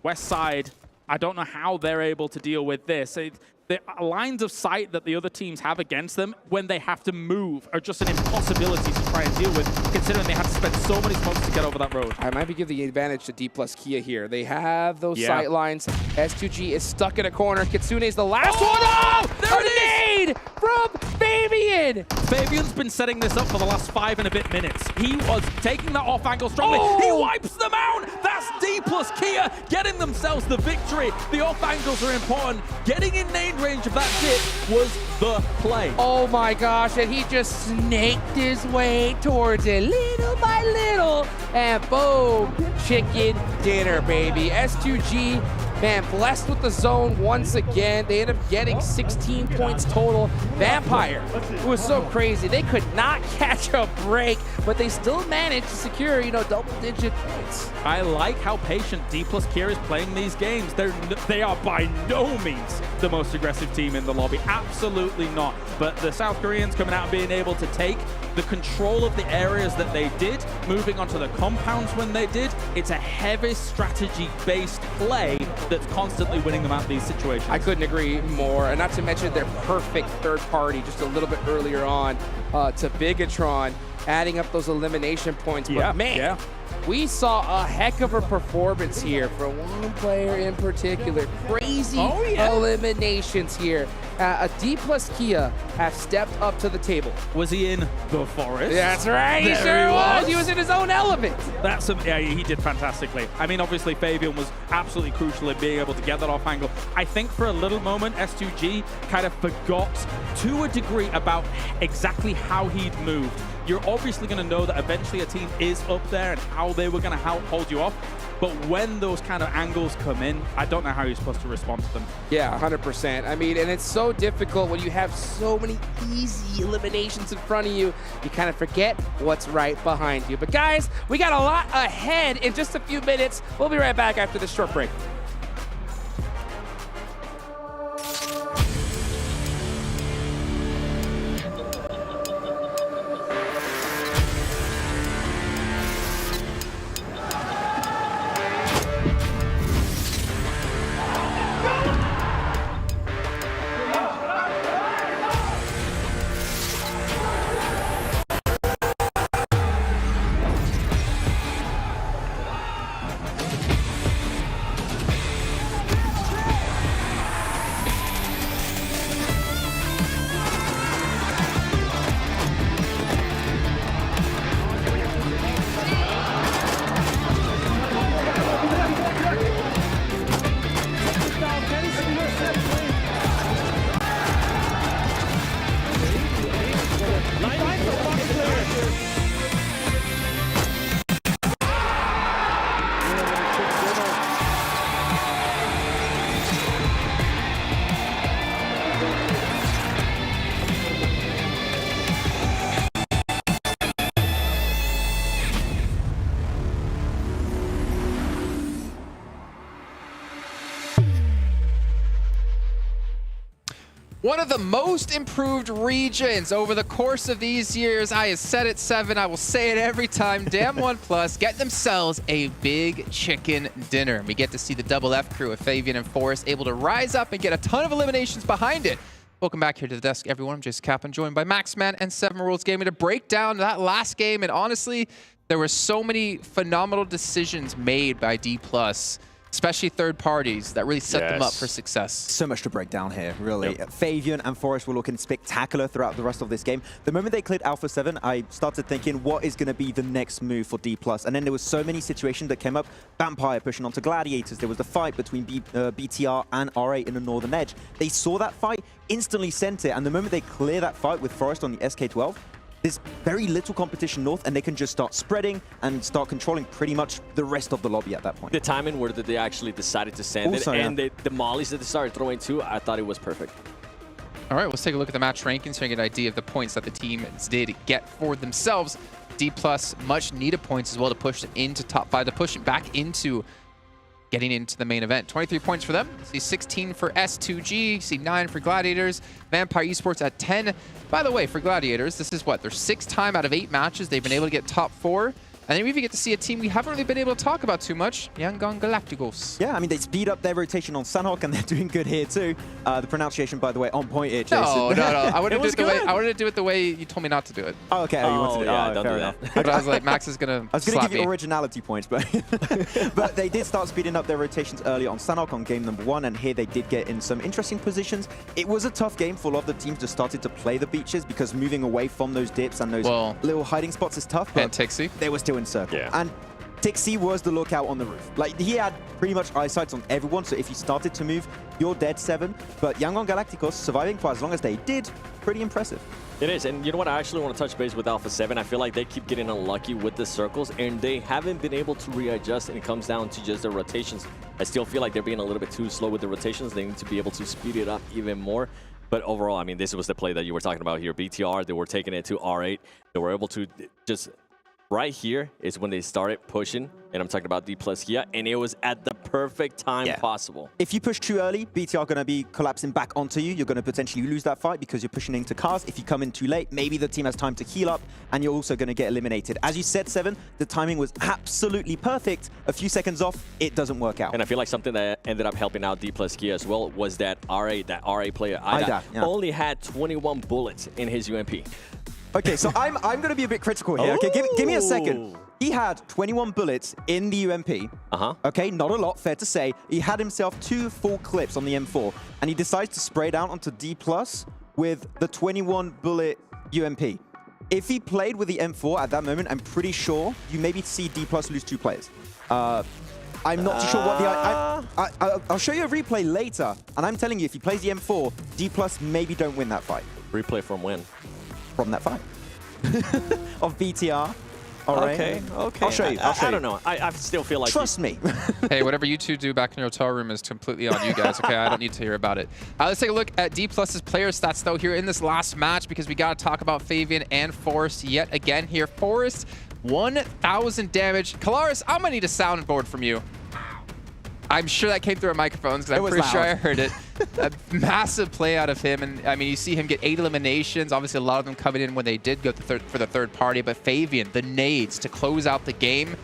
west side. I don't know how they're able to deal with this. The lines of sight that the other teams have against them when they have to move are just an impossibility to try and deal with, considering they have to spend so many smokes to get over that road. I might be giving the advantage to D+Kia here. They have those sight lines. S2G is stuck in a corner. Kitsune is the last one. Oh! There it is! From Fabian! Fabian's been setting this up for the last 5 and a bit minutes. He was taking that off angle strongly. He wipes them out! That's D+Kia getting themselves the victory. The off angles are important. Getting in nade range of that dip was the play. Oh my gosh, and he just snaked his way towards it little by little, and boom, chicken dinner, baby. S2G Man, blessed with the zone once again. They end up getting 16 points total. Vampire, it was so crazy. They could not catch a break, but they still managed to secure, you know, double-digit points. I like how patient D+Kia is playing these games. They are by no means the most aggressive team in the lobby. Absolutely not. But the South Koreans coming out and being able to take the control of the areas that they did, moving onto the compounds when they did, it's a heavy strategy-based play that's constantly winning them out of these situations. I couldn't agree more, and not to mention their perfect third party just a little bit earlier on to Bigetron, adding up those elimination points. But man, we saw a heck of a performance here from one player in particular. Crazy eliminations here. A D+Kia have stepped up to the table. Was he in the forest? That's right, he sure was. He was in his own element. Yeah, he did fantastically. I mean, obviously, Fabian was absolutely crucial in being able to get that off angle. I think for a little moment, S2G kind of forgot to a degree about exactly how he'd moved. You're obviously going to know that eventually a team is up there and how they were going to hold you off. But when those kind of angles come in, I don't know how you're supposed to respond to them. Yeah, 100%. I mean, and it's so difficult when you have so many easy eliminations in front of you. You kind of forget what's right behind you. But guys, we got a lot ahead in just a few minutes. We'll be right back after this short break. One of the most improved regions over the course of these years. I have said it, 7. I will say it every time. Damn OnePlus get themselves a big chicken dinner. We get to see the double F crew of Fabian and Forrest able to rise up and get a ton of eliminations behind it. Welcome back here to the desk, everyone. I'm Jason Kaplan, joined by Maxman and 7 Worlds Gaming to break down that last game. And honestly, there were so many phenomenal decisions made by D+, especially third parties, that really set them up for success. So much to break down here, really. Fabian and Forrest were looking spectacular throughout the rest of this game. The moment they cleared Alpha7, I started thinking, what is going to be the next move for D+? And then there was so many situations that came up. Vampire pushing onto Gladiators. There was the fight between BTR and R8 in the Northern Edge. They saw that fight, instantly sent it, and the moment they clear that fight with Forrest on the SK12, there's very little competition north, and they can just start spreading and start controlling pretty much the rest of the lobby at that point. The timing where they actually decided to send it, and the mollies that they started throwing too, I thought it was perfect. All right, let's take a look at the match rankings so you get an idea of the points that the teams did get for themselves. D+, much needed points as well to push them into top 5, to push it back into getting into the main event. 23 points for them. See 16 for S2G, see 9 for Gladiators. Vampire Esports at 10. By the way, for Gladiators, this is what? Their 6th time out of 8 matches they've been able to get top 4. And then we even get to see a team we haven't really been able to talk about too much, AGONxI8. Yeah, I mean, they speed up their rotation on Sanhok, and they're doing good here too. The pronunciation, by the way, on point here, Jason. No. I wanted to do it the way you told me not to do it. Oh, okay. You want to do it? Yeah, don't fair do enough. that. But I was like, Max is going to I was going to give you originality points, but but they did start speeding up their rotations early on Sanhok on game number 1, and here they did get in some interesting positions. It was a tough game for a lot of the teams that started to play the beaches, because moving away from those dips and those little hiding spots is tough, but they were still in circle. Yeah. And Tixi was the lookout on the roof. Like, he had pretty much eyesight on everyone, so if you started to move, you're dead, 7. But AGONxI8 surviving for as long as they did, pretty impressive. It is, and you know what? I actually want to touch base with Alpha7. I feel like they keep getting unlucky with the circles, and they haven't been able to readjust, and it comes down to just their rotations. I still feel like they're being a little bit too slow with the rotations. They need to be able to speed it up even more. But overall, I mean, this was the play that you were talking about here. BTR, they were taking it to R8. They were able to just... Right here is when they started pushing, and I'm talking about D+ here, and it was at the perfect time possible. If you push too early, BTR are going to be collapsing back onto you. You're going to potentially lose that fight because you're pushing into cars. If you come in too late, maybe the team has time to heal up, and you're also going to get eliminated. As you said, Seven, the timing was absolutely perfect. A few seconds off, it doesn't work out. And I feel like something that ended up helping out D+ here as well was that RA player, Ida, only had 21 bullets in his UMP. Okay, so I'm going to be a bit critical here. Okay, give me a second. He had 21 bullets in the UMP. Okay, not a lot, fair to say. He had himself 2 full clips on the M4, and he decides to spray down onto D+ with the 21 bullet UMP. If he played with the M4 at that moment, I'm pretty sure you maybe see D+ lose 2 players. I'm not too sure what the... I'll show you a replay later, and I'm telling you, if he plays the M4, D+ maybe don't win that fight. Replay from when? From that fight. Of BTR. All right. Okay. I'll show you. I don't know. I still feel like... Trust me. Hey, whatever you two do back in your hotel room is completely on you guys, okay? I don't need to hear about it. Let's take a look at D+'s player stats, though, here in this last match, because we got to talk about Fabian and Forrest yet again here. Forrest, 1,000 damage. Kalaris, I'm going to need a soundboard from you. I'm sure that came through our microphones because I'm pretty sure I heard it. A massive play out of him. And I mean, you see him get 8 eliminations. Obviously, a lot of them coming in when they did go for the third party. But Fabian, the nades to close out the game.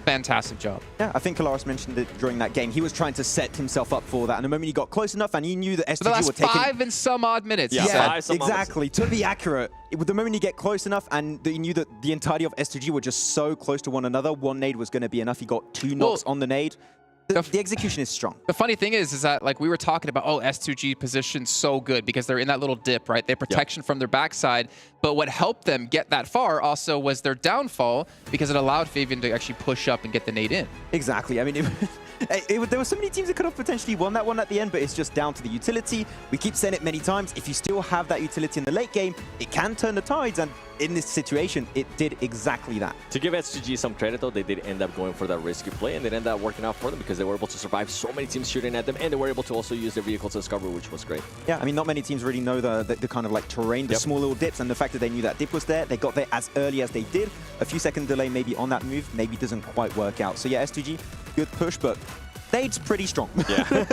Fantastic job. Yeah, I think Kalaris mentioned it during that game. He was trying to set himself up for that. And the moment he got close enough and he knew that STG would take 5 and some odd minutes. Yeah, exactly. To be accurate, the moment you get close enough and he knew that the entirety of STG were just so close to one another, 1 nade was going to be enough. He got 2 knocks on the nade. The execution is strong. The funny thing is that like we were talking about, oh, S2G position so good because they're in that little dip, right? They have protection from their backside. But what helped them get that far also was their downfall because it allowed Fabian to actually push up and get the nade in. Exactly. I mean, there were so many teams that could have potentially won that one at the end, but it's just down to the utility. We keep saying it many times. If you still have that utility in the late game, it can turn the tides. And in this situation, it did exactly that. To give S2G some credit, though, they did end up going for that risky play, and it ended up working out for them because they were able to survive so many teams shooting at them, and they were able to also use their vehicle to discover, which was great. Yeah, I mean, not many teams really know the kind of like terrain, the small little dips, and the fact that they knew that dip was there. They got there as early as they did. A few second delay maybe on that move, maybe doesn't quite work out. So yeah, S2G, good push, but nade's pretty strong. Yeah.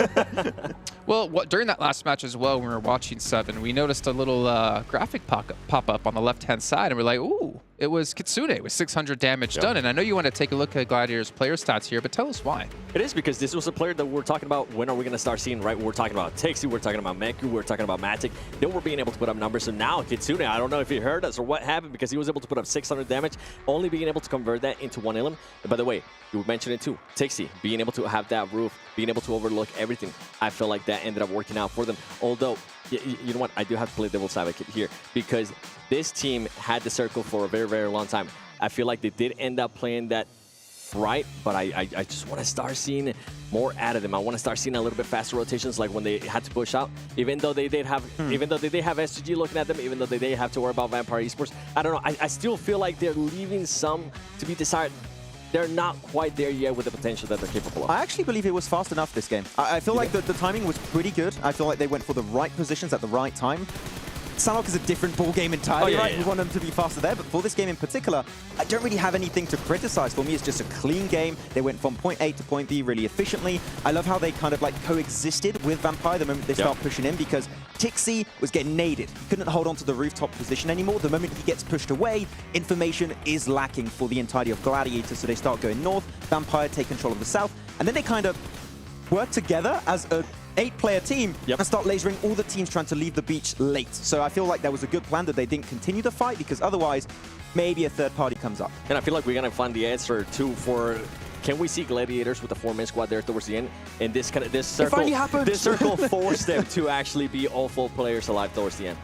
Well, during that last match as well, when we were watching 7, we noticed a little graphic pop up on the left-hand side, and we're like, ooh, it was Kitsune with 600 damage done. And I know you want to take a look at Gladiators' player stats here, but tell us why. It is because this was a player that we're talking about. When are we going to start seeing, right? We're talking about Tixi, we're talking about Meku, we're talking about Matic. Then we're being able to put up numbers. So now Kitsune, I don't know if he heard us or what happened because he was able to put up 600 damage, only being able to convert that into 1 elim. And by the way, you mentioned it too. Tixi, being able to have that roof, being able to overlook everything. I feel like that ended up working out for them. Although, you know what? I do have to play devil's advocate here because this team had the circle for a very, very long time. I feel like they did end up playing that right, but I just want to start seeing more out of them. I want to start seeing a little bit faster rotations, like when they had to push out. Even though they did have, even though they did have SGG looking at them, even though they did have to worry about Vampire Esports. I don't know. I still feel like they're leaving some to be desired. They're not quite there yet with the potential that they're capable of. I actually believe it was fast enough this game. I feel like the timing was pretty good. I feel like they went for the right positions at the right time. Sanhok is a different ball game entirely, right? We want them to be faster there, but for this game in particular, I don't really have anything to criticize. For me, it's just a clean game. They went from point A to point B really efficiently. I love how they kind of like coexisted with Vampire the moment they start pushing in, because Tixi was getting naded. He couldn't hold on to the rooftop position anymore. The moment he gets pushed away, information is lacking for the entirety of Gladiators, so they start going north. Vampire take control of the south, and then they kind of work together as a 8-player team and start lasering all the teams trying to leave the beach late. So I feel like that was a good plan that they didn't continue the fight, because otherwise maybe a third party comes up. And I feel like we're going to find the answer too for, can we see Gladiators with a 4-man squad there towards the end? And this circle forced them to actually be all full players alive towards the end.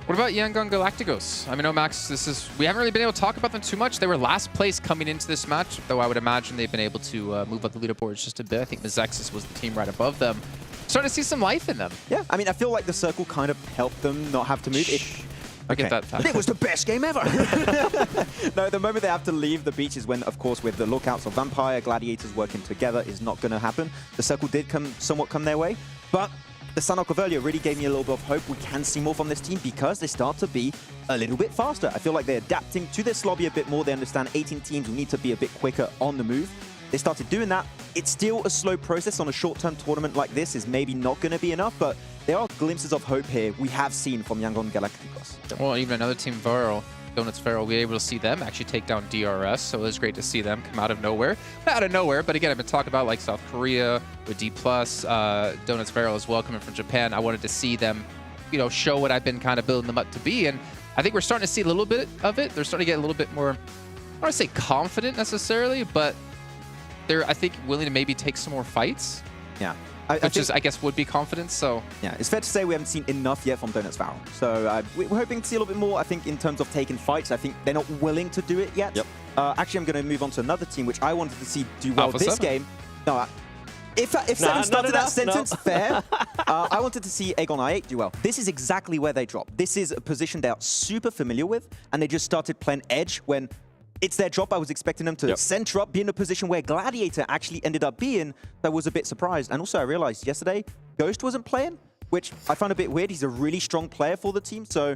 What about Yangon Galacticos? I mean, Max, we haven't really been able to talk about them too much. They were last place coming into this match, though I would imagine they've been able to move up the leaderboards just a bit. I think Mizexis was the team right above them. Starting to see some life in them. Yeah, I mean, I feel like the circle kind of helped them not have to move. I get that fact. It was the best game ever. No, the moment they have to leave the beach is when, of course, with the lookouts of Vampire, Gladiators working together is not going to happen. The circle did somewhat come their way, but the Sanhok of earlier really gave me a little bit of hope. We can see more from this team because they start to be a little bit faster. I feel like they're adapting to this lobby a bit more. They understand 18 teams will need to be a bit quicker on the move. They started doing that. It's still a slow process on a short-term tournament like this is maybe not going to be enough, but there are glimpses of hope here we have seen from Yangon Galacticos. Well, even another team, Viral, Donuts Viral, we were able to see them actually take down DRS, so it was great to see them come out of nowhere. Not out of nowhere, but again, I've been talking about like South Korea with D+, Donuts Viral as well coming from Japan. I wanted to see them, you know, show what I've been kind of building them up to be, and I think we're starting to see a little bit of it. They're starting to get a little bit more, I don't want to say confident necessarily, but they're, I think, willing to maybe take some more fights. Yeah. Which is, I guess, would be confidence, so... Yeah, it's fair to say we haven't seen enough yet from Donuts Viral. So we're hoping to see a little bit more, I think, in terms of taking fights. I think they're not willing to do it yet. Yep. Actually, I'm going to move on to another team, which I wanted to see do well this game. No, if Seven started that sentence, fair. I wanted to see AGONxI8 do well. This is exactly where they drop. This is a position they are super familiar with, and they just started playing Edge when... It's their drop. I was expecting them to center up, be in a position where Gladiator actually ended up being. I was a bit surprised. And also I realized yesterday, Ghost wasn't playing, which I found a bit weird. He's a really strong player for the team, so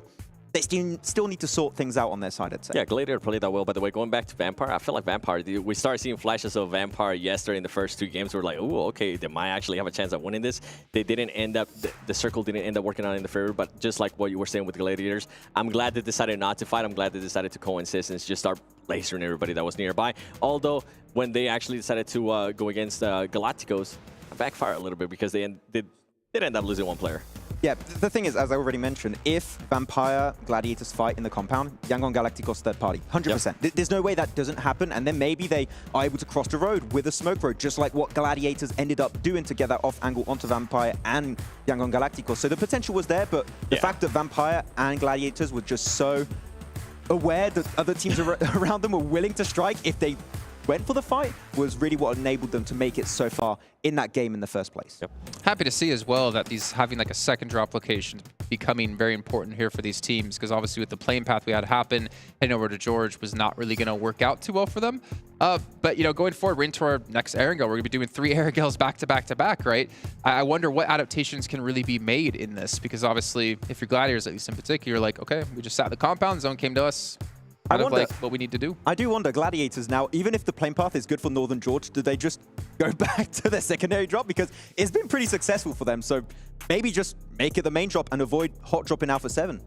they still need to sort things out on their side, I'd say. Yeah, Gladiator played that well. By the way, going back to Vampire, I feel like Vampire, we started seeing flashes of Vampire yesterday in the first 2 games. We're like, oh, okay, they might actually have a chance at winning this. They didn't end up, the circle didn't end up working out in the favor, but just like what you were saying with Gladiators, I'm glad they decided not to fight. I'm glad they decided to coexist and just start lasering everybody that was nearby. Although, when they actually decided to go against Galacticos, I backfired a little bit because they did end up losing 1 player. Yeah, the thing is, as I already mentioned, if Vampire Gladiators fight in the compound, Yangon Galacticos third party, 100%. There's no way that doesn't happen, and then maybe they are able to cross the road with a smoke road, just like what Gladiators ended up doing to get that off angle onto Vampire and Yangon Galacticos. So the potential was there, but the fact that Vampire and Gladiators were just so aware that other teams around them were willing to strike if they went for the fight was really what enabled them to make it so far in that game in the first place. Yep. Happy to see as well that these having like a second drop location becoming very important here for these teams, because obviously with the playing path we had happen, heading over to George was not really going to work out too well for them. But, you know, going forward, we're into our next Erangel. We're going to be doing 3 Erangels back to back to back, right? I wonder what adaptations can really be made in this, because obviously if you're Gladiators, at least in particular, you're like, okay, we just sat in the compound, zone came to us. I wonder, like what we need to do. I do wonder, Gladiators now, even if the playing path is good for Northern George, do they just go back to their secondary drop? Because it's been pretty successful for them. So maybe just make it the main drop and avoid hot drop in Alpha7.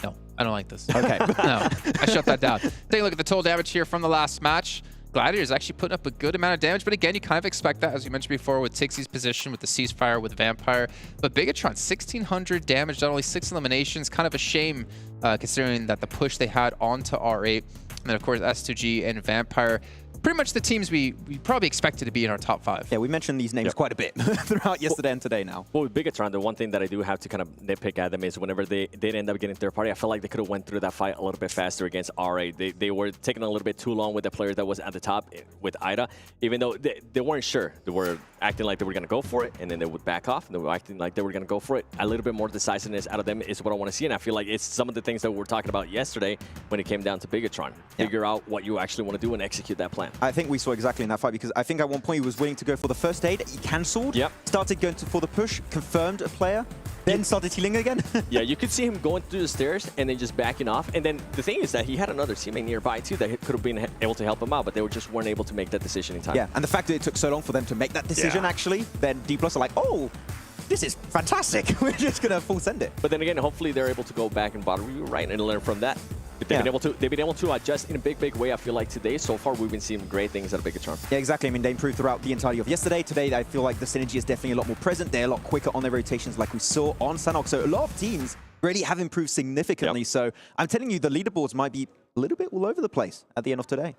No, I don't like this. Okay. No, I shut that down. Take a look at the total damage here from the last match. Gladiators actually putting up a good amount of damage, but again, you kind of expect that, as you mentioned before, with Tixie's position, with the ceasefire, with Vampire. But Bigetron, 1,600 damage, done only 6 eliminations. Kind of a shame, considering that the push they had onto R8. And then, of course, S2G and Vampire. Pretty much the teams we probably expected to be in our top 5. Yeah, we mentioned these names quite a bit throughout yesterday and today now. Well, with Bigetron, the one thing that I do have to kind of nitpick at them is whenever they did end up getting third party, I felt like they could have went through that fight a little bit faster against R8. They were taking a little bit too long with the player that was at the top with Ida, even though they weren't sure. They were acting like they were going to go for it, and then they would back off, and they were acting like they were going to go for it. A little bit more decisiveness out of them is what I want to see, and I feel like it's some of the things that we were talking about yesterday when it came down to Bigetron. Figure out what you actually want to do and execute that plan. I think we saw exactly in that fight, because I think at one point he was willing to go for the first aid, he cancelled, started going for the push, confirmed a player, then started healing again. Yeah, you could see him going through the stairs and then just backing off. And then the thing is that he had another teammate nearby too that could have been able to help him out, but they just weren't able to make that decision in time. Yeah, and the fact that it took so long for them to make that decision actually, then D+ are like, oh, this is fantastic. We're just going to full send it. But then again, hopefully they're able to go back and bottom review right and learn from that. They've been able to adjust in a big way. I feel like today, so far, we've been seeing great things out of Bigetron. Yeah, exactly. I mean, they improved throughout the entirety of yesterday. Today, I feel like the synergy is definitely a lot more present. They're a lot quicker on their rotations like we saw on Sanhok. So a lot of teams really have improved significantly. So I'm telling you, the leaderboards might be a little bit all over the place at the end of today.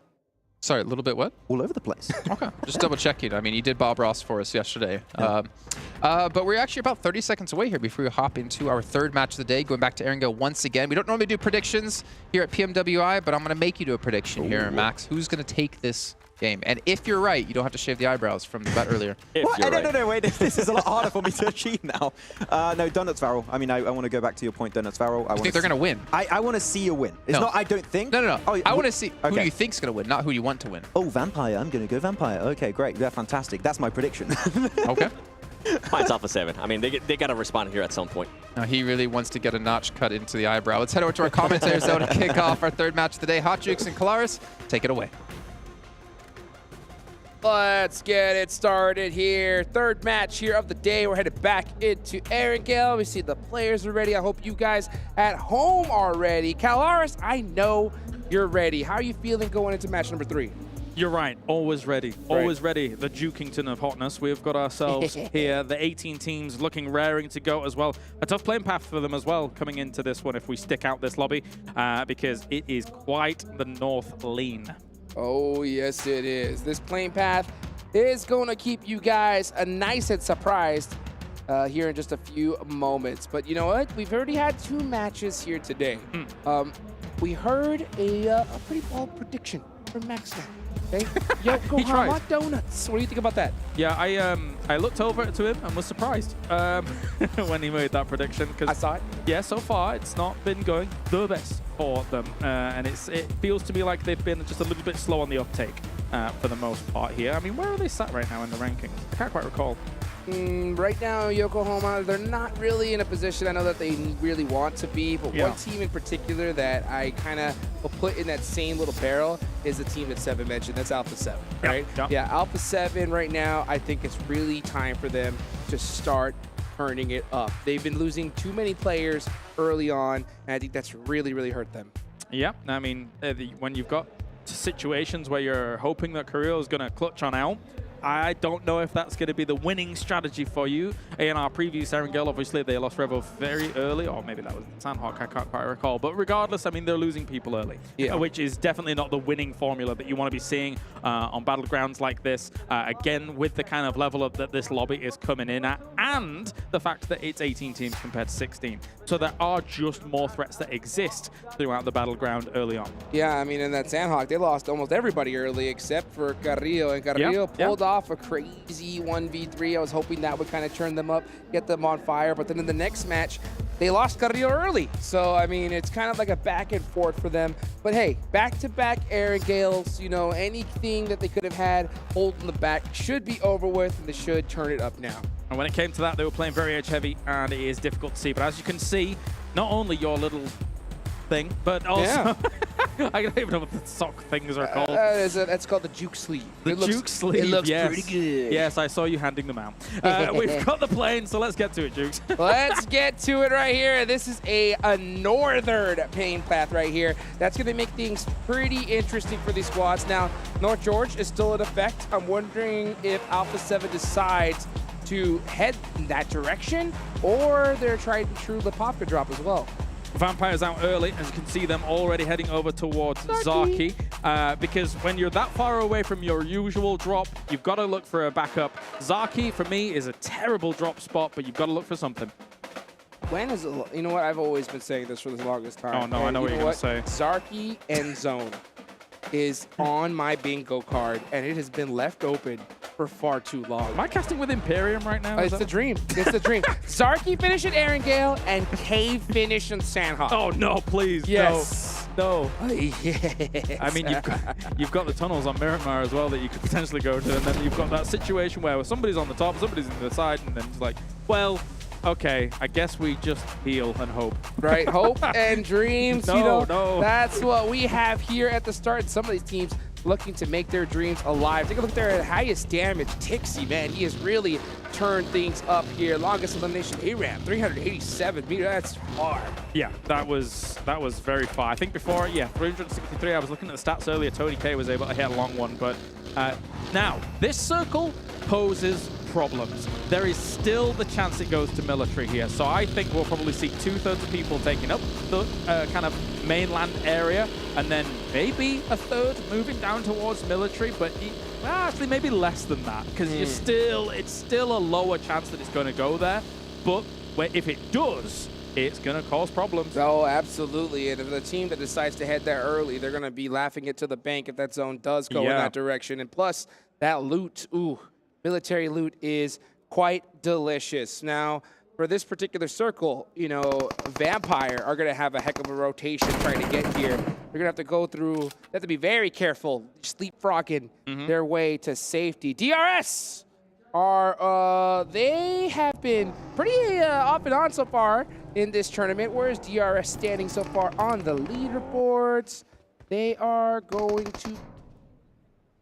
Sorry, a little bit what? All over the place. Okay, just double checking. I mean, you did Bob Ross for us yesterday. But we're actually about 30 seconds away here before we hop into our 3rd match of the day, going back to Erangel once again. We don't normally do predictions here at PMWI, but I'm going to make you do a prediction here, Max. Who's going to take this game. And if you're right, you don't have to shave the eyebrows from the bet earlier. What? No, wait. This is a lot harder for me to achieve now. No, Donuts Varel. I mean, I want to go back to your point, Donuts Varel. I think they're going to win. I want to see a win. It's not I don't think. No. Oh, I want to see who do you think's going to win, not who you want to win. Oh, Vampire. I'm going to go Vampire. Okay, great. They're fantastic. That's my prediction. Okay. Mine's Alpha7. I mean, they got to respond here at some point. Now, he really wants to get a notch cut into the eyebrow. Let's head over to our commentators though to kick off our third match of the day. HotJukes and Kalaris, take it away. Let's get it started here. Third match here of the day. We're headed back into Erangel. We see the players are ready. I hope you guys at home are ready. Kalaris, I know you're ready. How are you feeling going into match number 3? You're right. Always ready. Always ready. The Jukington of hotness. We've got ourselves here. The 18 teams looking raring to go as well. A tough playing path for them as well coming into this one if we stick out this lobby because it is quite the north lean. Oh, yes, it is. This playing path is going to keep you guys nice and surprised here in just a few moments. But you know what? We've already had 2 matches here today. We heard a pretty bold prediction from Maxman. Okay? Yokohama Donuts. What do you think about that? Yeah, I looked over to him and was surprised when he made that prediction. I saw it. Yeah, so far it's not been going the best for them, and it feels to me like they've been just a little bit slow on the uptake for the most part here. I mean, where are they sat right now in the rankings? I can't quite recall. Right now, Yokohama, they're not really in a position I know that they really want to be, but one team in particular that I kind of will put in that same little barrel is the team that Seven mentioned. That's Alpha7, right? Yeah, Alpha7 right now, I think it's really time for them to start turning it up. They've been losing too many players early on, and I think that's really, really hurt them. Yeah, I mean, when you've got situations where you're hoping that Korea is going to clutch on out, I don't know if that's going to be the winning strategy for you. In our previous Erangel, obviously, they lost Revo very early, or maybe that was Sandhawk, I can't quite recall. But regardless, I mean, they're losing people early, which is definitely not the winning formula that you want to be seeing on battlegrounds like this. Again, with the kind of level that this lobby is coming in at, and the fact that it's 18 teams compared to 16. So there are just more threats that exist throughout the battleground early on. Yeah, I mean, in that Sandhawk, they lost almost everybody early except for Carrillo, and Carrillo pulled off a crazy 1v3. I was hoping that would kind of turn them up, get them on fire, but then in the next match, they lost Carrillo early. So, I mean, it's kind of like a back and forth for them. But hey, back-to-back Erangels, you know, anything that they could have had holding the back should be over with, and they should turn it up now. And when it came to that, they were playing very edge-heavy, and it is difficult to see. But as you can see, not only your little thing, but also I don't even know what the sock things are called. That's called the juke sleeve. The juke sleeve. It looks pretty good. Yes, I saw you handing them out. We've got the plane, so let's get to it, Jukes. Let's get to it right here. This is a northern pain path right here. That's going to make things pretty interesting for these squads. Now, North George is still in effect. I'm wondering if Alpha7 decides to head in that direction, or they're trying to true Lepopka drop as well. Vampire's out early, as you can see them already heading over towards Zaki. Because when you're that far away from your usual drop, you've got to look for a backup. Zaki, for me, is a terrible drop spot, but you've got to look for something. When is it? You know what? I've always been saying this for the longest time. Oh, no, I know what you're going to say. Zaki end zone is on my bingo card, and it has been left open for far too long. Am I casting with Imperium right now? It's the dream. It's the dream. Zaki finish at Erangel and Cave finish on Sandhawk. Oh, no, please. Yes. No. Yes. I mean, you've got the tunnels on Miramar as well that you could potentially go to, and then you've got that situation where somebody's on the top, somebody's on the side, and then it's like, well, okay, I guess we just heal and hope. Right, hope and dreams. No, you know, no. That's what we have here at the start. Some of these teams looking to make their dreams alive. Take a look at their highest damage. Tixie, man, he has really turned things up here. Longest elimination ARAM, 387 meters. That's far. Yeah, that was very far. I think before, 363. I was looking at the stats earlier. Tony K was able to hit a long one, but now this circle poses problems. There is still the chance it goes to military here, so I think we'll probably see 2/3 of people taking up the kind of mainland area, and then maybe a third moving down towards military, but actually maybe less than that, because it's still a lower chance that it's going to go there. But if it does, it's going to cause problems. Oh, absolutely. And if the team that decides to head there early, they're going to be laughing it to the bank if that zone does go in that direction. And plus, that loot, military loot is quite delicious. Now, for this particular circle, you know, Vampire are going to have a heck of a rotation trying to get here. They're going to have to go through, they have to be very careful, sleepfrogging their way to safety. DRS are, they have been pretty off and on so far in this tournament. Where's DRS standing so far on the leaderboards? They are going to,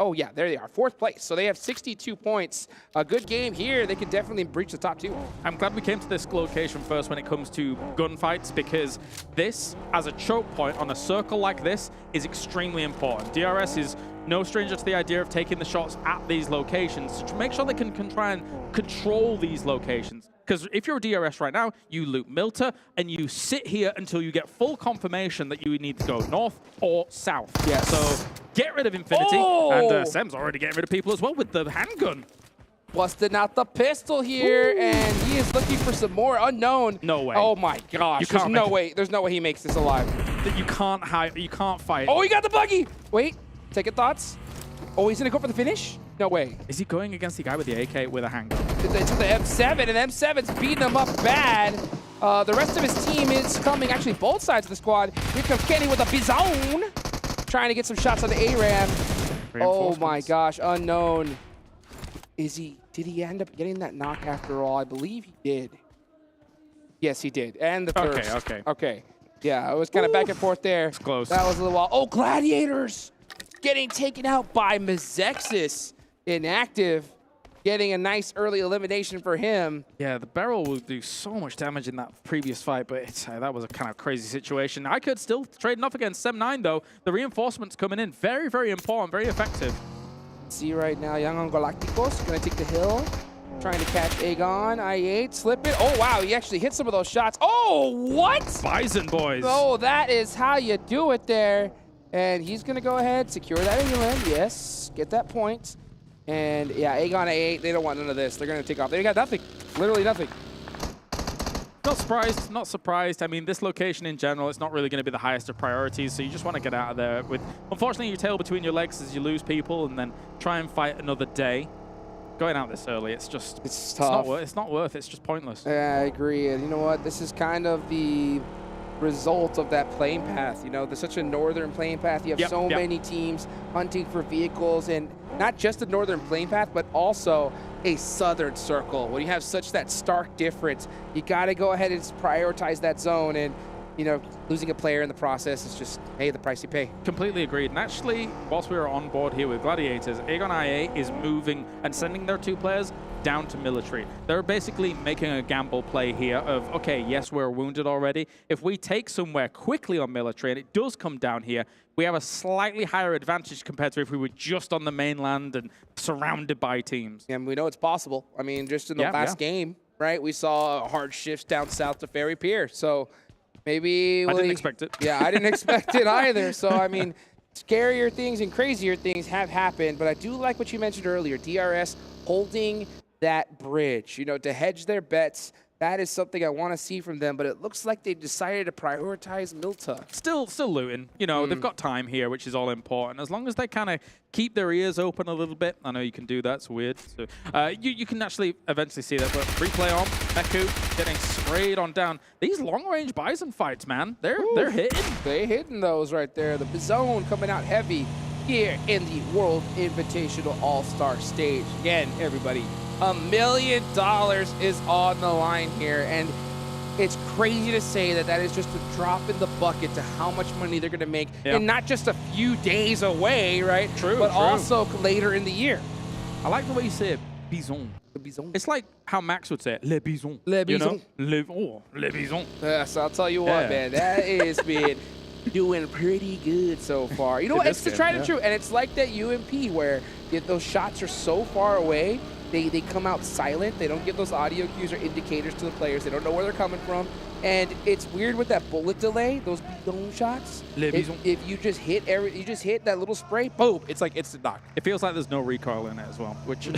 oh yeah, there they are, 4th place. So they have 62 points. A good game here. They could definitely breach the top 2. I'm glad we came to this location first when it comes to gunfights, because this, as a choke point on a circle like this, is extremely important. DRS is no stranger to the idea of taking the shots at these locations to make sure they can try and control these locations. Because if you're a DRS right now, you loot Milta and you sit here until you get full confirmation that you need to go north or south. Yes. So get rid of Infinity. And Sem's already getting rid of people as well with the handgun. Busting out the pistol here, and he is looking for some more unknown. No way. Oh my gosh. There's no way. There's no way he makes this alive. You can't hide. You can't fight. Oh, he got the buggy. Wait. Second thoughts. Oh, he's going to go for the finish? No way. Is he going against the guy with the AK with a handgun? It's the M7, and M7's beating him up bad. The rest of his team is coming, actually both sides of the squad. Here comes Kenny with a Bizone, trying to get some shots on the ARAM. Oh my gosh, unknown. Did he end up getting that knock after all? I believe he did. Yes, he did. And the first. Okay. Yeah, it was kind of back and forth there. It's close. That was a little while. Oh, Gladiators getting taken out by Mizexis. Inactive, getting a nice early elimination for him. Yeah, the barrel will do so much damage in that previous fight, but that was a kind of crazy situation. iKURD still trading off against Sem9, though. The reinforcements coming in, very, very important, very effective. See right now, Young Galacticos going to take the hill, trying to catch AGONxI8, slip it. Oh, wow, he actually hit some of those shots. Oh, what? Bison boys. Oh, that is how you do it there. And he's going to go ahead, secure that inland. Yes, get that point. And yeah, AGONxI8, they don't want none of this. They're going to take off. They got nothing, literally nothing. Not surprised. I mean, this location in general, it's not really going to be the highest of priorities, so you just want to get out of there with, unfortunately, your tail between your legs as you lose people and then try and fight another day. Going out this early, it's tough. It's not worth it. It's just pointless. Yeah, I agree. And you know what? This is kind of the result of that playing path. You know, there's such a northern playing path. You have so many teams hunting for vehicles, and not just the northern playing path, but also a southern circle. When you have such that stark difference, you got to go ahead and prioritize that zone. And you know, losing a player in the process is just, hey, the price you pay. Completely agreed. And actually, whilst we were on board here with Gladiators, AGONxI8 is moving and sending their 2 players down to military. They're basically making a gamble play here of, okay, yes, we're wounded already. If we take somewhere quickly on military and it does come down here, we have a slightly higher advantage compared to if we were just on the mainland and surrounded by teams. And we know it's possible. I mean, just in the last game, right, we saw hard shifts down south to Ferry Pier. So maybe I didn't expect it. Yeah, I didn't expect it either. So, I mean, scarier things and crazier things have happened. But I do like what you mentioned earlier, DRS holding that bridge, you know, to hedge their bets. That is something I want to see from them, but it looks like they decided to prioritize Milta. Still looting. You know, they've got time here, which is all important. As long as they kind of keep their ears open a little bit. I know you can do that. It's weird. So you can actually eventually see that. But replay on. Meku getting sprayed on down. These long-range Bison fights, man, they're hitting. They're hitting those right there. The Bizone coming out heavy here in the World Invitational Allstars Stage. Again, everybody, $1 million is on the line here, and it's crazy to say that that is just a drop in the bucket to how much money they're going to make, and not just a few days away, right? But also later in the year. I like the way you say it, Bison. The Bison. It's like how Max would say it, Le Bison. Le Bison. You know? Le Bison. Yes, I'll tell you what, man, that has been doing pretty good so far. You know what? It's the tried and true, and it's like that UMP where those shots are so far away They come out silent. They don't give those audio cues or indicators to the players. They don't know where they're coming from. And it's weird with that bullet delay, those bidon shots. If you just hit that little spray, boom, it's like instant knock. It feels like there's no recoil in it as well, which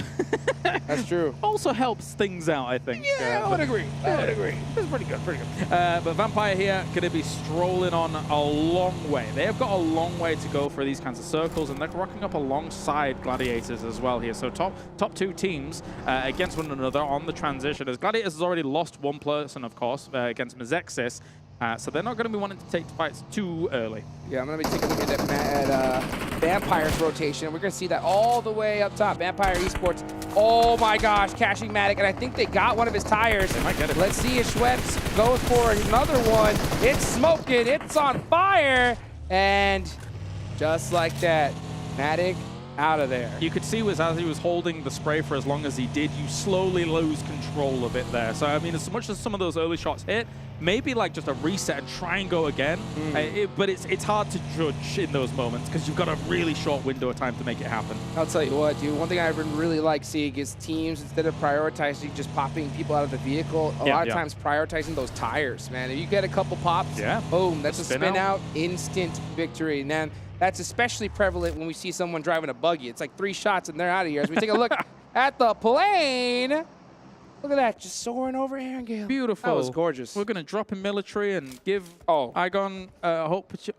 that's true. Also helps things out, I think. Yeah, I would agree. I would agree. It's pretty good, pretty good. But Vampire here going to be strolling on a long way. They have got a long way to go for these kinds of circles, and they're rocking up alongside Gladiators as well here. So top two teams against one another on the transition. As Gladiators has already lost one person, of course, against Mezexis. So they're not going to be wanting to take fights too early. Yeah, I'm going to be taking a look at Vampire's rotation. We're going to see that all the way up top. Vampire Esports. Oh my gosh, cashing Matic, and I think they got one of his tires. They might get it. Let's see if Schweppes goes for another one. It's smoking. It's on fire. And just like that, Matic out of there. You could see as he was holding the spray for as long as he did, you slowly lose control of it there. So, I mean, as much as some of those early shots hit, maybe like just a reset and try and go again. But it's hard to judge in those moments because you've got a really short window of time to make it happen. I'll tell you what, dude. One thing I really like seeing is teams, instead of prioritizing just popping people out of the vehicle, a lot of times prioritizing those tires, man. If you get a couple pops, boom, that's a spin out, instant victory. And then that's especially prevalent when we see someone driving a buggy. It's like 3 shots and they're out of here. As we take a look at the plane, look at that, just soaring over Erangel. Beautiful. That was gorgeous. We're going to drop in military and give Igon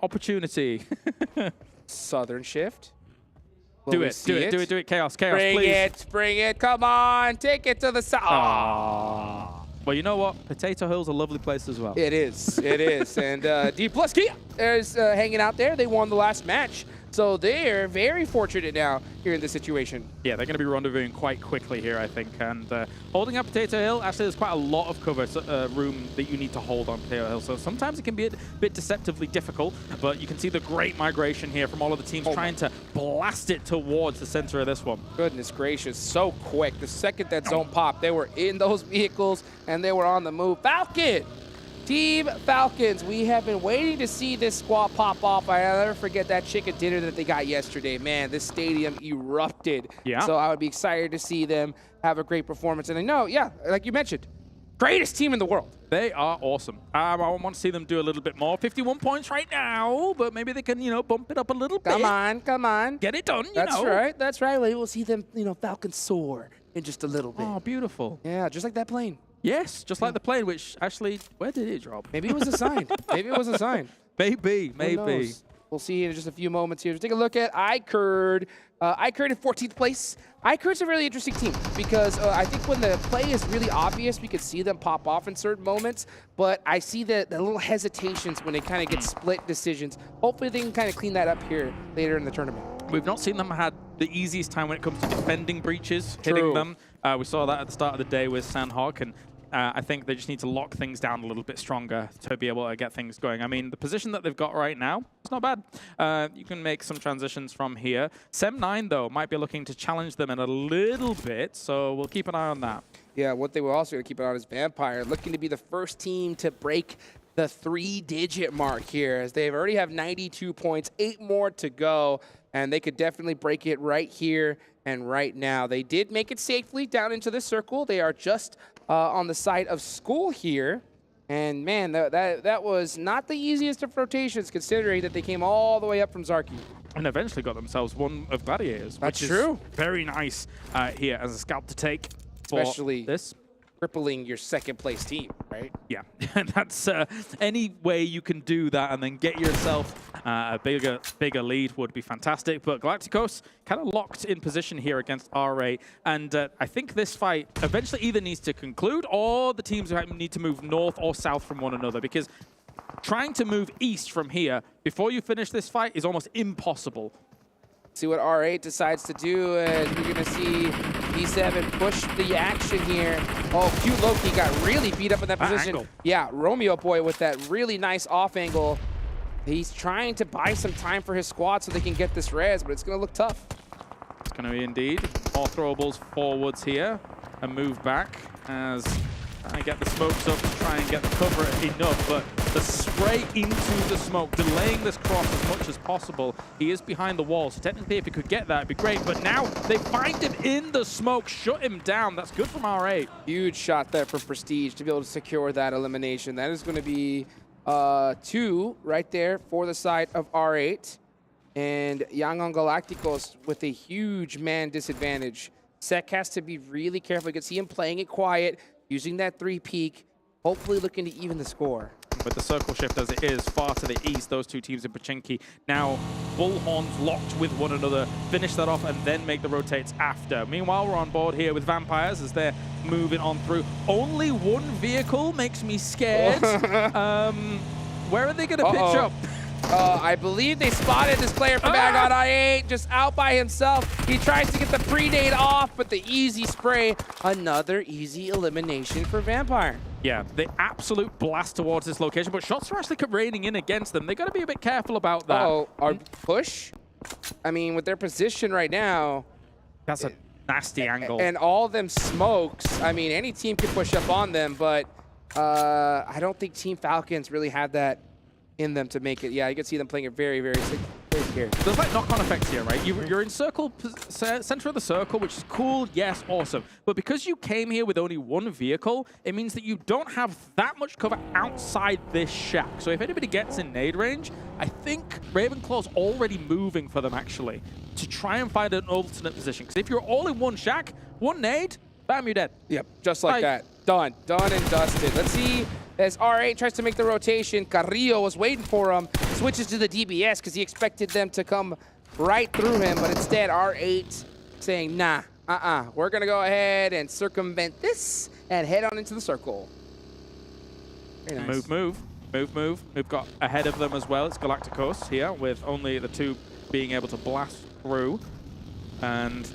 opportunity. Southern shift. Do it, Chaos, bring please. Bring it, come on, take it to the south. Well, you know what? Potato Hill's a lovely place as well. It is, it is. And D plus Kia is hanging out there. They won the last match. So they're very fortunate now here in this situation. Yeah, they're going to be rendezvousing quite quickly here, I think. And holding up Potato Hill, actually there's quite a lot of cover room that you need to hold on Potato Hill. So sometimes it can be a bit deceptively difficult, but you can see the great migration here from all of the teams trying to blast it towards the center of this one. Goodness gracious, so quick. The second that zone popped, they were in those vehicles and they were on the move. Falcon! Team Falcons, we have been waiting to see this squad pop off. I'll never forget that chicken dinner that they got yesterday. Man, this stadium erupted. Yeah. So I would be excited to see them have a great performance. And I know, yeah, like you mentioned, greatest team in the world. They are awesome. I want to see them do a little bit more. 51 points right now, but maybe they can, bump it up a little bit. Come on. Get it done, That's right, that's right. We'll see them, Falcons soar in just a little bit. Oh, beautiful. Yeah, just like that plane. Yes, just like the plane, which actually, where did it drop? Maybe it was a sign. Maybe it was a sign. Maybe. We'll see in just a few moments here. Just take a look at iKURD. iKURD in 14th place. iKURD's a really interesting team because I think when the play is really obvious, we could see them pop off in certain moments, but I see the little hesitations when they kind of get split decisions. Hopefully they can kind of clean that up here later in the tournament. We've not seen them had the easiest time when it comes to defending breaches, hitting them. We saw that at the start of the day with Sandhawk, and I think they just need to lock things down a little bit stronger to be able to get things going. I mean, the position that they've got right now, it's not bad. You can make some transitions from here. Sem9, though, might be looking to challenge them in a little bit, so we'll keep an eye on that. Yeah, what they were also going to keep an eye on is Vampire, looking to be the first team to break the 3-digit mark here, as they already have 92 points, 8 more to go, and they could definitely break it right here and right now. They did make it safely down into the circle. They are just on the side of school here. And man, that was not the easiest of rotations, considering that they came all the way up from Zarki. And eventually got themselves one of Gladiators. That's which true. Is very nice here as a scalp to take. Especially this. Crippling your second place team, right? Yeah, that's any way you can do that and then get yourself a bigger lead would be fantastic. But Galacticos kind of locked in position here against R8, and I think this fight eventually either needs to conclude or the teams need to move north or south from one another, because trying to move east from here before you finish this fight is almost impossible. See what R8 decides to do, and we're going to see B7 push the action here. Oh, Q Loki got really beat up in that position. Angle. Yeah, Romeo Boy with that really nice off angle. He's trying to buy some time for his squad so they can get this res, but it's going to look tough. It's going to be indeed. More throwables forwards here and move back as I get the smokes up to try and get the cover enough, but the spray into the smoke, delaying this cross as much as possible. He is behind the wall, so technically if he could get that, it'd be great. But now they find him in the smoke, shut him down. That's good from R8. Huge shot there for Prestige to be able to secure that elimination. That is going to be 2 right there for the side of R8. And AGONxI8 with a huge man disadvantage. Sek has to be really careful. You can see him playing it quiet, using that 3 peak, hopefully looking to even the score. With the circle shift as it is far to the east, those two teams in Pochinki now bullhorns locked with one another, finish that off and then make the rotates after. Meanwhile, we're on board here with Vampires as they're moving on through. Only one vehicle makes me scared. Where are they going to pitch up? I believe they spotted this player from AGONxI8 just out by himself. He tries to get the pre-nade off, but the easy spray, another easy elimination for Vampire. Yeah, the absolute blast towards this location, but shots are actually raining in against them. They got to be a bit careful about that. Our push? I mean, with their position right now, that's a nasty angle. And all them smokes, I mean, any team can push up on them, but I don't think Team Falcons really had that in them to make it. Yeah, you can see them playing it very, very scared. There's like knock-on effects here, right? You're in center of the circle, which is cool, yes, awesome. But because you came here with only one vehicle, it means that you don't have that much cover outside this shack. So if anybody gets in nade range, I think Ravenclaw's already moving for them, actually, to try and find an alternate position. Because if you're all in one shack, one nade, bam, you're dead. Yep, just like that. Done and dusted. Let's see, as R8 tries to make the rotation, Carrillo was waiting for him, switches to the DBS because he expected them to come right through him, but instead R8 saying, nah, we're going to go ahead and circumvent this and head on into the circle. Very nice. Move. We've got ahead of them as well. It's Galacticos here with only the 2 being able to blast through. And,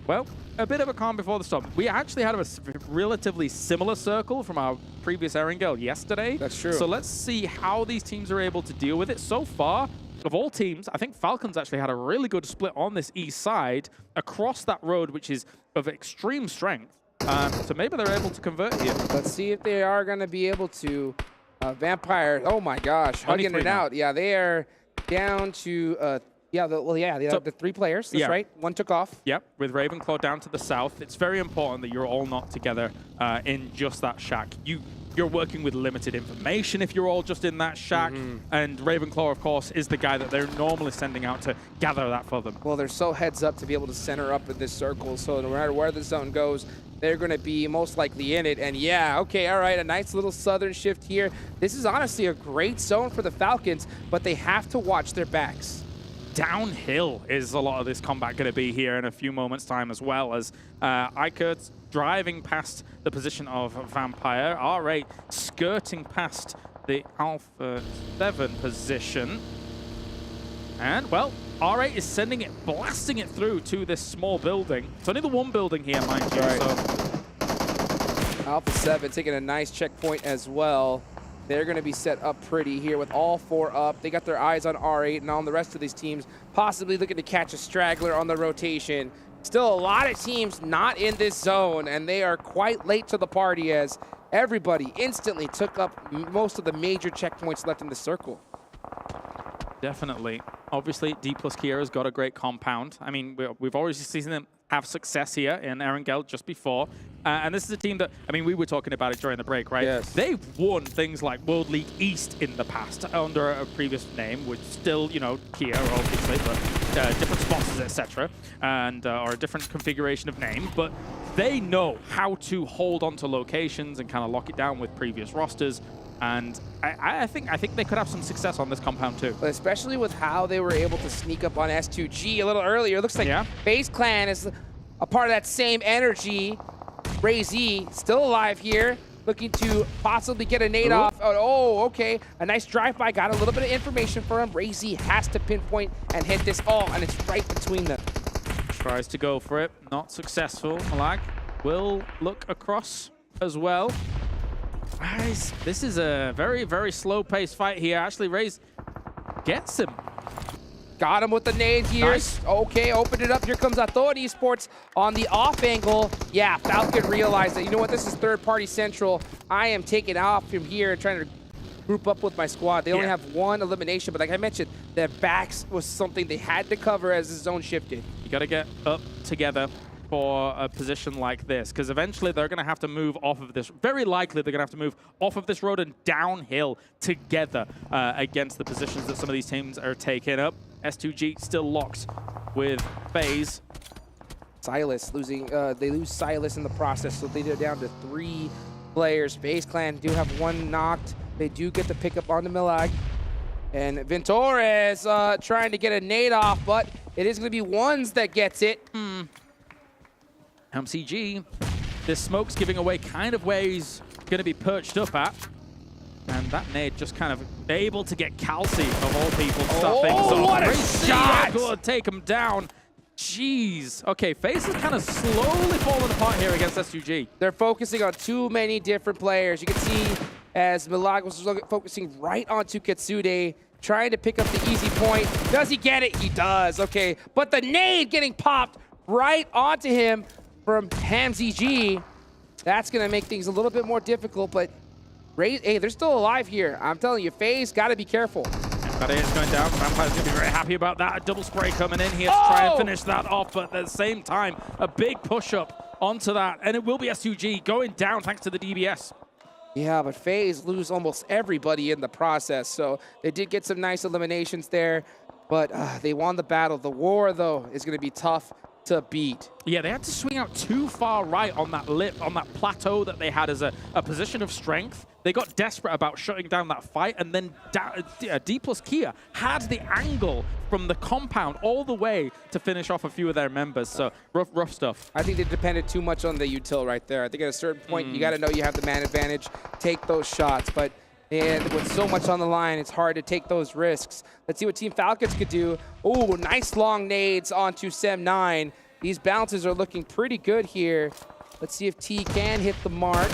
well, a bit of a calm before the storm. We actually had a relatively similar circle from our previous Erangel yesterday. That's true. So let's see how these teams are able to deal with it. So far, of all teams, I think Falcons actually had a really good split on this east side across that road, which is of extreme strength. So maybe they're able to convert here. Let's see if they are going to be able to. Vampire, oh my gosh, hugging it out. Yeah, they are down to... they have the 3 players, that's right. 1 took off. Yep, with Ravenclaw down to the south. It's very important that you're all not together in just that shack. You're working with limited information if you're all just in that shack. And Ravenclaw, of course, is the guy that they're normally sending out to gather that for them. Well, they're so heads up to be able to center up in this circle, so no matter where the zone goes, they're going to be most likely in it. And yeah, okay, all right, a nice little southern shift here. This is honestly a great zone for the Falcons, but they have to watch their backs. Downhill is a lot of this combat going to be here in a few moments' time, as well as iKURD's driving past the position of Vampire. R8 skirting past the Alpha7 position. And, well, R8 is sending it, blasting it through to this small building. It's only the one building here, mind you. Right. So. Alpha7 taking a nice checkpoint as well. They're going to be set up pretty here with all 4 up. They got their eyes on R8 and on the rest of these teams, possibly looking to catch a straggler on the rotation. Still a lot of teams not in this zone, and they are quite late to the party as everybody instantly took up most of the major checkpoints left in the circle. Definitely. Obviously, D+ Kiera's got a great compound. I mean, we've already seen them have success here in Erangel just before. And this is a team that, I mean, we were talking about it during the break, right? Yes. They've won things like World League East in the past under a previous name, which still, you know, Kia, obviously, but different sponsors, etc., and or a different configuration of name. But they know how to hold onto locations and kind of lock it down with previous rosters. And I think they could have some success on this compound too. Especially with how they were able to sneak up on S2G a little earlier. It looks like FaZe Clan is a part of that same energy. RayZ still alive here, looking to possibly get a nade off. Oh, okay. A nice drive-by. Got a little bit of information for him. RayZ has to pinpoint and hit this all, and it's right between them. Tries to go for it. Not successful. Malag will look across as well. Guys, this is a very, very slow-paced fight here. Actually, RayZ gets him. Got him with the nade here. Nice. Okay, opened it up. Here comes Aton Esports on the off angle. Yeah, Falcon realized that, you know what, this is third-party central. I am taking off from here, trying to group up with my squad. They only have one elimination, but like I mentioned, their backs was something they had to cover as the zone shifted. You got to get up together for a position like this, because eventually they're going to have to move off of this. Very likely they're going to have to move off of this road and downhill together against the positions that some of these teams are taking up. S2G still locked with FaZe. Silas losing, they lose Silas in the process, so they're down to 3 players. FaZe Clan do have 1 knocked. They do get the pick up on the Milag. And Ventores trying to get a nade off, but it is going to be Ones that gets it. MCG, this smoke's giving away kind of where he's going to be perched up at. And that nade just kind of able to get Calci, of all people, to start things off. What a Great shot! Good, take him down. Jeez. Okay, FaZe is kind of slowly falling apart here against S2G. They're focusing on too many different players. You can see as Milag was focusing right onto Kitsude, trying to pick up the easy point. Does he get it? He does. Okay, but the nade getting popped right onto him from HamZG. That's going to make things a little bit more difficult, but hey, they're still alive here. I'm telling you, FaZe got to be careful. Gladiators going down. Vampire's going to be very happy about that. A double spray coming in here to try and finish that off, but at the same time, a big push-up onto that, and it will be S2G going down thanks to the DBS. Yeah, but FaZe lose almost everybody in the process, so they did get some nice eliminations there, but they won the battle. The war, though, is going to be tough to beat. Yeah, they had to swing out too far right on that lip, on that plateau that they had as a position of strength. They got desperate about shutting down that fight, and then D plus Kia had the angle from the compound all the way to finish off a few of their members. So rough stuff. I think they depended too much on the util right there. I think at a certain point, you got to know you have the man advantage, take those shots. But and with so much on the line, it's hard to take those risks. Let's see what Team Falcons could do. Oh, nice long nades onto Sem9. These bounces are looking pretty good here. Let's see if T can hit the mark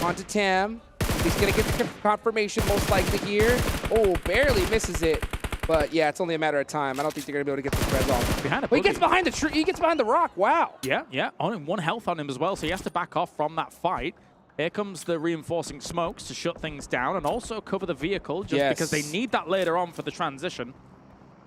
onto Tam. He's going to get the confirmation most likely here. Oh, barely misses it. But yeah, it's only a matter of time. I don't think they're going to be able to get the spreads off. Behind But he gets behind the tree. He gets behind the rock. Wow. Yeah. Only 1 health on him as well, so he has to back off from that fight. Here comes the reinforcing smokes to shut things down and also cover the vehicle, just because they need that later on for the transition.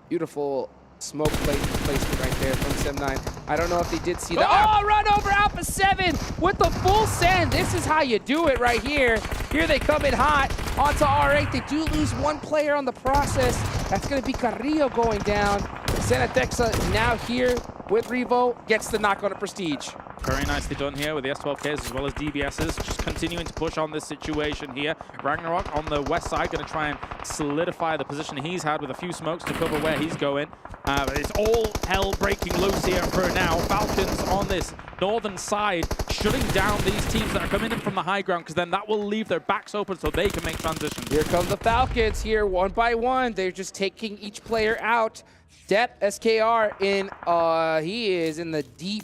Beautiful smoke placement right there from Sem9. I don't know if they did see that. Oh, run over Alpha7 with the full send. This is how you do it right here. Here they come in hot onto R8. They do lose 1 player on the process. That's going to be Carrillo going down. Senatexa now here with Revo, gets the knock on a Prestige. Very nicely done here with the S12Ks as well as DBSs, just continuing to push on this situation here. Ragnarok on the west side going to try and solidify the position he's had with a few smokes to cover where he's going. It's all hell breaking loose here for now. Falcons on this northern side, shutting down these teams that are coming in from the high ground, because then that will leave their backs open so they can make transitions. Here come the Falcons here, 1 by 1. They're just taking each player out. Depp, SKR, he is in the deep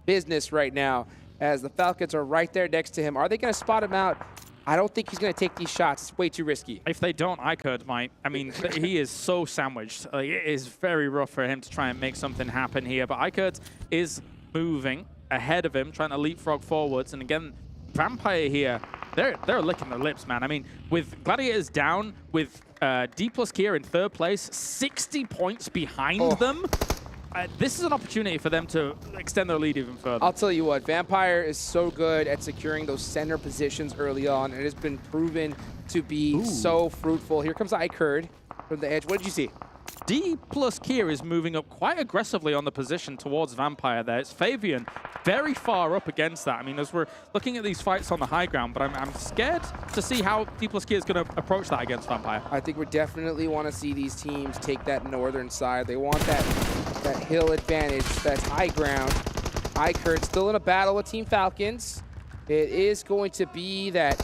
business right now as the Falcons are right there next to him. Are they going to spot him out? I don't think he's going to take these shots. It's way too risky. If they don't, iKURD might. I mean, he is so sandwiched. It is very rough for him to try and make something happen here. But iKURD is moving ahead of him, trying to leapfrog forwards. And again, Vampire here, they're licking their lips, man. I mean, with Gladiators down, with D plus Kia in 3rd place, 60 points behind them. This is an opportunity for them to extend their lead even further. I'll tell you what, Vampire is so good at securing those center positions early on. It has been proven to be so fruitful. Here comes iKURD from the edge. What did you see? D plus Kia is moving up quite aggressively on the position towards Vampire there. It's Fabian very far up against that. I mean, as we're looking at these fights on the high ground, but I'm scared to see how D plus Kia is going to approach that against Vampire. I think we definitely want to see these teams take that northern side. They want that hill advantage, that's high ground. iKURD still in a battle with Team Falcons. It is going to be that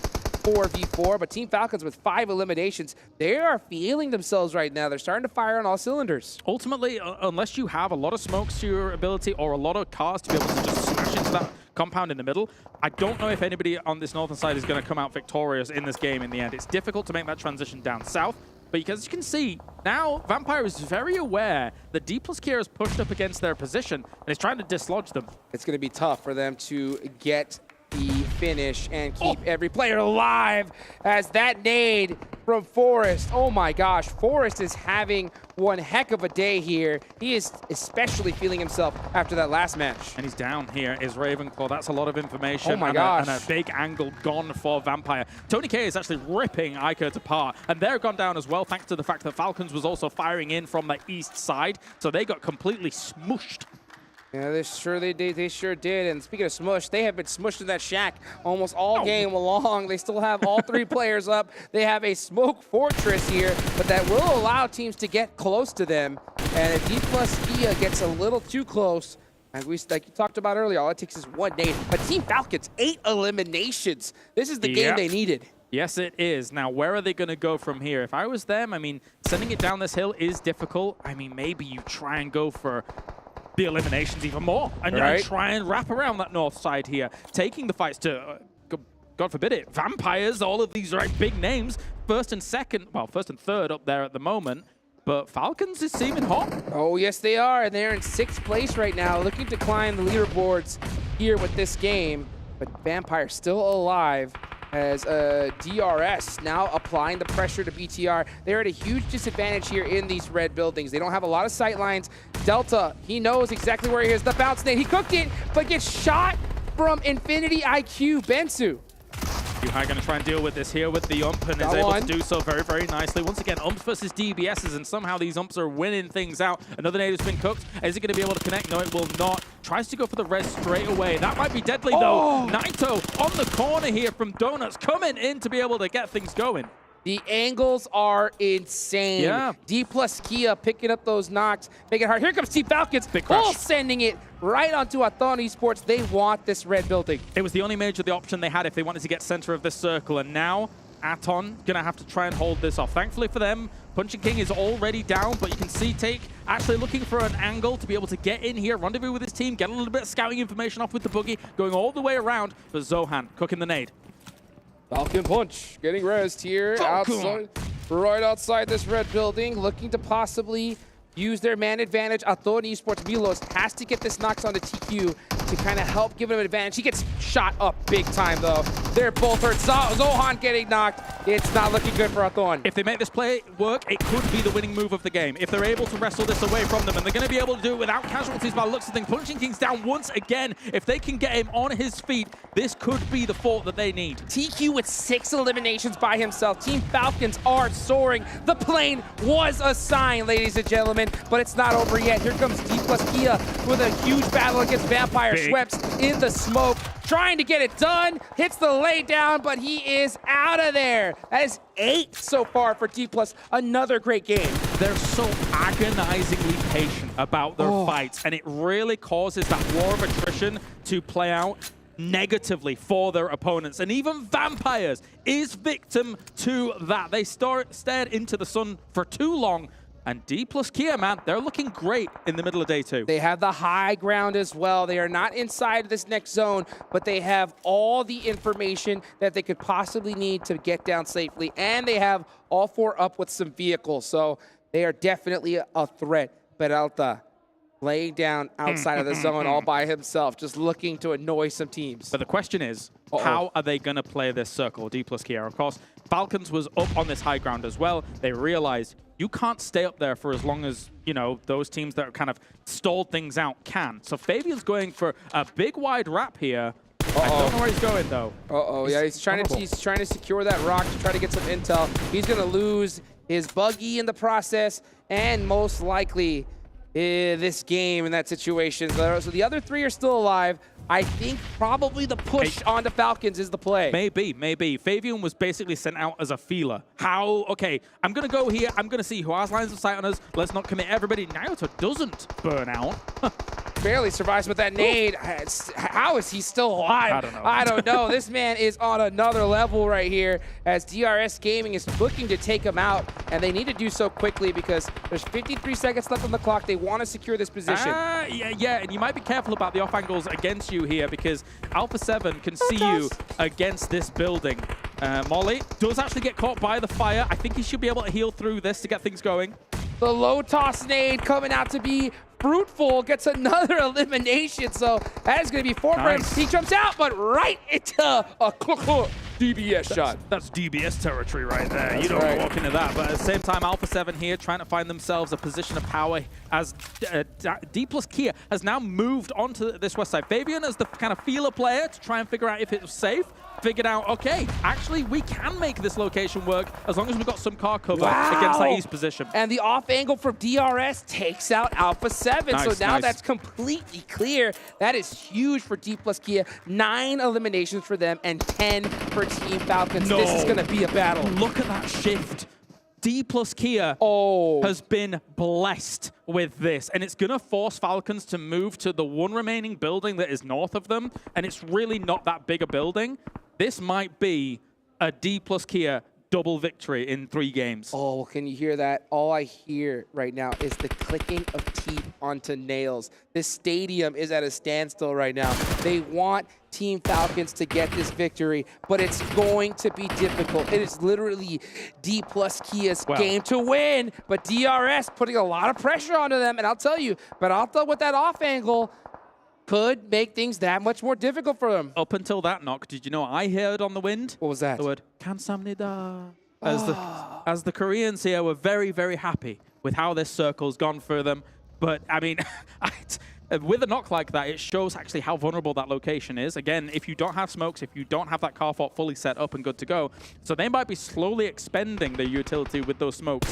4v4, but Team Falcons with 5 eliminations, they are feeling themselves right now. They're starting to fire on all cylinders. Ultimately, unless you have a lot of smokes to your ability or a lot of cars to be able to just smash into that compound in the middle, I don't know if anybody on this northern side is going to come out victorious in this game in the end. It's difficult to make that transition down south, but as you can see, now Vampire is very aware that D plus Kia is pushed up against their position and is trying to dislodge them. It's going to be tough for them to get the finish and keep every player alive as that nade from Forrest. Oh my gosh, Forrest is having one heck of a day here. He is especially feeling himself after that last match. And he's down here is Ravenclaw. That's a lot of information. Oh my gosh. And a big angle gone for Vampire. Tony K is actually ripping iKURD apart. And they're gone down as well, thanks to the fact that Falcons was also firing in from the east side. So they got completely smushed. Yeah, they sure did. And speaking of smush, they have been smushed in that shack almost all game long. They still have all 3 players up. They have a smoke fortress here, but that will allow teams to get close to them. And if D+Ia gets a little too close, and like you talked about earlier, all it takes is 1 nade. But Team Falcons, 8 eliminations. This is the game they needed. Yes, it is. Now, where are they going to go from here? If I was them, I mean, sending it down this hill is difficult. I mean, maybe you try and go for the eliminations even more and try and wrap around that north side here, taking the fights to, God forbid it, Vampires, all of these big names, first and third up there at the moment. But Falcons is seeming hot. Oh, yes, they are. And they're in 6th place right now, looking to climb the leaderboards here with this game. But Vampire still alive as DRS now applying the pressure to BTR. They're at a huge disadvantage here in these red buildings. They don't have a lot of sight lines. Delta, he knows exactly where he is. The bounce nade, he cooked it, but gets shot from Infinity IQ. Bensu. Yuhai going to try and deal with this here with the ump and is able to do so very, very nicely. Once again, umps versus DBSs, and somehow these umps are winning things out. Another nade has been cooked. Is it going to be able to connect? No, it will not. Tries to go for the res straight away. That might be deadly, though. Naito on the corner here from Donuts, coming in to be able to get things going. The angles are insane. Yeah. D+Kia picking up those knocks, making it hard. Here comes Team Falcons, full sending it right onto Aton Esports. They want this red building. It was the only major option they had if they wanted to get center of this circle, and now Aton gonna have to try and hold this off. Thankfully for them, Punching King is already down, but you can see Take actually looking for an angle to be able to get in here, rendezvous with his team, get a little bit of scouting information off with the boogie, going all the way around for Zohan, cooking the nade. Falcon Punch getting rezzed here outside, right outside this red building, looking to possibly use their man advantage. Aton Esports Milos has to get this knocks onto TQ to kind of help give him an advantage. He gets shot up big time, though. They're both hurt. Zohan getting knocked. It's not looking good for Aton. If they make this play work, it could be the winning move of the game. If they're able to wrestle this away from them, and they're going to be able to do it without casualties by the looks of things. Punching King's down once again. If they can get him on his feet, this could be the fort that they need. TQ with 6 eliminations by himself. Team Falcons are soaring. The plane was a sign, ladies and gentlemen, but it's not over yet. Here comes D+Kia with a huge battle against Vampire. Schweppes in the smoke, trying to get it done. Hits the lay down, but he is out of there. That is 8 so far for D+. Another great game. They're so agonizingly patient about their fights, and it really causes that war of attrition to play out negatively for their opponents. And even Vampires is victim to that. They stared into the sun for too long. And D+Kia, man, they're looking great in the middle of day 2. They have the high ground as well. They are not inside this next zone, but they have all the information that they could possibly need to get down safely. And they have all 4 up with some vehicles. So they are definitely a threat. Peralta laying down outside of the zone all by himself, just looking to annoy some teams. But the question is, how are they going to play this circle, D+Kia? Of course, Falcons was up on this high ground as well. They realized you can't stay up there for as long as, you know, those teams that are kind of stalled things out can. So Fabian's going for a big wide wrap here. I don't know where he's going, though. Yeah, he's trying to secure that rock to try to get some intel. He's going to lose his buggy in the process, and most likely this game in that situation. So the other 3 are still alive. I think probably the push onto Falcons is the play. Maybe. Fabian was basically sent out as a feeler. Okay, I'm going to go here. I'm going to see who has lines of sight on us. Let's not commit everybody. Naruto doesn't burn out. Barely survives with that nade. How is he still alive? I don't know. This man is on another level right here as DRS Gaming is looking to take him out, and they need to do so quickly because there's 53 seconds left on the clock. They want to secure this position. Yeah, and you might be careful about the off angles against you here because Alpha7 can see you against this building. Molly does actually get caught by the fire. I think he should be able to heal through this to get things going. The low toss nade coming out to be Fruitful gets another elimination, so that is going to be 4 for him. He jumps out, but right into a DBS shot. That's DBS territory right there. You don't walk into that. But at the same time, Alpha7 here trying to find themselves a position of power as D plus Kia has now moved onto this west side. Fabian as the kind of feeler player to try and figure out if it was safe. Figured out, okay, actually we can make this location work as long as we've got some car cover against that east position. And the off angle from DRS takes out Alpha7. So now that's completely clear. That is huge for D plus Kia. 9 eliminations for them and 10 for Team Falcons. This is going to be a battle. Look at that shift. D plus Kia has been blessed with this, and it's going to force Falcons to move to the one remaining building that is north of them, and it's really not that big a building. This might be a D plus Kia double victory in 3 games. Oh, can you hear that? All I hear right now is the clicking of teeth onto nails. This stadium is at a standstill right now. They want Team Falcons to get this victory, but it's going to be difficult. It is literally D plus Kia's game to win, but DRS putting a lot of pressure onto them, and I'll tell you, Peralta with that off angle could make things that much more difficult for them. Up until that knock, did you know what I heard on the wind? What was that? The word "kamsamnida." As the Koreans here were very, very happy with how this circle's gone for them. But I mean, with a knock like that, it shows actually how vulnerable that location is. Again, if you don't have smokes, if you don't have that car fort fully set up and good to go, so they might be slowly expending their utility with those smokes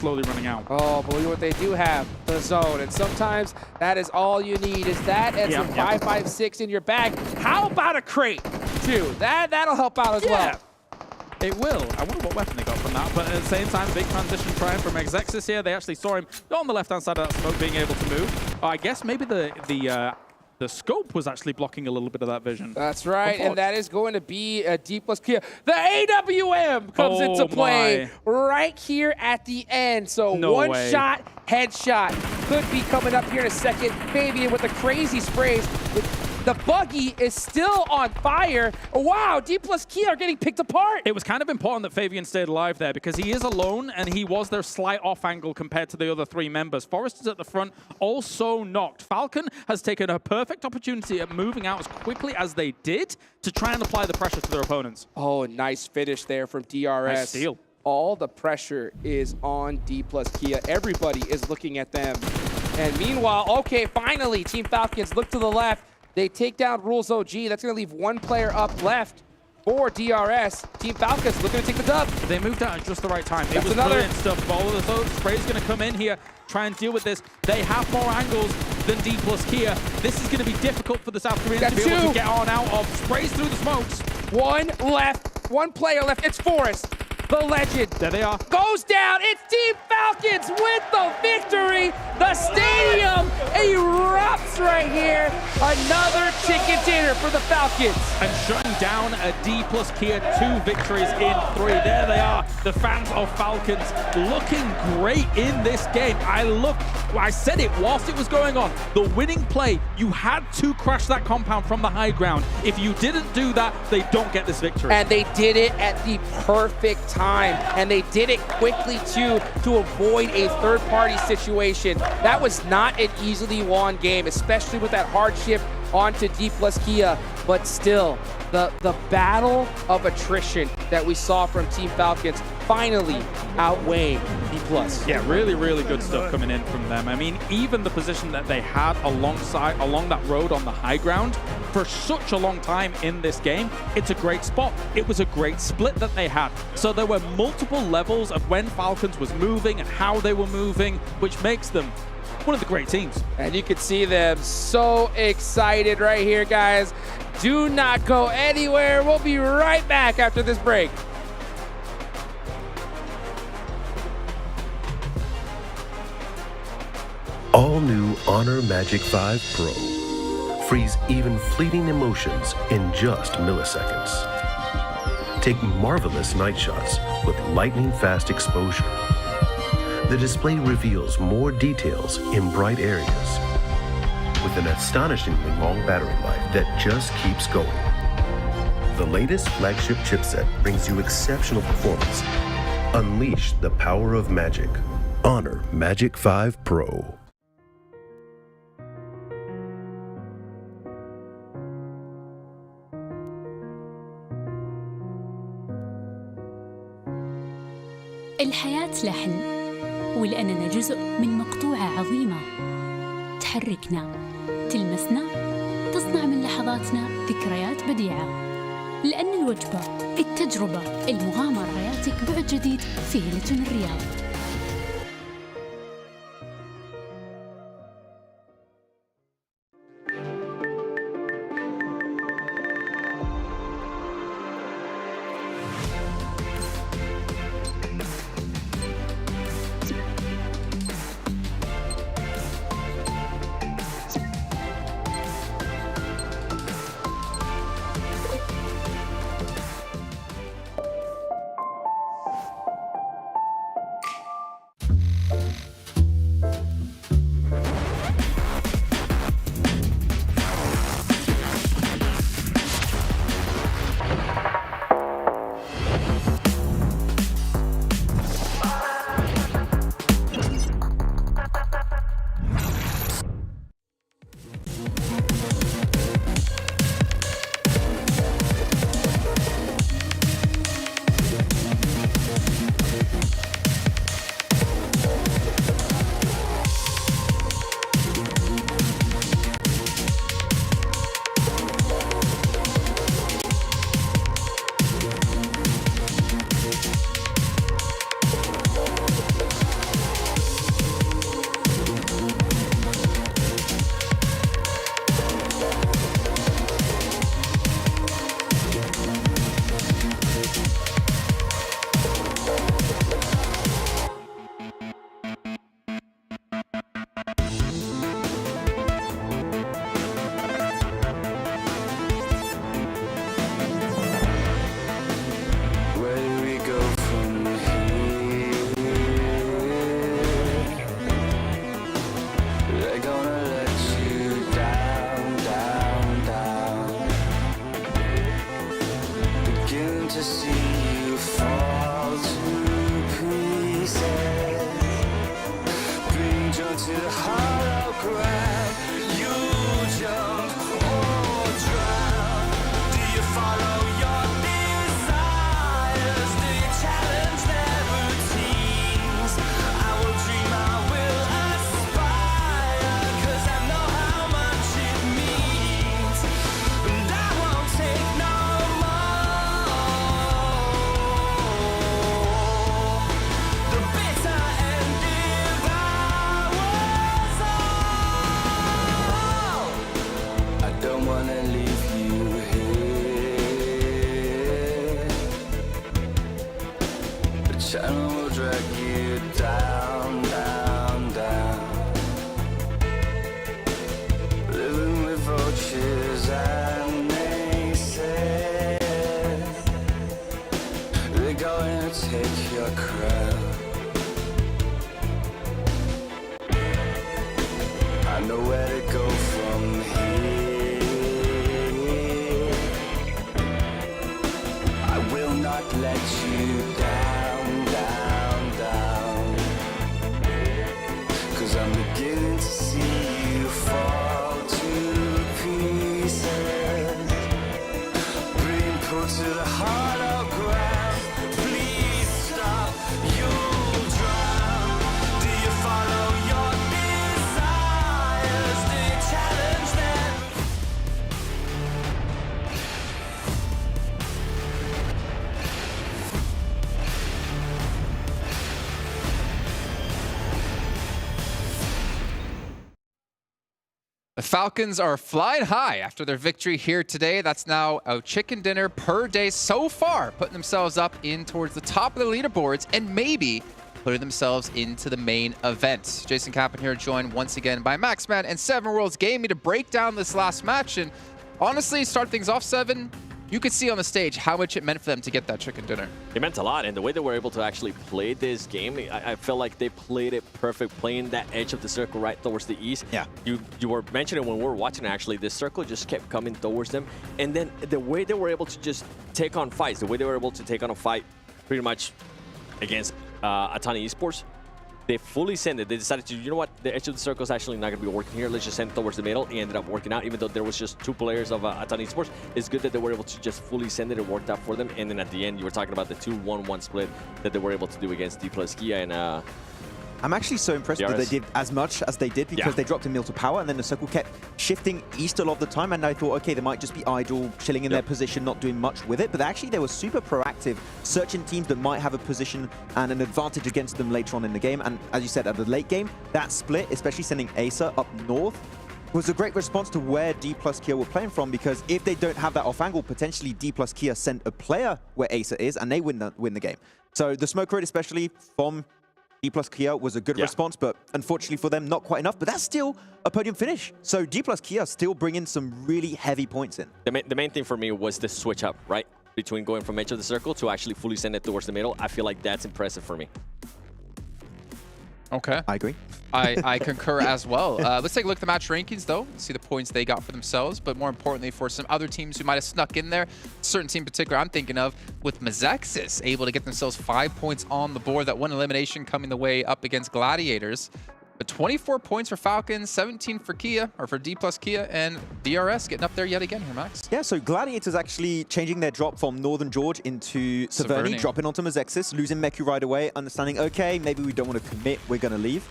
slowly running out. Oh, but what they do have, the zone, and sometimes that is all you need is that and some 5.56 in your bag. How about a crate, too? That'll help out as well. It will. I wonder what weapon they got from that. But at the same time, big transition trying from AGONxI8 here. They actually saw him on the left-hand side of that smoke being able to move. I guess maybe the scope was actually blocking a little bit of that vision. That's right, and that is going to be a D plus Kia. The AWM comes into play right here at the end. So one shot, headshot. Could be coming up here in a second. Fabian with the crazy sprays. The buggy is still on fire. Wow, D plus Kia are getting picked apart. It was kind of important that Fabian stayed alive there because he is alone and he was their slight off angle compared to the other 3 members. Forrest is at the front, also knocked. Falcon has taken a perfect opportunity at moving out as quickly as they did to try and apply the pressure to their opponents. Oh, nice finish there from DRS. Nice steal. All the pressure is on D plus Kia. Everybody is looking at them. And meanwhile, okay, finally, Team Falcons look to the left. They take down Rules OG. That's going to leave 1 player up left for DRS. Team Falcons looking to take the dub. They moved out at just the right time. That's it was another brilliant stuff. All of the spray's going to come in here, try and deal with this. They have more angles than D plus Kia. This is going to be difficult for the South Koreans to be able to get on out of. Sprays through the smokes. 1 left. 1 player left. It's Forrest. The legend. There they are. Goes down. It's Team Falcons with the victory. The stadium erupts right here. Another chicken dinner for the Falcons. And shutting down a D plus Kia 2 victories in 3. There they are. The fans of Falcons looking great in this game. I said it whilst it was going on. The winning play, you had to crash that compound from the high ground. If you didn't do that, they don't get this victory. And they did it at the perfect time. And they did it quickly, too, to avoid a third-party situation. That was not an easily won game, especially with that hardship onto D plus Kia. But still, the battle of attrition that we saw from Team Falcons finally outweighed D plus. Yeah, really, really good stuff coming in from them. I mean, even the position that they had along that road on the high ground for such a long time in this game, it's a great spot. It was a great split that they had. So there were multiple levels of when Falcons was moving and how they were moving, which makes them one of the great teams. And you can see them so excited right here, guys. Do not go anywhere. We'll be right back after this break. All new Honor Magic 5 Pro. Freeze even fleeting emotions in just milliseconds. Take marvelous night shots with lightning-fast exposure. The display reveals more details in bright areas with an astonishingly long battery life that just keeps going. The latest flagship chipset brings you exceptional performance. Unleash the power of magic. Honor Magic 5 Pro. الحياة لحن، ولأننا جزء من مقطوعة عظيمة تحركنا، تلمسنا، تصنع من لحظاتنا ذكريات بديعة. لأن الوجبة، التجربة، المغامرة، حياتك بعد جديد في هيلتون الرياض. The Falcons are flying high after their victory here today. That's now a chicken dinner per day so far, putting themselves up in towards the top of the leaderboards and maybe putting themselves into the main event. Jason Kappen here, joined once again by Maxman and Seven Worlds Gaming to break down this last match. And honestly, start things off, Seven, you could see on the stage how much it meant for them to get that chicken dinner. It meant a lot, and the way they were able to actually play this game, I felt like they played it perfect, playing that edge of the circle right towards the east. Yeah. You were mentioning when we were watching, actually, this circle just kept coming towards them, and then the way they were able to just take on fights, the way they were able to take on a fight pretty much against Aton Esports, They fully sent it. They decided to, you know what, the edge of the circle is actually not going to be working here. Let's just send it towards the middle. It ended up working out, even though there was just 2 players of Aton Esports. It's good that they were able to just fully send it. It worked out for them. And then at the end, you were talking about the 2-1-1 split that they were able to do against D+Kia and I'm actually so impressed that they did as much as they did because they dropped in mill to power and then the circle kept shifting east a lot of the time, and I thought, okay, they might just be idle, chilling in their position, not doing much with it, but actually they were super proactive, searching teams that might have a position and an advantage against them later on in the game. And as you said, at the late game, that split, especially sending Acer up north, was a great response to where D+Kia were playing from, because if they don't have that off angle, potentially D+Kia send a player where Acer is and they win the game. So the smoke rate, especially from D+Kia, was a good response, but unfortunately for them, not quite enough. But that's still a podium finish. So D+Kia still bringing some really heavy points in. The main thing for me was the switch up, right? Between going from edge of the circle to actually fully send it towards the middle. I feel like that's impressive for me. Okay. I agree. I concur as well. Let's take a look at the match rankings, though. See the points they got for themselves, but more importantly, for some other teams who might have snuck in there. A certain team in particular I'm thinking of, with Mazexis able to get themselves 5 points on the board. That one elimination coming the way up against Gladiators. But 24 points for Falcons, 17 for Kia, or for D+Kia, and DRS getting up there yet again here, Max. Yeah, so Gladiators actually changing their drop from Northern George into Severny, dropping onto Mazexis, losing Meku right away, understanding, okay, maybe we don't want to commit, we're going to leave.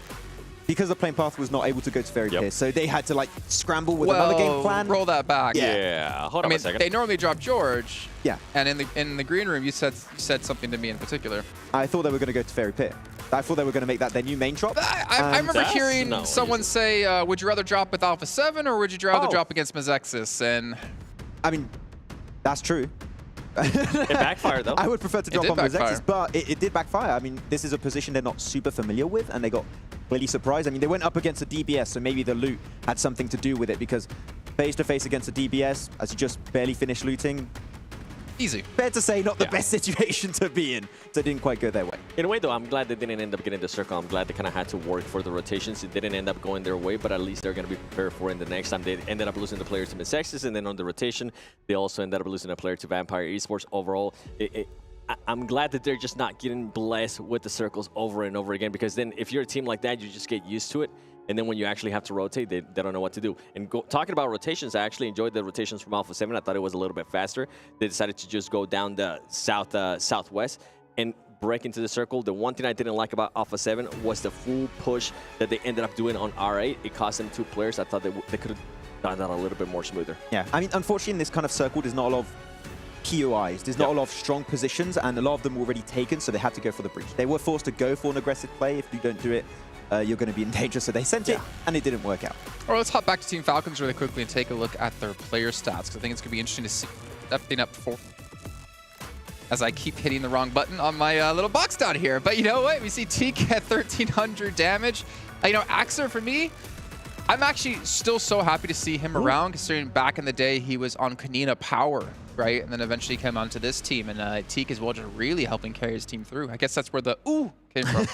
Because the plane path was not able to go to Fairy Pierce, so they had to like scramble with another game plan. Roll that back. Yeah, hold on a second. They normally drop George. Yeah. And in the green room, you said something to me in particular. I thought they were going to go to Fairy Pit. I thought they were going to make that their new main drop. I remember hearing someone say, would you rather drop with Alpha7 or would you rather drop against Mazexis? And I mean, that's true. It backfired, though. I would prefer to drop on Mazexis, but it did backfire. I mean, this is a position they're not super familiar with, and they got really surprised. I mean, they went up against a DBS, so maybe the loot had something to do with it, because face-to-face against a DBS, as you just barely finished looting, easy. Fair to say, not the best situation to be in, so it didn't quite go their way. In a way, though, I'm glad they didn't end up getting the circle. I'm glad they kind of had to work for the rotations. It didn't end up going their way, but at least they're going to be prepared for it the next time. They ended up losing the players to Mazexis, and then on the rotation, they also ended up losing a player to Vampire Esports. Overall, I'm glad that they're just not getting blessed with the circles over and over again, because then if you're a team like that, you just get used to it. And then when you actually have to rotate, they don't know what to do. And talking about rotations, I actually enjoyed the rotations from Alpha7. I thought it was a little bit faster. They decided to just go down the southwest and break into the circle. The one thing I didn't like about Alpha7 was the full push that they ended up doing on R8. It cost them 2 players. I thought they could have done that a little bit more smoother. Yeah, I mean, unfortunately, in this kind of circle, there's not a lot of POIs. There's not a lot of strong positions, and a lot of them were already taken, so they had to go for the breach. They were forced to go for an aggressive play. If you don't do it, you're going to be in danger, so they sent it, and it didn't work out. All right, let's hop back to Team Falcons really quickly and take a look at their player stats, because I think it's going to be interesting to see everything up for. As I keep hitting the wrong button on my little box down here. But you know what? We see Teak at 1,300 damage. You know, Axer, for me, I'm actually still so happy to see him around, considering back in the day he was on Kanina Power, right? And then eventually came onto this team. And Teak as well, just really helping carry his team through. I guess that's where the ooh came from.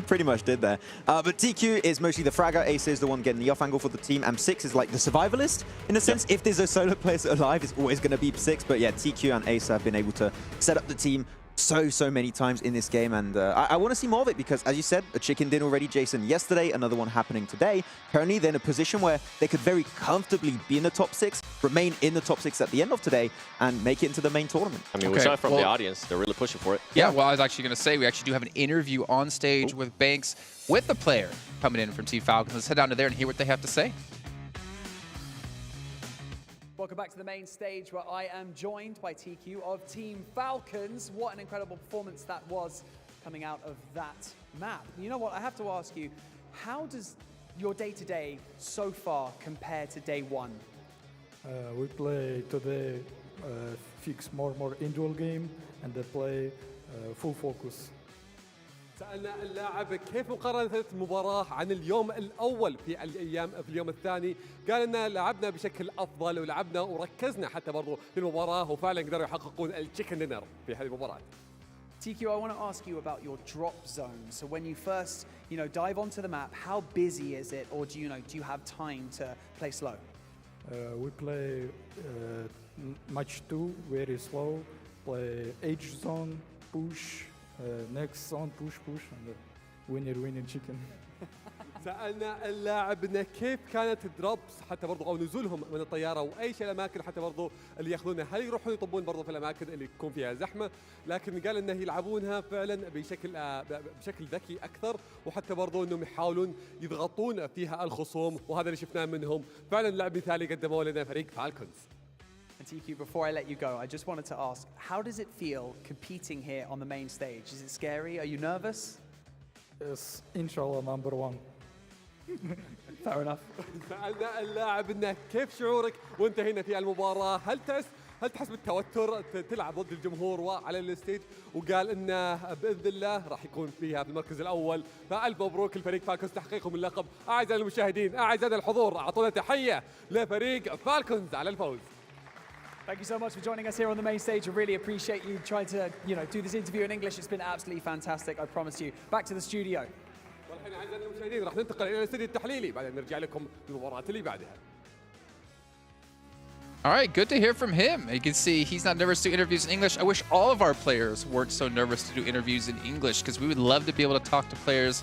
Pretty much did there. But TQ is mostly the fragger. Ace is the one getting the off angle for the team. M6 is like the survivalist in a sense. If there's a solo player alive, it's always going to be 6. But yeah, TQ and Ace have been able to set up the team so many times in this game, and I want to see more of it, because as you said, a chicken dinner already, Jason, yesterday, another one happening today. Currently they're in a position where they could very comfortably be in the top 6, remain in the top 6 at the end of today, and make it into the main tournament. I mean, we saw it from the audience. They're really pushing for it. Yeah, well, I was actually going to say, we actually do have an interview on stage with Banks, with the player coming in from Team Falcons. Let's head down to there and hear what they have to say. Welcome back to the main stage, where I am joined by TQ of Team Falcons. What an incredible performance that was coming out of that map. You know what, I have to ask you, how does your day-to-day so far compare to day one? We play today fix more individual game, and they play full focus. سألنا اللاعب كيف مقارنة المباراة عن اليوم الأول في اليوم الثاني. قال أن لعبنا بشكل أفضل ولعبنا وركزنا حتى برضو في المباراة، وفعلا قدروا يحققون التشيكن دينر في هذه المباراة. TQ, I want to ask you about your drop zone. So when you first, dive onto the map, how busy is it, or do you have time to play slow? We play match 2 very slow. Play edge zone, push. Next zone, push, and winner chicken. سألنا اللاعبنا كيف كانت الدروبس حتى برضو او نزولهم من الطياره وايش الاماكن حتى برضو اللي ياخذونها، هل يروحون يطبون برضو في الاماكن اللي تكون فيها زحمه، لكن قال انه يلعبونها فعلا بشكل ذكي اكثر، وحتى برضو انهم يحاولون يضغطون فيها الخصوم، وهذا اللي شفناه منهم. فعلا لعب مثالي قدموه لنا فريق فالكونز. And TQ, before I let you go, I just wanted to ask, how does it feel competing here on the main stage? Is it scary? Are you nervous? Yes, inshallah number one. Fair enough. سألنا اللاعب انه كيف شعورك وانت هنا في المباراة؟ هل تحس بالتوتر تلعب ضد الجمهور وعلى الستيج؟ وقال انه باذن الله راح يكون فيها في المركز الاول، فالف مبروك لفريق فالكونز تحقيقهم اللقب. اعزائي المشاهدين، اعزائي الحضور، اعطونا تحية لفريق فالكونز على الفوز. Thank you so much for joining us here on the main stage. I really appreciate you trying to, do this interview in English. It's been absolutely fantastic, I promise you. Back to the studio. والحين اعزائي المشاهدين راح ننتقل الى الاستديو التحليلي بعدين نرجع لكم بالمباراة اللي بعدها. All right, good to hear from him. You can see he's not nervous to do interviews in English. I wish all of our players weren't so nervous to do interviews in English, because we would love to be able to talk to players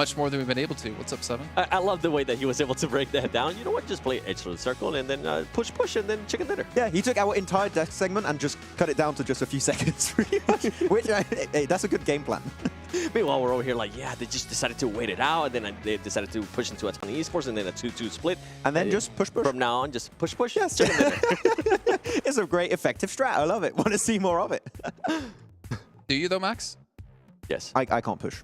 much more than we've been able to. What's up, Seven? I love the way that he was able to break that down. You know what? Just play edge of the circle and then push, and then chicken dinner. Yeah, he took our entire death segment and just cut it down to just a few seconds, pretty much. Which, hey, that's a good game plan. Meanwhile, we're over here like, yeah, they just decided to wait it out, and then they decided to push into Aton Esports, and then a 2-2 split. And then just push. From now on, just push. Yes. Chicken dinner. It's a great, effective strat. I love it. Want to see more of it. Do you though, Max? Yes. I can't push.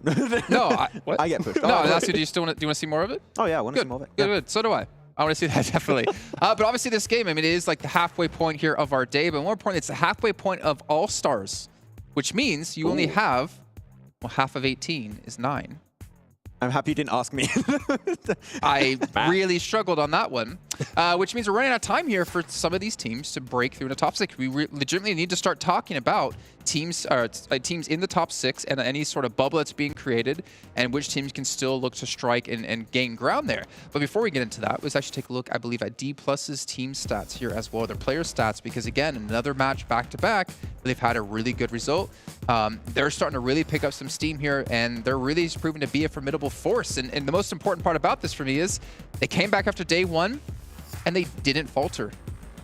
No, what? I get pushed. No, I asked you, do you want to see more of it? Oh yeah, I want to see more of it. Good. So do I. I want to see that, definitely. But obviously this game, I mean, it is like the halfway point here of our day, but more importantly, it's the halfway point of All-Stars, which means you only have, well, half of 18 is 9. I'm happy you didn't ask me. I really struggled on that one, which means we're running out of time here for some of these teams to break through in the top 6. We legitimately need to start talking about teams in the top 6 and any sort of bubble that's being created, and which teams can still look to strike and gain ground there. But before we get into that, let's actually take a look, I believe, at D+'s team stats here as well, their player stats, because again, another match back-to-back, they've had a really good result. They're starting to really pick up some steam here, and they're really proving to be a formidable force. And the most important part about this for me is they came back after day 1 and they didn't falter.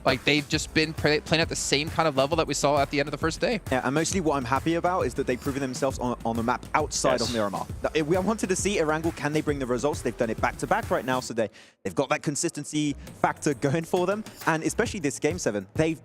Like, they've just been playing at the same kind of level that we saw at the end of the first day. Yeah, and mostly what I'm happy about is that they've proven themselves on the map outside of Miramar. I wanted to see Erangel, can they bring the results? They've done it back-to-back right now, so they've got that consistency factor going for them. And especially this Game 7, they've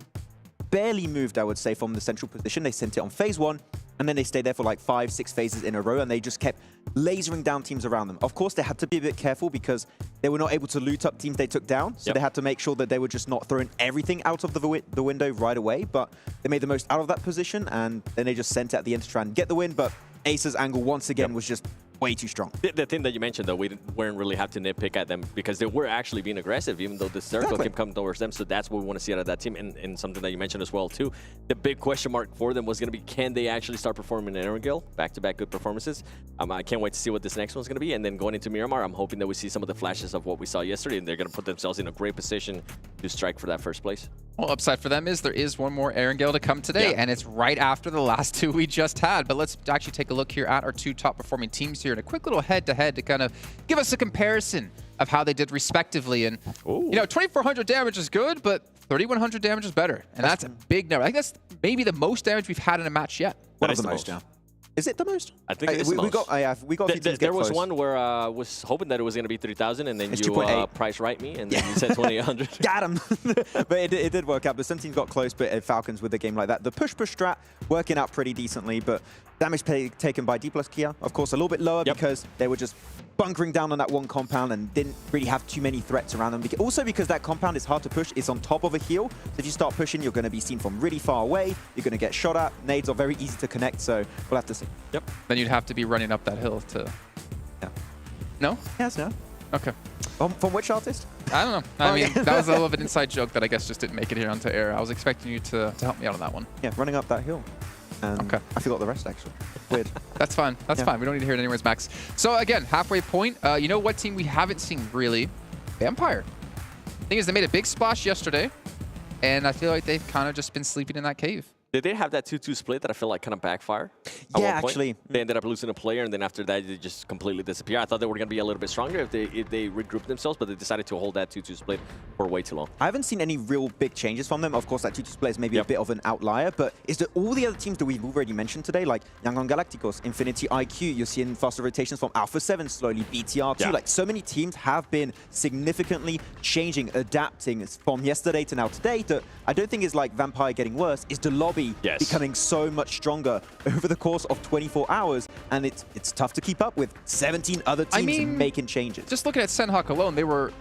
barely moved, I would say, from the central position. They sent it on phase 1, and then they stayed there for like 5-6 phases in a row, and they just kept lasering down teams around them. Of course, they had to be a bit careful because they were not able to loot up teams they took down, so they had to make sure that they were just not throwing everything out of the window right away, but they made the most out of that position, and then they just sent it at the end to try and get the win, but Ace's angle once again was just way too strong. The thing that you mentioned, though, we weren't really have to nitpick at them because they were actually being aggressive, even though the circle kept coming towards them. So that's what we want to see out of that team. And something that you mentioned as well, too. The big question mark for them was going to be, can they actually start performing in Erangel? Back-to-back good performances. I can't wait to see what this next one's going to be. And then going into Miramar, I'm hoping that we see some of the flashes of what we saw yesterday, and they're going to put themselves in a great position to strike for that first place. Well, upside for them is there is one more Erangel to come today, and it's right after the last 2 we just had. But let's actually take a look here at our 2 top-performing teams here, and a quick little head-to-head to kind of give us a comparison of how they did respectively. And, you know, 2,400 damage is good, but 3,100 damage is better. And that's a big number. I think that's maybe the most damage we've had in a match yet. One of the most, yeah. Is it the most? I think it is the most. We got there was one where I was hoping that it was going to be 3,000, and then you price right me, and then you said 2,800. Got him! But it did work out. But some teams got close, but Falcons with a game like that. The push-push strat working out pretty decently, but damage taken by D+ Kia, of course, a little bit lower because they were just bunkering down on that one compound and didn't really have too many threats around them. Also because that compound is hard to push, it's on top of a hill. So if you start pushing, you're going to be seen from really far away. You're going to get shot at. Nades are very easy to connect, so we'll have to see. Yep. Then you'd have to be running up that hill to... Yeah. No? Yes, no. Okay. From which artist? I don't know. I mean, that was a little bit of an inside joke that I guess just didn't make it here onto air. I was expecting you to help me out on that one. Yeah, running up that hill. Okay. I forgot the rest, actually. Weird. That's fine. That's fine. We don't need to hear it anyways, Max. So, again, halfway point. You know what team we haven't seen, really? Vampire. The thing is, they made a big splash yesterday, and I feel like they've kind of just been sleeping in that cave. Did they have that 2-2 split that I feel like kind of backfired? Yeah, actually. They ended up losing a player, and then after that, they just completely disappear. I thought they were going to be a little bit stronger if they regrouped themselves, but they decided to hold that 2-2 split for way too long. I haven't seen any real big changes from them. Of course, that 2-2 split is maybe a bit of an outlier, but is that all the other teams that we've already mentioned today, like Yangon Galacticos, Infinity iQ, you're seeing faster rotations from Alpha7 slowly, BTR2, like so many teams have been significantly changing, adapting from yesterday to now today, that I don't think is like Vampire getting worse, is the lobby becoming so much stronger over the course of 24 hours, and it's tough to keep up with 17 other teams making changes. Just looking at Senhawk alone, they were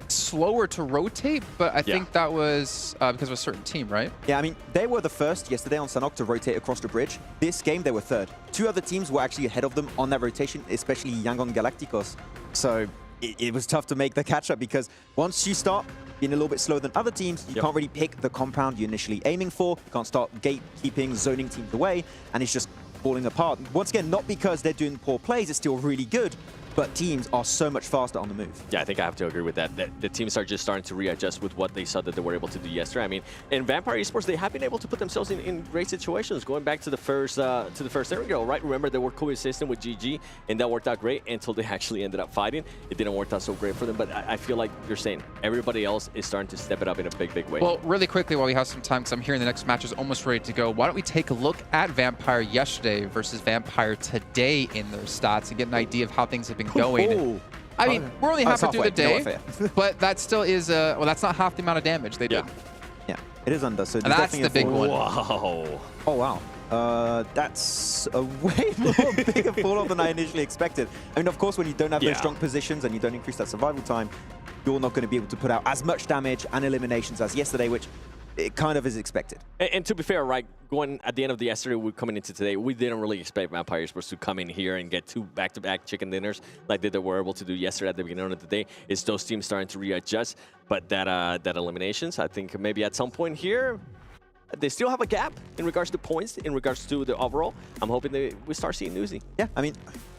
slower to rotate, but I think that was because of a certain team, right? Yeah, I mean, they were the first yesterday on Senhawk to rotate across the bridge. This game, they were third. 2 other teams were actually ahead of them on that rotation, especially Yangon Galacticos. So it was tough to make the catch-up, because once you start being a little bit slower than other teams, you can't really pick the compound you're initially aiming for. You can't start gatekeeping, zoning teams away, and it's just falling apart. Once again, not because they're doing poor plays, it's still really good, but teams are so much faster on the move. Yeah, I think I have to agree with that. The teams are just starting to readjust with what they saw that they were able to do yesterday. I mean, in Vampire Esports, they have been able to put themselves in great situations. Going back to the first Erigo, right? Remember, they were coexisting with GG, and that worked out great until they actually ended up fighting. It didn't work out so great for them, but I feel like you're saying everybody else is starting to step it up in a big, big way. Well, really quickly, while we have some time, because I'm hearing the next match is almost ready to go, why don't we take a look at Vampire yesterday versus Vampire today in their stats and get an idea of how things have been going. I mean, we're only halfway through the day, but that still is, well, that's not half the amount of damage they did. Yeah, it is under, so and that's the big one. Wow. Oh, wow. That's a way more bigger fall-off than I initially expected. I mean, of course, when you don't have those strong positions and you don't increase that survival time, you're not going to be able to put out as much damage and eliminations as yesterday, which it kind of is expected. And to be fair, right, going at the end of the yesterday, we're coming into today, we didn't really expect Vampire Esports to come in here and get 2 back-to-back chicken dinners like they were able to do yesterday at the beginning of the day. It's those teams starting to readjust, but that eliminations, I think maybe at some point here, they still have a gap in regards to points, in regards to the overall. I'm hoping we start seeing Nuzi. Yeah, I mean,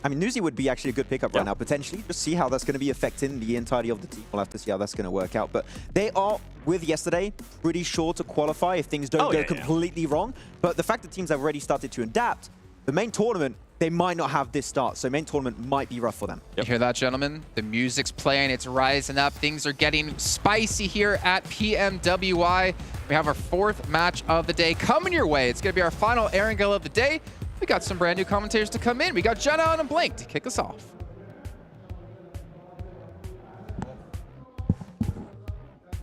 Nuzi would be actually a good pickup right now, potentially. Just see how that's going to be affecting the entirety of the team. We'll have to see how that's going to work out. But they are, with yesterday, pretty sure to qualify if things don't go completely wrong. But the fact that teams have already started to adapt, the main tournament, they might not have this start. So main tournament might be rough for them. You hear that, gentlemen? The music's playing, it's rising up. Things are getting spicy here at PMWI. We have our 4th match of the day coming your way. It's going to be our final Erangel of the day. We got some brand new commentators to come in. We got Jenna and Blink to kick us off.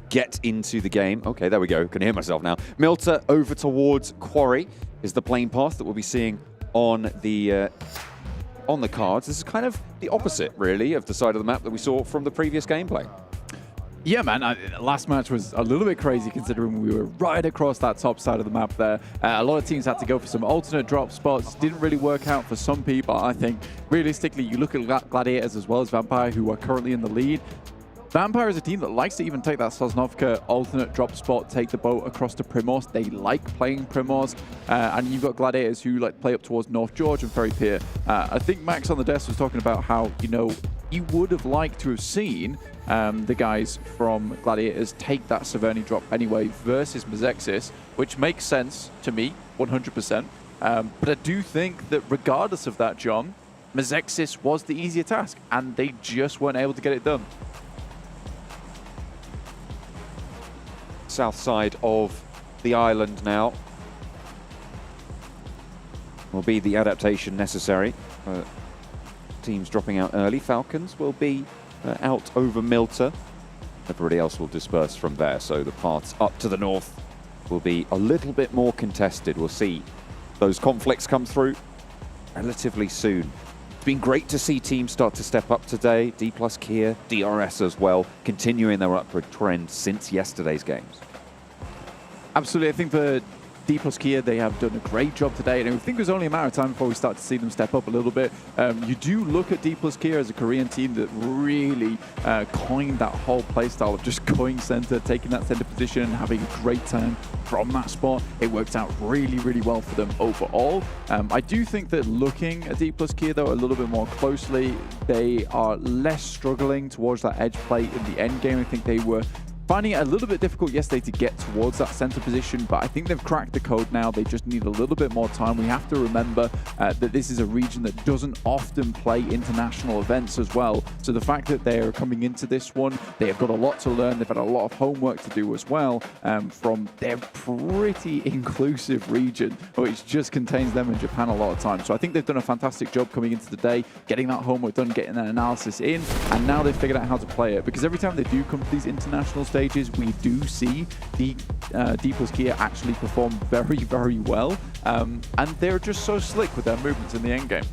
Get into the game. Okay, there we go. Can hear myself now. Milta over towards Quarry is the playing path that we'll be seeing on the cards. This is kind of the opposite, really, of the side of the map that we saw from the previous gameplay. Yeah, man, last match was a little bit crazy considering we were right across that top side of the map there. A lot of teams had to go for some alternate drop spots. Didn't really work out for some people, I think. Realistically, you look at Gladiators as well as Vampire, who are currently in the lead. Vampire is a team that likes to even take that Sosnovka alternate drop spot, take the boat across to Primorsk. They like playing Primorsk. And you've got Gladiators who like play up towards North George and Ferry Pier. I think Max on the desk was talking about how, you know, you would have liked to have seen the guys from Gladiators take that Severny drop anyway versus Mezexis, which makes sense to me, 100%. But I do think that regardless of that, John, Mezexis was the easier task, and they just weren't able to get it done. South side of the island now will be the adaptation necessary. Teams dropping out early. Falcons will be out over Milta. Everybody else will disperse from there, so the paths up to the north will be a little bit more contested. We'll see those conflicts come through relatively soon. It's been great to see teams start to step up today. D+ Kia, DRS as well, continuing their upward trend since yesterday's games. Absolutely. I think for D+ Kia, they have done a great job today, and I think it was only a matter of time before we start to see them step up a little bit. You do look at D+ Kia as a Korean team that really coined that whole playstyle of just going center, taking that center position, and having a great time from that spot. It worked out really, really well for them overall. I do think that looking at D+ Kia, though, a little bit more closely, they are less struggling towards that edge play in the end game. I think they were finding it a little bit difficult yesterday to get towards that center position, but I think they've cracked the code now. They just need a little bit more time. We have to remember that this is a region that doesn't often play international events as well. So the fact that they're coming into this one, they have got a lot to learn. They've had a lot of homework to do as well from their pretty inclusive region, which just contains them and Japan a lot of times. So I think they've done a fantastic job coming into the day, getting that homework done, getting that analysis in, and now they've figured out how to play it. Because every time they do come to these international stages, we do see the D+Kia actually perform very, very well. And they're just so slick with their movements in the endgame.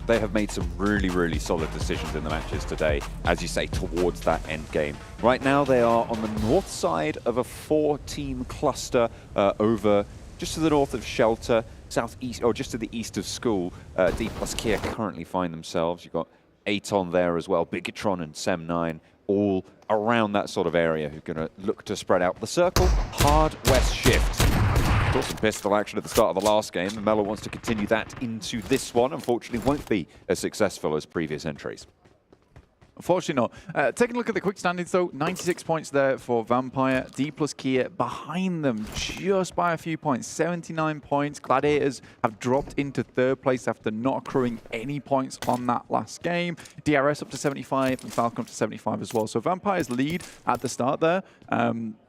They have made some really, really solid decisions in the matches today, as you say, towards that end game. Right now, they are on the north side of a 4-team cluster over just to the north of Shelter, southeast, or just to the east of School. D+Kia currently find themselves. You've got Aton there as well, Bigetron and Sem9, all around that sort of area who are going to look to spread out the circle. Hard west shift. Saw some pistol action at the start of the last game, and Mello wants to continue that into this one. Unfortunately, won't be as successful as previous entries. Unfortunately not. Taking a look at the quick standings though, 96 points there for Vampire. D+Kia behind them just by a few points, 79 points. Gladiators have dropped into third place after not accruing any points on that last game. DRS up to 75 and Falcon up to 75 as well. So Vampire's lead at the start there.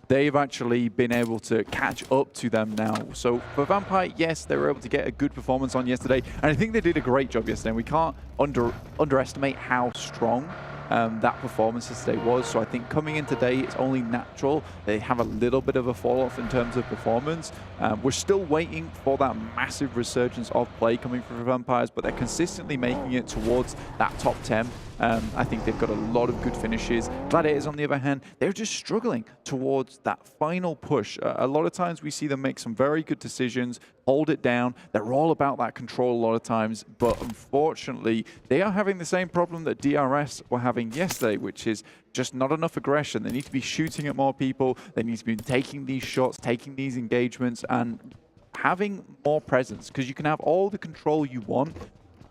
They've actually been able to catch up to them now. So for Vampire, yes, they were able to get a good performance on yesterday, and I think they did a great job yesterday. We can't underestimate how strong that performance yesterday was. So I think coming in today, it's only natural they have a little bit of a fall-off in terms of performance. We're still waiting for that massive resurgence of play coming from Vampires, but they're consistently making it towards that top 10. I think they've got a lot of good finishes. Gladiators, on the other hand, they're just struggling towards that final push. A lot of times we see them make some very good decisions, hold it down. They're all about that control a lot of times, but unfortunately, they are having the same problem that DRS were having yesterday, which is just not enough aggression. They need to be shooting at more people. They need to be taking these shots, taking these engagements, and having more presence, because you can have all the control you want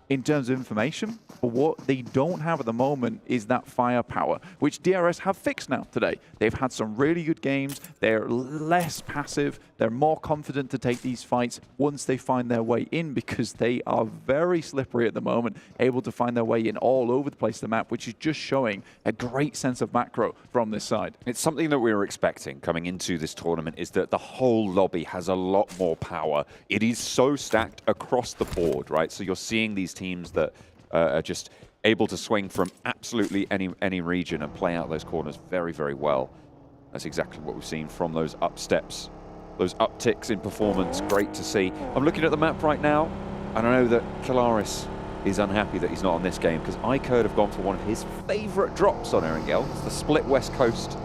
in terms of information, but what they don't have at the moment is that firepower, which DRS have fixed now today. They've had some really good games. They're less passive. They're more confident to take these fights once they find their way in, because they are very slippery at the moment, able to find their way in all over the place of the map, which is just showing a great sense of macro from this side. It's something that we were expecting coming into this tournament, is that the whole lobby has a lot more power. It is so stacked across the board, right? So you're seeing these teams that are just able to swing from absolutely any region and play out those corners very, very well. That's exactly what we've seen from those up steps, those upticks in performance. Great to see. I'm looking at the map right now, and I know that Kalaris is unhappy that he's not on this game, because iKURD have gone for one of his favorite drops on Erangel. It's the split West Coast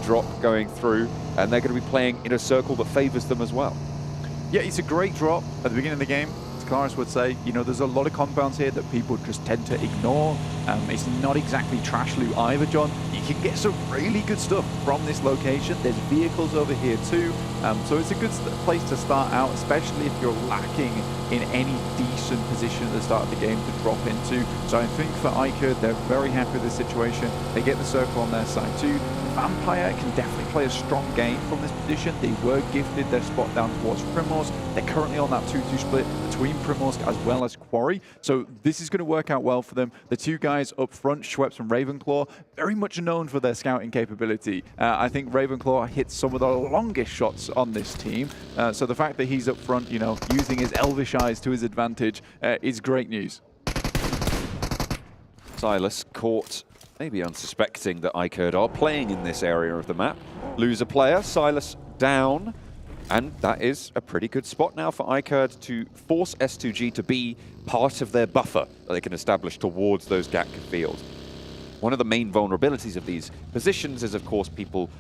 drop going through, and they're going to be playing in a circle that favors them as well. Yeah, it's a great drop at the beginning of the game. Kalaris would say, you know, there's a lot of compounds here that people just tend to ignore. It's not exactly trash loot either, John. You can get some really good stuff from this location. There's vehicles over here too. So it's a good place to start out, especially if you're lacking in any decent position at the start of the game to drop into. So I think for iKURD, they're very happy with this situation. They get the circle on their side too. Vampire can definitely play a strong game from this position. They were gifted their spot down towards Primorsk. They're currently on that 2-2 split between Primorsk as well as Quarry. So this is going to work out well for them. The two guys up front, Schweppes and Ravenclaw, very much known for their scouting capability. I think Ravenclaw hits some of the longest shots on this team. So the fact that he's up front, you know, using his elvish eyes to his advantage is great news. Silas caught, maybe unsuspecting that iKURD are playing in this area of the map. Lose a player, Silas down, and that is a pretty good spot now for iKURD to force S2G to be part of their buffer that they can establish towards those Gatka fields. One of the main vulnerabilities of these positions is, of course, people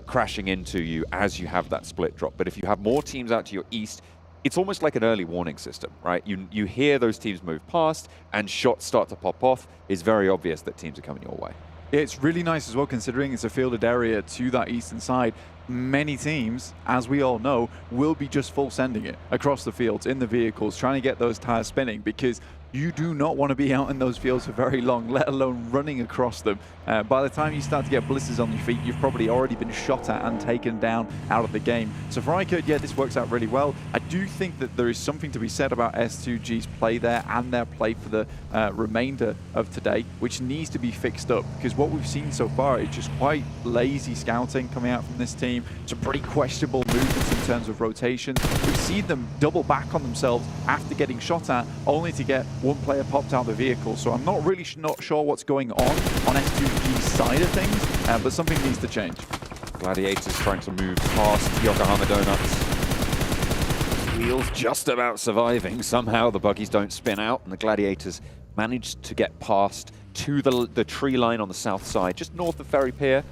crashing into you as you have that split drop. But if you have more teams out to your east, it's almost like an early warning system, right? You hear those teams move past and shots start to pop off. It's very obvious that teams are coming your way. It's really nice as well, considering it's a fielded area to that eastern side. Many teams, as we all know, will be just full sending it across the fields in the vehicles, trying to get those tires spinning, because you do not want to be out in those fields for very long, let alone running across them. By the time you start to get blisters on your feet, you've probably already been shot at and taken down out of the game. So for iKURD, yeah, this works out really well. I do think that there is something to be said about S2G's play there and their play for the remainder of today, which needs to be fixed up, because what we've seen so far is just quite lazy scouting coming out from this team. Some pretty questionable movements in terms of rotations. We've seen them double back on themselves after getting shot at, only to get one player popped out of the vehicle. So I'm not really not sure what's going on S2G's side of things, but something needs to change. Gladiators trying to move past Yokohama Donuts. Wheels just about surviving. Somehow the buggies don't spin out, and the Gladiators managed to get past to the tree line on the south side, just north of Ferry Pier.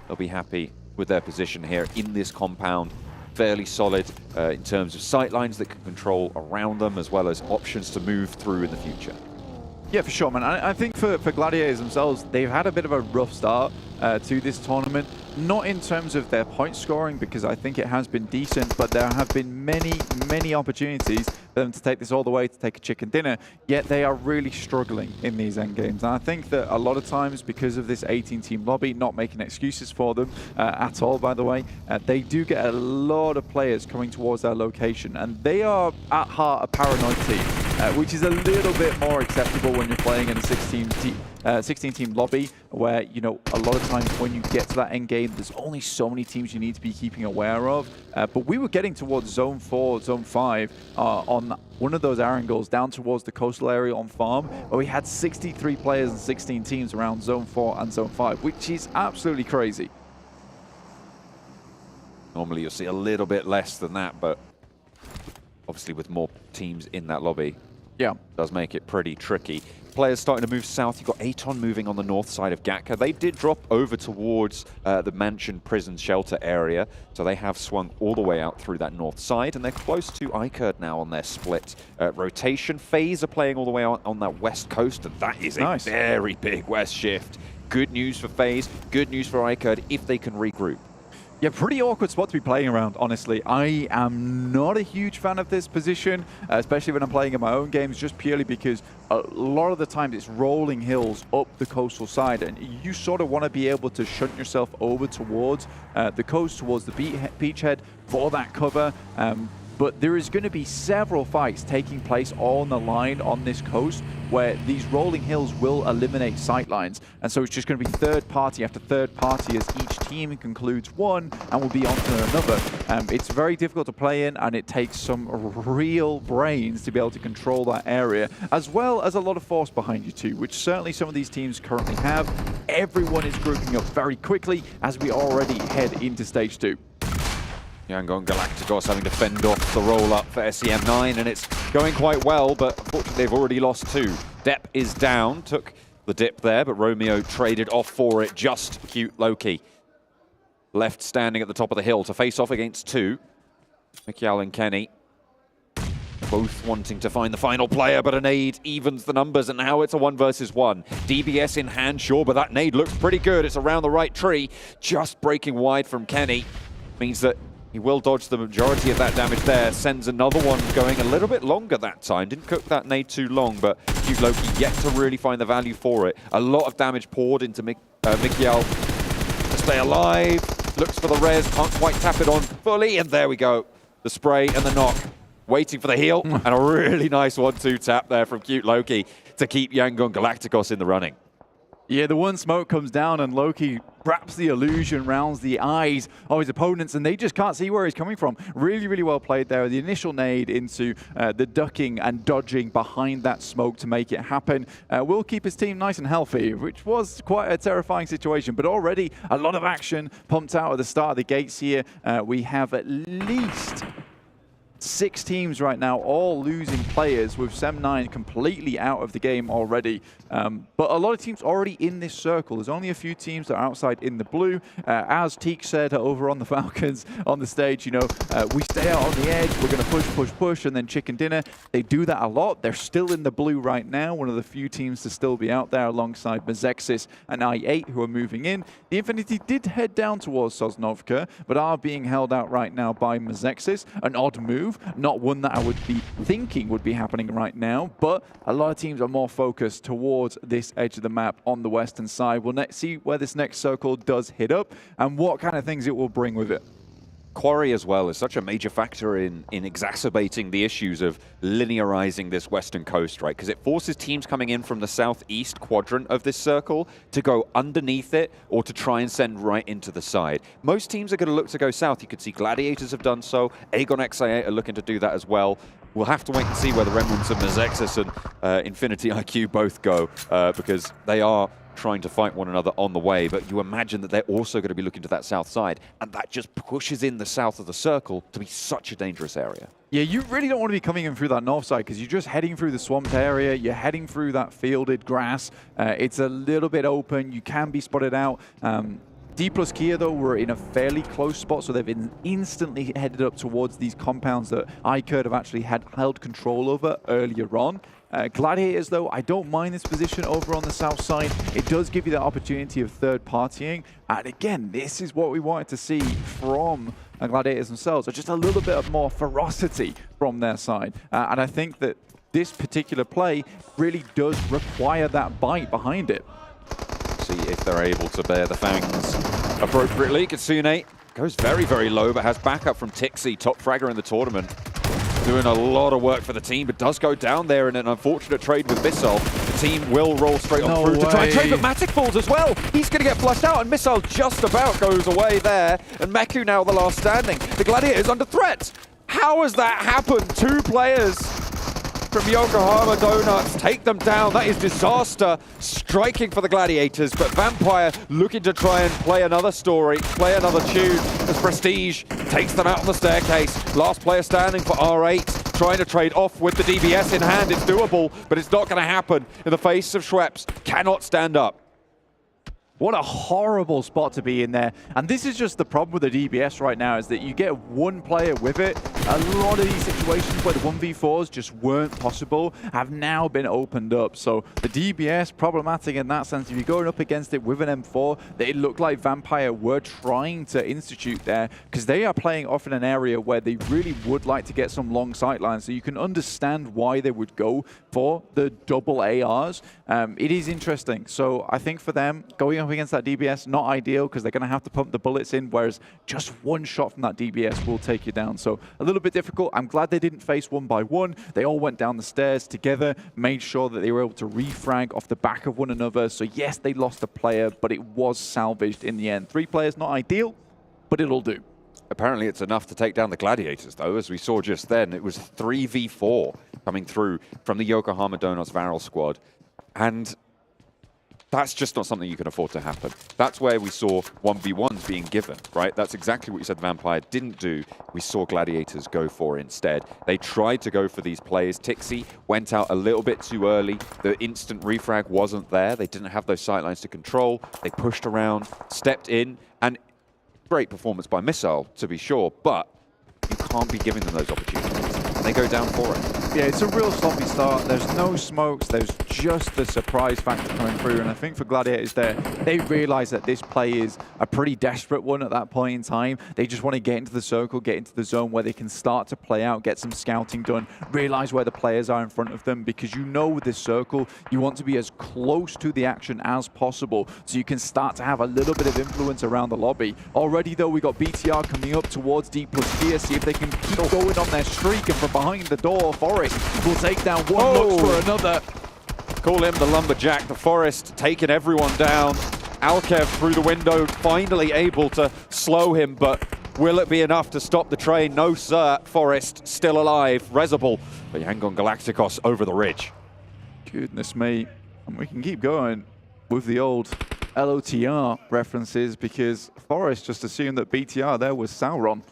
They'll be happy with their position here in this compound. Fairly solid in terms of sight lines that can control around them, as well as options to move through in the future. Yeah, for sure, man. I think for Gladiators themselves, they've had a bit of a rough start to this tournament. Not in terms of their point scoring, because I think it has been decent, but there have been many opportunities for them to take this all the way, to take a chicken dinner, yet they are really struggling in these end games. And I think that a lot of times, because of this 18-team lobby, not making excuses for them at all, by the way, they do get a lot of players coming towards their location, and they are at heart a paranoid team, which is a little bit more acceptable when you're playing in a 16-team lobby, where, you know, a lot of times when you get to that end game, there's only so many teams you need to be keeping aware of. But we were getting towards Zone 4, Zone 5 on one of those angles down towards the coastal area on Farm, where we had 63 players and 16 teams around Zone 4 and Zone 5, which is absolutely crazy. Normally you'll see a little bit less than that, but obviously with more teams in that lobby, yeah, does make it pretty tricky. Players starting to move south. You've got Aton moving on the north side of Gatka. They did drop over towards the mansion prison shelter area, so they have swung all the way out through that north side, and they're close to iKURD now on their split rotation. FaZe are playing all the way on that west coast, and that is a very big west shift. Good news for FaZe, good news for iKURD if they can regroup. Yeah, pretty awkward spot to be playing around, honestly. I am not a huge fan of this position, especially when I'm playing in my own games, just purely because a lot of the times it's rolling hills up the coastal side, and you sort of want to be able to shunt yourself over towards the coast, towards the beachhead for that cover. But there is going to be several fights taking place on the line on this coast, where these rolling hills will eliminate sightlines. And so it's just going to be third party after third party as each team concludes one and will be on to another. It's very difficult to play in, and it takes some real brains to be able to control that area, as well as a lot of force behind you too, which certainly some of these teams currently have. Everyone is grouping up very quickly as we already head into Stage 2. AGONxI8 having to fend off the roll-up for SEM9, and it's going quite well, but unfortunately they've already lost two. Depp is down, took the dip there, but Romeo traded off for it. Just cute Loki left standing at the top of the hill to face off against two. Mikial and Kenny both wanting to find the final player, but a nade evens the numbers, and now it's a 1 versus 1. DBS in hand, sure, but that nade looks pretty good. It's around the right tree, just breaking wide from Kenny. Means that he will dodge the majority of that damage there. Sends another one going a little bit longer that time. Didn't cook that nade too long, but cute Loki yet to really find the value for it. A lot of damage poured into Mikial to stay alive. Looks for the res, can't quite tap it on fully, and there we go. The spray and the knock. Waiting for the heal, and a really nice 1-2 tap there from cute Loki to keep AGONxI8 in the running. Yeah, the one smoke comes down and Loki wraps the illusion, rounds the eyes of his opponents, and they just can't see where he's coming from. Really, really well played there. The initial nade into the ducking and dodging behind that smoke to make it happen will keep his team nice and healthy, which was quite a terrifying situation. But already a lot of action pumped out at the start of the gates here. We have at least 6 teams right now, all losing players, with SEM9 completely out of the game already. But a lot of teams already in this circle. There's only a few teams that are outside in the blue. As Teak said over on the Falcons on the stage, you know, we stay out on the edge, we're going to push, and then chicken dinner. They do that a lot. They're still in the blue right now, one of the few teams to still be out there alongside Mazexis and i8, who are moving in. The Infinity did head down towards Sosnovka, but are being held out right now by Mazexis. An odd move, move, not one that I would be thinking would be happening right now, but a lot of teams are more focused towards this edge of the map on the western side. We'll see where this next circle does hit up and what kind of things it will bring with it. Quarry as well is such a major factor in exacerbating the issues of linearizing this western coast, right? Because it forces teams coming in from the southeast quadrant of this circle to go underneath it or to try and send right into the side. Most teams are going to look to go south. You could see Gladiators have done so. AGONxI8 are looking to do that as well. We'll have to wait and see where the remnants of Mazexus and Infinity IQ both go because they are trying to fight one another on the way, but you imagine that they're also going to be looking to that south side, and that just pushes in the south of the circle to be such a dangerous area. Yeah, you really don't want to be coming in through that north side because you're just heading through the swamped area, you're heading through that fielded grass. It's a little bit open, you can be spotted out. D plus Kia, though, were in a fairly close spot, so they've been instantly headed up towards these compounds that iKURD have actually held control over earlier on. Gladiators, though, I don't mind this position over on the south side. It does give you the opportunity of third partying. And again, this is what we wanted to see from Gladiators themselves, or just a little bit of more ferocity from their side. And I think that this particular play really does require that bite behind it. See if they're able to bear the fangs appropriately. Kitsune goes very, very low, but has backup from Tixi, top fragger in the tournament. Doing a lot of work for the team, but does go down there in an unfortunate trade with Missile. The team will roll straight on through to try and trade, but Matic falls as well. He's going to get flushed out, and Missile just about goes away there. And Meku now the last standing. The Gladiators under threat. How has that happened? 2 players from Yokohama Donuts take them down. That is disaster striking for the Gladiators, but Vampire looking to try and play another story, play another tune as Prestige takes them out on the staircase. Last player standing for R8, trying to trade off with the DBS in hand. It's doable, but it's not going to happen in the face of Schweppes. Cannot stand up. What a horrible spot to be in there. And this is just the problem with the DBS right now, is that you get one player with it. A lot of these situations where the 1v4s just weren't possible have now been opened up. So the DBS, problematic in that sense. If you're going up against it with an M4, it looked like Vampire were trying to institute there because they are playing off in an area where they really would like to get some long sight lines. So you can understand why they would go for the double ARs. It is interesting. So I think for them, going up against that DBS, not ideal because they're going to have to pump the bullets in, whereas just one shot from that DBS will take you down. So a little bit difficult. I'm glad they didn't face one by one. They all went down the stairs together, made sure that they were able to refrag off the back of one another. So yes, they lost a player, but it was salvaged in the end. 3 players, not ideal, but it'll do. Apparently it's enough to take down the Gladiators, though. As we saw just then, it was 3v4 coming through from the Yokohama Donuts Varel squad. And that's just not something you can afford to happen. That's where we saw 1v1s being given, right? That's exactly what you said Vampire didn't do. We saw Gladiators go for instead. They tried to go for these players. Tixi went out a little bit too early. The instant refrag wasn't there. They didn't have those sightlines to control. They pushed around, stepped in, and great performance by Missile, to be sure, but you can't be giving them those opportunities. And they go down for it. Yeah, it's a real sloppy start. There's no smokes. There's just the surprise factor coming through. And I think for Gladiators there, they realize that this play is a pretty desperate one at that point in time. They just want to get into the circle, get into the zone where they can start to play out, get some scouting done, realize where the players are in front of them, because you know with this circle, you want to be as close to the action as possible so you can start to have a little bit of influence around the lobby. Already, though, we got BTR coming up towards D plus Kia, see if they can keep going on their streak, and from behind the door, Forest will take down one, looks for another. Call him the lumberjack. The Forest taking everyone down. Alkev through the window, finally able to slow him, but will it be enough to stop the train? No, sir. Forest still alive. Rezable, but Yangon Galacticos over the ridge. Goodness me. And we can keep going with the old LOTR references because Forest just assumed that BTR there was Sauron.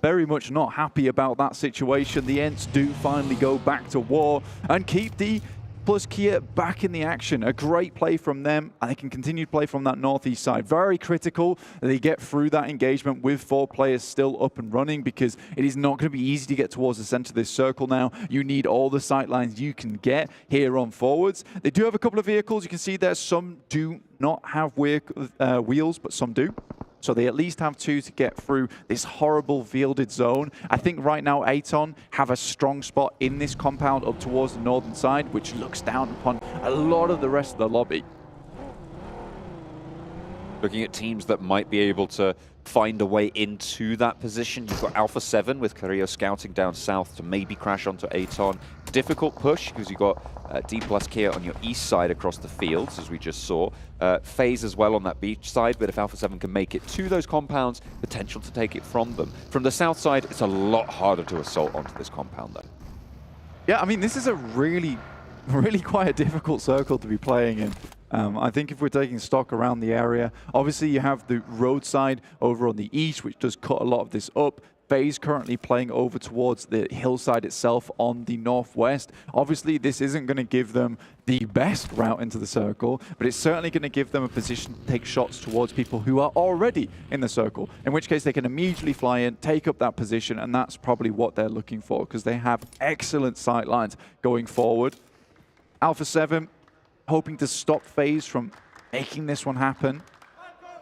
Very much not happy about that situation. The Ents do finally go back to war and keep D plus Kia back in the action. A great play from them, and they can continue to play from that northeast side. Very critical that they get through that engagement with 4 players still up and running, because it is not going to be easy to get towards the center of this circle now. You need all the sight lines you can get here on forwards. They do have a couple of vehicles. You can see there some do not have wheels, but some do. so they at least have 2 to get through this horrible fielded zone. I think right now Aton have a strong spot in this compound up towards the northern side, which looks down upon a lot of the rest of the lobby. Looking at teams that might be able to find a way into that position, you've got Alpha7 with Carrillo scouting down south to maybe crash onto Aton. Difficult push because you've got D plus Kia on your east side across the fields, as we just saw. FaZe as well on that beach side, but if Alpha7 can make it to those compounds, potential to take it from them. From the south side, it's a lot harder to assault onto this compound though. Yeah, I mean, this is a really quite a difficult circle to be playing in. I think if we're taking stock around the area, obviously you have the roadside over on the east, which does cut a lot of this up. FaZe currently playing over towards the hillside itself on the northwest. Obviously, this isn't going to give them the best route into the circle, but it's certainly going to give them a position to take shots towards people who are already in the circle, in which case they can immediately fly in, take up that position, and that's probably what they're looking for, because they have excellent sight lines going forward. Alpha7 hoping to stop FaZe from making this one happen.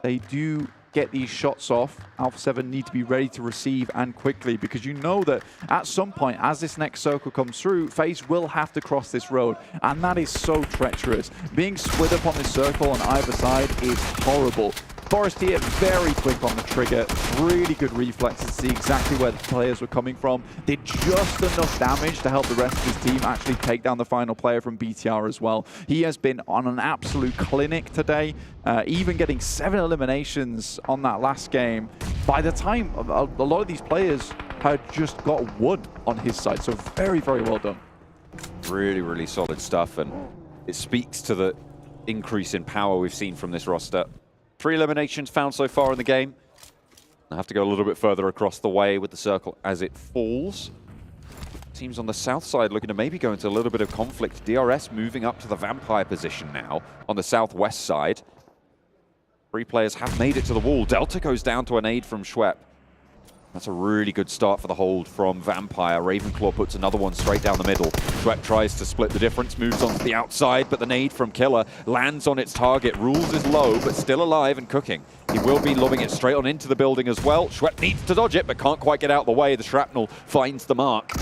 They do get these shots off. Alpha7 need to be ready to receive and quickly, because you know that at some point, as this next circle comes through, FaZe will have to cross this road, and that is so treacherous. Being split up on this circle on either side is horrible. Forest here, very quick on the trigger, really good reflexes to see exactly where the players were coming from. Did just enough damage to help the rest of his team actually take down the final player from BTR as well. He has been on an absolute clinic today, even getting 7 eliminations on that last game. By the time, a lot of these players had just got 1 on his side, so very, very well done. Really, really solid stuff, and it speaks to the increase in power we've seen from this roster. 3 eliminations found so far in the game. I have to go a little bit further across the way with the circle as it falls. Teams on the south side looking to maybe go into a little bit of conflict. DRS moving up to the Vampire position now on the southwest side. 3 players have made it to the wall. Delta goes down to a nade from Schwepp. That's a really good start for the hold from Vampire. Ravenclaw puts another one straight down the middle. Schwepp tries to split the difference, moves on to the outside, but the nade from Killer lands on its target. Rules is low, but still alive and cooking. He will be lobbing it straight on into the building as well. Schwepp needs to dodge it, but can't quite get out of the way. The shrapnel finds the mark.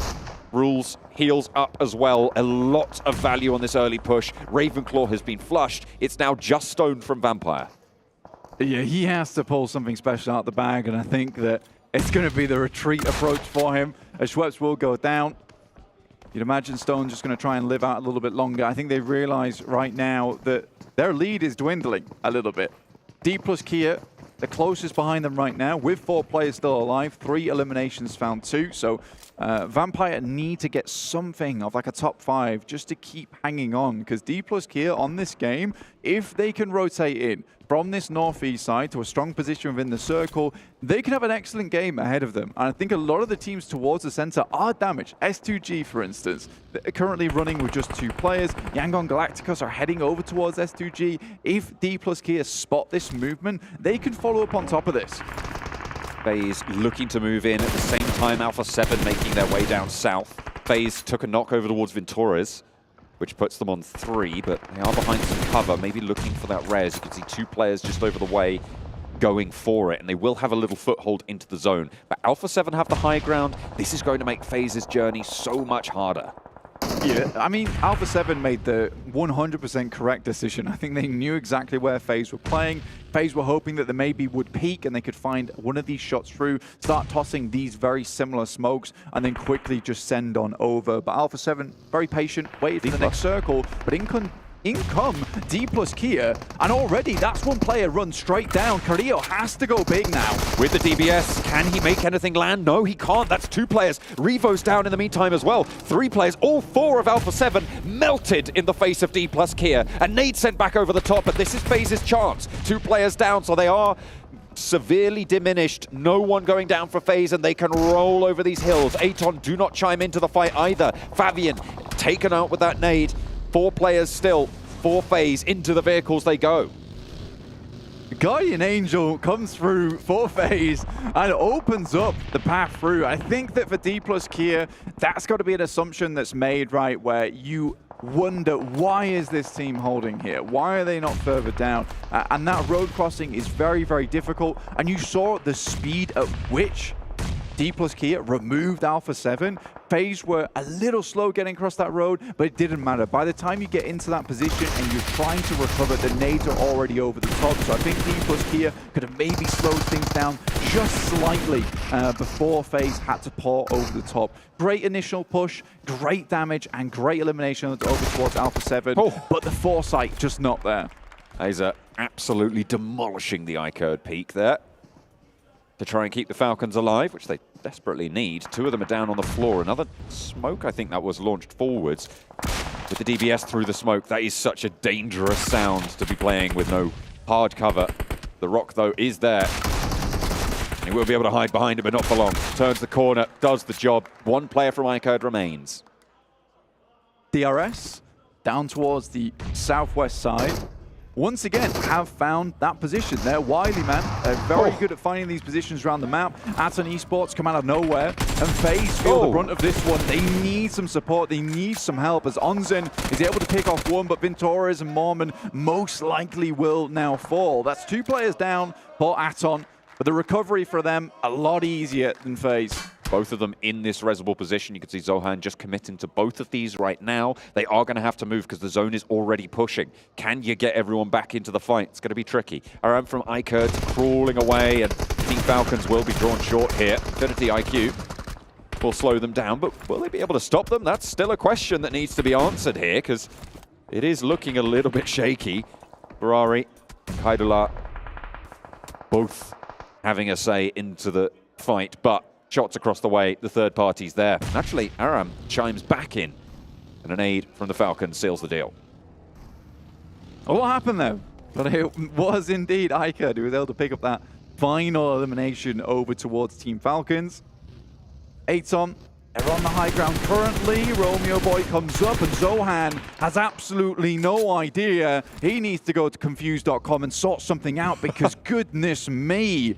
Rules heals up as well. A lot of value on this early push. Ravenclaw has been flushed. It's now just Stone from Vampire. Yeah, he has to pull something special out the bag, and I think that it's going to be the retreat approach for him, as Schweppes will go down. You'd imagine Stone's just going to try and live out a little bit longer. I think they realize right now that their lead is dwindling a little bit. D plus Kia, the closest behind them right now, with 4 players still alive, 3 eliminations found 2. So Vampire need to get something of like a top 5 just to keep hanging on, because D plus Kia on this game, if they can rotate in from this northeast side to a strong position within the circle, they can have an excellent game ahead of them. And I think a lot of the teams towards the center are damaged. S2G, for instance, they're currently running with just 2 players. Yangon Galacticos are heading over towards S2G. If D plus Kia spot this movement, they can follow up on top of this. FaZe looking to move in at the same time. Alpha7 making their way down south. FaZe took a knock over towards Ventures, which puts them on 3, but they are behind some cover, maybe looking for that res. You can see 2 players just over the way going for it, and they will have a little foothold into the zone. But Alpha7 have the high ground. This is going to make FaZe's journey so much harder. Yeah, I mean, Alpha7 made the 100% correct decision. I think they knew exactly where FaZe were playing. FaZe were hoping that they maybe would peak and they could find one of these shots through, start tossing these very similar smokes, and then quickly just send on over. But Alpha7, very patient, waited for the next circle, but in come D plus Kia, and already that's 1 player run straight down. Carrillo has to go big now. With the DBS, can he make anything land? No, he can't. That's 2 players. Revo's down in the meantime as well. 3 players, all 4 of Alpha7 melted in the face of D plus Kia. A nade sent back over the top, but this is FaZe's chance. 2 players down, so they are severely diminished. No one going down for FaZe, and they can roll over these hills. Aton do not chime into the fight either. Fabian taken out with that nade. 4 players still, 4 FaZe, into the vehicles they go. Guardian Angel comes through for FaZe and opens up the path through. I think that for D plus Kia, that's got to be an assumption that's made, right, where you wonder, why is this team holding here? Why are they not further down? And that road crossing is very, very difficult. And you saw the speed at which D+Kia removed Alpha7. FaZe were a little slow getting across that road, but it didn't matter. By the time you get into that position and you're trying to recover, the nades are already over the top. So I think D+Kia could have maybe slowed things down just slightly before FaZe had to pour over the top. Great initial push, great damage, and great elimination over towards Alpha7, but the foresight just not there. FaZe are absolutely demolishing the iKURD peak there to try and keep the Falcons alive, which they desperately need. Two of them are down on the floor. Another smoke, I think that was launched forwards with the DBS through the smoke. That is such a dangerous sound to be playing with no hard cover. The rock, though, is there. He will be able to hide behind it, but not for long. Turns the corner, does the job. One player from iKURD remains. DRS down towards the southwest side. Once again, have found that position. They're wily, man. They're very good at finding these positions around the map. Aton Esports come out of nowhere, and FaZe feel the brunt of this one. They need some support. They need some help, as Onzen is able to pick off one, but Ventores and Mormon most likely will now fall. That's 2 players down for Aton, but the recovery for them a lot easier than FaZe. Both of them in this reservoir position. You can see Zohan just committing to both of these right now. They are going to have to move because the zone is already pushing. Can you get everyone back into the fight? It's going to be tricky. Aram from iKURD crawling away, and Team Falcons will be drawn short here. Infinity IQ will slow them down, but will they be able to stop them? That's still a question that needs to be answered here, because it is looking a little bit shaky. Ferrari, Kaidula, both having a say into the fight, but shots across the way, the third party's there. And actually, Aram chimes back in, and an aid from the Falcons seals the deal. What happened though? But it was indeed iKURD who was able to pick up that final elimination over towards Team Falcons. Aton, they're on the high ground currently. Romeo Boy comes up, and Zohan has absolutely no idea. He needs to go to confused.com and sort something out, because goodness me,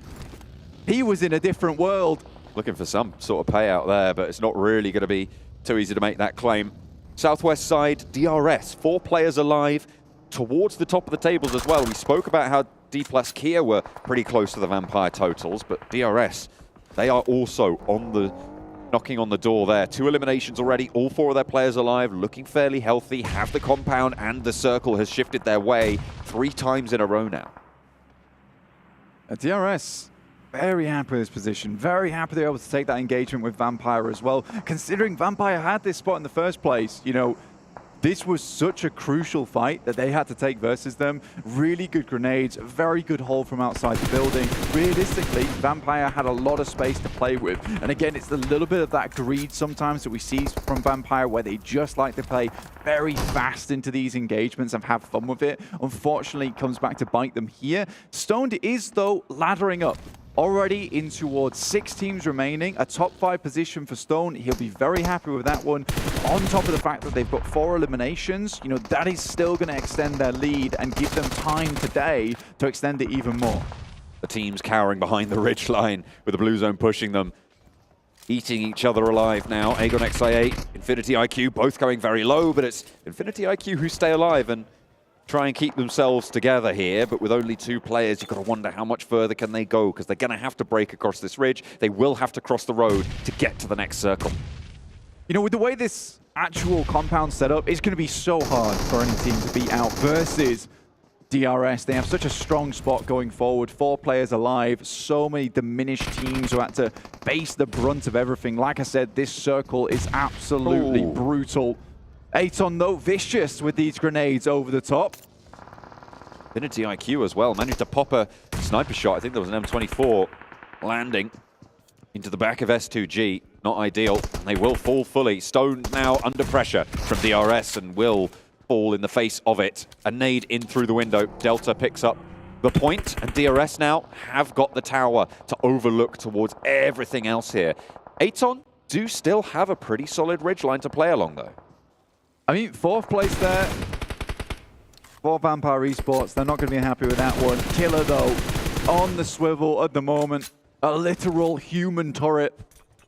he was in a different world. Looking for some sort of payout there, but it's not really going to be too easy to make that claim. Southwest side, DRS, 4 players alive towards the top of the tables as well. We spoke about how D+Kia were pretty close to the Vampire totals, but DRS, they are also knocking on the door there. 2 eliminations already, all 4 of their players alive, looking fairly healthy, have the compound, and the circle has shifted their way 3 times in a row now. DRS, very happy with this position. Very happy they're able to take that engagement with Vampire as well. Considering Vampire had this spot in the first place, you know, this was such a crucial fight that they had to take versus them. Really good grenades, very good hold from outside the building. Realistically, Vampire had a lot of space to play with. And again, it's a little bit of that greed sometimes that we see from Vampire, where they just like to play very fast into these engagements and have fun with it. Unfortunately, it comes back to bite them here. Stoned is, though, laddering up. Already in towards 6 teams remaining, a top 5 position for Stone. He'll be very happy with that one. On top of the fact that they've got 4 eliminations, you know, that is still going to extend their lead and give them time today to extend it even more. The teams cowering behind the ridge line with the blue zone pushing them, eating each other alive now. AGONxI8, Infinity IQ, both going very low, but it's Infinity IQ who stay alive and try and keep themselves together here, but with only 2 players, you've got to wonder how much further can they go, because they're going to have to break across this ridge. They will have to cross the road to get to the next circle. You know, with the way this actual compound set up, it's going to be so hard for any team to beat out versus DRS. They have such a strong spot going forward. 4 players alive, so many diminished teams who had to face the brunt of everything. Like I said, this circle is absolutely brutal. Aton, though, vicious with these grenades over the top. Infinity IQ as well, managed to pop a sniper shot. I think there was an M24 landing into the back of S2G. Not ideal. They will fall fully. Stone now under pressure from DRS and will fall in the face of it. A nade in through the window. Delta picks up the point, and DRS now have got the tower to overlook towards everything else here. Aton do still have a pretty solid ridgeline to play along, though. I mean, 4th place there for Vampire Esports. They're not going to be happy with that one. Killer, though, on the swivel at the moment. A literal human turret,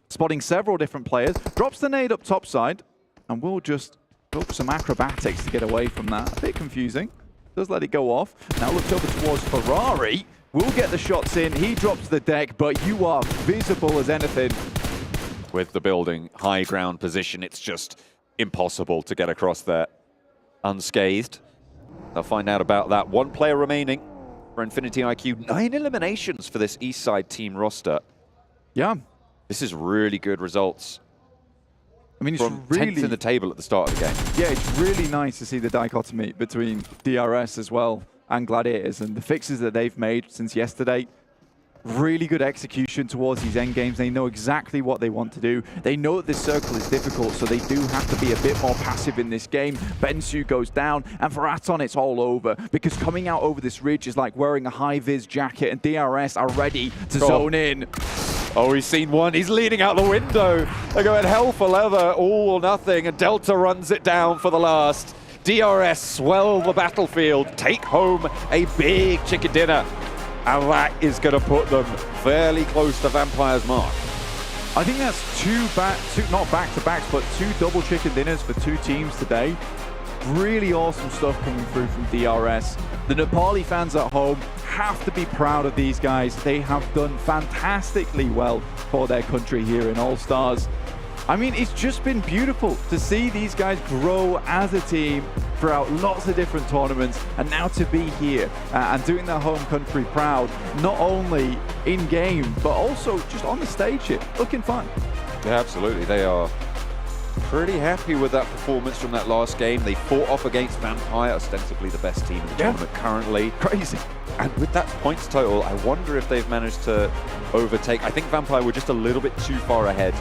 spotting several different players. Drops the nade up topside, and will just up some acrobatics to get away from that. A bit confusing. Does let it go off. Now looks over towards Ferrari. Will get the shots in. He drops the deck, but you are visible as anything. With the building high ground position, it's just impossible to get across there unscathed. They'll find out about that. One player remaining for Infinity IQ. 9 eliminations for this East Side team roster. Yeah. This is really good results. I mean, it's from really 10th in the table at the start of the game. Yeah, it's really nice to see the dichotomy between DRS as well and Gladiators and the fixes that they've made since yesterday. Really good execution towards these end games. They know exactly what they want to do. They know that this circle is difficult, so they do have to be a bit more passive in this game. Bensu goes down, and for Aton, it's all over, because coming out over this ridge is like wearing a high-vis jacket, and DRS are ready to zone in. Oh, he's seen one. He's leaning out the window. They're going hell for leather, all or nothing, and Delta runs it down for the last. DRS swell the battlefield, take home a big chicken dinner. And that is going to put them fairly close to Vampire's mark. I think that's not back-to-backs, but 2 double chicken dinners for 2 teams today. Really awesome stuff coming through from DRS. The Nepali fans at home have to be proud of these guys. They have done fantastically well for their country here in All-Stars. I mean, it's just been beautiful to see these guys grow as a team throughout lots of different tournaments, and now to be here and doing their home country proud, not only in-game, but also just on the stage here. Looking fun. Yeah, absolutely. They are pretty happy with that performance from that last game. They fought off against Vampire, ostensibly the best team in the tournament currently. Crazy. And with that points total, I wonder if they've managed to overtake. I think Vampire were just a little bit too far ahead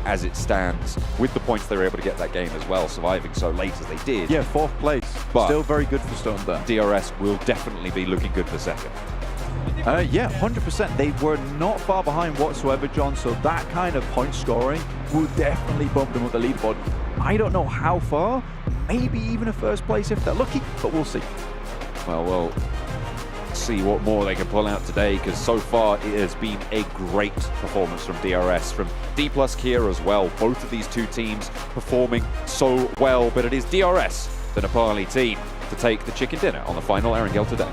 as it stands. With the points, they were able to get that game as well, surviving so late as they did. Yeah, 4th place. But still very good for Stone there. DRS will definitely be looking good for 2nd. Yeah, 100%. They were not far behind whatsoever, John, so that kind of point scoring will definitely bump them up the leaderboard. I don't know how far, maybe even a 1st place if they're lucky, but we'll see. Well, we'll see what more they can pull out today, because so far it has been a great performance from DRS, from D+ Kia as well. Both of these 2 teams performing so well, but it is DRS, the Nepali team, to take the chicken dinner on the final Erangel today.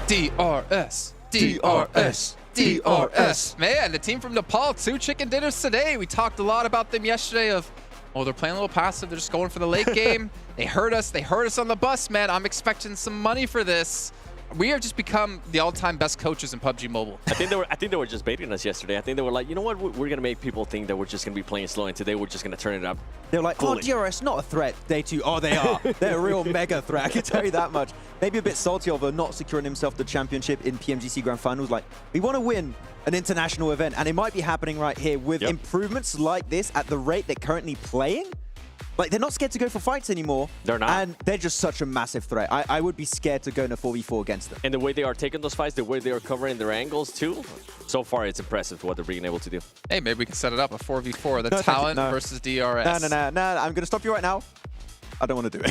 DRS, DRS, DRS. Man, the team from Nepal, 2 chicken dinners today. We talked a lot about them yesterday of, oh, they're playing a little passive. They're just going for the late game. They heard us on the bus, man. I'm expecting some money for this. We have just become the all-time best coaches in PUBG Mobile. I think they were just baiting us yesterday. I think they were like, you know what, we're gonna make people think that we're just gonna be playing slow, and today we're just gonna turn it up. They were like, fully. Oh, DRS, not a threat. Day 2, oh, they are. They're a real mega threat, I can tell you that much. Maybe a bit salty over not securing himself the championship in PMGC Grand Finals. Like, we want to win an international event, and it might be happening right here with improvements like this at the rate they're currently playing. Like, they're not scared to go for fights anymore. They're not. And they're just such a massive threat. I would be scared to go in a 4v4 against them. And the way they are taking those fights, the way they are covering their angles too, so far it's impressive what they're being able to do. Hey, maybe we can set it up, a 4v4, the talent versus DRS. No, I'm going to stop you right now. I don't want to do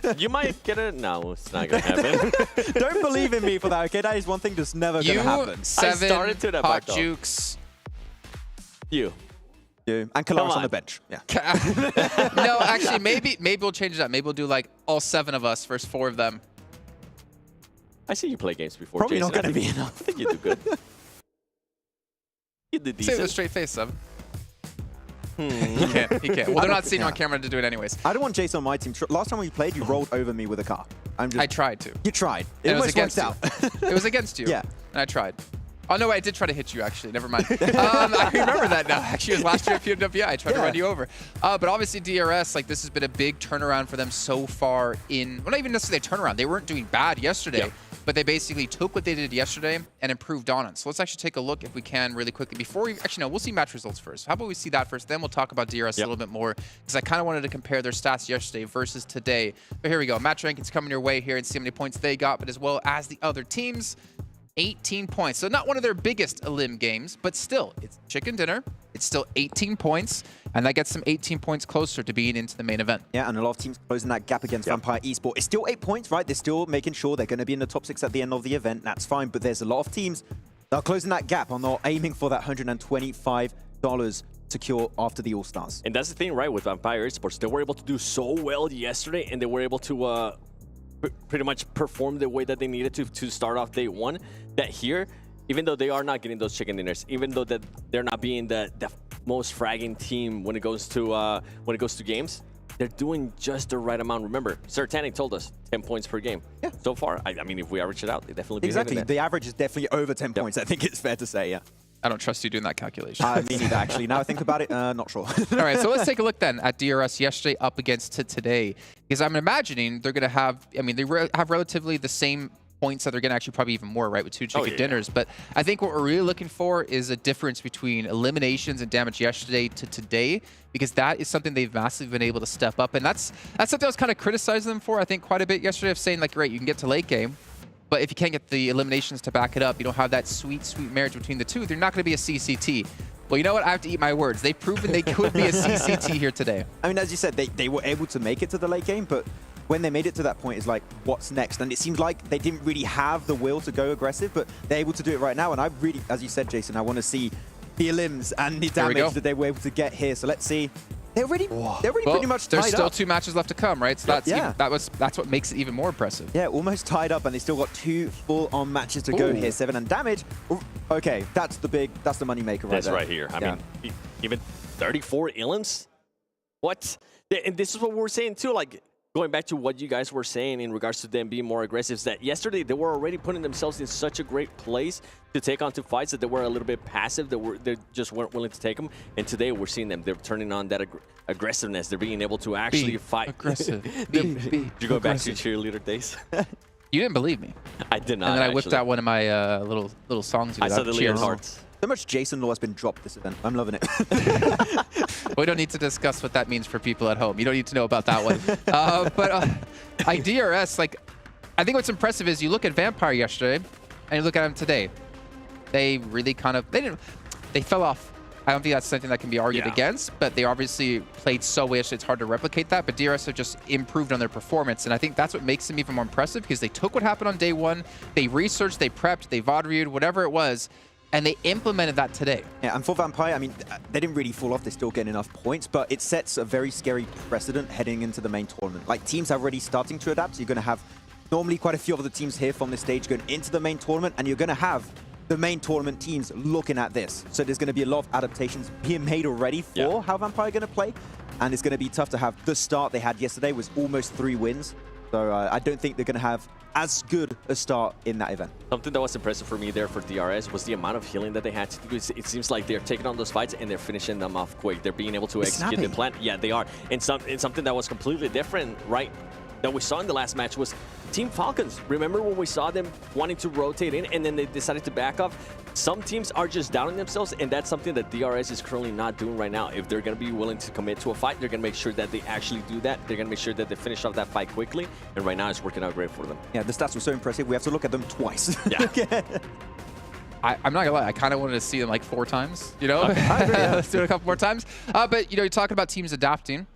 it. You might get it. No, it's not going to happen. Don't believe in me for that, okay? That is one thing that's never going to happen. 7 I started to that hot jukes. You. And Kalaris on the bench. Yeah. No, actually, maybe we'll change it up. Maybe we'll do like all 7 of us versus 4 of them. I see you play games before, Probably Jason. not going to be enough. I think you do good. You did decent. Say it with a straight face, 7. He can't. Well, they're not seeing you on camera to do it anyways. I don't want Jason on my team. Last time we played, you rolled over me with a car. I tried to. You tried. It was against you. It was against you. Yeah. And I tried. Oh, no, I did try to hit you, actually. Never mind. I remember that now. Actually, it was last year at PMWI. I tried to run you over. But obviously, DRS, like, this has been a big turnaround for them so far in... Well, not even necessarily a turnaround. They weren't doing bad yesterday. But they basically took what they did yesterday and improved on it. So let's actually take a look, if we can, really quickly. Before we... Actually, no, we'll see match results first. How about we see that first? Then we'll talk about DRS a little bit more. Because I kind of wanted to compare their stats yesterday versus today. But here we go. Match rankings coming your way here and see how many points they got, but as well as the other teams. 18 points. So not one of their biggest elim games, but still, it's chicken dinner. It's still 18 points, and that gets them 18 points closer to being into the main event. Yeah, and a lot of teams closing that gap against Vampire Esports. It's still 8 points, right? They're still making sure they're going to be in the top 6 at the end of the event. That's fine, but there's a lot of teams that are closing that gap and they're aiming for that $125 secure after the All-Stars. And that's the thing, right, with Vampire Esports. They were able to do so well yesterday, and they were able to pretty much perform the way that they needed to start off day one. That here, even though they are not getting those chicken dinners, even though that they're not being the most fragging team when it goes to games, they're doing just the right amount. Remember, Sir Tanning told us 10 points per game. Yeah. So far, I mean, if we average it out, they definitely exactly. That. The average is definitely over 10 points. I think it's fair to say, yeah. I don't trust you doing that calculation. Me neither, actually. Now I think about it, not sure. All right, so let's take a look then at DRS yesterday up against today. Because I'm imagining they're going to have, I mean, they have relatively the same points that they're going to actually probably even more, right, with 2 chicken dinners. But I think what we're really looking for is a difference between eliminations and damage yesterday to today, because that is something they've massively been able to step up. And that's something I was kind of criticizing them for, I think, quite a bit yesterday, of saying, like, great, you can get to late game, but if you can't get the eliminations to back it up, you don't have that sweet, sweet marriage between the two, they're not going to be a CCT. Well, you know what? I have to eat my words. They've proven they could be a CCT here today. I mean, as you said, they were able to make it to the late game, but when they made it to that point, it's like, what's next? And it seems like they didn't really have the will to go aggressive, but they're able to do it right now. And I really, as you said, Jason, I want to see the elims and the damage that they were able to get here. So let's see. They're already pretty much tied up. There's still 2 matches left to come, right? So that's what makes it even more impressive. Yeah, almost tied up, and they still got 2 full-on matches to go here. 7 and damage. Okay, that's the money maker right there. That's right here. I mean, even 34 elims? What? And this is what we're saying too, like, going back to what you guys were saying in regards to them being more aggressive, is that yesterday they were already putting themselves in such a great place to take on 2 fights that they were a little bit passive. They just weren't willing to take them. And today we're seeing them. They're turning on that aggressiveness. They're being able to actually fight. Aggressive. Did you go back to cheerleader days? You didn't believe me. I did not. And then I whipped out one of my little songs. I saw the Leon hearts. So much Jason law has been dropped this event. I'm loving it. We don't need to discuss what that means for people at home. You don't need to know about that one. DRS, like, I think what's impressive is you look at Vampire yesterday and you look at them today. They really they fell off. I don't think that's something that can be argued against, but they obviously played so well, it's hard to replicate that. But DRS have just improved on their performance, and I think that's what makes them even more impressive, because they took what happened on day one, they researched, they prepped, they VOD reviewed, whatever it was, and they implemented that today. Yeah, and for Vampire, I mean, they didn't really fall off. They're still getting enough points, but it sets a very scary precedent heading into the main tournament. Like, teams are already starting to adapt, so you're going to have normally quite a few of the teams here from this stage going into the main tournament, and you're going to have the main tournament teams looking at this. So there's going to be a lot of adaptations being made already for how Vampire are going to play, and it's going to be tough to have. The start they had yesterday was almost 3 wins, so I don't think they're going to have as good a start in that event. Something that was impressive for me there for DRS was the amount of healing that they had to do. It seems like they're taking on those fights and they're finishing them off quick. They're being able to execute the plan. Yeah, they are. And something that was completely different, right, that we saw in the last match was Team Falcons. Remember when we saw them wanting to rotate in and then they decided to back off? Some teams are just doubting themselves, and that's something that DRS is currently not doing right now. If they're going to be willing to commit to a fight, they're going to make sure that they actually do that. They're going to make sure that they finish off that fight quickly, and right now it's working out great for them. Yeah, the stats were so impressive. We have to look at them twice. Yeah. I'm not gonna lie, I kind of wanted to see them like 4 times, you know? Okay. Let's do it a couple more times. But, you know, you're talking about teams adapting.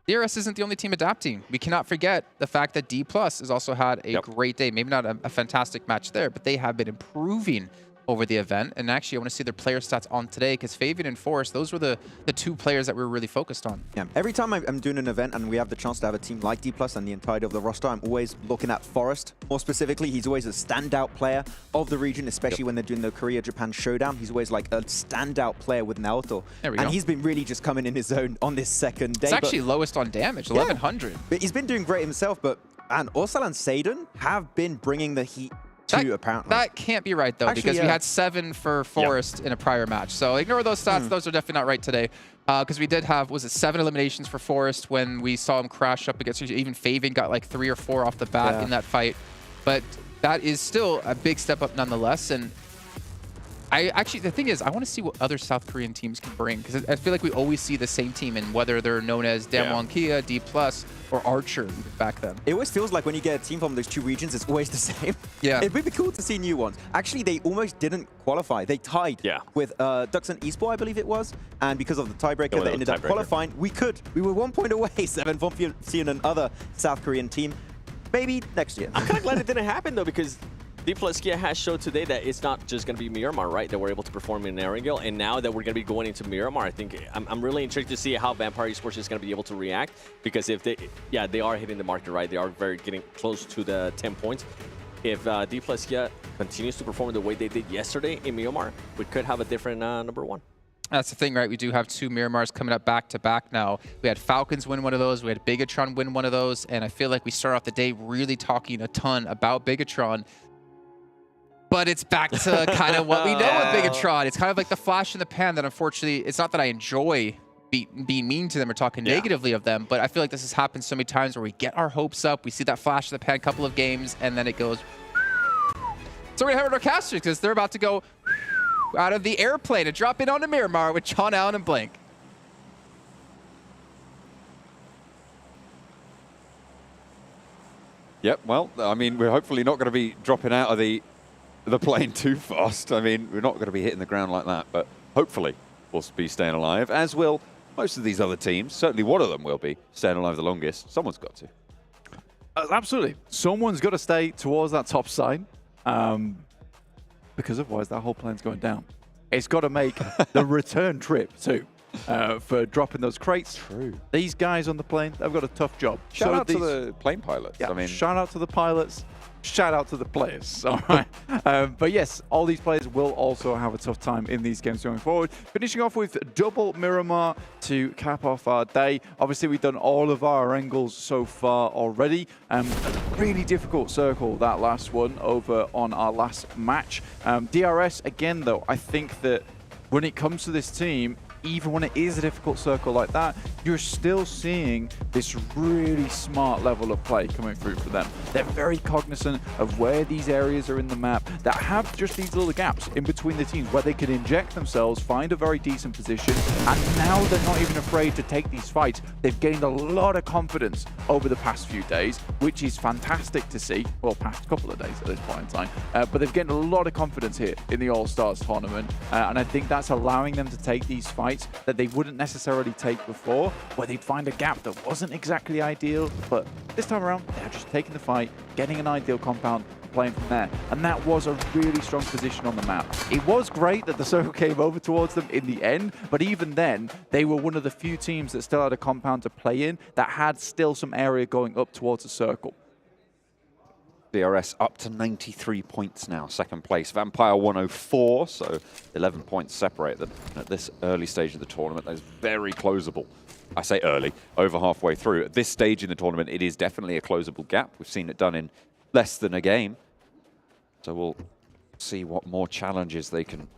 DRS isn't the only team adapting. We cannot forget the fact that D+ has also had a great day. Maybe not a fantastic match there, but they have been improving over the event. And actually, I want to see their player stats on today, because Fabian and Forrest, those were the 2 players that we were really focused on. Yeah, every time I'm doing an event and we have the chance to have a team like D+ and the entirety of the roster, I'm always looking at Forrest. More specifically, he's always a standout player of the region, especially when they're doing the Korea-Japan showdown. He's always like a standout player with Naoto. And he's been really just coming in his own on this second day. It's actually lowest on damage, 1100. But he's been doing great himself, and Orsal and Seidon have been bringing the heat apparently. That can't be right, though, because we had 7 for Forrest in a prior match. So ignore those stats. Those are definitely not right today. Because we did have, was it 7 eliminations for Forrest when we saw him crash up against, even Fabian got like 3 or 4 off the bat in that fight. But that is still a big step up nonetheless. And the thing is, I want to see what other South Korean teams can bring, because I feel like we always see the same team, and whether they're known as Damwon Kia, D+, or Archer back then. It always feels like when you get a team from those 2 regions, it's always the same. Yeah. It'd be cool to see new ones. Actually, they almost didn't qualify. They tied with AGONxI8 Esports, I believe it was, and because of the tiebreaker, they ended up qualifying. We were 1 point away, 7 from seeing another South Korean team. Maybe next year. I'm kind of glad it didn't happen, though, because D+Kia has showed today that it's not just going to be Miramar, right? That we're able to perform in Erangel, and now that we're going to be going into Miramar, I think I'm really intrigued to see how Vampire Esports is going to be able to react, because if they are hitting the market, right? They are getting close to the 10 points. If D+Kia continues to perform the way they did yesterday in Miramar, we could have a different number 1. That's the thing, right? We do have 2 Miramars coming up back-to-back now. We had Falcons win one of those. We had Bigetron win one of those. And I feel like we start off the day really talking a ton about Bigetron. But it's back to kind of what we know with Bigetron. It's kind of like the flash in the pan that, unfortunately, it's not that I enjoy being mean to them or talking negatively of them, but I feel like this has happened so many times where we get our hopes up, we see that flash in the pan couple of games, and then it goes. So we're going to have our casters because they're about to go out of the airplane and drop in onto Miramar with John Allen and Blink. Yep, well, I mean, we're hopefully not going to be dropping out of the plane too fast. I mean, we're not going to be hitting the ground like that, but hopefully we'll be staying alive, as will most of these other teams. Certainly one of them will be staying alive the longest. Someone's got to. Absolutely. Someone's got to stay towards that top side. Because otherwise that whole plan's going down. It's got to make the return trip too for dropping those crates. True. These guys on the plane, they've got a tough job. Shout out to the plane pilots. Yeah, I mean, shout out to the pilots. Shout out to the players. All right. But yes, all these players will also have a tough time in these games going forward. Finishing off with double Miramar to cap off our day. Obviously, we've done all of our angles so far already. A really difficult circle, that last one, over on our last match. DRS, again, though, I think that when it comes to this team, even when it is a difficult circle like that, you're still seeing this really smart level of play coming through for them. They're very cognizant of where these areas are in the map that have just these little gaps in between the teams where they can inject themselves, find a very decent position, and now they're not even afraid to take these fights. They've gained a lot of confidence over the past few days, which is fantastic to see. Well, past couple of days at this point in time. But they've gained a lot of confidence here in the All-Stars tournament, and I think that's allowing them to take these fights that they wouldn't necessarily take before, where they'd find a gap that wasn't exactly ideal, but this time around, they're just taking the fight, getting an ideal compound, playing from there, and that was a really strong position on the map. It was great that the circle came over towards them in the end, but even then, they were one of the few teams that still had a compound to play in that had still some area going up towards the circle. DRS up to 93 points now, second place. Vampire 104, so 11 points separate them at this early stage of the tournament. That is very closable. I say early, over halfway through. At this stage in the tournament, it is definitely a closable gap. We've seen it done in less than a game. So we'll see what more challenges they can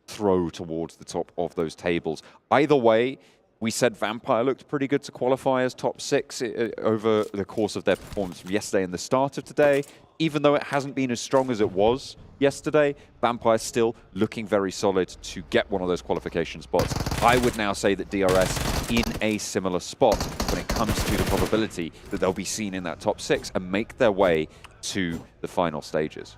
throw towards the top of those tables. Either way, we said Vampire looked pretty good to qualify as top 6 over the course of their performance from yesterday and the start of today. Even though it hasn't been as strong as it was yesterday, Vampire's still looking very solid to get one of those qualification spots. I would now say that DRS in a similar spot when it comes to the probability that they'll be seen in that top 6 and make their way to the final stages.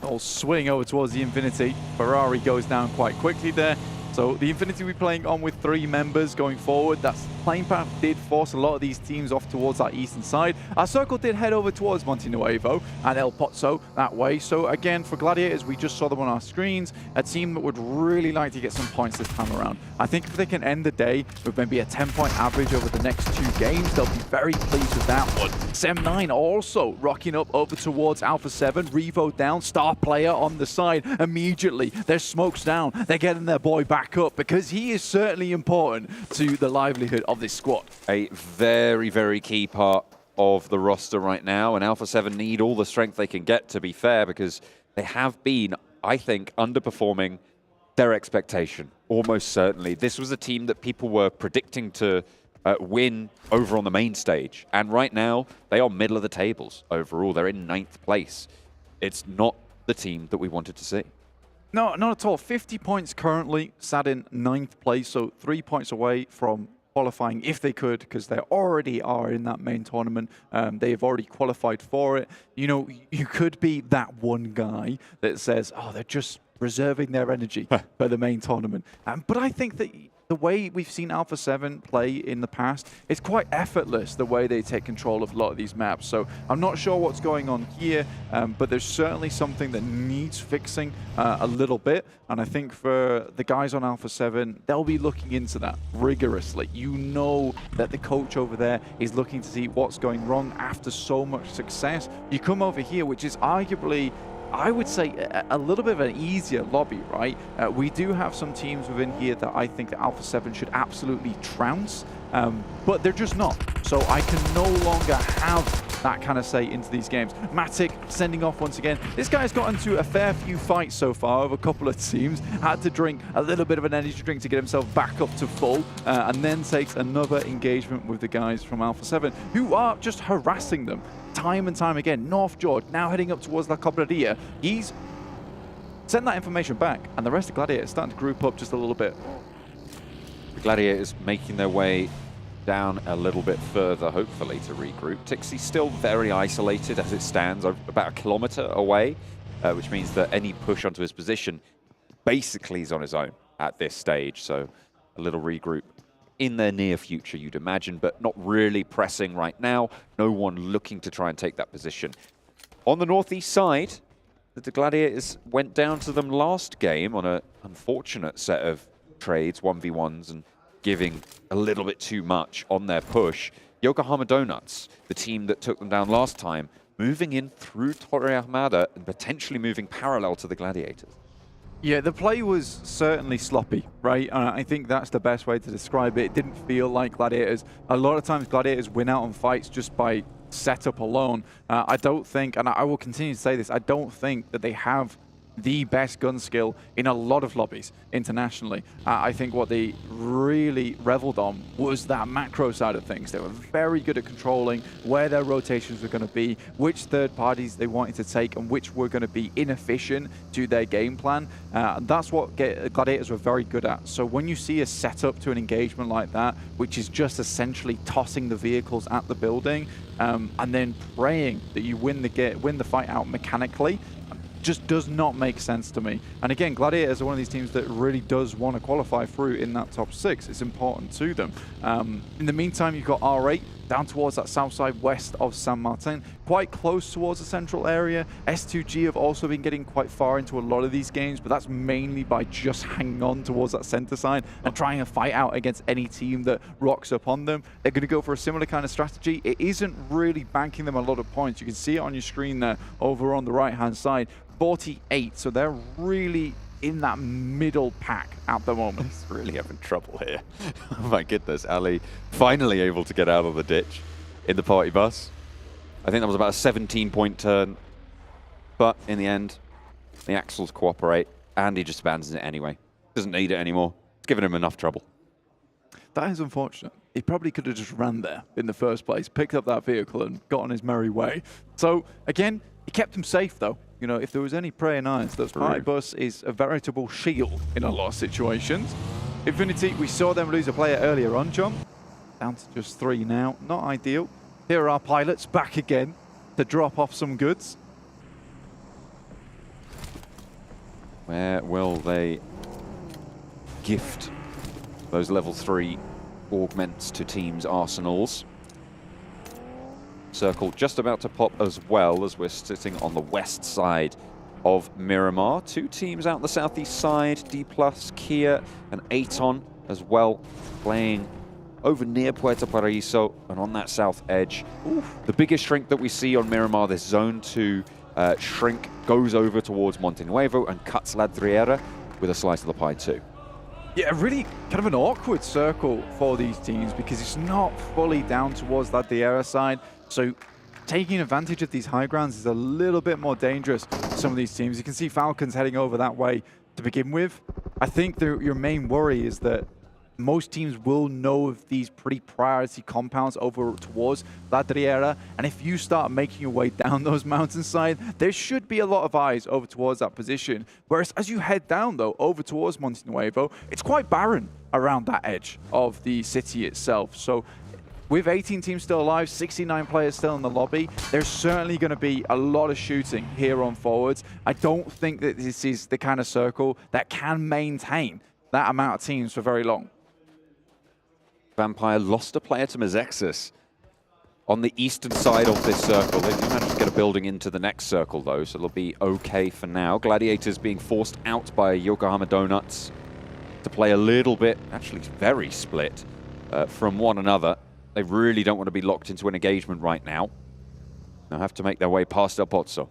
I'll swing over towards the Infinity. Ferrari goes down quite quickly there. So the Infinity will be playing on with 3 members going forward. That's playing path did force a lot of these teams off towards that eastern side. Our circle did head over towards Monte Nuevo and El Pozo that way. So again, for Gladiators, we just saw them on our screens. A team that would really like to get some points this time around. I think if they can end the day with maybe a 10-point average over the next 2 games, they'll be very pleased with that one. Sem9 also rocking up over towards Alpha7. Revo down, star player on the side immediately. There's smokes down. They're getting their boy back up because he is certainly important to the livelihood of this squad. A very, very key part of the roster right now, and Alpha7 need all the strength they can get, to be fair, because they have been, I think, underperforming their expectation, almost certainly. This was a team that people were predicting to win over on the main stage, and right now they are middle of the tables overall. They're in 9th place. It's not the team that we wanted to see. No, not at all. 50 points currently, sat in 9th place, so 3 points away from qualifying if they could, because they already are in that main tournament. They've already qualified for it. You know, you could be that one guy that says, oh, they're just reserving their energy for the main tournament. But I think that the way we've seen Alpha7 play in the past, it's quite effortless the way they take control of a lot of these maps. So I'm not sure what's going on here, but there's certainly something that needs fixing a little bit. And I think for the guys on Alpha7, they'll be looking into that rigorously. You know that the coach over there is looking to see what's going wrong after so much success. You come over here, which is arguably, I would say, a little bit of an easier lobby, right? We do have some teams within here that I think that Alpha7 should absolutely trounce, but they're just not. So I can no longer have that kind of say into these games. Matic sending off once again. This guy's got into a fair few fights so far of a couple of teams. Had to drink a little bit of an energy drink to get himself back up to full, and then takes another engagement with the guys from Alpha7, who are just harassing them time and time again. North George now heading up towards La Cobradilla. He's sent that information back, and the rest of Gladiators starting to group up just a little bit. The Gladiators making their way down a little bit further, hopefully, to regroup. Tixie's still very isolated as it stands, about a kilometer away, which means that any push onto his position basically is on his own at this stage. So a little regroup in the near future, you'd imagine, but not really pressing right now. No one looking to try and take that position. On the northeast side, the Gladiators went down to them last game on an unfortunate set of trades, 1v1s, and giving a little bit too much on their push. Yokohama Donuts, the team that took them down last time, moving in through Torre Ahmada and potentially moving parallel to the Gladiators. Yeah, the play was certainly sloppy, right? I think that's the best way to describe it. It didn't feel like Gladiators. A lot of times Gladiators win out on fights just by setup alone. I don't think, and I will continue to say this, I don't think that they have the best gun skill in a lot of lobbies internationally. I think what they really reveled on was that macro side of things. They were very good at controlling where their rotations were going to be, which third parties they wanted to take, and which were going to be inefficient to their game plan. That's what Gladiators were very good at. So when you see a setup to an engagement like that, which is just essentially tossing the vehicles at the building, and then praying that you win the fight out mechanically, just does not make sense to me. And again, Gladiators are one of these teams that really does want to qualify through in that top 6. It's important to them. In the meantime, you've got R8 down towards that south side west of San Martin, quite close towards the central area. S2G have also been getting quite far into a lot of these games, but that's mainly by just hanging on towards that center side and trying to fight out against any team that rocks up on them. They're going to go for a similar kind of strategy. It isn't really banking them a lot of points. You can see it on your screen there over on the right-hand side. 48, so they're really in that middle pack at the moment. He's really having trouble here. Oh my goodness, Ali finally able to get out of the ditch in the party bus. I think that was about a 17-point turn, but in the end, the axles cooperate, and he just abandons it anyway. Doesn't need it anymore. It's given him enough trouble. That is unfortunate. He probably could have just ran there in the first place, picked up that vehicle and got on his merry way. So again, he kept him safe though. You know, if there was any praying eyes, that party bus is a veritable shield in a lot of situations. Infinity, we saw them lose a player earlier on, John. Down to just 3 now. Not ideal. Here are our pilots back again to drop off some goods. Where will they gift those level 3 augments to teams' arsenals? Circle just about to pop as well, as we're sitting on the west side of Miramar. 2 teams out the southeast side, D+, Kia and Aton as well, playing over near Puerto Paraíso and on that south edge. Oof. The biggest shrink that we see on Miramar, this zone 2 shrink, goes over towards Monte Nuevo and cuts Ladriera with a slice of the pie too. Yeah, really kind of an awkward circle for these teams because it's not fully down towards that Ladriera side. So taking advantage of these high grounds is a little bit more dangerous for some of these teams. You can see Falcons heading over that way to begin with. I think your main worry is that most teams will know of these pretty priority compounds over towards Ladriera, and if you start making your way down those mountainside, there should be a lot of eyes over towards that position. Whereas as you head down, though, over towards Monte Nuevo, it's quite barren around that edge of the city itself. So with 18 teams still alive, 69 players still in the lobby, there's certainly going to be a lot of shooting here on forwards. I don't think that this is the kind of circle that can maintain that amount of teams for very long. Vampire lost a player to Mezexus on the eastern side of this circle. They do manage to get a building into the next circle, though, so they'll be okay for now. Gladiators being forced out by Yokohama Donuts to play a little bit, actually very split from one another. They really don't want to be locked into an engagement right now. They'll have to make their way past El Pozzo.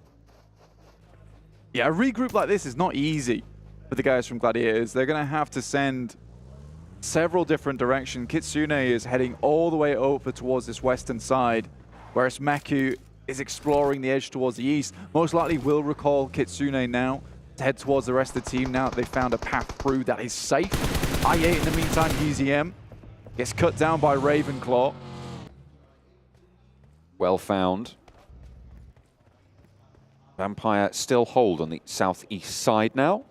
Yeah, a regroup like this is not easy for the guys from Gladiators. They're going to have to send several different directions. Kitsune is heading all the way over towards this western side, whereas Meku is exploring the edge towards the east. Most likely will recall Kitsune now to head towards the rest of the team now that they've found a path through that is safe. i8 in the meantime, UZM gets cut down by Ravenclaw. Well found. Vampire still hold on the southeast side now.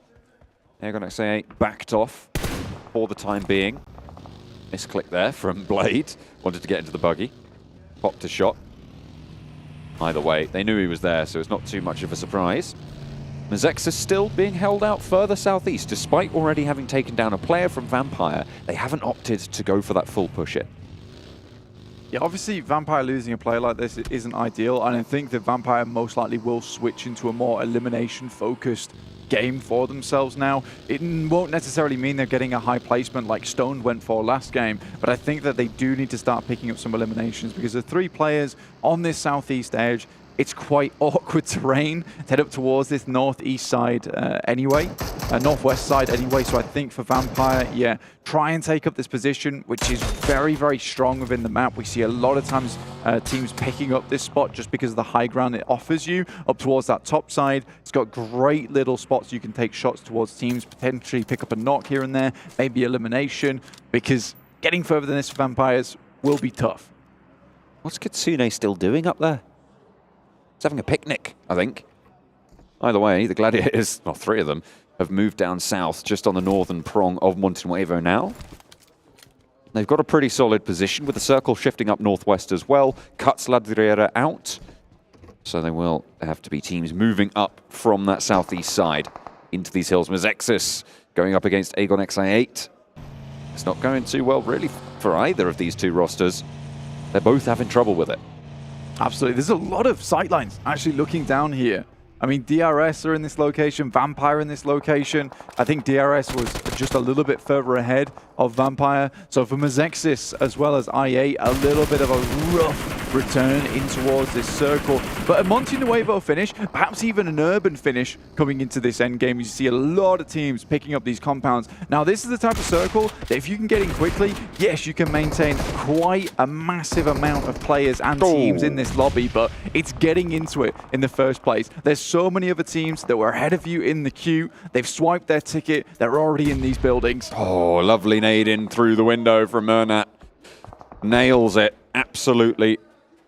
AGONxI8 backed off for the time being. Misclick there from Blade. Wanted to get into the buggy. Popped a shot. Either way, they knew he was there, so it's not too much of a surprise. Mezexus still being held out further southeast. Despite already having taken down a player from Vampire, they haven't opted to go for that full push it. Yeah, obviously Vampire losing a player like this isn't ideal, and I think that Vampire most likely will switch into a more elimination-focused game for themselves now. It won't necessarily mean they're getting a high placement like Stone went for last game, but I think that they do need to start picking up some eliminations because the 3 players on this southeast edge, it's quite awkward terrain to head up towards this northeast side anyway, northwest side anyway. So I think for Vampire, yeah, try and take up this position, which is very, very strong within the map. We see a lot of times teams picking up this spot just because of the high ground it offers you up towards that top side. It's got great little spots you can take shots towards teams, potentially pick up a knock here and there, maybe elimination, because getting further than this for Vampires will be tough. What's Kitsune still doing up there? He's having a picnic, I think. Either way, the Gladiators, well, 3 of them, have moved down south, just on the northern prong of Monte Nuevo now. They've got a pretty solid position, with the circle shifting up northwest as well. Cuts Ladriera out. So they will have to be teams moving up from that southeast side into these hills. Mezexus going up against AGONxI8. It's not going too well, really, for either of these 2 rosters. They're both having trouble with it. Absolutely. There's a lot of sightlines actually looking down here. I mean, DRS are in this location, Vampire in this location. I think DRS was just a little bit further ahead of Vampire. So for Mezexus as well as i8, a little bit of a rough return in towards this circle. But a Monte Nuevo finish, perhaps even an urban finish coming into this end game. You see a lot of teams picking up these compounds. Now, this is the type of circle that if you can get in quickly, yes, you can maintain quite a massive amount of players and teams in this lobby, but it's getting into it in the first place. There's so many other teams that were ahead of you in the queue. They've swiped their ticket. They're already in these buildings. Oh, lovely nade in through the window from Mernat. Nails it. Absolutely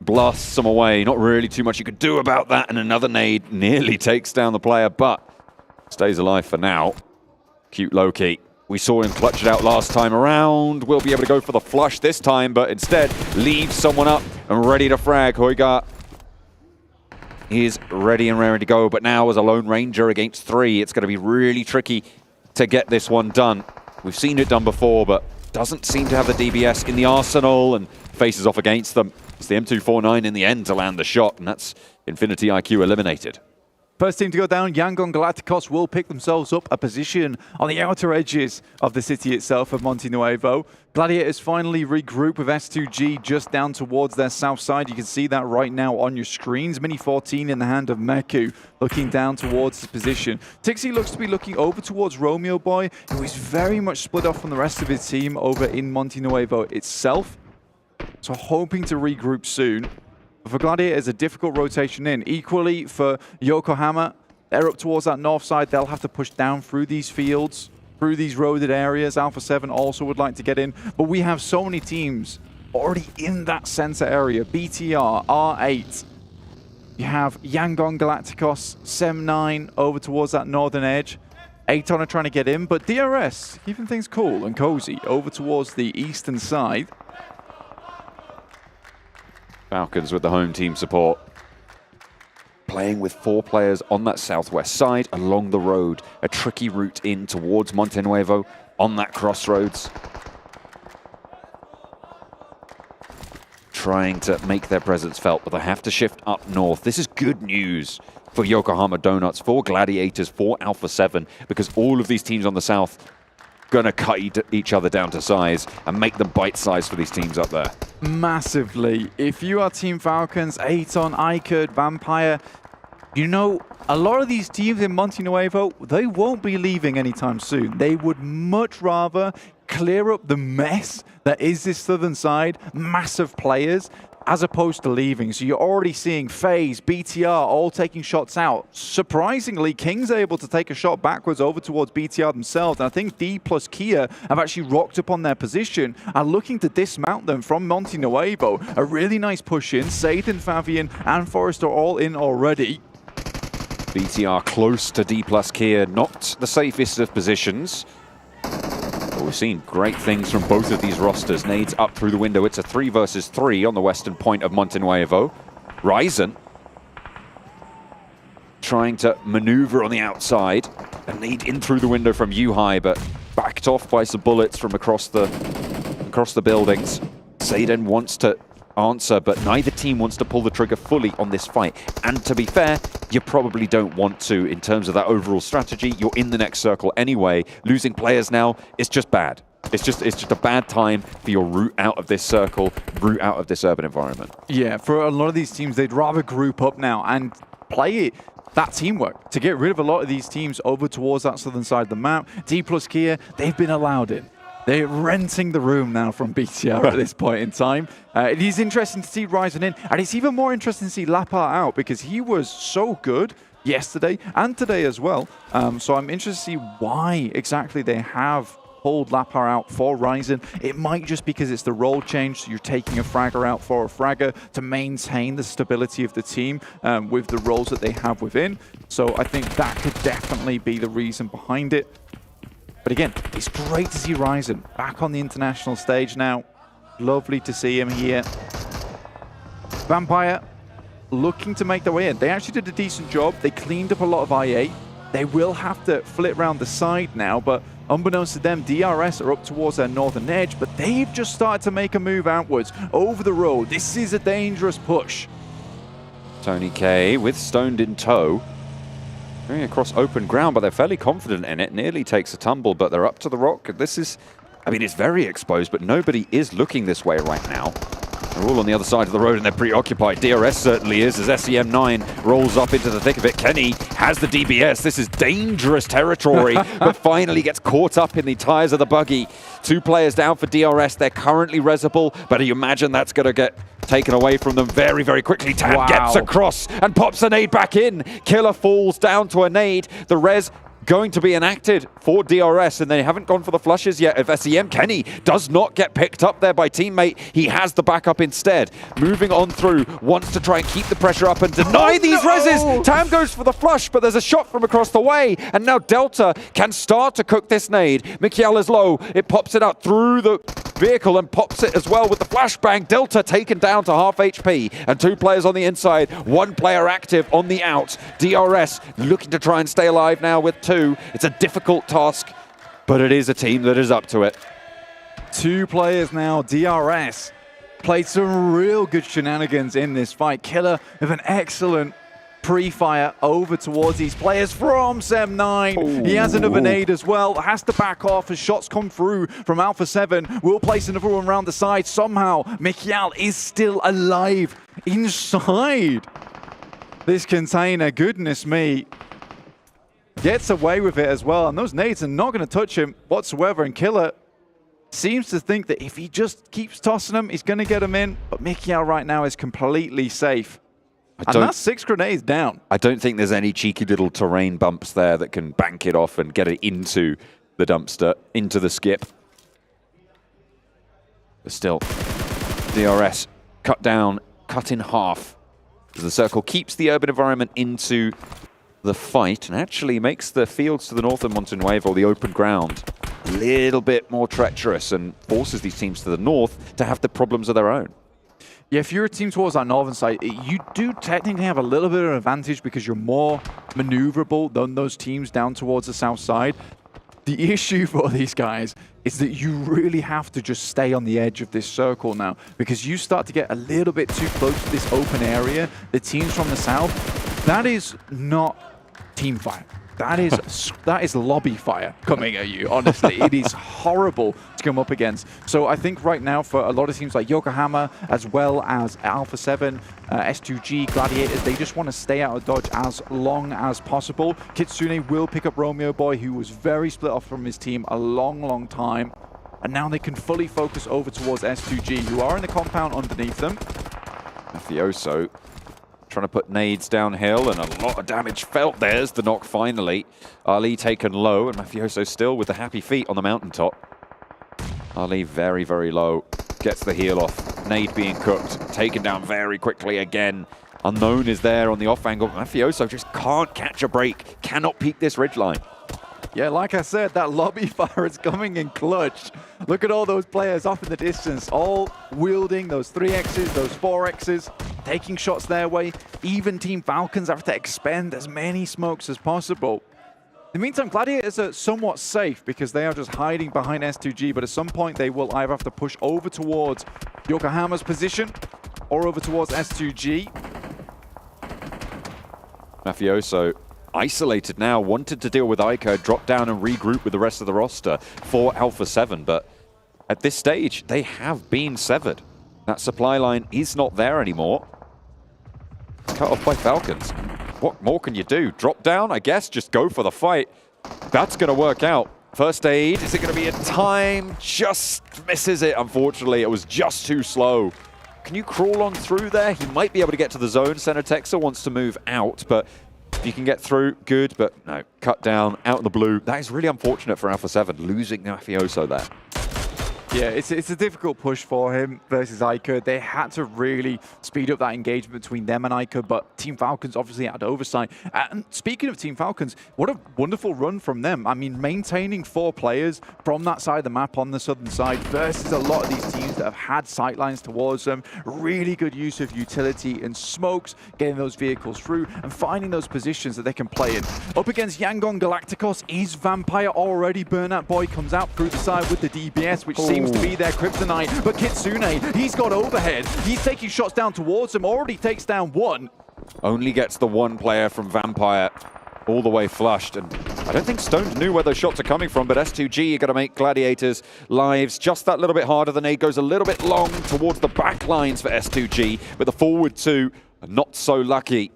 blasts them away. Not really too much you could do about that. And another nade nearly takes down the player, but stays alive for now. Cute Loki. We saw him clutch it out last time around. We'll be able to go for the flush this time, but instead leaves someone up and ready to frag. Hoigar is ready and raring to go, but now as a Lone Ranger against 3, it's going to be really tricky to get this one done. We've seen it done before, but doesn't seem to have the DBS in the arsenal and faces off against them. It's the M249 in the end to land the shot, and that's Infinity IQ eliminated. First team to go down, Yangon Galacticos will pick themselves up a position on the outer edges of the city itself of Monte Nuevo. Gladiators finally regroup with S2G just down towards their south side. You can see that right now on your screens. Mini 14 in the hand of Meku, looking down towards his position. Tixie looks to be looking over towards Romeo Boy, who is very much split off from the rest of his team over in Monte Nuevo itself. So hoping to regroup soon. For Gladiators, a difficult rotation in. Equally for Yokohama, they're up towards that north side. They'll have to push down through these fields, through these roaded areas. Alpha7 also would like to get in. But we have so many teams already in that center area. BTR, R8. You have Yangon Galacticos, Sem9 over towards that northern edge. Aton are trying to get in, but DRS, keeping things cool and cozy over towards the eastern side. Falcons with the home team support. Playing with 4 players on that southwest side along the road. A tricky route in towards Monte Nuevo on that crossroads. Trying to make their presence felt, but they have to shift up north. This is good news for Yokohama Donuts, for Gladiators, for Alpha7, because all of these teams on the south gonna cut each other down to size and make them bite-sized for these teams up there. Massively. If you are Team Falcons, Aton, iKURD, Vampire, you know, a lot of these teams in Monte Nuevo, they won't be leaving anytime soon. They would much rather clear up the mess that is this southern side, massive players, as opposed to leaving. So you're already seeing FaZe, BTR all taking shots out. Surprisingly, King's able to take a shot backwards over towards BTR themselves. And I think D plus Kia have actually rocked up on their position and looking to dismount them from Monte Nuevo. A really nice push in. Satan, Fabian, and Forrest are all in already. BTR close to D plus Kia, not the safest of positions. But we've seen great things from both of these rosters. Nades up through the window. It's a 3 versus 3 on the western point of Monte Nuevo. Ryzen trying to maneuver on the outside. A nade in through the window from Yuhai, but backed off by some bullets from across the buildings. Zayden wants to answer, but neither team wants to pull the trigger fully on this fight. And to be fair, you probably don't want to in terms of that overall strategy. You're in the next circle anyway. Losing players now is just bad. It's just a bad time for your route out of this circle, route out of this urban environment. Yeah, for a lot of these teams, they'd rather group up now and play that teamwork to get rid of a lot of these teams over towards that southern side of the map. D plus Kia, they've been allowed in. They're renting the room now from BTR at this point in time. It is interesting to see Ryzen in, and it's even more interesting to see Lapar out because he was so good yesterday and today as well. So I'm interested to see why exactly they have pulled Lapar out for Ryzen. It might just because it's the role change, so you're taking a fragger out for a fragger to maintain the stability of the team with the roles that they have within. So I think that could definitely be the reason behind it. But again, it's great to see Ryzen back on the international stage now. Lovely to see him here. Vampire looking to make their way in. They actually did a decent job. They cleaned up a lot of IA. They will have to flip around the side now, but unbeknownst to them, DRS are up towards their northern edge, but they've just started to make a move outwards over the road. This is a dangerous push. Tony K with Stoned in tow. Going across open ground, but they're fairly confident in it. Nearly takes a tumble, but they're up to the rock. This is, I mean, it's very exposed, but nobody is looking this way right now. They're all on the other side of the road and they're preoccupied. DRS certainly is, as SEM9 rolls up into the thick of it. Kenny has the DBS. This is dangerous territory, but finally gets caught up in the tires of the buggy. 2 players down for DRS. They're currently resable, but you imagine that's going to get taken away from them very, very quickly. Tam gets across and pops a nade back in. Killer falls down to a nade. The res going to be enacted for DRS, and they haven't gone for the flushes yet. If SEM Kenny does not get picked up there by teammate, he has the backup instead. Moving on through, wants to try and keep the pressure up and deny these reses. Tam goes for the flush, but there's a shot from across the way, and now Delta can start to cook this nade. Mikiel is low. It pops it out through the vehicle and pops it as well with the flashbang. Delta taken down to half HP, and 2 players on the inside, 1 player active on the out. DRS looking to try and stay alive now with 2. It's a difficult task, but it is a team that is up to it. 2 players now. DRS played some real good shenanigans in this fight. Killer with an excellent pre-fire over towards these players from SEM9. He has another nade as well. Has to back off as shots come through from Alpha7. Will place another one around the side. Somehow, Mikiel is still alive inside this container. Goodness me. Gets away with it as well, and those nades are not going to touch him whatsoever, and Killer seems to think that if he just keeps tossing them, he's going to get them in, but Mikiel right now is completely safe. And that's 6 grenades down. I don't think there's any cheeky little terrain bumps there that can bank it off and get it into the dumpster, into the skip. But still, DRS cut down, cut in half. As the circle keeps the urban environment into the fight and actually makes the fields to the north of Monte Nuevo, the open ground, a little bit more treacherous and forces these teams to the north to have the problems of their own. Yeah, if you're a team towards that northern side, you do technically have a little bit of an advantage because you're more maneuverable than those teams down towards the south side. The issue for these guys is that you really have to just stay on the edge of this circle now, because you start to get a little bit too close to this open area. The teams from the south, that is not team fight. That is lobby fire coming at you, honestly. It is horrible to come up against. So I think right now for a lot of teams like Yokohama, as well as Alpha7, S2G, Gladiators, they just want to stay out of dodge as long as possible. Kitsune will pick up Romeo Boy, who was very split off from his team a long time. And now they can fully focus over towards S2G, who are in the compound underneath them. Mafioso trying to put nades downhill, and a lot of damage felt. There's the knock finally. Ali taken low, and Mafioso still with the happy feet on the mountaintop. Ali very, very low. Gets the heal off. Nade being cooked. Taken down very quickly again. Unknown is there on the off angle. Mafioso just can't catch a break. Cannot peek this ridgeline. Yeah, like I said, that lobby fire is coming in clutch. Look at all those players off in the distance, all wielding those 3Xs, those 4Xs, taking shots their way. Even Team Falcons have to expend as many smokes as possible. In the meantime, Gladiators are somewhat safe because they are just hiding behind S2G, but at some point they will either have to push over towards Yokohama's position or over towards S2G. Mafioso isolated now, wanted to deal with iKURD, drop down and regroup with the rest of the roster for Alpha7, but at this stage, they have been severed. That supply line is not there anymore. Cut off by Falcons. What more can you do? Drop down, I guess, just go for the fight. That's going to work out. First aid, is it going to be in time? Just misses it, unfortunately. It was just too slow. Can you crawl on through there? He might be able to get to the zone. Center Texer wants to move out, but if you can get through, good, but no, cut down, out in the blue. That is really unfortunate for Alpha7, losing Mafioso there. Yeah, it's a difficult push for him versus iKURD. They had to really speed up that engagement between them and iKURD, but Team Falcons obviously had oversight. And speaking of Team Falcons, what a wonderful run from them. I mean, maintaining 4 players from that side of the map on the southern side versus a lot of these teams that have had sightlines towards them. Really good use of utility and smokes, getting those vehicles through and finding those positions that they can play in. Up against Yangon Galacticos is Vampire already. Burnout Boy comes out through the side with the DBS, which seems to be their kryptonite, but Kitsune, he's got overhead. He's taking shots down towards him, already takes down one. Only gets the one player from Vampire all the way flushed, and I don't think Stones knew where those shots are coming from, but S2G are going to make Gladiators' lives just that little bit harder. The nade goes a little bit long towards the back lines for S2G, but the forward two are not so lucky.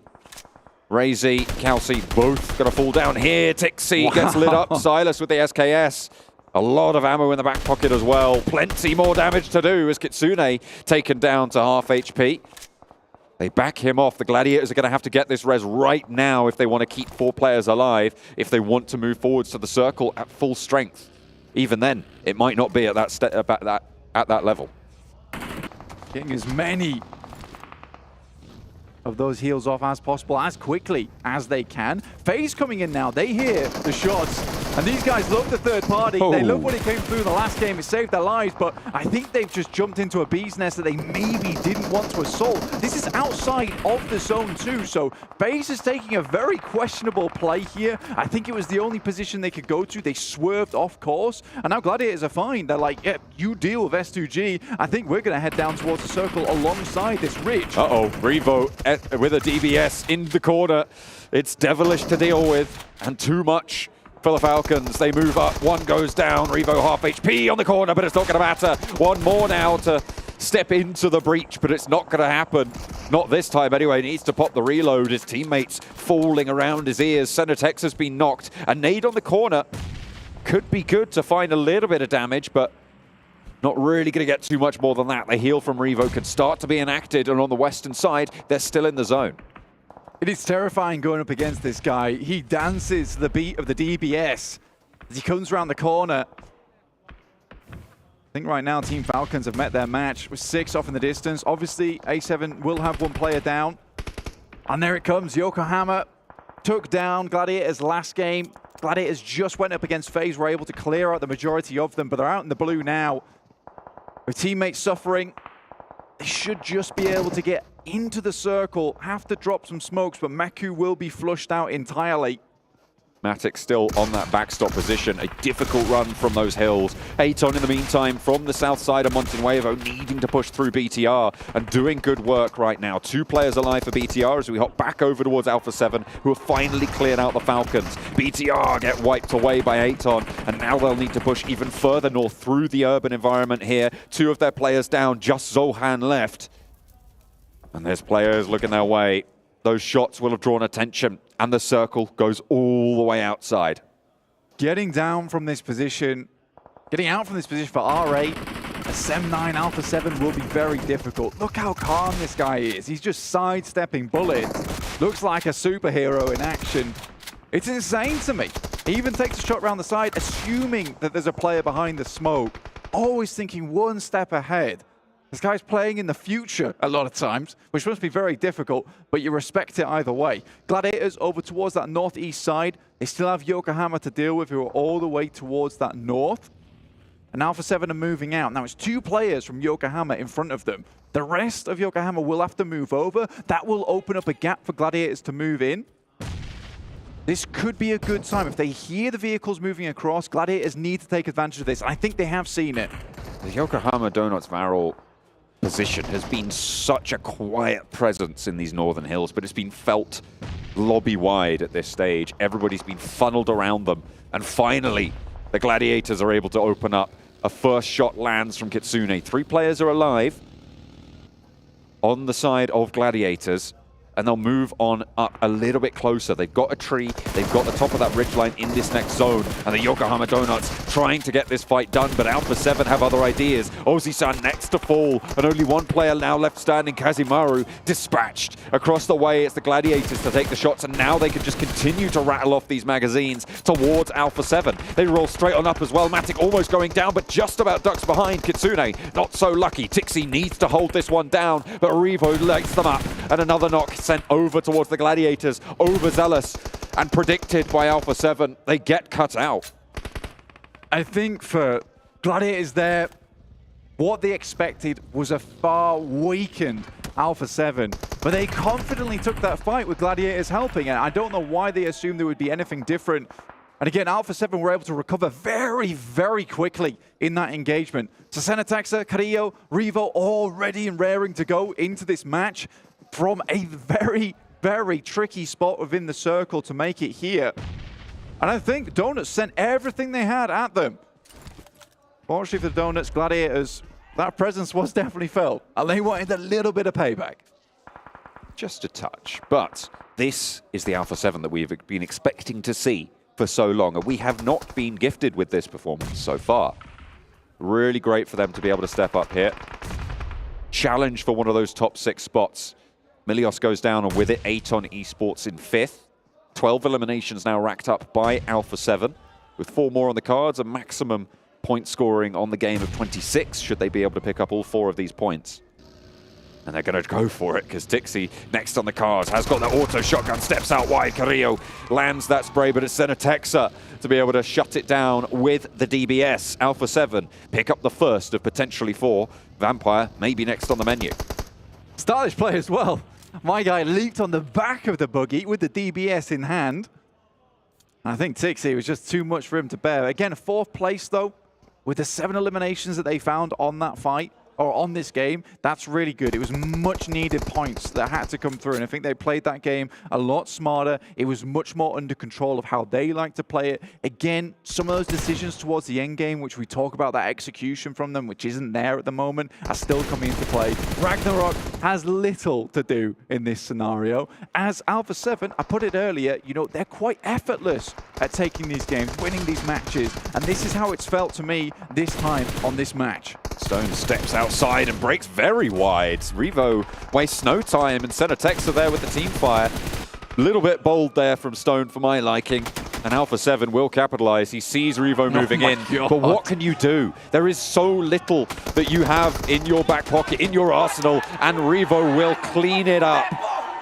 Razy, Kelsey, both going to fall down here. Tixie gets lit up. Silas with the SKS. A lot of ammo in the back pocket as well. Plenty more damage to do as Kitsune taken down to half HP. They back him off. The Gladiators are going to have to get this res right now if they want to keep 4 players alive, if they want to move forwards to the circle at full strength. Even then, it might not be at that level. Getting as many of those heals off as possible, as quickly as they can. FaZe coming in now. They hear the shots, and these guys love the third party. They love what it came through in the last game. It saved their lives, but I think they've just jumped into a bee's nest that they maybe didn't want to assault. This is outside of the zone too, so FaZe is taking a very questionable play here. I think it was the only position they could go to. They swerved off course, and now Gladiators are fine. They're like, yeah, you deal with S2G. I think we're going to head down towards the circle alongside this ridge. Uh-oh, Revo with a DBS in the corner. It's devilish to deal with, and too much for the Falcons. They move up, one goes down, Revo half HP on the corner, but it's not going to matter. One more now to step into the breach, but it's not going to happen. Not this time anyway. He needs to pop the reload. His teammates falling around his ears. Cenetex has been knocked. A nade on the corner could be good to find a little bit of damage, but not really going to get too much more than that. The heal from Revo can start to be enacted, and on the western side, they're still in the zone. It is terrifying going up against this guy. He dances the beat of the DBS as he comes around the corner. I think right now Team Falcons have met their match with 6 off in the distance. Obviously, A7 will have 1 player down. And there it comes. Yokohama took down Gladiators last game. Gladiators just went up against FaZe, were able to clear out the majority of them, but they're out in the blue now. With teammates suffering, They should just be able to get into the circle, have to drop some smokes, but Maku will be flushed out entirely. Matic still on that backstop position. A difficult run from those hills. Aton in the meantime from the south side of Montenuevo needing to push through BTR and doing good work right now. 2 players alive for BTR as we hop back over towards Alpha7 who have finally cleared out the Falcons. BTR get wiped away by Aton and now they'll need to push even further north through the urban environment here. 2 of their players down, just Zohan left. And there's players looking their way. Those shots will have drawn attention, and the circle goes all the way outside. Getting down from this position, getting out from this position for R8, a Sem9 Alpha7 will be very difficult. Look how calm this guy is. He's just sidestepping bullets. Looks like a superhero in action. It's insane to me. He even takes a shot around the side, assuming that there's a player behind the smoke, always thinking one step ahead. This guy's playing in the future a lot of times, which must be very difficult, but you respect it either way. Gladiators over towards that northeast side. They still have Yokohama to deal with, who are all the way towards that north. And Alpha7 are moving out. Now, it's 2 players from Yokohama in front of them. The rest of Yokohama will have to move over. That will open up a gap for Gladiators to move in. This could be a good time. If they hear the vehicles moving across, Gladiators need to take advantage of this. I think they have seen it. The Yokohama Donuts Varel position has been such a quiet presence in these northern hills, but it's been felt lobby-wide at this stage. Everybody's been funneled around them, and finally, the Gladiators are able to open up. A first shot lands from Kitsune. 3 players are alive on the side of Gladiators, and they'll move on up a little bit closer. They've got a tree, they've got the top of that ridgeline in this next zone, and the Yokohama Donuts trying to get this fight done, but Alpha7 have other ideas. Ozi-san next to fall, and only 1 player now left standing, Kazimaru, dispatched. Across the way, it's the Gladiators to take the shots, and now they can just continue to rattle off these magazines towards Alpha7. They roll straight on up as well. Matic almost going down, but just about ducks behind. Kitsune, not so lucky. Tixi needs to hold this one down, but Revo lights them up, and another knock sent over towards the Gladiators, overzealous and predicted by Alpha7. They get cut out. I think for Gladiators there, what they expected was a far weakened Alpha7, but they confidently took that fight with Gladiators helping, and I don't know why they assumed there would be anything different. And again, Alpha7 were able to recover very, very quickly in that engagement. So Senatexa, Carrillo, Revo all ready and raring to go into this match from a very, very tricky spot within the circle to make it here. And I think Donuts sent everything they had at them. Fortunately for the Donuts, Gladiators, that presence was definitely felt, and they wanted a little bit of payback. Just a touch. But this is the Alpha7 that we've been expecting to see for so long, and we have not been gifted with this performance so far. Really great for them to be able to step up here. Challenge for one of those top 6 spots. Milios goes down, and with it, Aton Esports in 5th. 12 eliminations now racked up by Alpha7, with 4 more on the cards, a maximum point scoring on the game of 26, should they be able to pick up all 4 of these points. And they're going to go for it, because Tixi, next on the cards, has got the auto shotgun, steps out wide. Carrillo lands that spray, but it's Senatexa to be able to shut it down with the DBS. Alpha7 pick up the first of potentially 4. Vampire may be next on the menu. Stylish play as well. My guy leaped on the back of the buggy with the DBS in hand. I think Tixi was just too much for him to bear. Again, 4th place, though, with the 7 eliminations that they found on that fight, or on this game. That's really good. It was much needed points that had to come through, and I think they played that game a lot smarter. It was much more under control of how they like to play it. Again, some of those decisions towards the end game, which we talk about, that execution from them, which isn't there at the moment, are still coming into play. Ragnarok has little to do in this scenario. As Alpha7, I put it earlier, you know, they're quite effortless at taking these games, winning these matches, and this is how it's felt to me this time on this match. Stone steps outside and breaks very wide. Revo wastes no time, and Senatexa there with the team fire. A little bit bold there from Stone for my liking. And Alpha7 will capitalize. He sees Revo moving in. God. But what can you do? There is so little that you have in your back pocket, in your arsenal, and Revo will clean it up.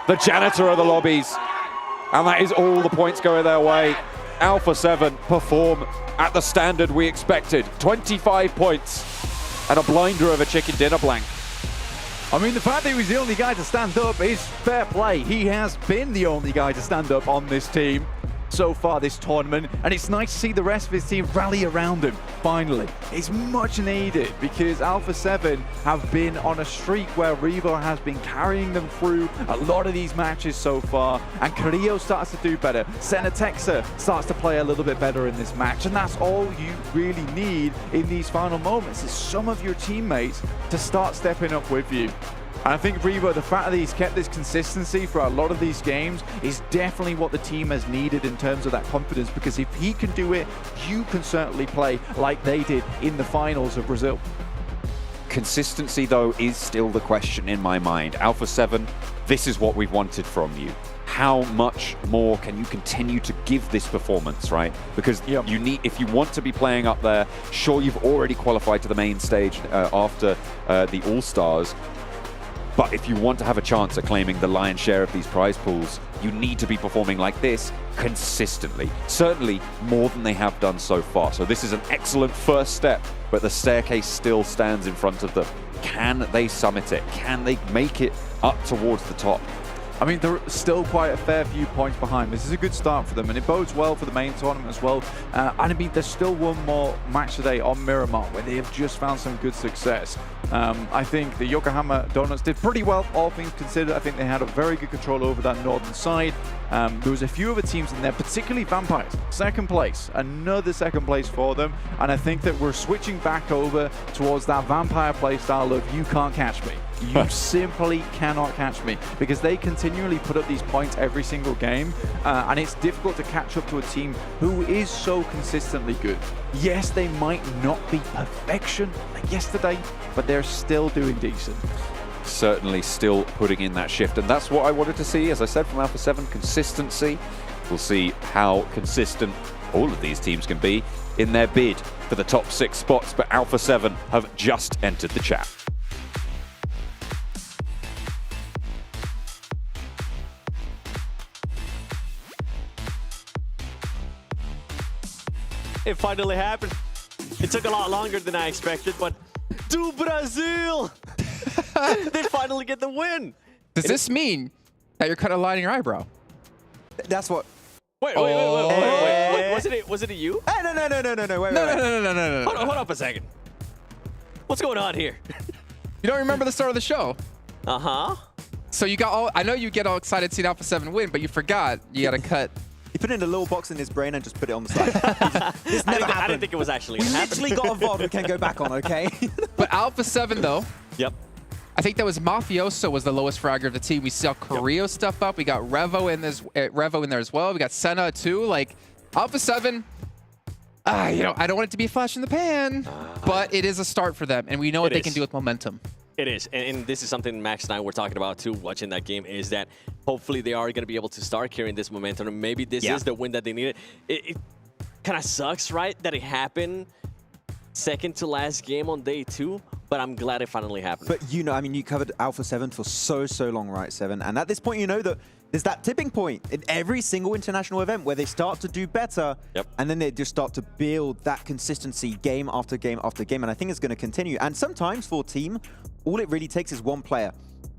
The janitor of the lobbies. And that is all the points going their way. Alpha7 perform at the standard we expected. 25 points. And a blinder of a chicken dinner blank. I mean, the fact that he was the only guy to stand up is fair play. He has been the only guy to stand up on this team so far this tournament, and it's nice to see the rest of his team rally around him, finally. It's much needed because Alpha7 have been on a streak where Revo has been carrying them through a lot of these matches so far, and Carrillo starts to do better. Senatexa starts to play a little bit better in this match, and that's all you really need in these final moments, is some of your teammates to start stepping up with you. And I think Revo, the fact that he's kept this consistency for a lot of these games is definitely what the team has needed in terms of that confidence, because if he can do it, you can certainly play like they did in the finals of Brazil. Consistency, though, is still the question in my mind. Alpha7, this is what we've wanted from you. How much more can you continue to give this performance, right? Because you need, if you want to be playing up there, sure, you've already qualified to the main stage after the All-Stars, but if you want to have a chance at claiming the lion's share of these prize pools, you need to be performing like this consistently. Certainly more than they have done so far. So this is an excellent first step, but the staircase still stands in front of them. Can they summit it? Can they make it up towards the top? I mean, they're still quite a fair few points behind. This is a good start for them, and it bodes well for the main tournament as well. And I mean, there's still one more match today on Miramar where they have just found some good success. I think the Yokohama Donuts did pretty well, all things considered. I think they had a very good control over that northern side. There was a few other teams in there, particularly Vampires. Second place, another second place for them. And I think that we're switching back over towards that Vampire play style of you can't catch me. You simply cannot catch me, because they continually put up these points every single game, and it's difficult to catch up to a team who is so consistently good. Yes, they might not be perfection like yesterday, but they're still doing decent. Certainly still putting in that shift, and that's what I wanted to see, as I said, from Alpha7, consistency. We'll see how consistent all of these teams can be in their bid for the top 6 spots, but Alpha7 have just entered the chat. It finally happened. It took a lot longer than I expected, but do Brazil! They finally get the win. Does this mean that you're kind of lining your eyebrow? That's what. Wait. Was it a you? Hey, no. Wait. No. Hold up a second. What's going on here? You don't remember the start of the show? Uh-huh. So you got all, I know you get all excited seeing Alpha7 win, but you forgot you got to cut. He put in a little box in his brain and just put it on the side. This never happened. I didn't think it was actually We happened. literally got a VOD we can go back on, okay? But Alpha7 though. Yep. I think that was Mafioso was the lowest fragger of the team. We saw Carrillo stuff up. We got Revo in there as well. We got Senna too. Like Alpha7, you know, I don't want it to be a flash in the pan, but it is a start for them, and we know what they can do with momentum. It is, and this is something Max and I were talking about too, watching that game, is that hopefully they are going to be able to start carrying this momentum, and maybe this is the win that they needed. It kind of sucks, right, that it happened second to last game on day 2, but I'm glad it finally happened. But you know, I mean, you covered Alpha7 for so long, right, Seven? And at this point, you know that there's that tipping point in every single international event where they start to do better, and then they just start to build that consistency game after game after game, and I think it's going to continue. And sometimes for a team, all it really takes is one player.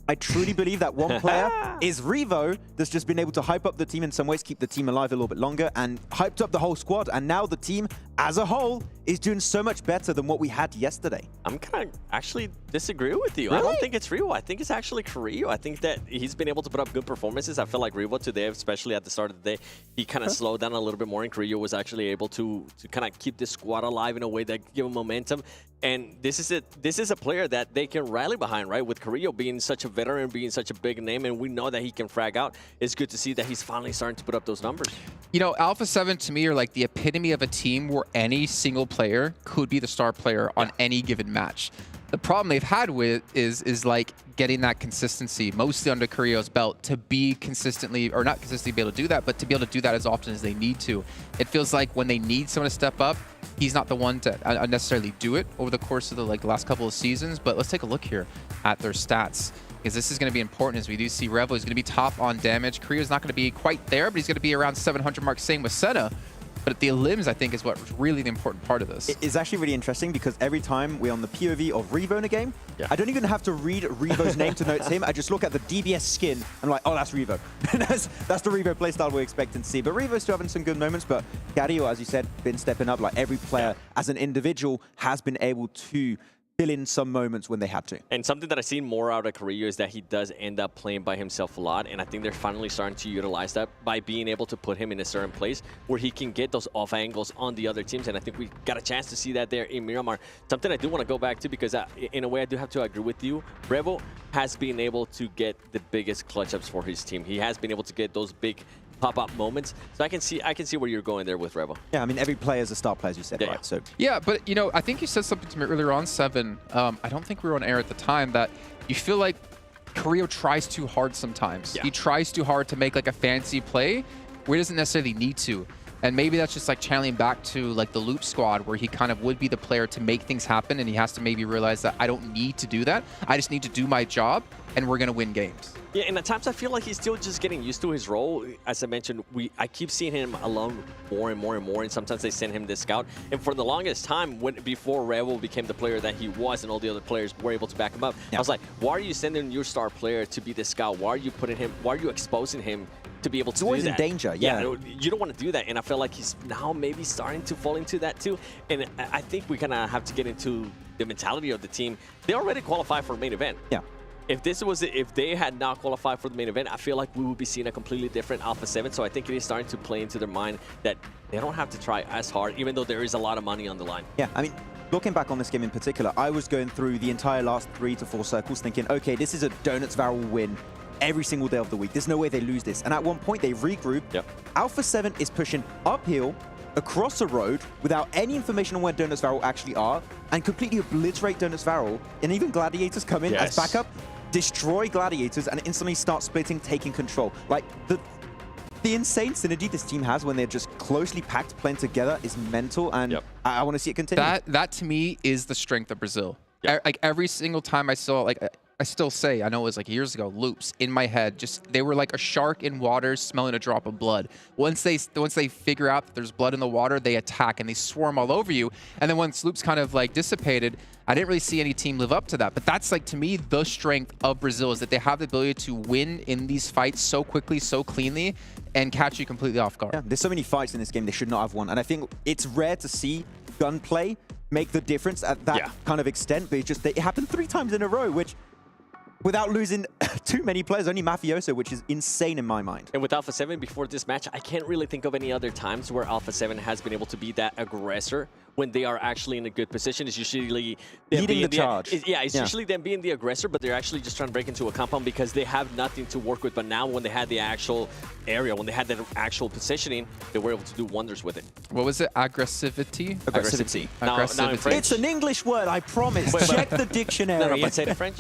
I truly believe that one player is Revo, that's just been able to hype up the team in some ways, keep the team alive a little bit longer, and hyped up the whole squad. And now the team as a whole is doing so much better than what we had yesterday. I'm kind of actually disagree with you. Really? I don't think it's Revo. I think it's actually Carrillo. I think that he's been able to put up good performances. I feel like Revo today, especially at the start of the day, he kind of slowed down a little bit more, and Carrillo was actually able to kind of keep this squad alive in a way that give him momentum. And this is a player that they can rally behind, right? With Carrillo being such a veteran, being such a big name, and we know that he can frag out. It's good to see that he's finally starting to put up those numbers. You know, Alpha7 to me are like the epitome of a team where any single player could be the star player on any given match. The problem they've had with is like getting that consistency, mostly under Carrillo's belt, to be consistently, or not consistently be able to do that, but to be able to do that as often as they need to. It feels like when they need someone to step up, he's not the one to necessarily do it over the course of the last couple of seasons. But let's take a look here at their stats, because this is going to be important, as we do see Revo is going to be top on damage. Carrillo's not going to be quite there, but he's going to be around 700 mark, same with Senna. But the elims, I think, is what was really the important part of this. It's actually really interesting because every time we're on the POV of Revo in a game, I don't even have to read Revo's name to know it's him. I just look at the DBS skin and I'm like, oh, that's Revo. that's the Revo playstyle we're expecting to see. But Revo's still having some good moments. But Gadio, as you said, been stepping up. Like every player as an individual has been able to fill in some moments when they had to. And something that I've seen more out of Korea is that he does end up playing by himself a lot, and I think they're finally starting to utilize that by being able to put him in a certain place where he can get those off angles on the other teams, and I think we got a chance to see that there in Miramar. Something I do want to go back to because in a way I do have to agree with you. Revo has been able to get the biggest clutch ups for his team. He has been able to get those big pop-up moments. So I can see where you're going there with Revo. Yeah, I mean, every player is a star player, as you said, right? So yeah, but you know, I think you said something to me earlier on, Seven. I don't think we were on air at the time, that you feel like Korea tries too hard sometimes. He tries too hard to make like a fancy play where he doesn't necessarily need to. And maybe that's just like channeling back to like the Loop squad where he kind of would be the player to make things happen, and he has to maybe realize that I don't need to do that. I just need to do my job and we're going to win games. Yeah, and at times I feel like he's still just getting used to his role. As I mentioned, I keep seeing him alone more and more and more, and sometimes they send him the scout. And for the longest time, before Revo became the player that he was and all the other players were able to back him up, I was like, why are you sending your star player to be the scout? Why are you putting him, why are you exposing him to be able to do that? He's always in danger, you don't want to do that, and I feel like he's now maybe starting to fall into that too. And I think we kind of have to get into the mentality of the team. They already qualified for main event. Yeah. If they had not qualified for the main event, I feel like we would be seeing a completely different Alpha7. So I think it is starting to play into their mind that they don't have to try as hard, even though there is a lot of money on the line. Yeah, I mean, looking back on this game in particular, I was going through the entire last 3 to 4 circles thinking, okay, this is a Donuts Barrel win every single day of the week. There's no way they lose this. And at one point, they regroup. Alpha7 is pushing uphill across the road without any information on where Donuts Barrel actually are and completely obliterate Donuts Barrel. And even Gladiators come in as backup, destroy Gladiators, and instantly start splitting, taking control. Like, the insane synergy this team has when they're just closely packed playing together is mental, and I want to see it continue. That to me is the strength of Brazil. Like every single time I saw, like I still say, I know it was like years ago, loops in my head, just they were like a shark in water smelling a drop of blood. Once they figure out that there's blood in the water, they attack and they swarm all over you. And then once loops kind of like dissipated, I didn't really see any team live up to that. But that's like, to me, the strength of Brazil is that they have the ability to win in these fights so quickly, so cleanly, and catch you completely off guard. Yeah, there's so many fights in this game they should not have won. And I think it's rare to see gunplay make the difference at that kind of extent. But it happened 3 times in a row, which, without losing too many players, only Mafioso, which is insane in my mind. And with Alpha7 before this match, I can't really think of any other times where Alpha7 has been able to be that aggressor when they are actually in a good position. It's usually leading the charge. It's usually them being the aggressor, but they're actually just trying to break into a compound because they have nothing to work with. But now when they had the actual area, when they had that actual positioning, they were able to do wonders with it. What was it? Aggressivity? Aggressivity. Now in French. It's an English word, I promise. Check the dictionary. No, but say it in French.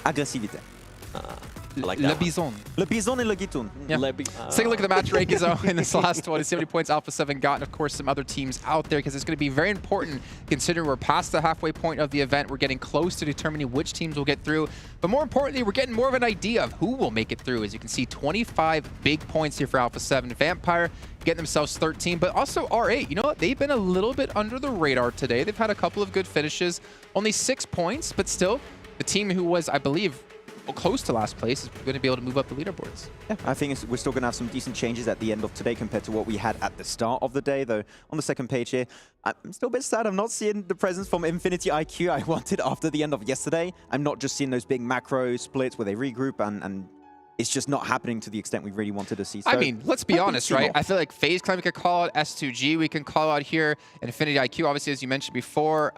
Agressivité. I like Le that Bison. Le Bison et le Guitoun. Yeah. Let's take a look at the match rankings in this last one. See how many points Alpha7 got, and of course some other teams out there, because it's going to be very important considering we're past the halfway point of the event. We're getting close to determining which teams will get through. But more importantly, we're getting more of an idea of who will make it through. As you can see, 25 big points here for Alpha7. Vampire getting themselves 13, but also R8. You know what? They've been a little bit under the radar today. They've had a couple of good finishes. Only 6 points, but still, the team who was, I believe, close to last place is going to be able to move up the leaderboards. Yeah, I think we're still going to have some decent changes at the end of today compared to what we had at the start of the day, though. On the second page here, I'm still a bit sad I'm not seeing the presence from Infinity IQ I wanted after the end of yesterday. I'm not just seeing those big macro splits where they regroup, and it's just not happening to the extent we really wanted to see. So, I mean, let's be honest, right? I feel like FaZe Clan we could call out, S2G we can call out here, and Infinity IQ, obviously, as you mentioned before,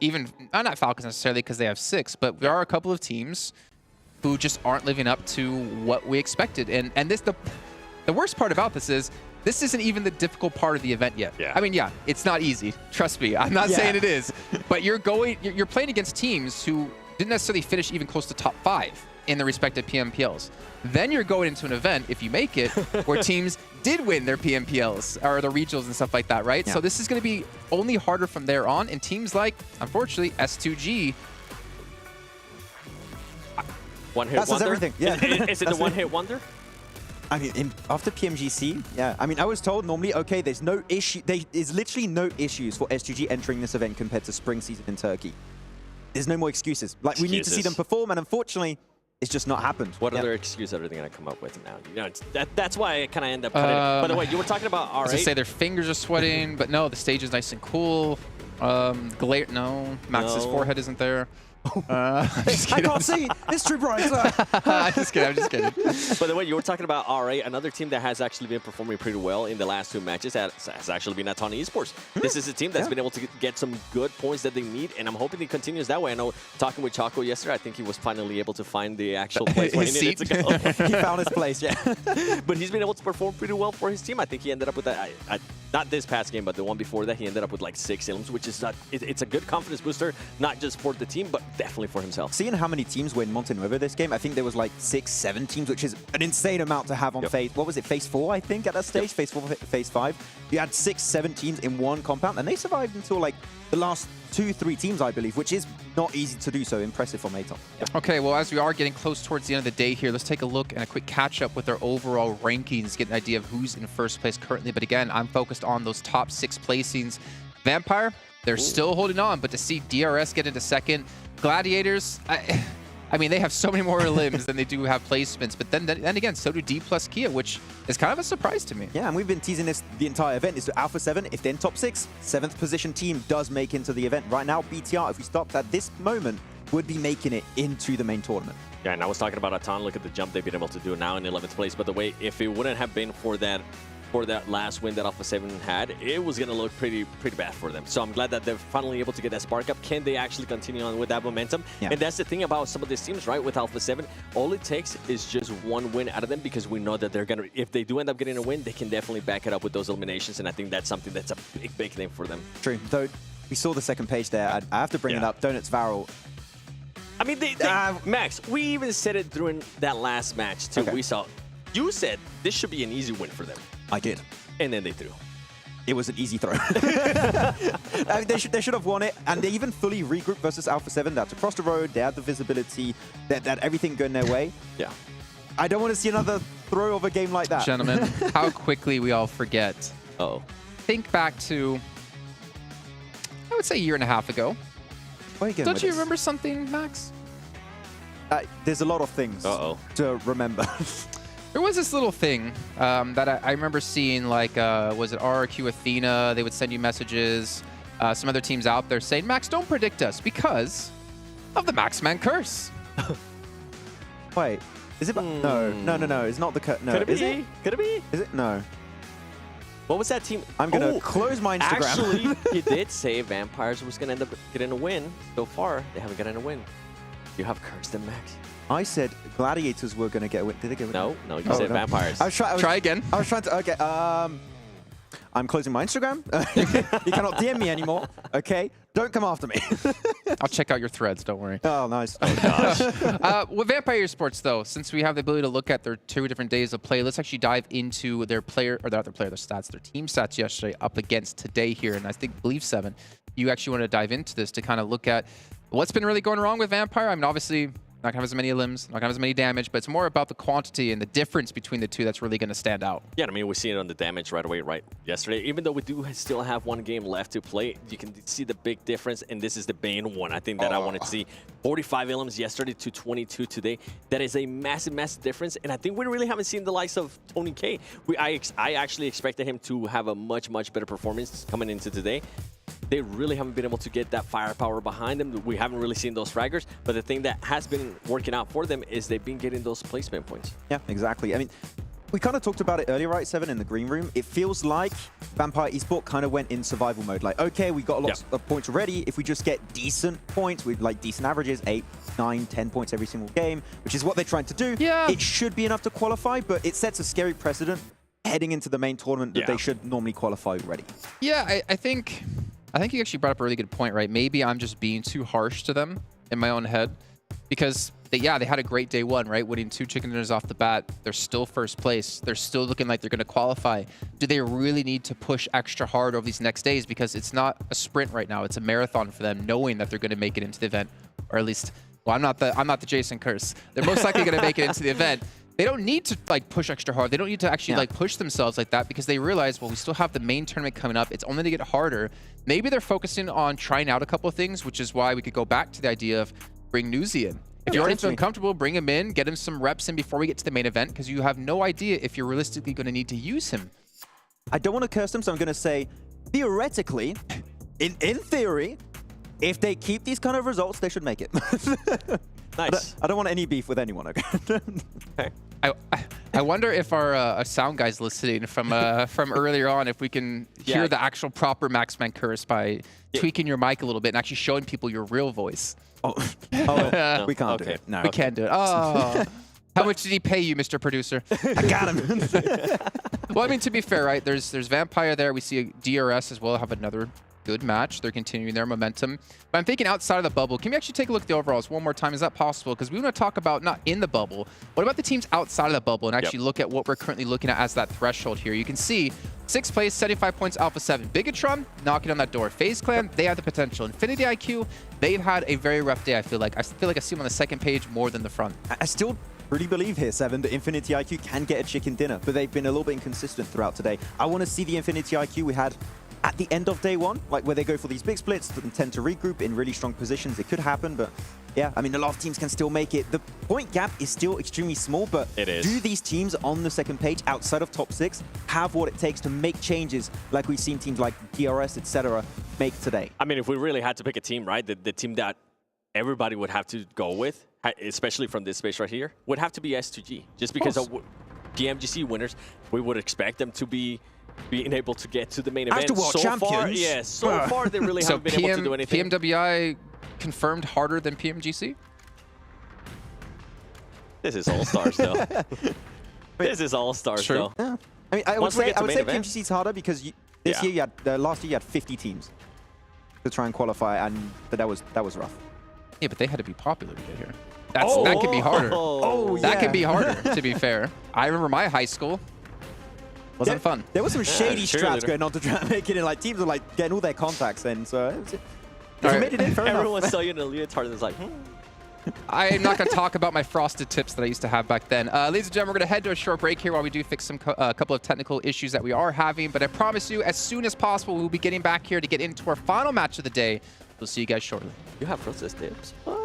even, not Falcons necessarily because they have 6, but there are a couple of teams who just aren't living up to what we expected. And this, the worst part about this is, this isn't even the difficult part of the event yet. I mean, yeah, it's not easy. Trust me, I'm not saying it is. But you're playing against teams who didn't necessarily finish even close to top 5 in the respective PMPLs. Then you're going into an event, if you make it, where teams did win their PMPLs or the regionals and stuff like that, right? So this is going to be only harder from there on. And teams like, unfortunately, S2G, one-hit wonder? Everything. Yeah. Is it the one-hit wonder? I mean, after PMGC, yeah. I mean, I was told normally, okay, there's no issue. There's literally no issues for SGG entering this event compared to spring season in Turkey. There's no more excuses. Like, we need to see them perform, and unfortunately, it's just not happened. What other excuse are they going to come up with now? You know, that's why I kind of end up putting it. By the way, you were talking about R8. I say their fingers are sweating, but no, the stage is nice and cool. No, Max's forehead isn't there. I can't see. It's too bright. I'm just kidding. By the way, you were talking about R8. Another team that has actually been performing pretty well in the last 2 matches has actually been Aton Esports. This is a team that's been able to get some good points that they need, and I'm hoping it continues that way. I know, talking with Chaco yesterday, I think he was finally able to find the actual place where he needed to go. He found his place, yeah. But he's been able to perform pretty well for his team. I think he ended up with that, not this past game, but the one before that, he ended up with like 6 elims, which is it's a good confidence booster, not just for the team, but definitely for himself. Seeing how many teams were in Montenuevo this game, I think there was like 6, 7 teams, which is an insane amount to have on phase. What was it, phase 4, I think, at that stage? Phase 4, phase 5. You had 6, 7 teams in one compound, and they survived until like the last 2, 3 teams, I believe, which is not easy to do, so impressive from Aton. Okay, well, as we are getting close towards the end of the day here, let's take a look and a quick catch up with our overall rankings, get an idea of who's in first place currently. But again, I'm focused on those top 6 placings. Vampire, they're still holding on, but to see DRS get into second, Gladiators, I mean, they have so many more limbs than they do have placements, but then again, so do D plus Kia, which is kind of a surprise to me. Yeah, and we've been teasing this the entire event. Is Alpha7, if they're in top 6, 7th position team does make into the event. Right now, BTR, if we stopped at this moment, would be making it into the main tournament. Yeah, and I was talking about Aton. Look at the jump they've been able to do now in 11th place. By the way, if it wouldn't have been for that last win that Alpha7 had, it was going to look pretty bad for them. So I'm glad that they're finally able to get that spark up. Can they actually continue on with that momentum? Yeah. And that's the thing about some of these teams, right? With Alpha7, all it takes is just 1 win out of them, because we know that they're going to, if they do end up getting a win, they can definitely back it up with those eliminations. And I think that's something that's a big thing for them. True. Though we saw the second page there. I have to bring it up. Donuts Varel. I mean, Max, we even said it during that last match too. Okay. We saw, you said this should be an easy win for them. I did. And then they threw. It was an easy throw. They should have won it, and they even fully regrouped versus Alpha7. That's across the road. They had the visibility. They had everything going their way. Yeah. I don't want to see another throw of a game like that. Gentlemen, how quickly we all forget. Uh-oh. Think back to, I would say, a year and a half ago. Don't you remember something, Max? There's a lot of things to remember. There was this little thing that I remember seeing, like, was it RRQ Athena? They would send you messages. Some other teams out there saying, Max, don't predict us because of the Maxman curse. Wait, is it? No. It's not the curse. No, could it be? Is it? Could it be? Is it? No. What was that team? I'm going to close my Instagram. Actually, he did say Vampires was going to end up getting a win. So far, they haven't gotten a win. You have cursed them, Max. I said Gladiators were going to get a win. Did they get a win? No, you said Vampires. Try again. I was trying to, okay. I'm closing my Instagram. You cannot DM me anymore, okay? Don't come after me. I'll check out your threads, don't worry. Oh, nice. Oh, gosh. With Vampire Esports, though, since we have the ability to look at their 2 different days of play, let's actually dive into their their stats, their team stats yesterday up against today here. And I believe 7, you actually want to dive into this to kind of look at what's been really going wrong with Vampire. I mean, obviously, not going to have as many limbs, not going to have as many damage, but it's more about the quantity and the difference between the 2 that's really going to stand out. Yeah, I mean, we see it on the damage right away, yesterday. Even though we do still have 1 game left to play, you can see the big difference, and this is the main one. I think that I wanted to see 45 elims yesterday to 22 today. That is a massive, massive difference, and I think we really haven't seen the likes of Tony K. I actually expected him to have a much, much better performance coming into today. They really haven't been able to get that firepower behind them. We haven't really seen those fraggers, but the thing that has been working out for them is they've been getting those placement points. Yeah, exactly. I mean, we kind of talked about it earlier, right, Seven, in the green room. It feels like Vampire Esports kind of went in survival mode. Like, okay, we got a lot of points already. If we just get decent points with like decent averages, 8, 9, 10 points every single game, which is what they're trying to do, it should be enough to qualify, but it sets a scary precedent heading into the main tournament that they should normally qualify already. Yeah, I think you actually brought up a really good point, right? Maybe I'm just being too harsh to them in my own head because they had a great day 1, right? Winning 2 chicken dinners off the bat. They're still first place. They're still looking like they're going to qualify. Do they really need to push extra hard over these next days? Because it's not a sprint right now. It's a marathon for them, knowing that they're going to make it into the event, or at least, well, I'm not the Jason Curse. They're most likely going to make it into the event. they don't need to like push extra hard. They don't need to actually like push themselves like that because they realize, well, we still have the main tournament coming up. It's only going to get harder. Maybe they're focusing on trying out a couple of things, which is why we could go back to the idea of bring Newsy in. If you're already feeling comfortable, bring him in, get him some reps in before we get to the main event, because you have no idea if you're realistically going to need to use him. I don't want to curse them, so I'm going to say, theoretically, in theory, if they keep these kind of results, they should make it. Nice. I don't want any beef with anyone. Okay. I wonder if our sound guy's listening from earlier on, if we can hear the actual proper Maxman curse by tweaking your mic a little bit and actually showing people your real voice. Oh, we can't do it. No, we can't do it. Oh. How much did he pay you, Mr. Producer? I got him. Well, I mean, to be fair, right? There's Vampire there. We see a DRS as well have another good match. They're continuing their momentum. But I'm thinking outside of the bubble. Can we actually take a look at the overalls one more time? Is that possible? Because we want to talk about not in the bubble. What about the teams outside of the bubble and actually look at what we're currently looking at as that threshold here? You can see 6th place, 75 points, Alpha7. Bigetron knocking on that door. FaZe Clan, they have the potential. Infinity IQ, they've had a very rough day, I feel like. I feel like I see them on the second page more than the front. I still really believe here, Seven, that Infinity IQ can get a chicken dinner, but they've been a little bit inconsistent throughout today. I want to see the Infinity IQ we had at the end of day one, like where they go for these big splits and tend to regroup in really strong positions. It could happen, but yeah, I mean, a lot of teams can still make it. The point gap is still extremely small, but do these teams on the second page outside of top 6 have what it takes to make changes like we've seen teams like DRS, etc. make today? I mean, if we really had to pick a team, right, the team that everybody would have to go with, especially from this space right here, would have to be S2G. Just because of PMGC winners, we would expect them to be being able to get to the main event. After so far, so far they really haven't been able to do anything. PMWI confirmed harder than PMGC? This is All-Stars, though. This is All-Stars, though. Yeah. I mean, I would say PMGC is harder because this year, last year you had 50 teams to try and qualify, and that was rough. Yeah, but they had to be popular to get here. That could be harder. That could be harder, to be fair. I remember my high school. Wasn't fun. There was some shady strats going on to try and make it in. Like, teams were like getting all their contacts in, so if you made it in, fair enough. Everyone saw you in a leotard and was like, I'm not going to talk about my frosted tips that I used to have back then. Ladies and gentlemen, we're going to head to a short break here while we do fix some couple of technical issues that we are having. But I promise you, as soon as possible, we'll be getting back here to get into our final match of the day. We'll see you guys shortly. You have frosted tips? What?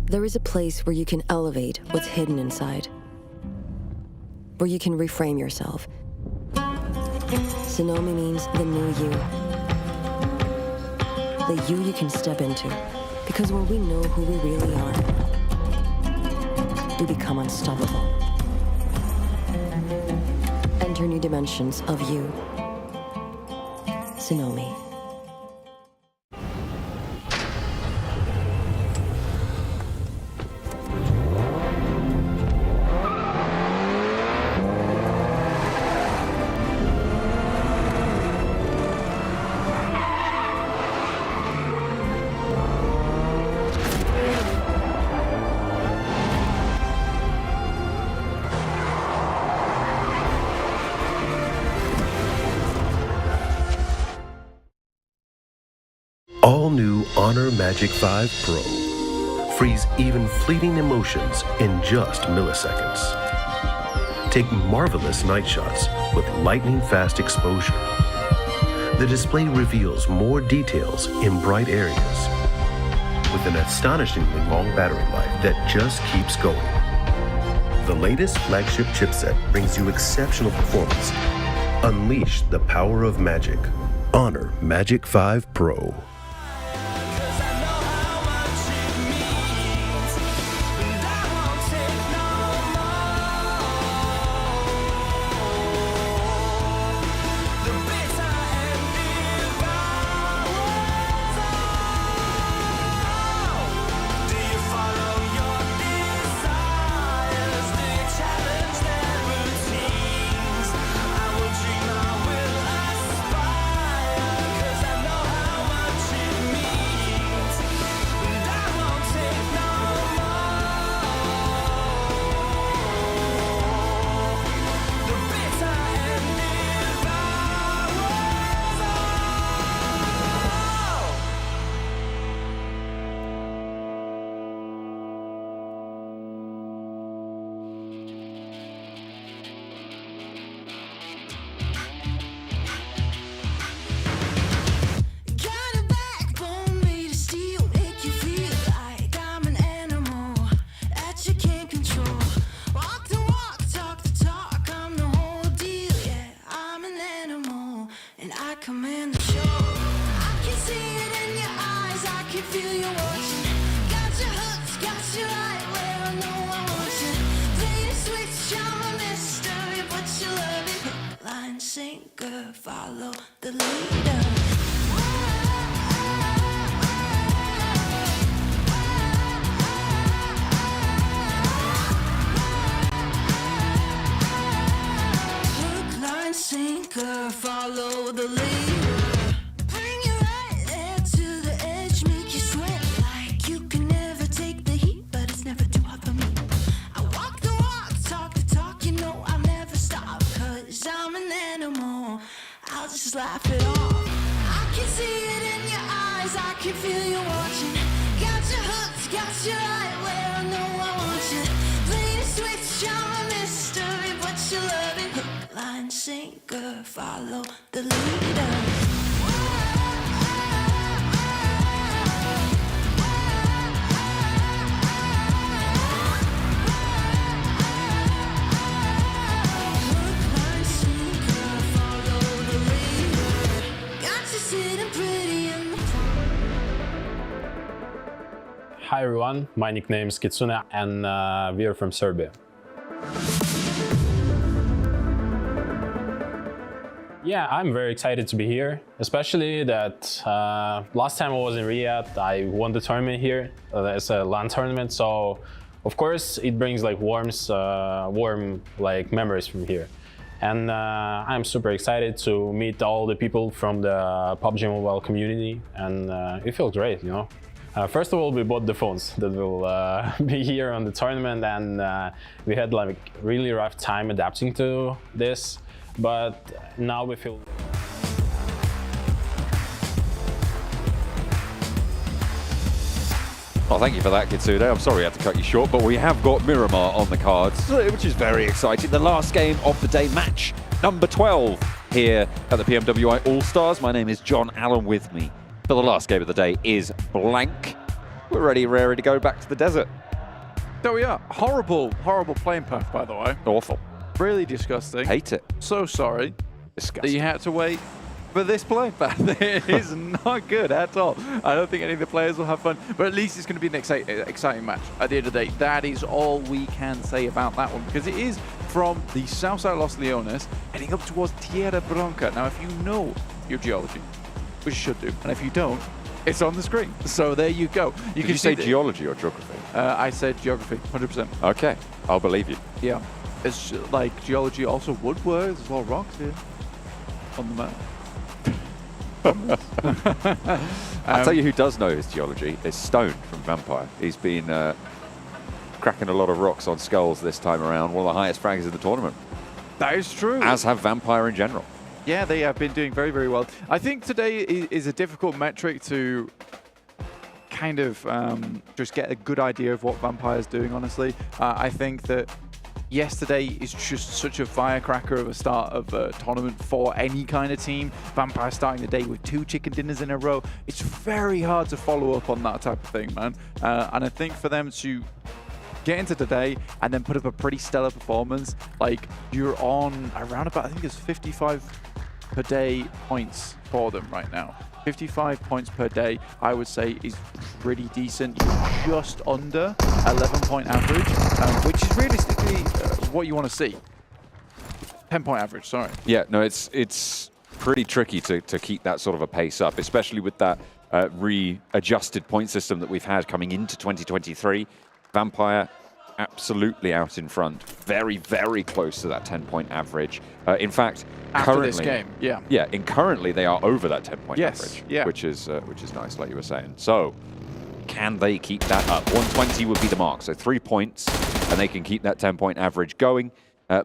There is a place where you can elevate what's hidden inside, where you can reframe yourself. Sonomi means the new you. The you can step into. Because when we know who we really are, we become unstoppable. Enter new dimensions of you. Sonomi. All new Honor Magic 5 Pro. Freeze even fleeting emotions in just milliseconds. Take marvelous night shots with lightning-fast exposure. The display reveals more details in bright areas with an astonishingly long battery life that just keeps going. The latest flagship chipset brings you exceptional performance Unleash the power of magic. Honor Magic 5 Pro. Command the show. I can see it in your eyes, I can feel you watching. Got your hooks, got you right where I know I want you. Play the switch, I'm a mystery, but you love it. Hook, line, sinker, follow the leader. Hook, line, sinker, follow the leader. Bring you right there to the edge, make you sweat like you can never take the heat, but it's never too hot for me. I walk the walk, talk the talk, you know I'll never stop, cause I'm an animal, I'll just laugh it off. I can see it in your eyes, I can feel you watching. Got your hooks, got you right where I know I want you. Play the switch, I'm a mystery, but you love it. Hook, line, sinker, follow the leader. Hi everyone, my nickname is Kitsune and we are from Serbia. Yeah, I'm very excited to be here, especially that last time I was in Riyadh, I won the tournament here. It's a LAN tournament, so of course it brings like warm like memories from here. And I'm super excited to meet all the people from the PUBG Mobile community, and it feels great, you know. First of all, we bought the phones that will be here on the tournament, and we had like really rough time adapting to this, but now we feel. Well, thank you for that, Kitsune. I'm sorry I had to cut you short, but we have got Miramar on the cards, which is very exciting. The last game of the day, match number 12 here at the PMWI Allstars. My name is John Allen. With me for the last game of the day is Blank. We're ready to go back to the desert. There we are. Horrible playing path, by the way. Awful. Really disgusting. Hate it. So sorry disgusting that you had to wait for this playing path. It is not good at all. I don't think any of the players will have fun, but at least it's going to be an exciting match at the end of the day. That is all we can say about that one, because it is from the south side of Los Leones, heading up towards Tierra Blanca. Now, if you know your geology, which you should do, and if you don't, it's on the screen. So there you go. Did you say geology or geography? I said geography, 100%. Okay, I'll believe you. Yeah, it's like geology also would work. There's a lot of rocks here on the map. I'll tell you who does know his geology. It's Stone from Vampire. He's been cracking a lot of rocks on skulls this time around. One of the highest frags in the tournament. That is true. As have Vampire in general. Yeah, they have been doing very, very well. I think today is a difficult metric to kind of just get a good idea of what Vampire's doing, honestly. I think that yesterday is just such a firecracker of a start of a tournament for any kind of team. Vampire starting the day with 2 chicken dinners in a row. It's very hard to follow up on that type of thing, man. And I think for them to get into today and then put up a pretty stellar performance, like you're on around about, I think it's 55 per day points for them right now. 55 points per day, I would say, is pretty decent. Just under 11-point average, which is realistically what you want to see. 10-point average, sorry. Yeah, no, it's pretty tricky to keep that sort of a pace up, especially with that readjusted point system that we've had coming into 2023. Vampire absolutely out in front, very, very close to that 10-point average. In fact, after currently, this game, yeah. Yeah, currently they are over that 10-point yes, average, yeah. which is nice, like you were saying. So, can they keep that up? 120 would be the mark, so 3 points, and they can keep that 10-point average going.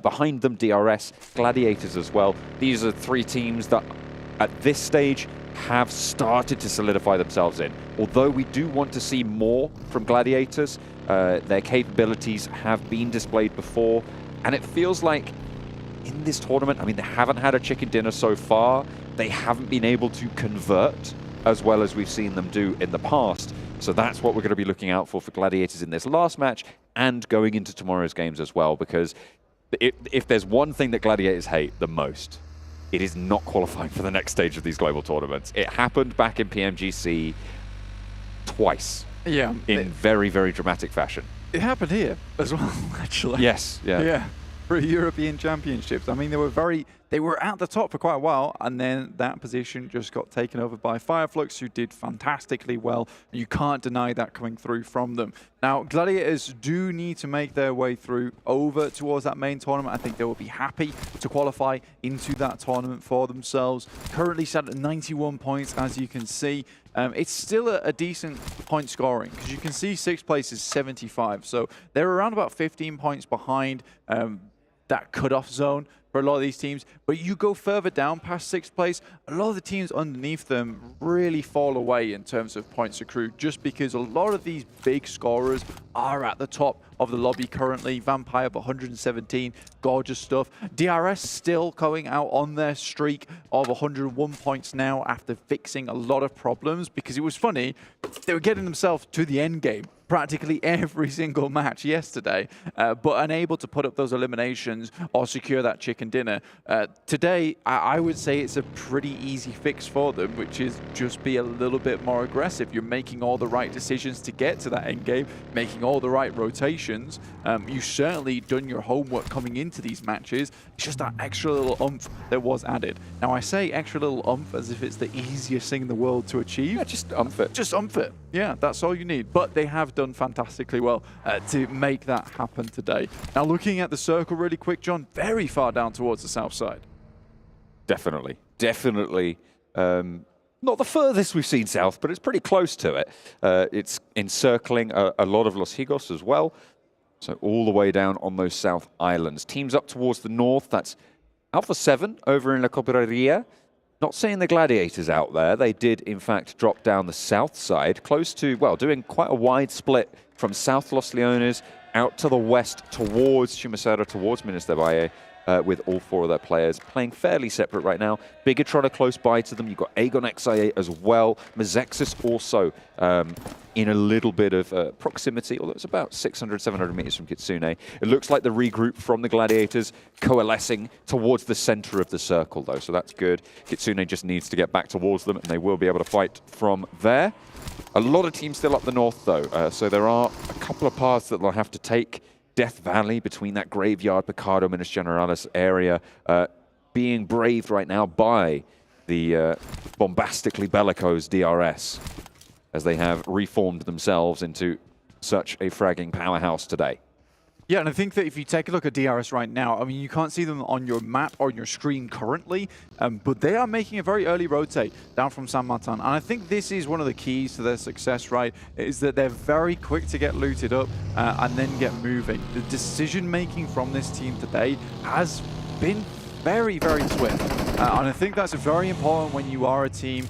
Behind them, DRS, Gladiators as well. These are 3 teams that, at this stage, have started to solidify themselves in. Although we do want to see more from Gladiators, their capabilities have been displayed before, and it feels like in this tournament, I mean, they haven't had a chicken dinner so far. They haven't been able to convert as well as we've seen them do in the past. So that's what we're going to be looking out for Gladiators in this last match and going into tomorrow's games as well, because if there's one thing that Gladiators hate the most, it is not qualifying for the next stage of these global tournaments. It happened back in PMGC twice. Yeah. In very, very dramatic fashion. It happened here as well, actually. Yes, yeah. Yeah. For European Championships. I mean, they were at the top for quite a while, and then that position just got taken over by Fireflux, who did fantastically well. You can't deny that coming through from them. Now, Gladiators do need to make their way through over towards that main tournament. I think they will be happy to qualify into that tournament for themselves. Currently set at 91 points, as you can see. It's still a decent point scoring, because you can see 6th place is 75. So they're around about 15 points behind that cutoff zone for a lot of these teams. But you go further down past 6th place, a lot of the teams underneath them really fall away in terms of points accrued, just because a lot of these big scorers are at the top of the lobby currently. Vampire 117, gorgeous stuff. DRS still going out on their streak of 101 points now after fixing a lot of problems, because it was funny, they were getting themselves to the end game practically every single match yesterday, but unable to put up those eliminations or secure that chicken dinner. Today, I would say it's a pretty easy fix for them, which is just be a little bit more aggressive. You're making all the right decisions to get to that end game, making all the right rotations. You've certainly done your homework coming into these matches. It's just that extra little oomph that was added. Now, I say extra little oomph as if it's the easiest thing in the world to achieve. Yeah, just oomph it. Just oomph it. Yeah, that's all you need. But they have done fantastically well to make that happen today. Now, looking at the circle really quick, John, very far down towards the south side. Definitely. Definitely. Not the furthest we've seen south, but it's pretty close to it. It's encircling a lot of Los Higos as well. So all the way down on those south islands. Teams up towards the north, that's Alpha7 over in La Copperia. Not seeing the Gladiators out there. They did, in fact, drop down the south side, close to, well, doing quite a wide split from South Los Leones out to the west towards Chumacera, towards Minas de Valle, with all 4 of their players playing fairly separate right now. Bigetron are close by to them. You've got AGONxI8 as well. Mazexus also in a little bit of proximity, although it's about 600, 700 meters from Kitsune. It looks like the regroup from the Gladiators coalescing towards the center of the circle, though, so that's good. Kitsune just needs to get back towards them, and they will be able to fight from there. A lot of teams still up the north, though, so there are a couple of paths that they'll have to take. Death Valley between that Graveyard, Picardo, Minas Generalis area being braved right now by the bombastically bellicose DRS, as they have reformed themselves into such a fragging powerhouse today. Yeah, and I think that if you take a look at DRS right now, I mean, you can't see them on your map or on your screen currently, but they are making a very early rotate down from San Martin. And I think this is one of the keys to their success, right, is that they're very quick to get looted up and then get moving. The decision-making from this team today has been very, very swift. And I think that's very important when you are a team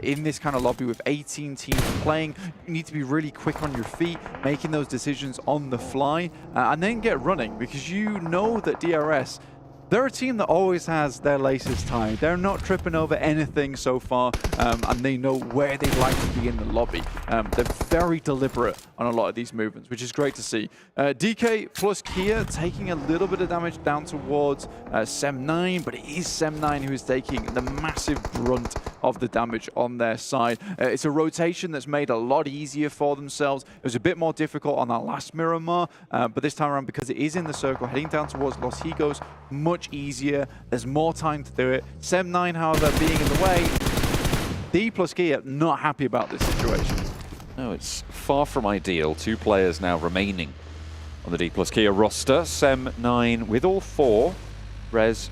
in this kind of lobby with 18 teams playing. You need to be really quick on your feet, making those decisions on the fly, and then get running, because you know that DRS they're a team that always has their laces tied. They're not tripping over anything so far, and they know where they'd like to be in the lobby. They're very deliberate on a lot of these movements, which is great to see. DK plus Kia taking a little bit of damage down towards Sem9, but it is Sem9 who is taking the massive brunt of the damage on their side. It's a rotation that's made a lot easier for themselves. It was a bit more difficult on that last Miramar, but this time around, because it is in the circle, heading down towards Los Higos, much easier. There's more time to do it. Sem9, however, being in the way. D plus Kia not happy about this situation. No, it's far from ideal. 2 players now remaining on the D plus Kia roster. Sem9 with all 4. Rez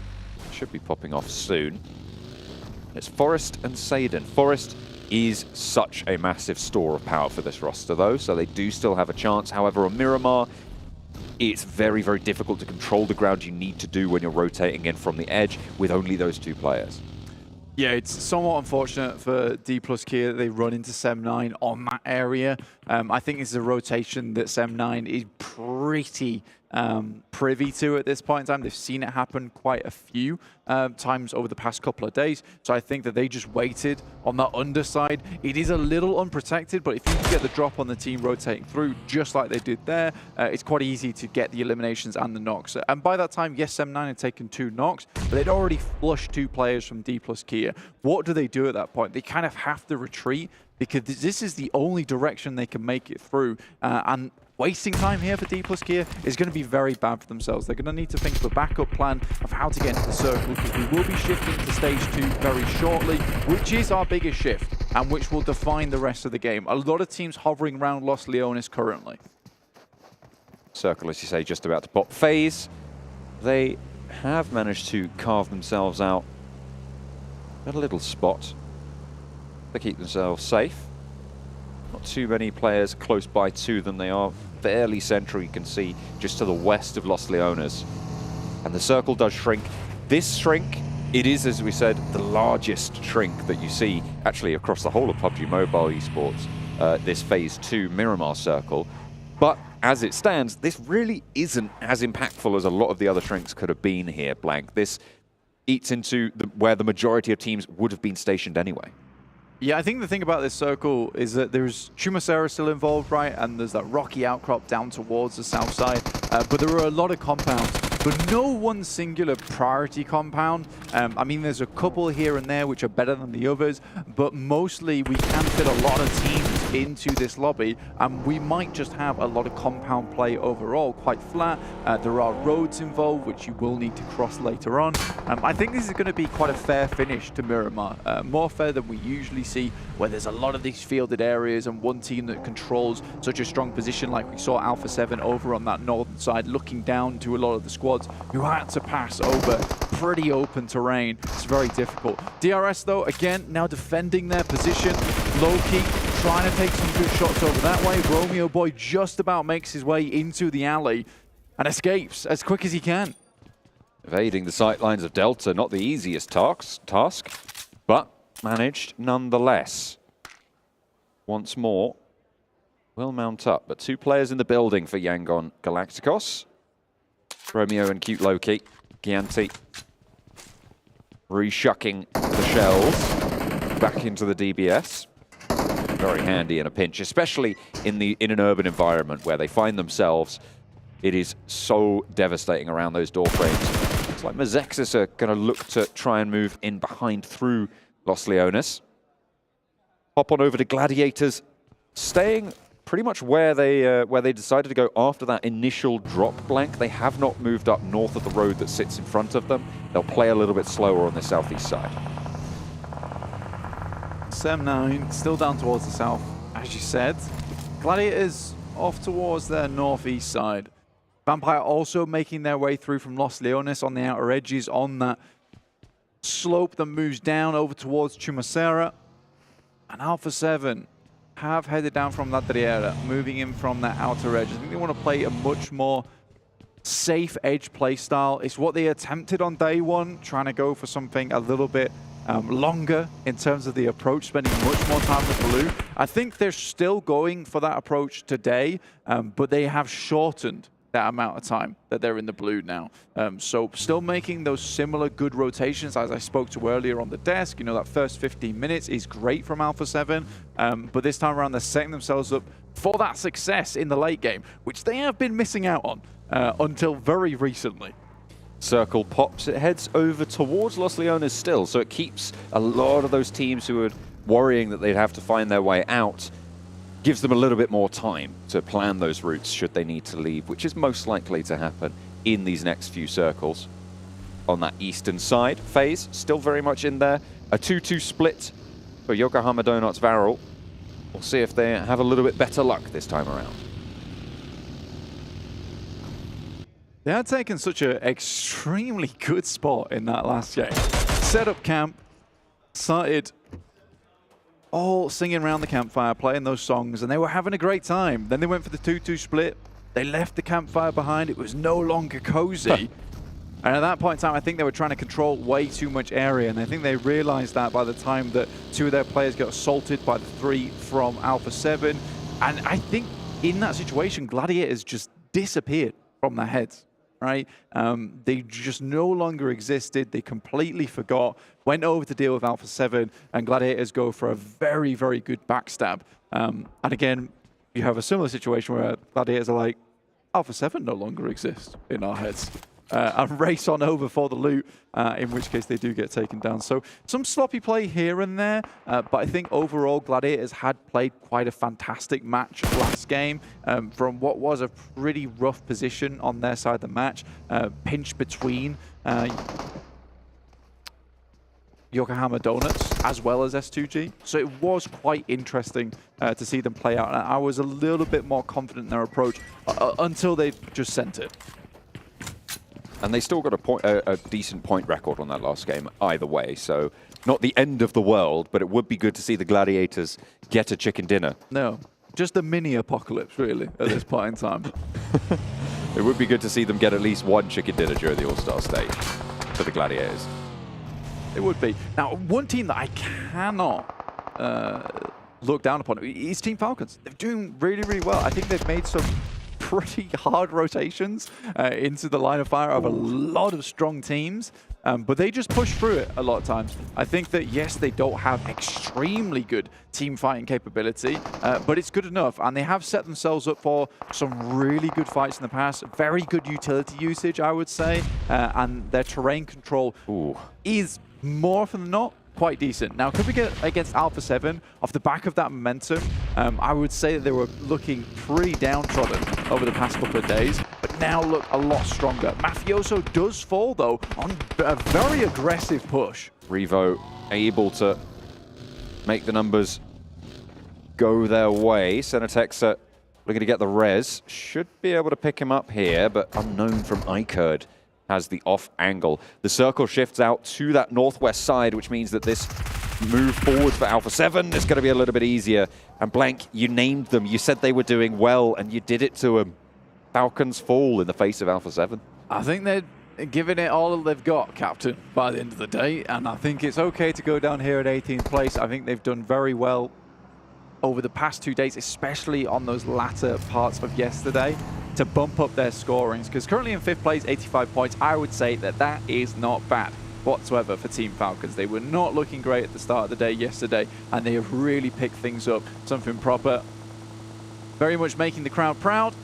should be popping off soon. It's Forest and Saden. Forest is such a massive store of power for this roster, though, so they do still have a chance. However, on Miramar, it's very, very difficult to control the ground you need to do when you're rotating in from the edge with only those 2 players. Yeah, it's somewhat unfortunate for D plus Kia that they run into Sem9 on that area. I think it's a rotation that Sem9 is pretty privy to at this point in time. They've seen it happen quite a few times over the past couple of days. So I think that they just waited on that underside. It is a little unprotected, but if you can get the drop on the team rotating through, just like they did there, it's quite easy to get the eliminations and the knocks. And by that time, yes, Sem9 had taken 2 knocks, but they'd already flushed 2 players from D plus Kia. What do they do at that point? They kind of have to retreat, because this is the only direction they can make it through. And wasting time here for D plus Kia is going to be very bad for themselves. They're going to need to think of a backup plan of how to get into the circle, because we will be shifting to stage 2 very shortly, which is our biggest shift and which will define the rest of the game. A lot of teams hovering around Los Leones currently. Circle, as you say, just about to pop. FaZe, they have managed to carve themselves out a little spot to keep themselves safe. Not too many players close by to them. They are fairly central, you can see, just to the west of Los Leones. And the circle does shrink. This shrink, it is, as we said, the largest shrink that you see actually across the whole of PUBG MOBILE Esports, this Phase 2 Miramar circle. But as it stands, this really isn't as impactful as a lot of the other shrinks could have been here, Blank. This eats into where the majority of teams would have been stationed anyway. Yeah, I think the thing about this circle is that there's Chumacera still involved, right? And there's that rocky outcrop down towards the south side. But there are a lot of compounds, but no one singular priority compound. I mean, there's a couple here and there which are better than the others, but mostly we can fit a lot of teams into this lobby, and we might just have a lot of compound play overall, quite flat. There are roads involved, which you will need to cross later on. I think this is going to be quite a fair finish to Miramar, more fair than we usually see, where there's a lot of these fielded areas and one team that controls such a strong position, like we saw Alpha7 over on that northern side, looking down to a lot of the squads who had to pass over pretty open terrain. It's very difficult. DRS, though, again, now defending their position. Low-key, trying to take some good shots over that way. Romeo Boy just about makes his way into the alley and escapes as quick as he can. Evading the sightlines of Delta, not the easiest task, but managed nonetheless. Once more, will mount up, but 2 players in the building for Yangon Galacticos. Romeo and Cute Loki. Gianti reshucking the shells back into the DBS. Very handy in a pinch, especially in an urban environment where they find themselves. It is so devastating around those door frames. Looks like Mazexis are going to look to try and move in behind through Los Leones. Hop on over to Gladiators, staying pretty much where they decided to go after that initial drop, Blank. They have not moved up north of the road that sits in front of them. They'll play a little bit slower on the southeast side. Sem9 still down towards the south, as you said. Gladiators off towards their northeast side. Vampire also making their way through from Los Leones on the outer edges on that slope that moves down over towards Chumacera. And Alpha7 have headed down from La Driera, moving in from that outer edge. I think they want to play a much more safe edge play style. It's what they attempted on day one, trying to go for something a little bit longer in terms of the approach, spending much more time with Blue. I think they're still going for that approach today, but they have shortened that amount of time that they're in the blue now. So still making those similar good rotations as I spoke to earlier on the desk. You know, that first 15 minutes is great from Alpha7, but this time around they're setting themselves up for that success in the late game, which they have been missing out on until very recently. Circle pops, it heads over towards Los Leones still, so it keeps a lot of those teams who are worrying that they'd have to find their way out, gives them a little bit more time to plan those routes should they need to leave, which is most likely to happen in these next few circles. On that eastern side, FaZe still very much in there. A 2-2 split for Yokohama Donuts Varel. We'll see if they have a little bit better luck this time around. They had taken such an extremely good spot in that last game. Set up camp, started all singing around the campfire, playing those songs, and they were having a great time. Then they went for the 2-2 split. They left the campfire behind. It was no longer cozy. And at that point in time, I think they were trying to control way too much area, and I think they realized that by the time that 2 of their players got assaulted by the 3 from Alpha7. And I think in that situation, Gladiators just disappeared from their heads. Right? They just no longer existed. They completely forgot, went over to deal with Alpha7, and Gladiators go for a very, very good backstab. And again, you have a similar situation where Gladiators are like, Alpha7 no longer exists in our heads. And race on over for the loot, in which case they do get taken down. So some sloppy play here and there, but I think overall Gladiators had played quite a fantastic match last game from what was a pretty rough position on their side of the match, pinched between Yokohama Donuts as well as S2G. So it was quite interesting to see them play out. And I was a little bit more confident in their approach until they just sent it. And they still got a decent point record on that last game either way, so not the end of the world, but it would be good to see the Gladiators get a chicken dinner. No, just a mini apocalypse, really, at this point in time. It would be good to see them get at least one chicken dinner during the All-Star Stage for the Gladiators. It would be. Now, one team that I cannot look down upon is Team Falcons. They're doing really, really well. I think they've made some pretty hard rotations into the line of fire of a lot of strong teams, but they just push through it a lot of times. I think that, yes, they don't have extremely good team fighting capability, but it's good enough, and they have set themselves up for some really good fights in the past, very good utility usage, I would say, and their terrain control is more often than not quite decent. Now, could we get against Alpha7 off the back of that momentum? I would say that they were looking pretty downtrodden over the past couple of days, but now look a lot stronger. Mafioso does fall, though, on a very aggressive push. Revo able to make the numbers go their way. Senatexa looking to get the res. Should be able to pick him up here, but unknown from iKURD has the off angle. The circle shifts out to that northwest side, which means that this move forward for Alpha7 is going to be a little bit easier. And Blank, you named them. You said they were doing well, and you did it to them. Falcons fall in the face of Alpha7. I think they're giving it all they've got, Captain, by the end of the day. And I think it's okay to go down here at 18th place. I think they've done very well over the past 2 days, especially on those latter parts of yesterday, to bump up their scorings. Because currently in 5th place, 85 points, I would say that that is not bad whatsoever for Team Falcons. They were not looking great at the start of the day yesterday, and they have really picked things up. Something proper. Very much making the crowd proud.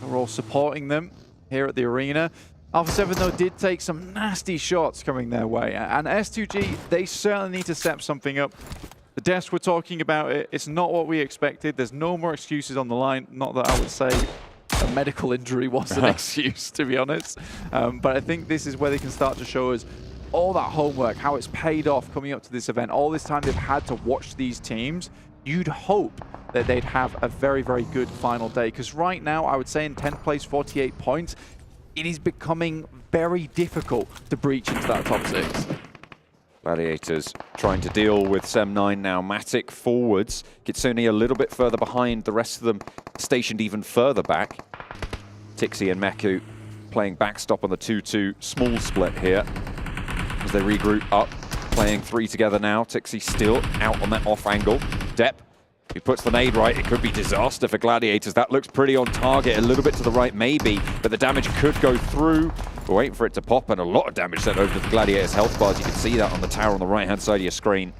We're all supporting them here at the arena. Alpha7, though, did take some nasty shots coming their way. And S2G, they certainly need to step something up. The desk we're talking about, it's not what we expected. There's no more excuses on the line. Not that I would say a medical injury was an excuse, to be honest. But I think this is where they can start to show us all that homework, how it's paid off coming up to this event. All this time they've had to watch these teams. You'd hope that they'd have a very, very good final day. Because right now, I would say in 10th place, 48 points, it is becoming very difficult to breach into that top 6. Gladiators trying to deal with Sem9 now. Matic forwards. Kitsune a little bit further behind. The rest of them stationed even further back. Tixi and Meku playing backstop on the 2-2 small split here as they regroup up. Playing 3 together now. Tixi still out on that off angle. Depp If he puts the nade right, it could be disaster for Gladiators. That looks pretty on target, a little bit to the right maybe, but the damage could go through. We're waiting for it to pop, and a lot of damage sent over to the Gladiators' health bars. You can see that on the tower on the right-hand side of your screen.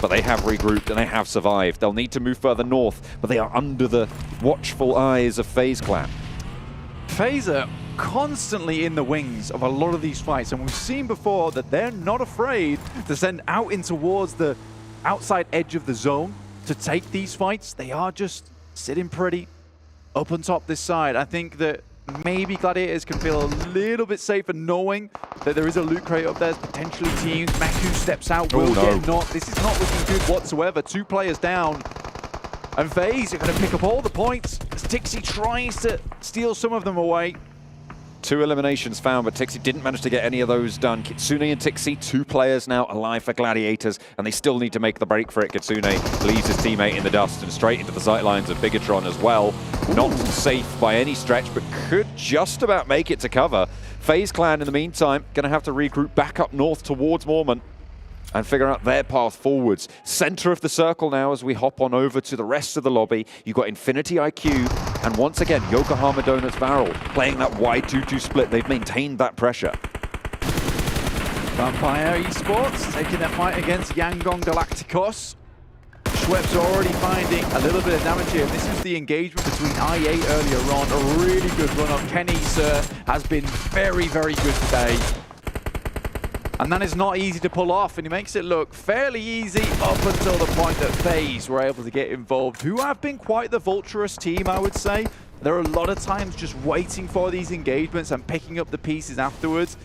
But they have regrouped and they have survived. They'll need to move further north, but they are under the watchful eyes of FaZe Clan. FaZe are constantly in the wings of a lot of these fights, and we've seen before that they're not afraid to send out in towards the outside edge of the zone to take these fights. They are just sitting pretty up on top this side. I think that maybe Gladiators can feel a little bit safer knowing that there is a loot crate up there, potentially teams. Meku steps out, will get knocked. This is not looking good whatsoever. 2 players down. And FaZe are going to pick up all the points as Tixi tries to steal some of them away. 2 eliminations found, but Tixi didn't manage to get any of those done. Kitsune and Tixi, 2 players now alive for Gladiators, and they still need to make the break for it. Kitsune leaves his teammate in the dust and straight into the sightlines of Bigetron as well. Not safe by any stretch, but could just about make it to cover. FaZe Clan, in the meantime, going to have to regroup back up north towards Mormon and figure out their path forwards. Center of the circle now as we hop on over to the rest of the lobby. You've got Infinity IQ, and once again, Yokohama Donuts Barrel playing that wide 2-2 split. They've maintained that pressure. Vampire Esports taking their fight against Yangon Galacticos. Schwepp's already finding a little bit of damage here. This is the engagement between i8 earlier on. A really good run up. Kenny, sir, has been very, very good today. And that is not easy to pull off, and he makes it look fairly easy up until the point that FaZe were able to get involved, who have been quite the vulturous team, I would say. There are a lot of times just waiting for these engagements and picking up the pieces afterwards.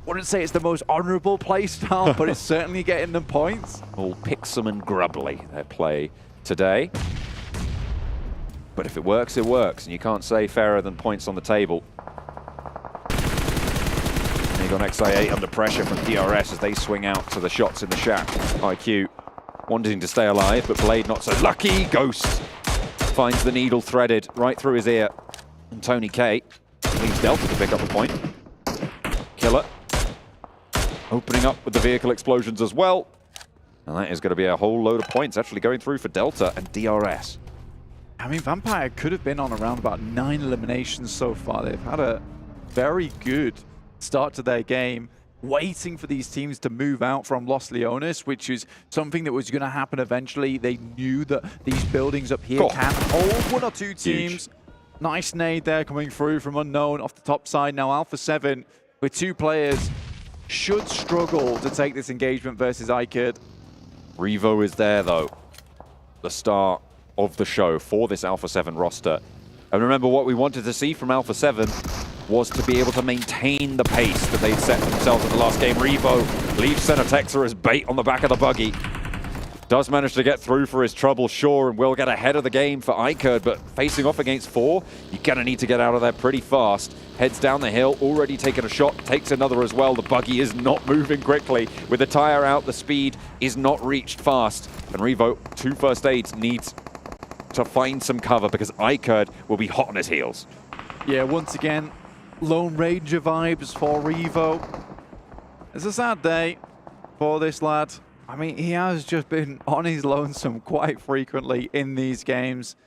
Wouldn't say it's the most honourable play style, but it's certainly getting them points. All Pixum and Grubbly, their play today. But if it works, and you can't say fairer than points on the table. AGONxI8 under pressure from DRS as they swing out to the shots in the shack. IQ wanting to stay alive, but Blade not so lucky. Ghost finds the needle threaded right through his ear. And Tony K leaves Delta to pick up the point. Killer opening up with the vehicle explosions as well. And that is going to be a whole load of points actually going through for Delta and DRS. I mean, Vampire could have been on around about 9 eliminations so far. They've had a very good start to their game, waiting for these teams to move out from Los Leones, which is something that was going to happen eventually. They knew that these buildings up here can hold 1 or 2 teams. Huge. Nice nade there coming through from Unknown off the top side. Now Alpha7 with 2 players should struggle to take this engagement versus iKURD. Revo is there though, the star of the show for this Alpha7 roster. And remember, what we wanted to see from Alpha7 was to be able to maintain the pace that they'd set for themselves in the last game. Revo leaves Center Texer as bait on the back of the buggy. Does manage to get through for his trouble, sure, and will get ahead of the game for iKURD, but facing off against 4, you're going to need to get out of there pretty fast. Heads down the hill, already taken a shot, takes another as well. The buggy is not moving quickly. With the tire out, the speed is not reached fast. And Revo, 2 first aids, needs to find some cover because iKURD will be hot on his heels. Yeah, once again, Lone Ranger vibes for Revo. It's a sad day for this lad. I mean, he has just been on his lonesome quite frequently in these games.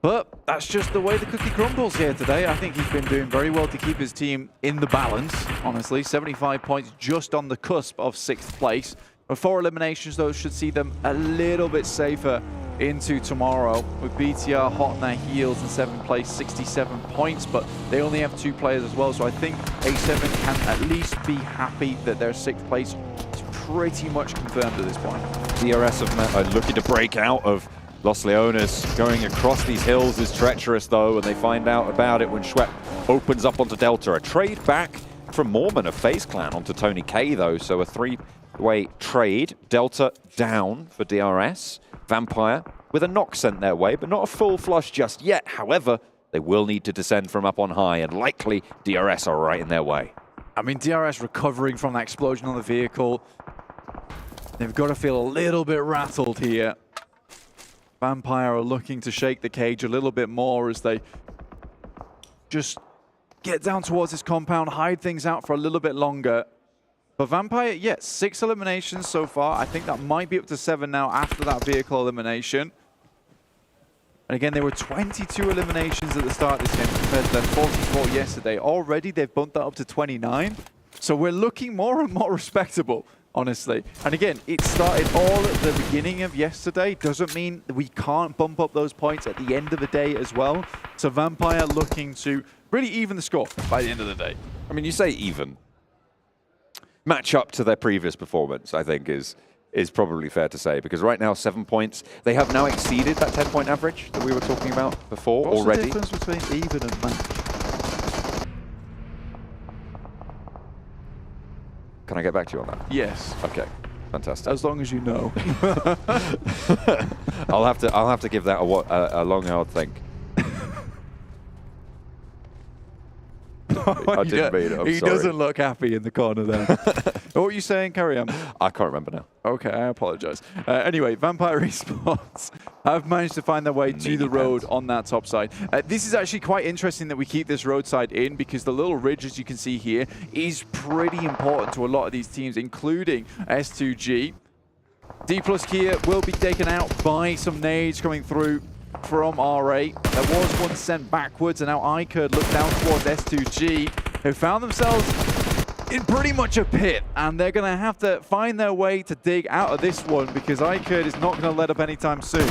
But that's just the way the cookie crumbles here today. I think he's been doing very well to keep his team in the balance, honestly. 75 points just on the cusp of 6th place. But 4 eliminations, though, should see them a little bit safer into tomorrow, with BTR hot on their heels in 7th place, 67 points, but they only have 2 players as well, so I think A7 can at least be happy that their 6th place is pretty much confirmed at this point. DRS are looking to break out of Los Leones. Going across these hills is treacherous though, and they find out about it when Schwepp opens up onto Delta. A trade back from Mormon of FaZe Clan onto Tony K though, so a 3-way trade. Delta down for DRS. Vampire with a knock sent their way, but not a full flush just yet. However, they will need to descend from up on high, and likely DRS are right in their way. I mean, DRS recovering from that explosion on the vehicle. They've got to feel a little bit rattled here. Vampire are looking to shake the cage a little bit more as they just get down towards this compound, hide things out for a little bit longer. But Vampire, yeah, 6 eliminations so far. I think that might be up to 7 now after that vehicle elimination. And again, there were 22 eliminations at the start of this game compared to their 44 yesterday. Already, they've bumped that up to 29. So we're looking more and more respectable, honestly. And again, it started all at the beginning of yesterday. Doesn't mean we can't bump up those points at the end of the day as well. So Vampire looking to really even the score by the end of the day. I mean, you say even. Match up to their previous performance, I think, is probably fair to say, because right now 7 points. They have now exceeded that 10-point average that we were talking about before already. What's the difference between even and match? Can I get back to you on that? Yes. Okay. Fantastic. As long as you know. I'll have to give that a long hard think. I didn't read it. I'm he sorry. doesn't look happy in the corner there. What were you saying? Carry on. I can't remember now. Okay, I apologize. Anyway, Vampire Esports have managed to find their way to the road on that top side. This is actually quite interesting that we keep this roadside in, because the little ridge, as you can see here, is pretty important to a lot of these teams, including S2G. D+ Kia will be taken out by some nades coming through from R8. There was one sent backwards, and now iKURD look down towards S2G, who found themselves in pretty much a pit, and they're going to have to find their way to dig out of this one, because iKURD is not going to let up anytime soon.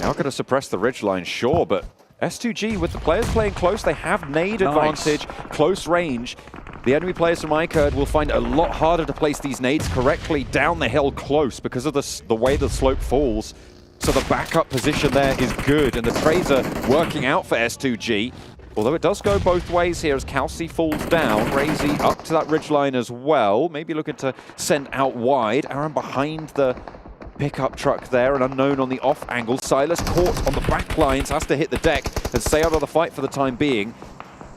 Now going to suppress the ridgeline, sure, but S2G, with the players playing close, they have nade advantage, close range. The enemy players from iKURD will find it a lot harder to place these nades correctly down the hill close because of the way the slope falls. So the backup position there is good, and the trades are working out for S2G. Although it does go both ways here as Kalsi falls down. Razy up to that ridgeline as well. Maybe looking to send out wide. Aaron behind the pickup truck there, and Unknown on the off angle. Silas caught on the back lines, has to hit the deck and stay out of the fight for the time being.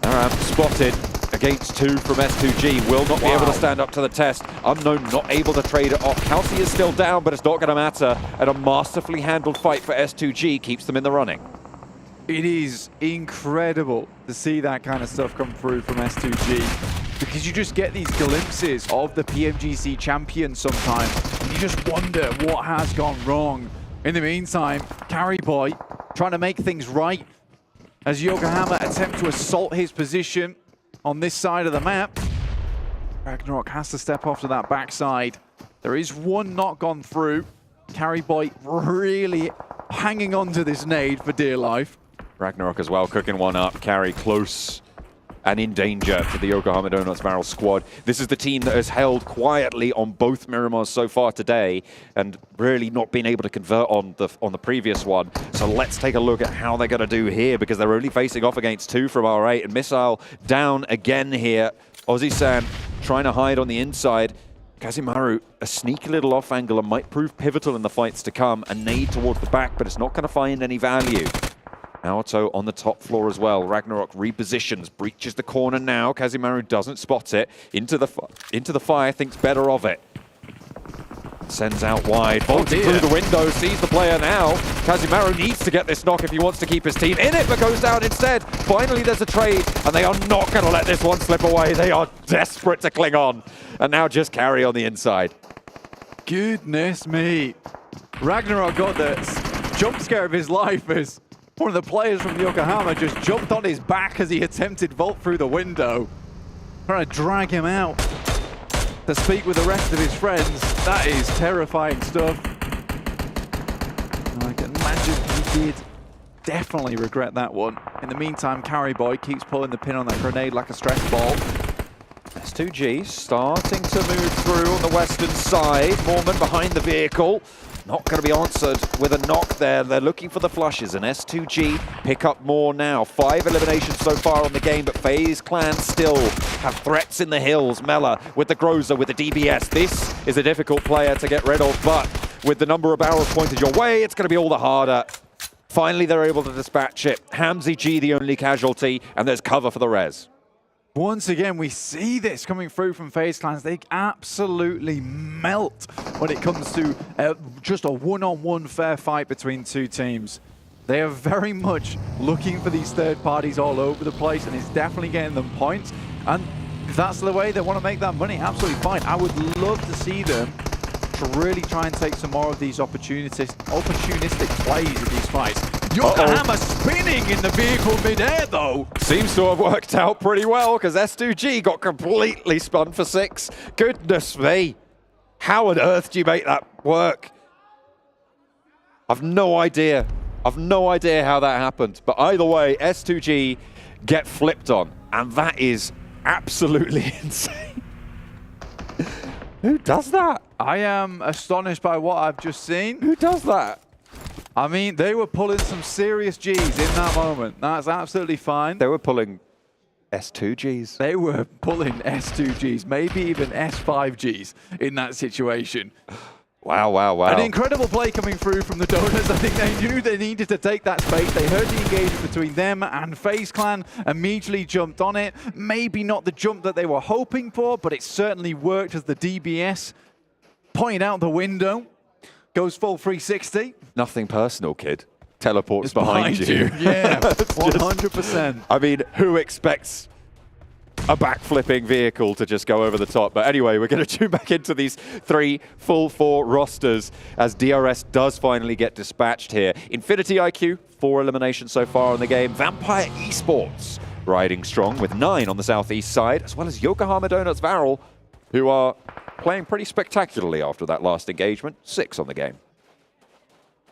Aaron spotted against 2 from S2G. Will not be able to stand up to the test. Unknown not able to trade it off. Kalsi is still down, but it's not going to matter. And a masterfully handled fight for S2G keeps them in the running. It is incredible to see that kind of stuff come through from S2G, because you just get these glimpses of the PMGC champion sometimes, and you just wonder what has gone wrong. In the meantime, Carry Boy trying to make things right as Yokohama attempt to assault his position on this side of the map. Ragnarok has to step off to that backside. There is one not gone through. Carry Boy really hanging on to this nade for dear life. Ragnarok as well, cooking one up. Carry close and in danger to the Yokohama Donuts Barrel squad. This is the team that has held quietly on both Miramars so far today and really not been able to convert on the previous one. So let's take a look at how they're going to do here, because they're only facing off against 2 from R8. And Missile down again here. Ozzy-san trying to hide on the inside. Kazimaru, a sneaky little off angle and might prove pivotal in the fights to come. A nade towards the back, but it's not going to find any value. Naoto on the top floor as well. Ragnarok repositions, breaches the corner now. Kazimaru doesn't spot it. Into the fire, thinks better of it. Sends out wide, vaulting through the window, sees the player now. Kazimaru needs to get this knock if he wants to keep his team in it, but goes down instead. Finally, there's a trade, and they are not going to let this one slip away. They are desperate to cling on. And now just Carry on the inside. Goodness me. Ragnarok got the jump scare of his life as one of the players from Yokohama just jumped on his back as he attempted vault through the window. Trying to drag him out to speak with the rest of his friends. That is terrifying stuff. I can imagine he did definitely regret that one. In the meantime, Carry Boy keeps pulling the pin on that grenade like a stress ball. S2G starting to move through on the western side. Mormon behind the vehicle. Not going to be answered with a knock there. They're looking for the flushes, and S2G pick up more now. 5 eliminations so far on the game, but FaZe Clan still have threats in the hills. Mela with the Groza, with the DBS. This is a difficult player to get rid of, but with the number of barrels pointed your way, it's going to be all the harder. Finally, they're able to dispatch it. Hamzy G, the only casualty, and there's cover for the res. Once again, we see this coming through from FaZe Clans. They absolutely melt when it comes to just a one-on-one fair fight between 2 teams. They are very much looking for these third parties all over the place, and it's definitely getting them points. And If that's the way they want to make that money, absolutely fine. I would love to see them to really try and take some more of these opportunistic plays in these fights. Yokohama spinning in the vehicle mid-air, though. Seems to have worked out pretty well, because S2G got completely spun for 6. Goodness me. How on earth do you make that work? I've no idea. I've no idea how that happened. But either way, S2G get flipped on. And that is absolutely insane. Who does that? I am astonished by what I've just seen. Who does that? I mean, they were pulling some serious Gs in that moment. That's absolutely fine. They were pulling S2Gs. They were pulling S2Gs, maybe even S5Gs in that situation. Wow, wow, wow. An incredible play coming through from the Donuts. I think they knew they needed to take that space. They heard the engagement between them and FaZe Clan, immediately jumped on it. Maybe not the jump that they were hoping for, but it certainly worked as the DBS pointed out the window. Goes full 360. Nothing personal, kid. Teleports behind you. Yeah, 100%. I mean, who expects a backflipping vehicle to just go over the top? But anyway, we're going to tune back into these 3 full 4 rosters as DRS does finally get dispatched here. Infinity IQ, 4 eliminations so far in the game. Vampire Esports riding strong with 9 on the southeast side, as well as Yokohama Donuts Varel, who are playing pretty spectacularly after that last engagement. 6 on the game.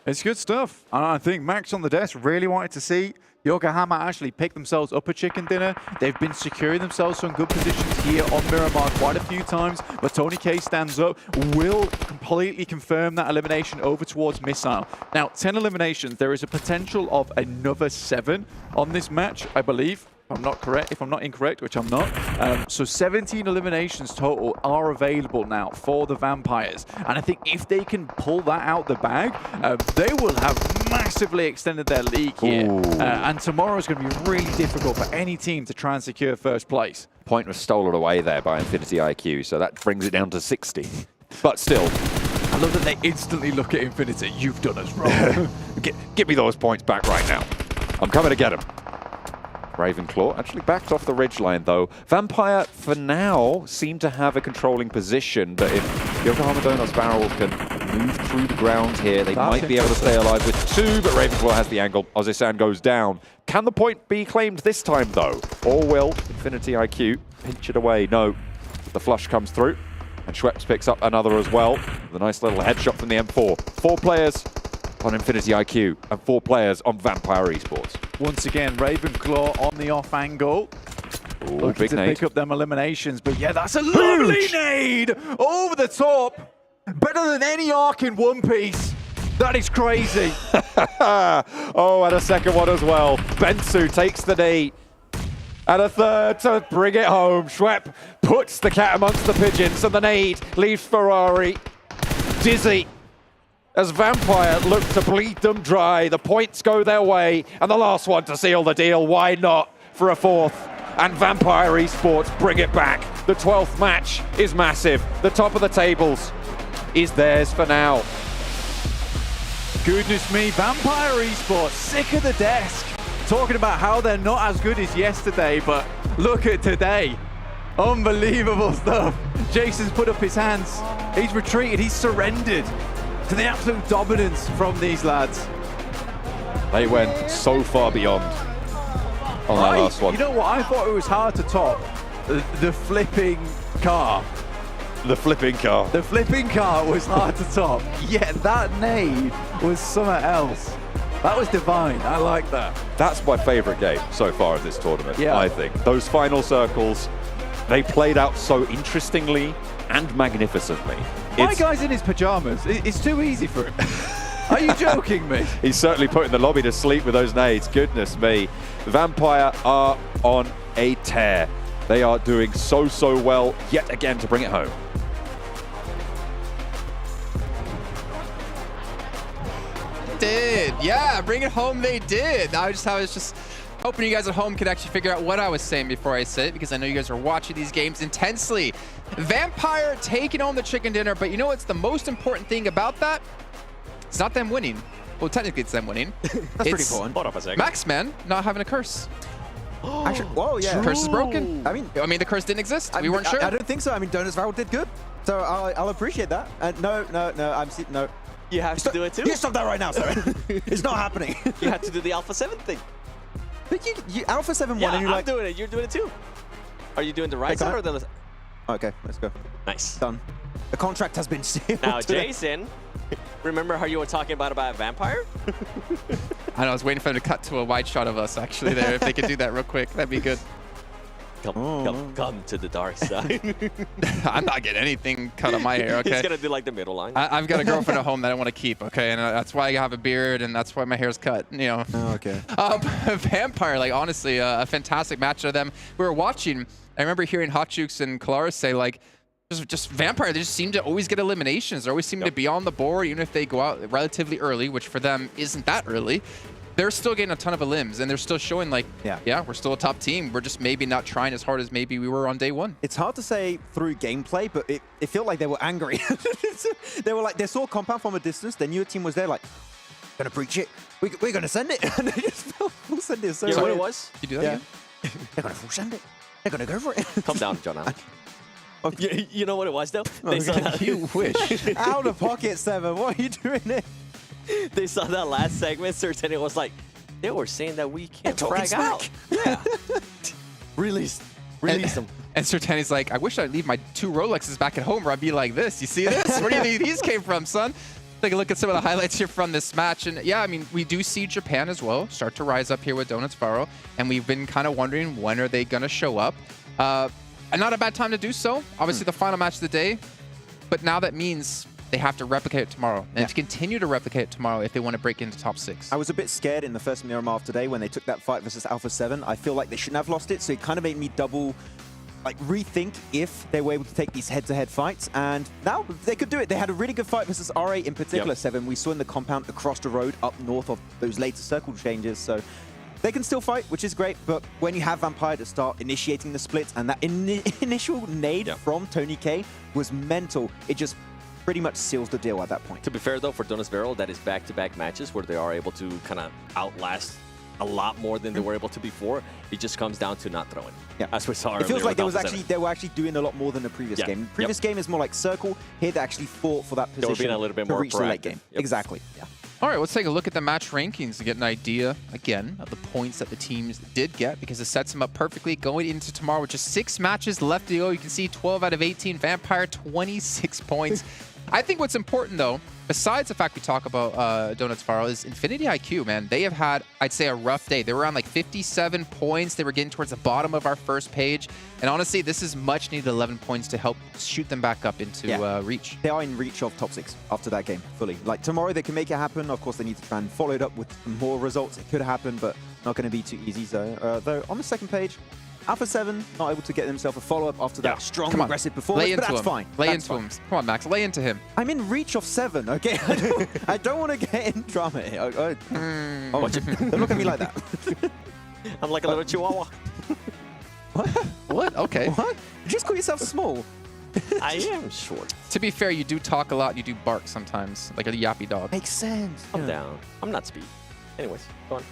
It's good stuff. And I think Max on the desk really wanted to see Yokohama actually pick themselves up a chicken dinner. They've been securing themselves some good positions here on Miramar quite a few times, but Tony K stands up, will completely confirm that elimination over towards Missile. Now, 10 eliminations, there is a potential of another 7 on this match, I believe. If I'm not incorrect, which I'm not. So 17 eliminations total are available now for the Vampires. And I think if they can pull that out the bag, they will have massively extended their league here. And tomorrow's going to be really difficult for any team to try and secure first place. Point was stolen away there by Infinity IQ, so that brings it down to 60. But still, I love that they instantly look at Infinity. You've done us wrong. Give me those points back right now. I'm coming to get them. Ravenclaw actually backed off the ridgeline, though. Vampire, for now, seem to have a controlling position, but if Yokohama Donuts Barrel can move through the ground here, they might be able to stay alive with 2, but Ravenclaw has the angle. Ozisan goes down. Can the point be claimed this time, though? Or will Infinity IQ pinch it away? No. The flush comes through, and Schweppes picks up another as well. The nice little headshot from the M4. 4 players on Infinity IQ and 4 players on Vampire Esports. Once again, Ravenclaw on the off angle. Ooh, looking big to nade. pick up them eliminations, but yeah, that's a lovely nade over the top. Better than any arc in One Piece. That is crazy. Oh, and a second one as well. Bensu takes the knee. And a third to bring it home. Schwepp puts the cat amongst the pigeons, and the nade leaves Ferrari dizzy. As Vampire look to bleed them dry, the points go their way, and the last one to seal the deal, why not, for a 4th? And Vampire Esports bring it back. The 12th match is massive. The top of the tables is theirs for now. Goodness me, Vampire Esports, sick of the desk. Talking about how they're not as good as yesterday, but look at today. Unbelievable stuff. Jason's put up his hands. He's retreated, he's surrendered to the absolute dominance from these lads. They went so far beyond on that last one. You know what? I thought it was hard to top the flipping car. The flipping car. The flipping car was hard to top. Yet that nade was something else. That was divine. I like that. That's my favorite game so far of this tournament, Yeah. I think. Those final circles, they played out so interestingly and magnificently. My guy's in his pajamas. It's too easy for him. Are you joking me? He's certainly putting the lobby to sleep with those nades. Goodness me. Vampire are on a tear. They are doing so well yet again to bring it home. Yeah, bring it home they did. I was just hoping you guys at home could actually figure out what I was saying before I said it, because I know you guys are watching these games intensely. Vampire taking home the chicken dinner, but you know what's the most important thing about that? It's not them winning. Well, technically it's them winning. That's pretty important. Hold up a second. Maxman not having a curse. Actually, whoa, yeah. Curse is broken. I mean, the curse didn't exist. We weren't sure. I don't think so. I mean, Donuts Viral did good, so I'll appreciate that. No. No. You have to do it too. You stop that right now, sir. It's not happening. You have to do the Alpha7 thing. But you Alpha7 won, Yeah, and you're I'm like, doing it. You're doing it too. Are you doing the right side or the left? Okay, let's go. Nice. Done. The contract has been sealed. Now, today. Jason, remember how you were talking about Vampire? I know, I was waiting for them to cut to a wide shot of us actually there. If they could do that real quick, that'd be good. Come to the dark side. I'm not getting anything cut on my hair, okay? He's going to do like the middle line. I've got a girlfriend at home that I want to keep, okay? And that's why I have a beard, and that's why my hair's cut, you know. Oh, okay. Vampire, like, honestly, a fantastic match of them. We were watching, I remember hearing Hotjukes and Kalaris say, like, just Vampire, they just seem to always get eliminations. They always seem to be on the board, even if they go out relatively early, which for them isn't that early. They're still getting a ton of elims, and they're still showing, like, yeah, we're still a top team. We're just maybe not trying as hard as maybe we were on day one. It's hard to say through gameplay, but it felt like they were angry. They were like, they saw Compound from a distance. They knew a team was there, like, gonna breach it. We're gonna send it. And they just full send it. So you know what it was? You do that again? They're gonna full send it. They're gonna go for it. Calm down, John Allen. You know what it was, though? They saw that. You wish. Out of pocket, Seven. What are you doing there? They saw that last segment, Sir Tenny was like, they were saying that we can't frag out. Yeah. Release them. And Sir Tenny's like, I wish I'd leave my 2 Rolexes back at home where I'd be like this. You see this? Where do you think these came from, son? Take a look at some of the highlights here from this match. And yeah, I mean, we do see Japan as well start to rise up here with Donuts Viral. And we've been kind of wondering, when are they going to show up? And not a bad time to do so. Obviously, the final match of the day. But now that means they have to replicate it tomorrow. And to continue to replicate it tomorrow if they want to break into top 6. I was a bit scared in the first Miramar today when they took that fight versus Alpha7. I feel like they shouldn't have lost it. So it kind of made me rethink if they were able to take these head-to-head fights. And now they could do it. They had a really good fight versus R8 in particular, 7. We saw in the compound across the road up north of those later circle changes. So they can still fight, which is great, but when you have Vampire to start initiating the splits, and that initial nade from Tony K was mental, it just pretty much seals the deal at that point. To be fair, though, for Donuts Viral, that is back-to-back matches where they are able to kind of outlast a lot more than they were able to before. It just comes down to not throwing. Yeah, as we saw. It feels like they were actually doing a lot more than the previous game. The previous game is more like circle. Here they actually fought for that position. They were being a little bit more reach the late game. Exactly. Yeah. All right, let's take a look at the match rankings to get an idea, again, of the points that the teams did get, because it sets them up perfectly going into tomorrow with just 6 matches left to go. You can see 12 out of 18. Vampire, 26 points. I think what's important, though, besides the fact we talk about Donuts Viral, is Infinity IQ, man. They have had, I'd say, a rough day. They were around like 57 points. They were getting towards the bottom of our first page. And honestly, this is much needed 11 points to help shoot them back up into reach. They are in reach of top 6 after that game, fully. Like, tomorrow they can make it happen. Of course, they need to try and follow it up with more results. It could happen, but not going to be too easy. So, though, on the second page, Alpha7 not able to get themselves a follow-up after that strong, aggressive performance, but that's fine. Lay into him. Come on, Max. Lay into him. I'm in reach of 7, okay? I don't want to get in drama here. Don't look at me like that. I'm like a little chihuahua. What? Okay. What? You just call yourself small. I am short. To be fair, you do talk a lot. You do bark sometimes, like a yappy dog. Makes sense. I'm down. I'm not speed. Anyways, go on.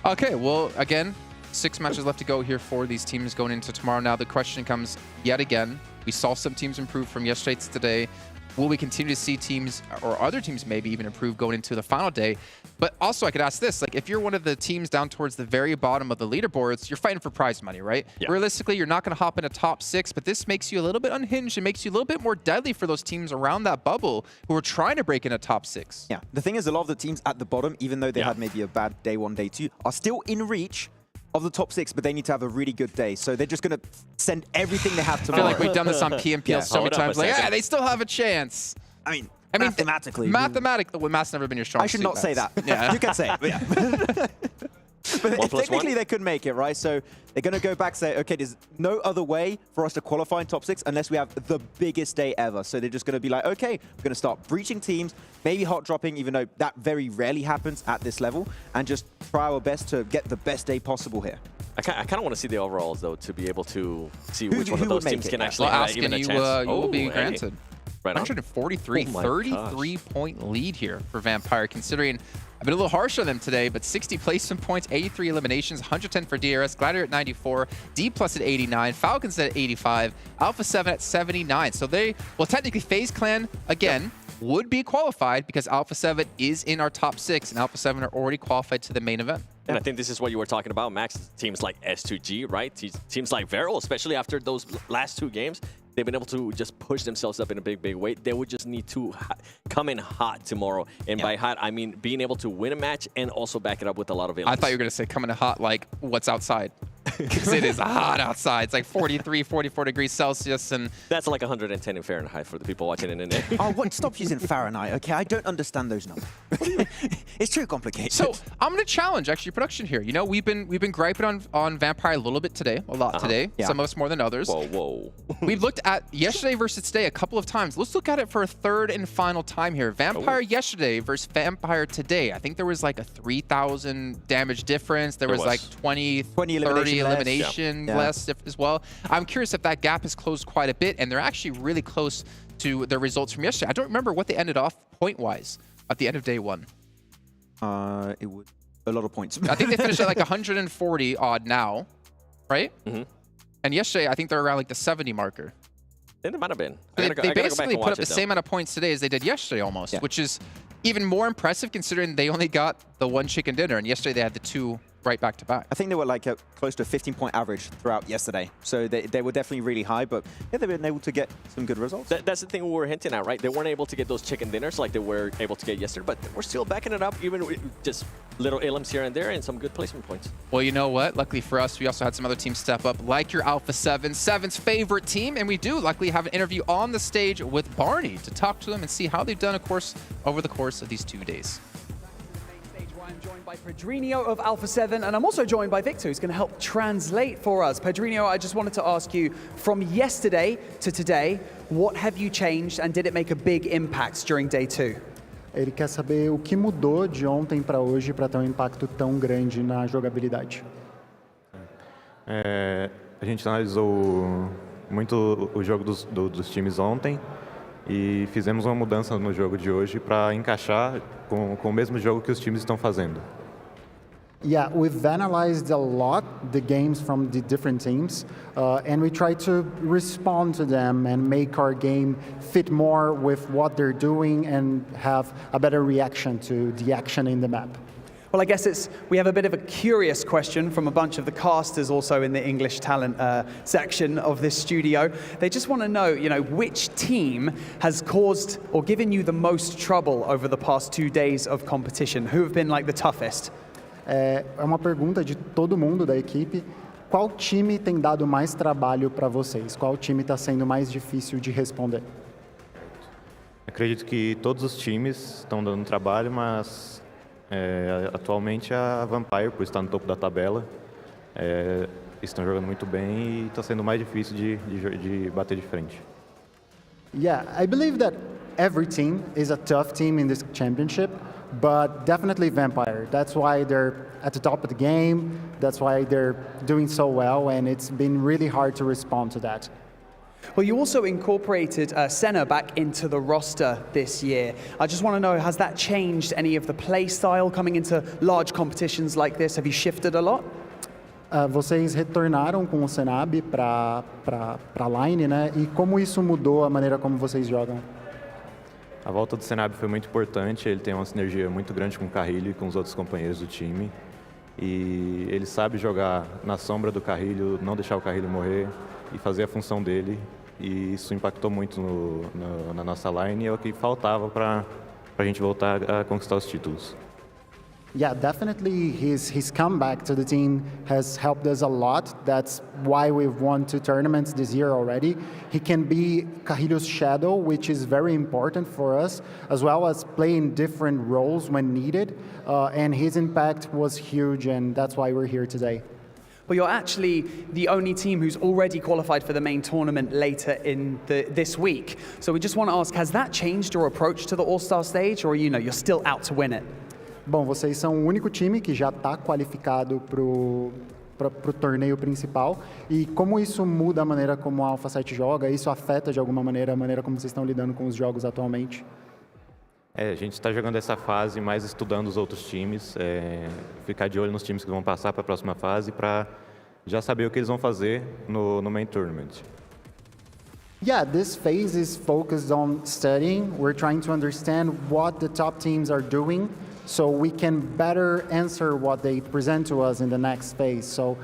Okay, well, again, 6 matches left to go here for these teams going into tomorrow. Now the question comes yet again. We saw some teams improve from yesterday to today. Will we continue to see teams, or other teams maybe even improve going into the final day? But also I could ask this, like, if you're one of the teams down towards the very bottom of the leaderboards, you're fighting for prize money, right? Yeah. Realistically, you're not going to hop into top 6, but this makes you a little bit unhinged and makes you a little bit more deadly for those teams around that bubble who are trying to break into top 6. Yeah, the thing is, a lot of the teams at the bottom, even though they had maybe a bad day 1, day 2, are still in reach of the top 6, but they need to have a really good day. So they're just going to send everything they have to. I feel like we've done this on PMPL so many times. Like, yeah, they still have a chance. I mean, mathematically, well, math's never been your strong suit. I should not say that. Yeah. You can say it, but yeah. But technically, they could make it, right? So they're going to go back and say, okay, there's no other way for us to qualify in top 6 unless we have the biggest day ever. So they're just going to be like, okay, we're going to start breaching teams, maybe hot dropping, even though that very rarely happens at this level, and just try our best to get the best day possible here. I kind of want to see the overalls, though, to be able to see which one of those teams can actually have even a you, chance. You will be granted. Right 143, 33-point lead here for Vampire, considering I've been a little harsh on them today, but 60 placement points, 83 eliminations, 110 for DRS, Gladiator at 94, D+ at 89, Falcons at 85, Alpha7 at 79. So they, well, technically FaZe Clan, again, would be qualified because Alpha7 is in our top 6, and Alpha7 are already qualified to the main event. And I think this is what you were talking about, Max. Teams like S2G, right? Teams like Vero, especially after those last 2 games, they've been able to just push themselves up in a big way. They would just need to come in hot tomorrow. And by hot, I mean being able to win a match and also back it up with a lot of villains. I thought you were going to say coming in hot like what's outside. Because it is hot outside. It's like 43, 44 degrees Celsius. And that's like 110 in Fahrenheit for the people watching in India. Oh, what? Stop using Fahrenheit, okay? I don't understand those numbers. It's too complicated. So I'm going to challenge actually production here. You know, we've been griping on Vampire a little bit today, a lot today. Yeah. Some of us more than others. Whoa. We've looked at yesterday versus today a couple of times. Let's look at it for a third and final time here. Vampire yesterday versus Vampire today. I think there was like a 3,000 damage difference. There was like 20 30 elimination less as well. I'm curious if that gap has closed quite a bit, and they're actually really close to their results from yesterday. I don't remember what they ended off point-wise at the end of day 1. It was a lot of points. I think they finished at like 140 odd now, right? And yesterday, I think they're around like the 70 marker. It might have been. They basically put up the same amount of points today as they did yesterday almost, which is even more impressive considering they only got the 1 chicken dinner, and yesterday they had the 2 right back to back. I think they were like close to a 15-point average throughout yesterday. So they were definitely really high, but yeah, they've been able to get some good results. That's the thing we were hinting at, right? They weren't able to get those chicken dinners like they were able to get yesterday, but we're still backing it up, even with just little elims here and there and some good placement points. Well, you know what? Luckily for us, we also had some other teams step up, like your Alpha7, 7's favorite team, and we do luckily have an interview on the stage with Barney to talk to them and see how they've done, of course, over the course of these 2 days. I'm joined by Pedrinho of Alpha7, and I'm also joined by Victor, who's going to help translate for us. Pedrinho, I just wanted to ask you, from yesterday to today, what have you changed, and did it make a big impact during day 2? Ele quer saber o que mudou de ontem para hoje para ter impacto tão grande na jogabilidade. A gente analisou muito o jogo dos times ontem e fizemos uma mudança no jogo de hoje para encaixar com o mesmo jogo que os times estão fazendo. Yeah, we've analyzed a lot the games from the different teams, and we try to respond to them and make our game fit more with what they're doing and have a better reaction to the action in the map. Well, I guess we have a bit of a curious question from a bunch of the casters also in the English talent section of this studio. They just want to know, which team has caused or given you the most trouble over the past 2 days of competition? Who have been like the toughest? É uma pergunta de todo mundo da equipe. Qual time tem dado mais trabalho para vocês? Qual time está sendo mais difícil de responder? Acredito que todos os times estão dando trabalho, mas atualmente a Vampire, por estar no topo da tabela, estão jogando muito bem e está sendo mais difícil de bater de frente. Yeah, I believe that every team is a tough team in this championship, but definitely Vampire. That's why they're at the top of the game. That's why they're doing so well, and it's been really hard to respond to that. Well, you also incorporated Senna back into the roster this year. I just want to know, has that changed any of the play style coming into large competitions like this? Have you shifted a lot? Vocês retornaram com o Senab para a line, né? E como isso mudou a maneira como vocês jogam? A volta do Senab foi muito importante, ele tem uma sinergia muito grande com o Carrilho e com os outros companheiros do time. E ele sabe jogar na sombra do Carrilho, não deixar o Carrilho morrer e fazer a função dele. E isso impactou muito na nossa line e é o que faltava para a gente voltar a conquistar os títulos. Yeah, definitely his comeback to the team has helped us a lot. That's why we've won 2 tournaments this year already. He can be Carrilho's shadow, which is very important for us, as well as playing different roles when needed. And his impact was huge, and that's why we're here today. Well, you're actually the only team who's already qualified for the main tournament later in this week. So we just want to ask, has that changed your approach to the All-Star Stage, or you're still out to win it? Bom, vocês são o único time que já está qualificado para o torneio principal. E como isso muda a maneira como a Alpha7 joga? Isso afeta de alguma maneira a maneira como vocês estão lidando com os jogos atualmente? A gente está jogando essa fase mais estudando os outros times, ficar de olho nos times que vão passar para a próxima fase para já saber o que eles vão fazer no main tournament. Yeah, this phase is focused on studying. We're trying to understand what the top teams are doing so we can better answer what they present to us in the next phase. So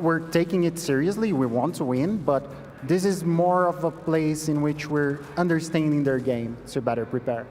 we're taking it seriously. We want to win, but this is more of a place in which we're understanding their game to better prepare.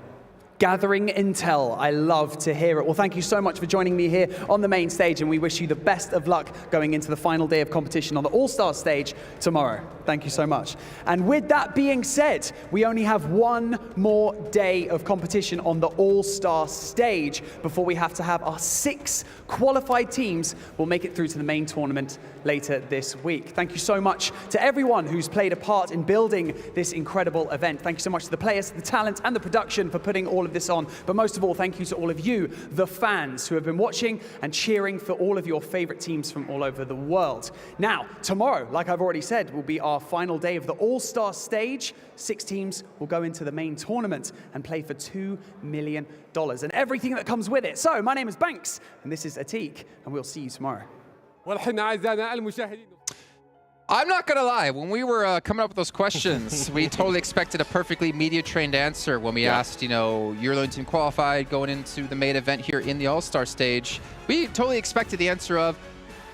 Gathering intel. I love to hear it. Well, thank you so much for joining me here on the main stage, and we wish you the best of luck going into the final day of competition on the All-Stars stage tomorrow. Thank you so much. And with that being said, we only have one more day of competition on the All-Stars stage before we have to have our 6 qualified teams will make it through to the main tournament later this week. Thank you so much to everyone who's played a part in building this incredible event. Thank you so much to the players, the talent, and the production for putting all of this on. But most of all, thank you to all of you, the fans, who have been watching and cheering for all of your favorite teams from all over the world. Now, tomorrow, like I've already said, will be our final day of the All-Star stage. 6 teams will go into the main tournament and play for $2 million and everything that comes with it. So, my name is Banks, and this is Atik, and we'll see you tomorrow. I'm not going to lie. When we were coming up with those questions, we totally expected a perfectly media-trained answer when we asked, you know, your lone team qualified going into the main event here in the All-Star stage. We totally expected the answer of,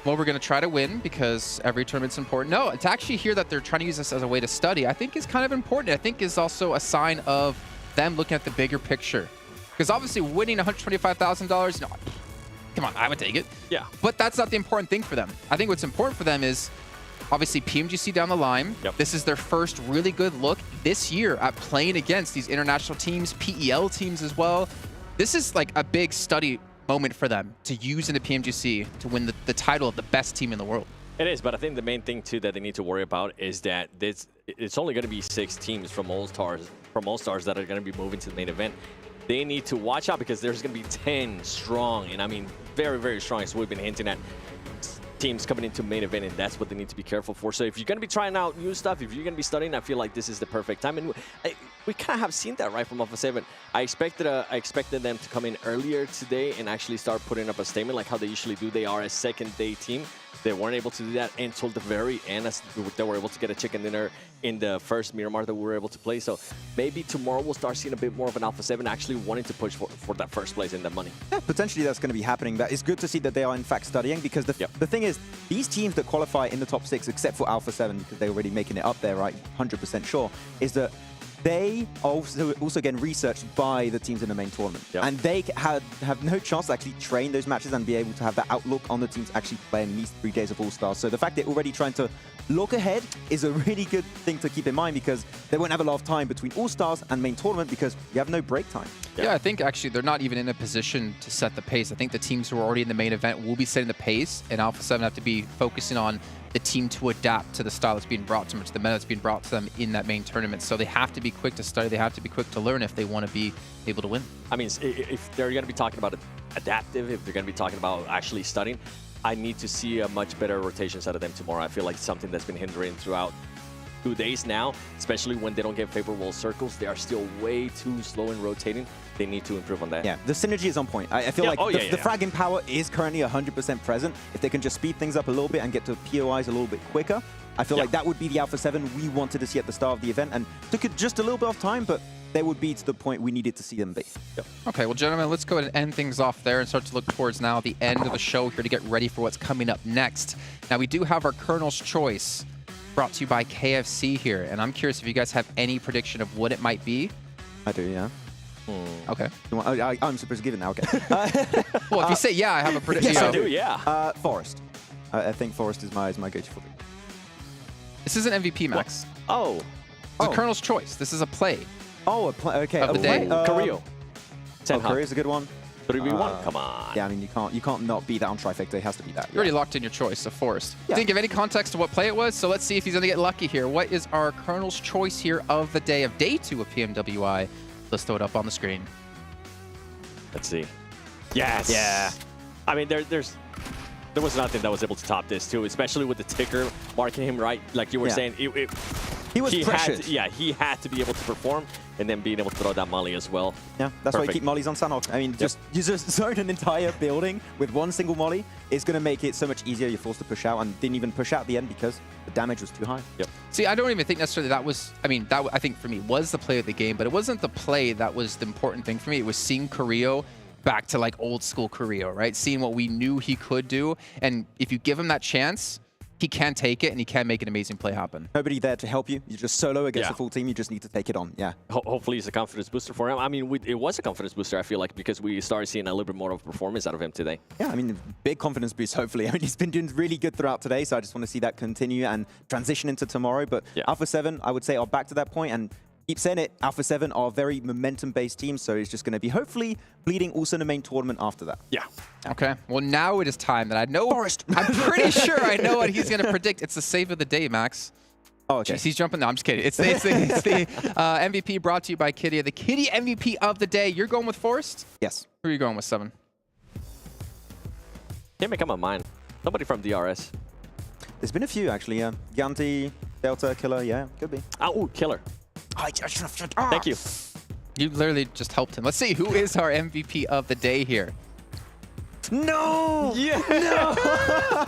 well, we're going to try to win because every tournament's important. No, to actually hear that they're trying to use this as a way to study, I think is kind of important. I think is also a sign of them looking at the bigger picture. Because obviously winning $125,000, you know, come on, I would take it. Yeah. But that's not the important thing for them. I think what's important for them is obviously PMGC down the line. Yep. This is their first really good look this year at playing against these international teams, PEL teams as well. This is like a big study moment for them to use in the PMGC to win the title of the best team in the world. It is, but I think the main thing too that they need to worry about is that it's only going to be 6 teams from All-Stars that are going to be moving to the main event. They need to watch out because there's going to be 10 strong, and I mean very, very strong, as we've been hinting at, teams coming into main event, and that's what they need to be careful for. So if you're going to be trying out new stuff, if you're going to be studying, I feel like this is the perfect time. And we kind of have seen that right from Alpha7. I expected them to come in earlier today and actually start putting up a statement like how they usually do. They are a second-day team. They weren't able to do that until the very end, as they were able to get a chicken dinner in the first Miramar that we were able to play. So maybe tomorrow we'll start seeing a bit more of an Alpha7 actually wanting to push for that first place and that money. Yeah, potentially that's going to be happening. But it's good to see that they are in fact studying, because the thing is, these teams that qualify in the top 6, except for Alpha7, because they're already making it up there, right, 100% sure, is that they are also getting researched by the teams in the main tournament. And they have no chance to actually train those matches and be able to have that outlook on the teams actually playing these 3 days of All-Stars. So the fact they're already trying to look ahead is a really good thing to keep in mind, because they won't have a lot of time between All-Stars and main tournament because you have no break time. Yeah, I think actually they're not even in a position to set the pace. I think the teams who are already in the main event will be setting the pace, and Alpha7 have to be focusing on the team to adapt to the style that's being brought to them, to the meta that's being brought to them in that main tournament. So they have to be quick to study, they have to be quick to learn if they want to be able to win. I mean, if they're going to be talking about adaptive, if they're going to be talking about actually studying, I need to see a much better rotations out of them tomorrow. I feel like something that's been hindering throughout 2 days now, especially when they don't get favorable circles. They are still way too slow in rotating. They need to improve on that. Yeah, the synergy is on point. I feel like the fragging power is currently 100% present. If they can just speed things up a little bit and get to POIs a little bit quicker, I feel like that would be the Alpha7 we wanted to see at the start of the event, and took it just a little bit of time, but they would be to the point we needed to see them be. Okay, well, gentlemen, let's go ahead and end things off there and start to look towards now the end of the show here to get ready for what's coming up next. Now, we do have our Colonel's Choice brought to you by KFC here, and I'm curious if you guys have any prediction of what it might be. I do, yeah. Okay. I'm supposed to give it now, okay. Well, if you say yeah, I have a prediction. Yes, I do, yeah. Forest. I think Forest is my go-to for it. This isn't MVP, Max. Oh. It's a Colonel's Choice. This is a play. Oh, a play, okay. Of the day. Carrillo. Carrillo's a good one. 3v1, come on. Yeah, I mean, you can't not beat that on Trifecta. It has to be that. You already locked in your choice, of Forest. Didn't give any context to what play it was, so let's see if he's going to get lucky here. What is our Colonel's Choice here of the day, of day 2 of PMWI? Let's throw it up on the screen. Let's see. Yes. Yeah. I mean, there was nothing that was able to top this too, especially with the ticker marking him right, like you were saying. He was pressured. He had to be able to perform and then being able to throw that molly as well. Yeah, that's why you keep mollies on Sanhok. I mean, you just zone an entire building with one single molly. It's going to make it so much easier. You're forced to push out and didn't even push out at the end because the damage was too high. Yep. See, I don't even think necessarily that was, I mean, that I think for me was the play of the game, but it wasn't the play that was the important thing for me. It was seeing Carrillo back to like old school Carrillo, right? Seeing what we knew he could do. And if you give him that chance, he can take it and he can make an amazing play happen. Nobody there to help you. You're just solo against a full team. You just need to take it on. Yeah. Hopefully it's a confidence booster for him. I mean, it was a confidence booster, I feel like, because we started seeing a little bit more of a performance out of him today. Yeah, I mean, big confidence boost, hopefully. I mean, he's been doing really good throughout today, so I just want to see that continue and transition into tomorrow. But Alpha7, I would say, are back to that point, and keep saying it, Alpha7 are a very momentum-based team, so it's just going to be hopefully bleeding also in the main tournament after that. Yeah. Okay. Well, now it is time that I know. Forrest. I'm pretty sure I know what he's going to predict. It's the save of the day, Max. Oh, okay. Jeez, he's jumping. No, I'm just kidding. It's the MVP brought to you by Kitty, the Kitty MVP of the day. You're going with Forrest? Yes. Who are you going with, 7? Can't make up my mind. Somebody from DRS. There's been a few, actually. Gianti, Delta, Killer. Yeah, could be. Oh, Killer. Thank you. You literally just helped him. Let's see, who is our MVP of the day here? No! Yeah! No!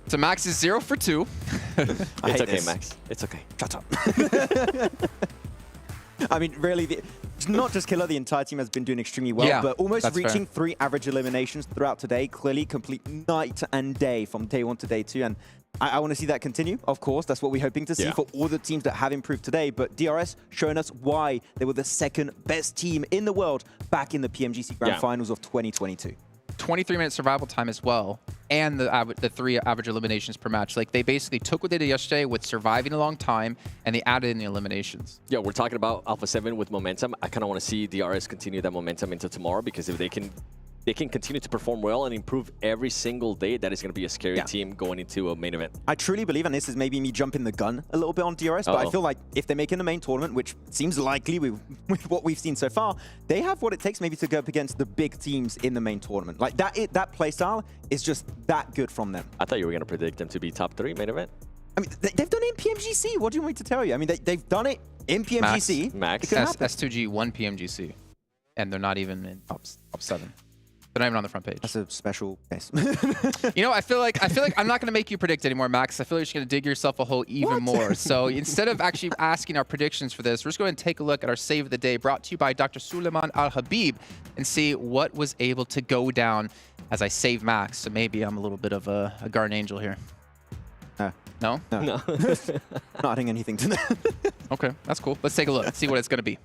So Max is 0 for 2. It's okay, Max. It's okay. Shut up. I mean, really, it's not just Killer. The entire team has been doing extremely well, but almost reaching 3 average eliminations throughout today. Clearly, complete night and day from day 1 to day 2. And I want to see that continue, of course. That's what we're hoping to see for all the teams that have improved today. But DRS showing us why they were the 2nd best team in the world back in the PMGC Grand Finals of 2022. 23-minute survival time as well, and the 3 average eliminations per match. Like, they basically took what they did yesterday with surviving a long time, and they added in the eliminations. Yeah, we're talking about Alpha7 with momentum. I kind of want to see DRS continue that momentum into tomorrow, because if they can continue to perform well and improve every single day, that is going to be a scary team going into a main event. I truly believe, and this is maybe me jumping the gun a little bit on DRS, but I feel like if they make it in the main tournament, which seems likely with what we've seen so far, they have what it takes maybe to go up against the big teams in the main tournament. Like that playstyle is just that good from them. I thought you were going to predict them to be top 3 main event. I mean, they've done it in PMGC. What do you want me to tell you? I mean, they've done it in PMGC. Max. S2G won PMGC, and they're not even in top 7. They're not even on the front page. That's a special case. You know, I feel like I'm not going to make you predict anymore, Max. I feel like you're just going to dig yourself a hole even more. So instead of actually asking our predictions for this, we're just going to take a look at our save of the day, brought to you by Dr. Suleiman Al-Habib, and see what was able to go down as I save Max. So maybe I'm a little bit of a guardian angel here. No? No. Not adding anything to that. Okay, that's cool. Let's take a look. See what it's going to be.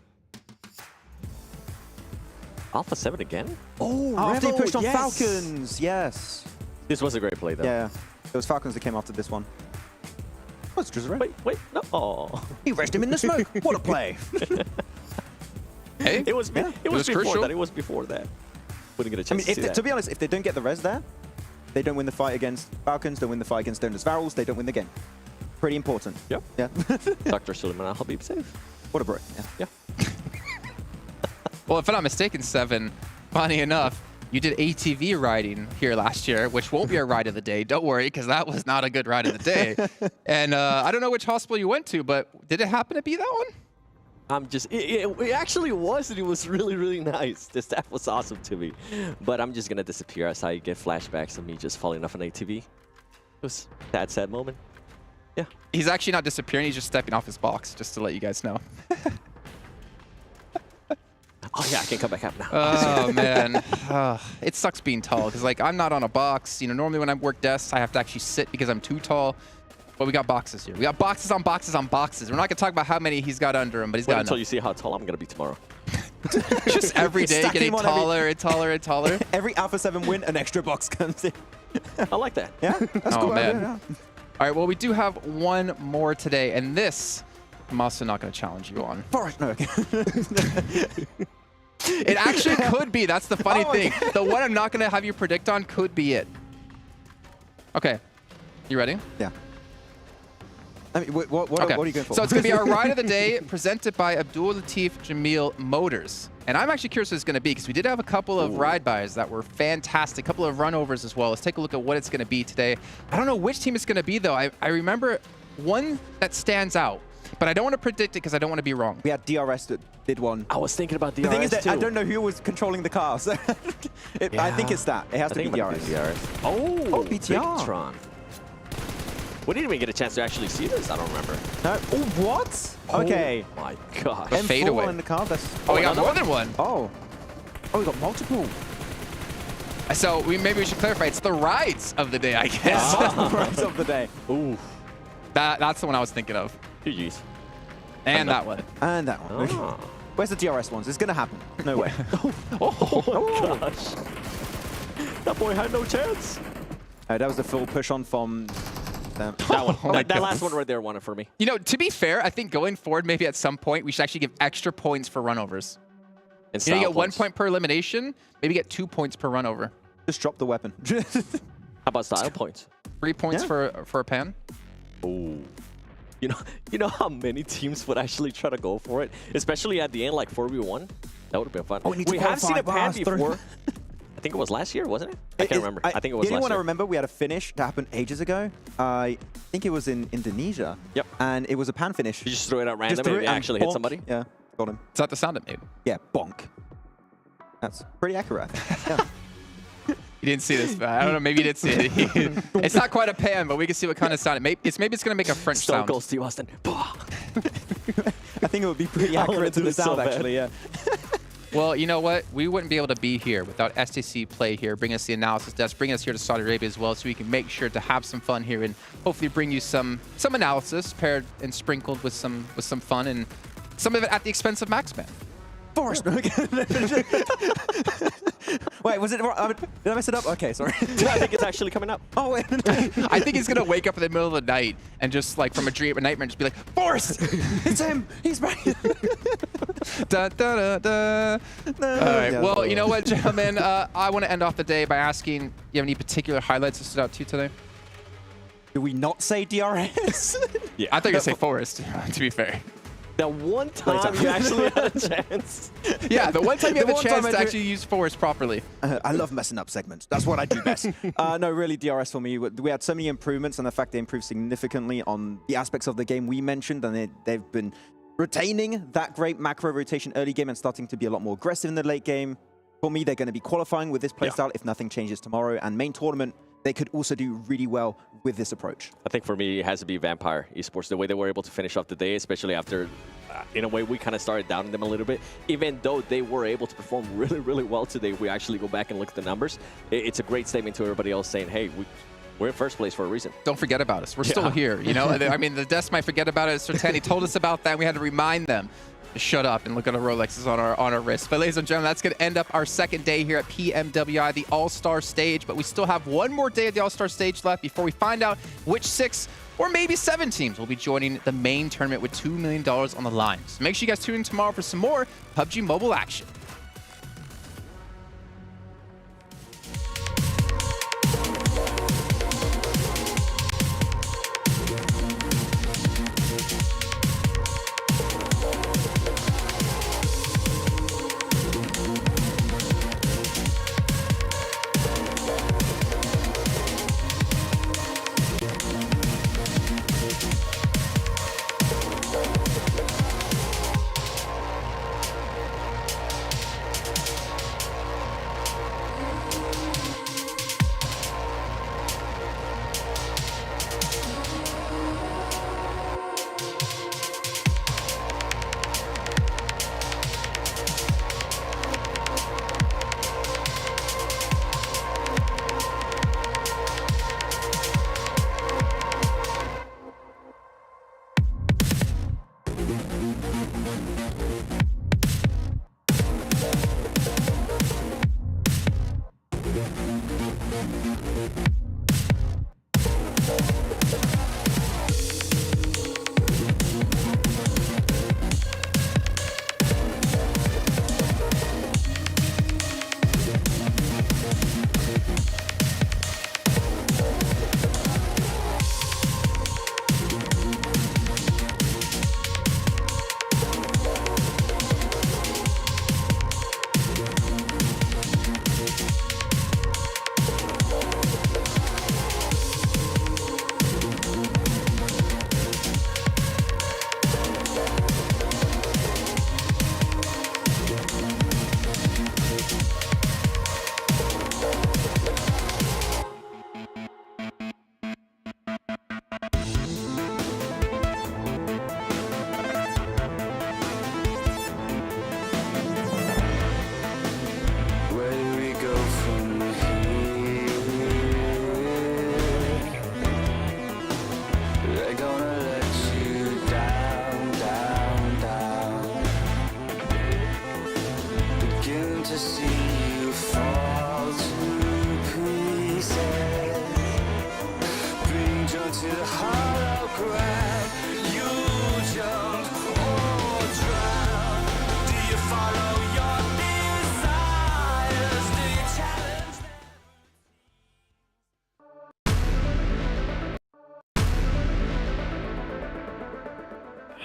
Alpha7 again? Oh, after he pushed on Falcons, yes. This was a great play, though. Yeah, it was Falcons that came after this one. Oh, it's just Wait, no. Oh. He rushed him in the smoke. What a play. Hey, it was before crucial. that. It was before that. Wouldn't get a chance to see that. To be honest, if they don't get the res there, they don't win the fight against Falcons, don't win the fight against Donors Varels, they don't win the game. Pretty important. Yep. Yeah. Dr. Suleiman Al-Habib safe. What a bro. Yeah. Well, if I'm not mistaken, 7, funny enough, you did ATV riding here last year, which won't be a ride of the day. Don't worry, because that was not a good ride of the day. And I don't know which hospital you went to, but did it happen to be that one? It actually was, and it was really, really nice. The staff was awesome to me. But I'm just going to disappear as I get flashbacks of me just falling off an ATV. It was a sad moment. Yeah. He's actually not disappearing. He's just stepping off his box, just to let you guys know. Oh, yeah, I can come back up now. Oh, man. It sucks being tall, because, like, I'm not on a box. You know, normally when I work desks, I have to actually sit because I'm too tall. But we got boxes here. We got boxes on boxes on boxes. We're not going to talk about how many he's got under him, but he's got until you see how tall I'm going to be tomorrow. Just every day getting taller and taller and taller. Every Alpha7 win, an extra box comes in. I like that. Yeah, that's cool. Man. Yeah. All right, well, we do have one more today, and this I'm also not going to challenge you on. Forrest, no, okay. It actually could be. That's the funny thing. Okay. The one I'm not going to have you predict on could be it. Okay. You ready? Yeah. I mean, what are you going for? So it's going to be our ride of the day presented by Abdul Latif Jamil Motors. And I'm actually curious what it's going to be because we did have a couple of ride buys that were fantastic, a couple of runovers as well. Let's take a look at what it's going to be today. I don't know which team it's going to be, though. I remember one that stands out. But I don't want to predict it because I don't want to be wrong. We had DRS that did one. I was thinking about DRS. The thing is that too. I don't know who was controlling the car, so I think it's that. It has to be DRS. Oh, BTR. Bigetron. We didn't even get a chance to actually see this. I don't remember. No. Oh, what? Okay. Oh my gosh. The fadeaway. in the car. That's We got more than one. Oh, we got multiple. So maybe we should clarify. It's the rides of the day, I guess. Rides of the day. Ooh. That's the one I was thinking of. GG's. And that one. And that one. Oh. Where's the DRS ones? It's going to happen. No way. Oh gosh. That boy had no chance. That was the full push on from them. That one. Oh my that last one right there won it for me. You know, to be fair, I think going forward, maybe at some point, we should actually give extra points for runovers. And You know, you get 1 points. point per elimination, maybe get 2 points per runover. Just drop the weapon. How about style points? 3 points for a pan. Oh. You know how many teams would actually try to go for it? Especially at the end, like 4v1? That would have been fun. Oh, we have seen a pan before. I think it was last year, wasn't it? I can't remember. I think it was the only last one year. I remember, we had a finish that happened ages ago. I think it was in Indonesia. Yep. And it was a pan finish. You just threw it out random and it actually hit somebody? Yeah, got him. Is that the sound it made? Yeah, bonk. That's pretty accurate. Yeah. You didn't see this, but I don't know. Maybe you did see it. It's not quite a pan, but we can see what kind of sound it makes. Maybe it's going to make a French sound. Stone Cold Steve Austin. I think it would be pretty accurate to the sound, actually, yeah. Well, you know what? We wouldn't be able to be here without STC Play here, bring us the analysis desk, bring us here to Saudi Arabia as well, so we can make sure to have some fun here and hopefully bring you some analysis paired and sprinkled with some fun, and some of it at the expense of Maxman. Forrest. Wait, was it? Did I mess it up? Okay, sorry. I think it's actually coming up. Oh, wait. I think he's going to wake up in the middle of the night and just like from a dream, a nightmare, and just be like, Forrest! It's him! He's right! Da, da, da, da. All right. Yeah, Well, you know what, gentlemen? I want to end off the day by asking, you have any particular highlights that stood out to you today? Do we not say DRS? Yeah. I thought you were going to say Forrest, to be fair. That one time you actually had a chance. Yeah, the one time you have a chance to actually use Forrest properly. I love messing up segments. That's what I do best. No, really, DRS for me. We had so many improvements, and the fact they improved significantly on the aspects of the game we mentioned, and they've been retaining that great macro rotation early game and starting to be a lot more aggressive in the late game. For me, they're going to be qualifying with this playstyle if nothing changes tomorrow, and main tournament, they could also do really well with this approach. I think for me, it has to be Vampire Esports, the way they were able to finish off the day, especially after, in a way, we kind of started doubting them a little bit. Even though they were able to perform really, really well today, if we actually go back and look at the numbers, it's a great statement to everybody else saying, hey, we're in first place for a reason. Don't forget about us. We're still here, you know? I mean, the desk might forget about it. Sertani told us about that, and we had to remind them. Shut up and look at our Rolexes on our wrists. But ladies and gentlemen, that's going to end up our second day here at PMWI, the All-Star Stage. But we still have one more day of the All-Star Stage left before we find out which 6 or maybe 7 teams will be joining the main tournament with $2 million on the line. So make sure you guys tune in tomorrow for some more PUBG Mobile action.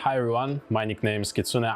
Hi everyone, my nickname is Kitsune.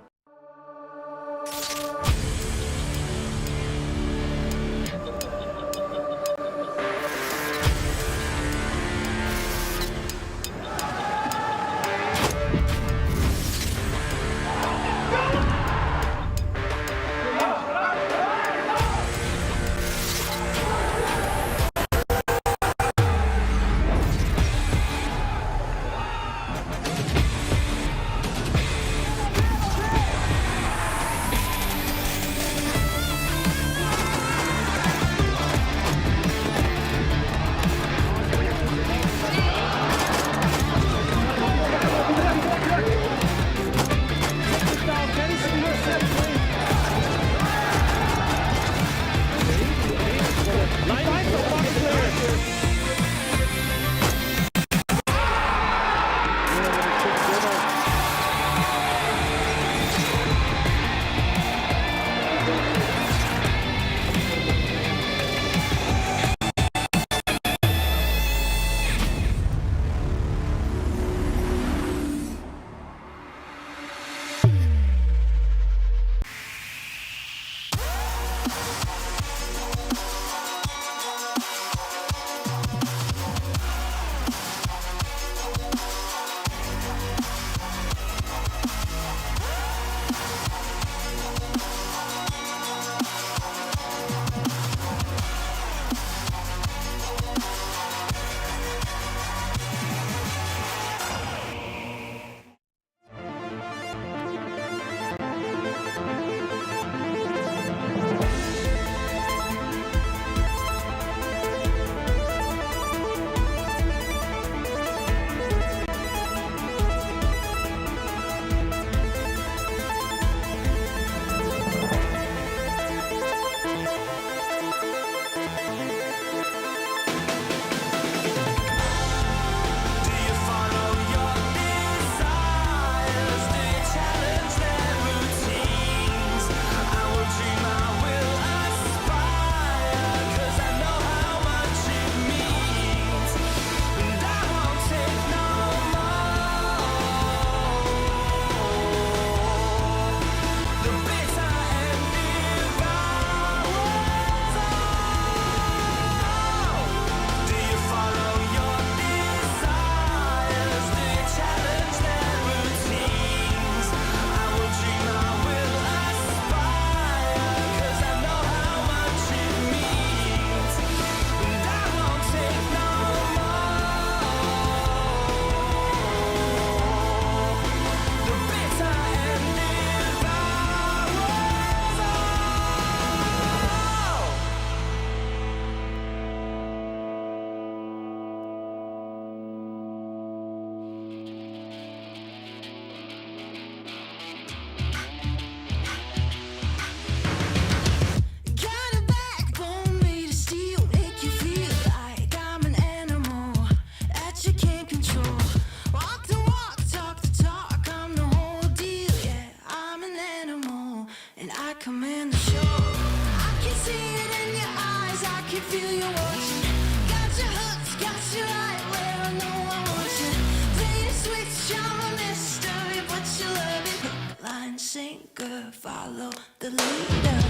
Follow the leader.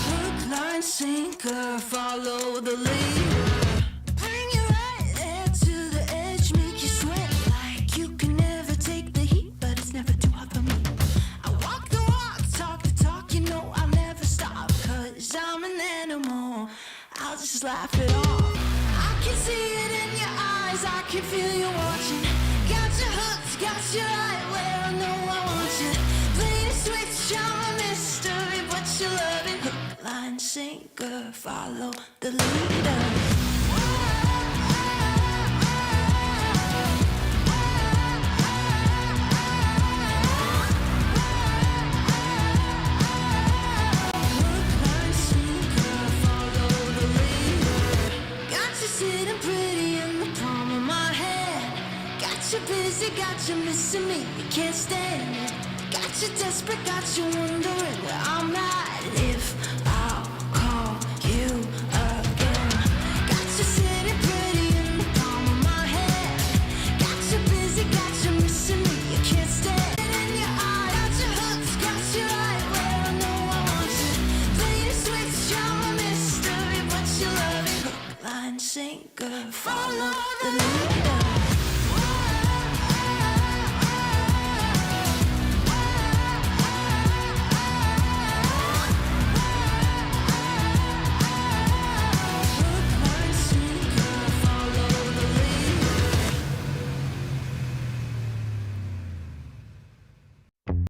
Hook, line, sinker, follow the leader. Bring you right there to the edge, make you sweat like you can never take the heat, but it's never too hot for me. I walk the walk, talk the talk, you know I'll never stop, 'cause I'm an animal. I'll just laugh it off. I can see it in your eyes, I can feel you watching. Got your hooks, got you right where I know I want you. Play the switch, I'm a mystery, but you love it. Hook, line, sinker, follow the leader. Busy, got you missing me, you can't stand it. Got you desperate, got you wondering where I'm at. If I'll call you again. Got you sitting pretty in the palm of my hand. Got you busy, got you missing me, you can't stand it in your eye. Got you hooked, got you right where I know I want you. Play the switch, you're a mystery, but you love it. Hook, line, sinker, follow the lead.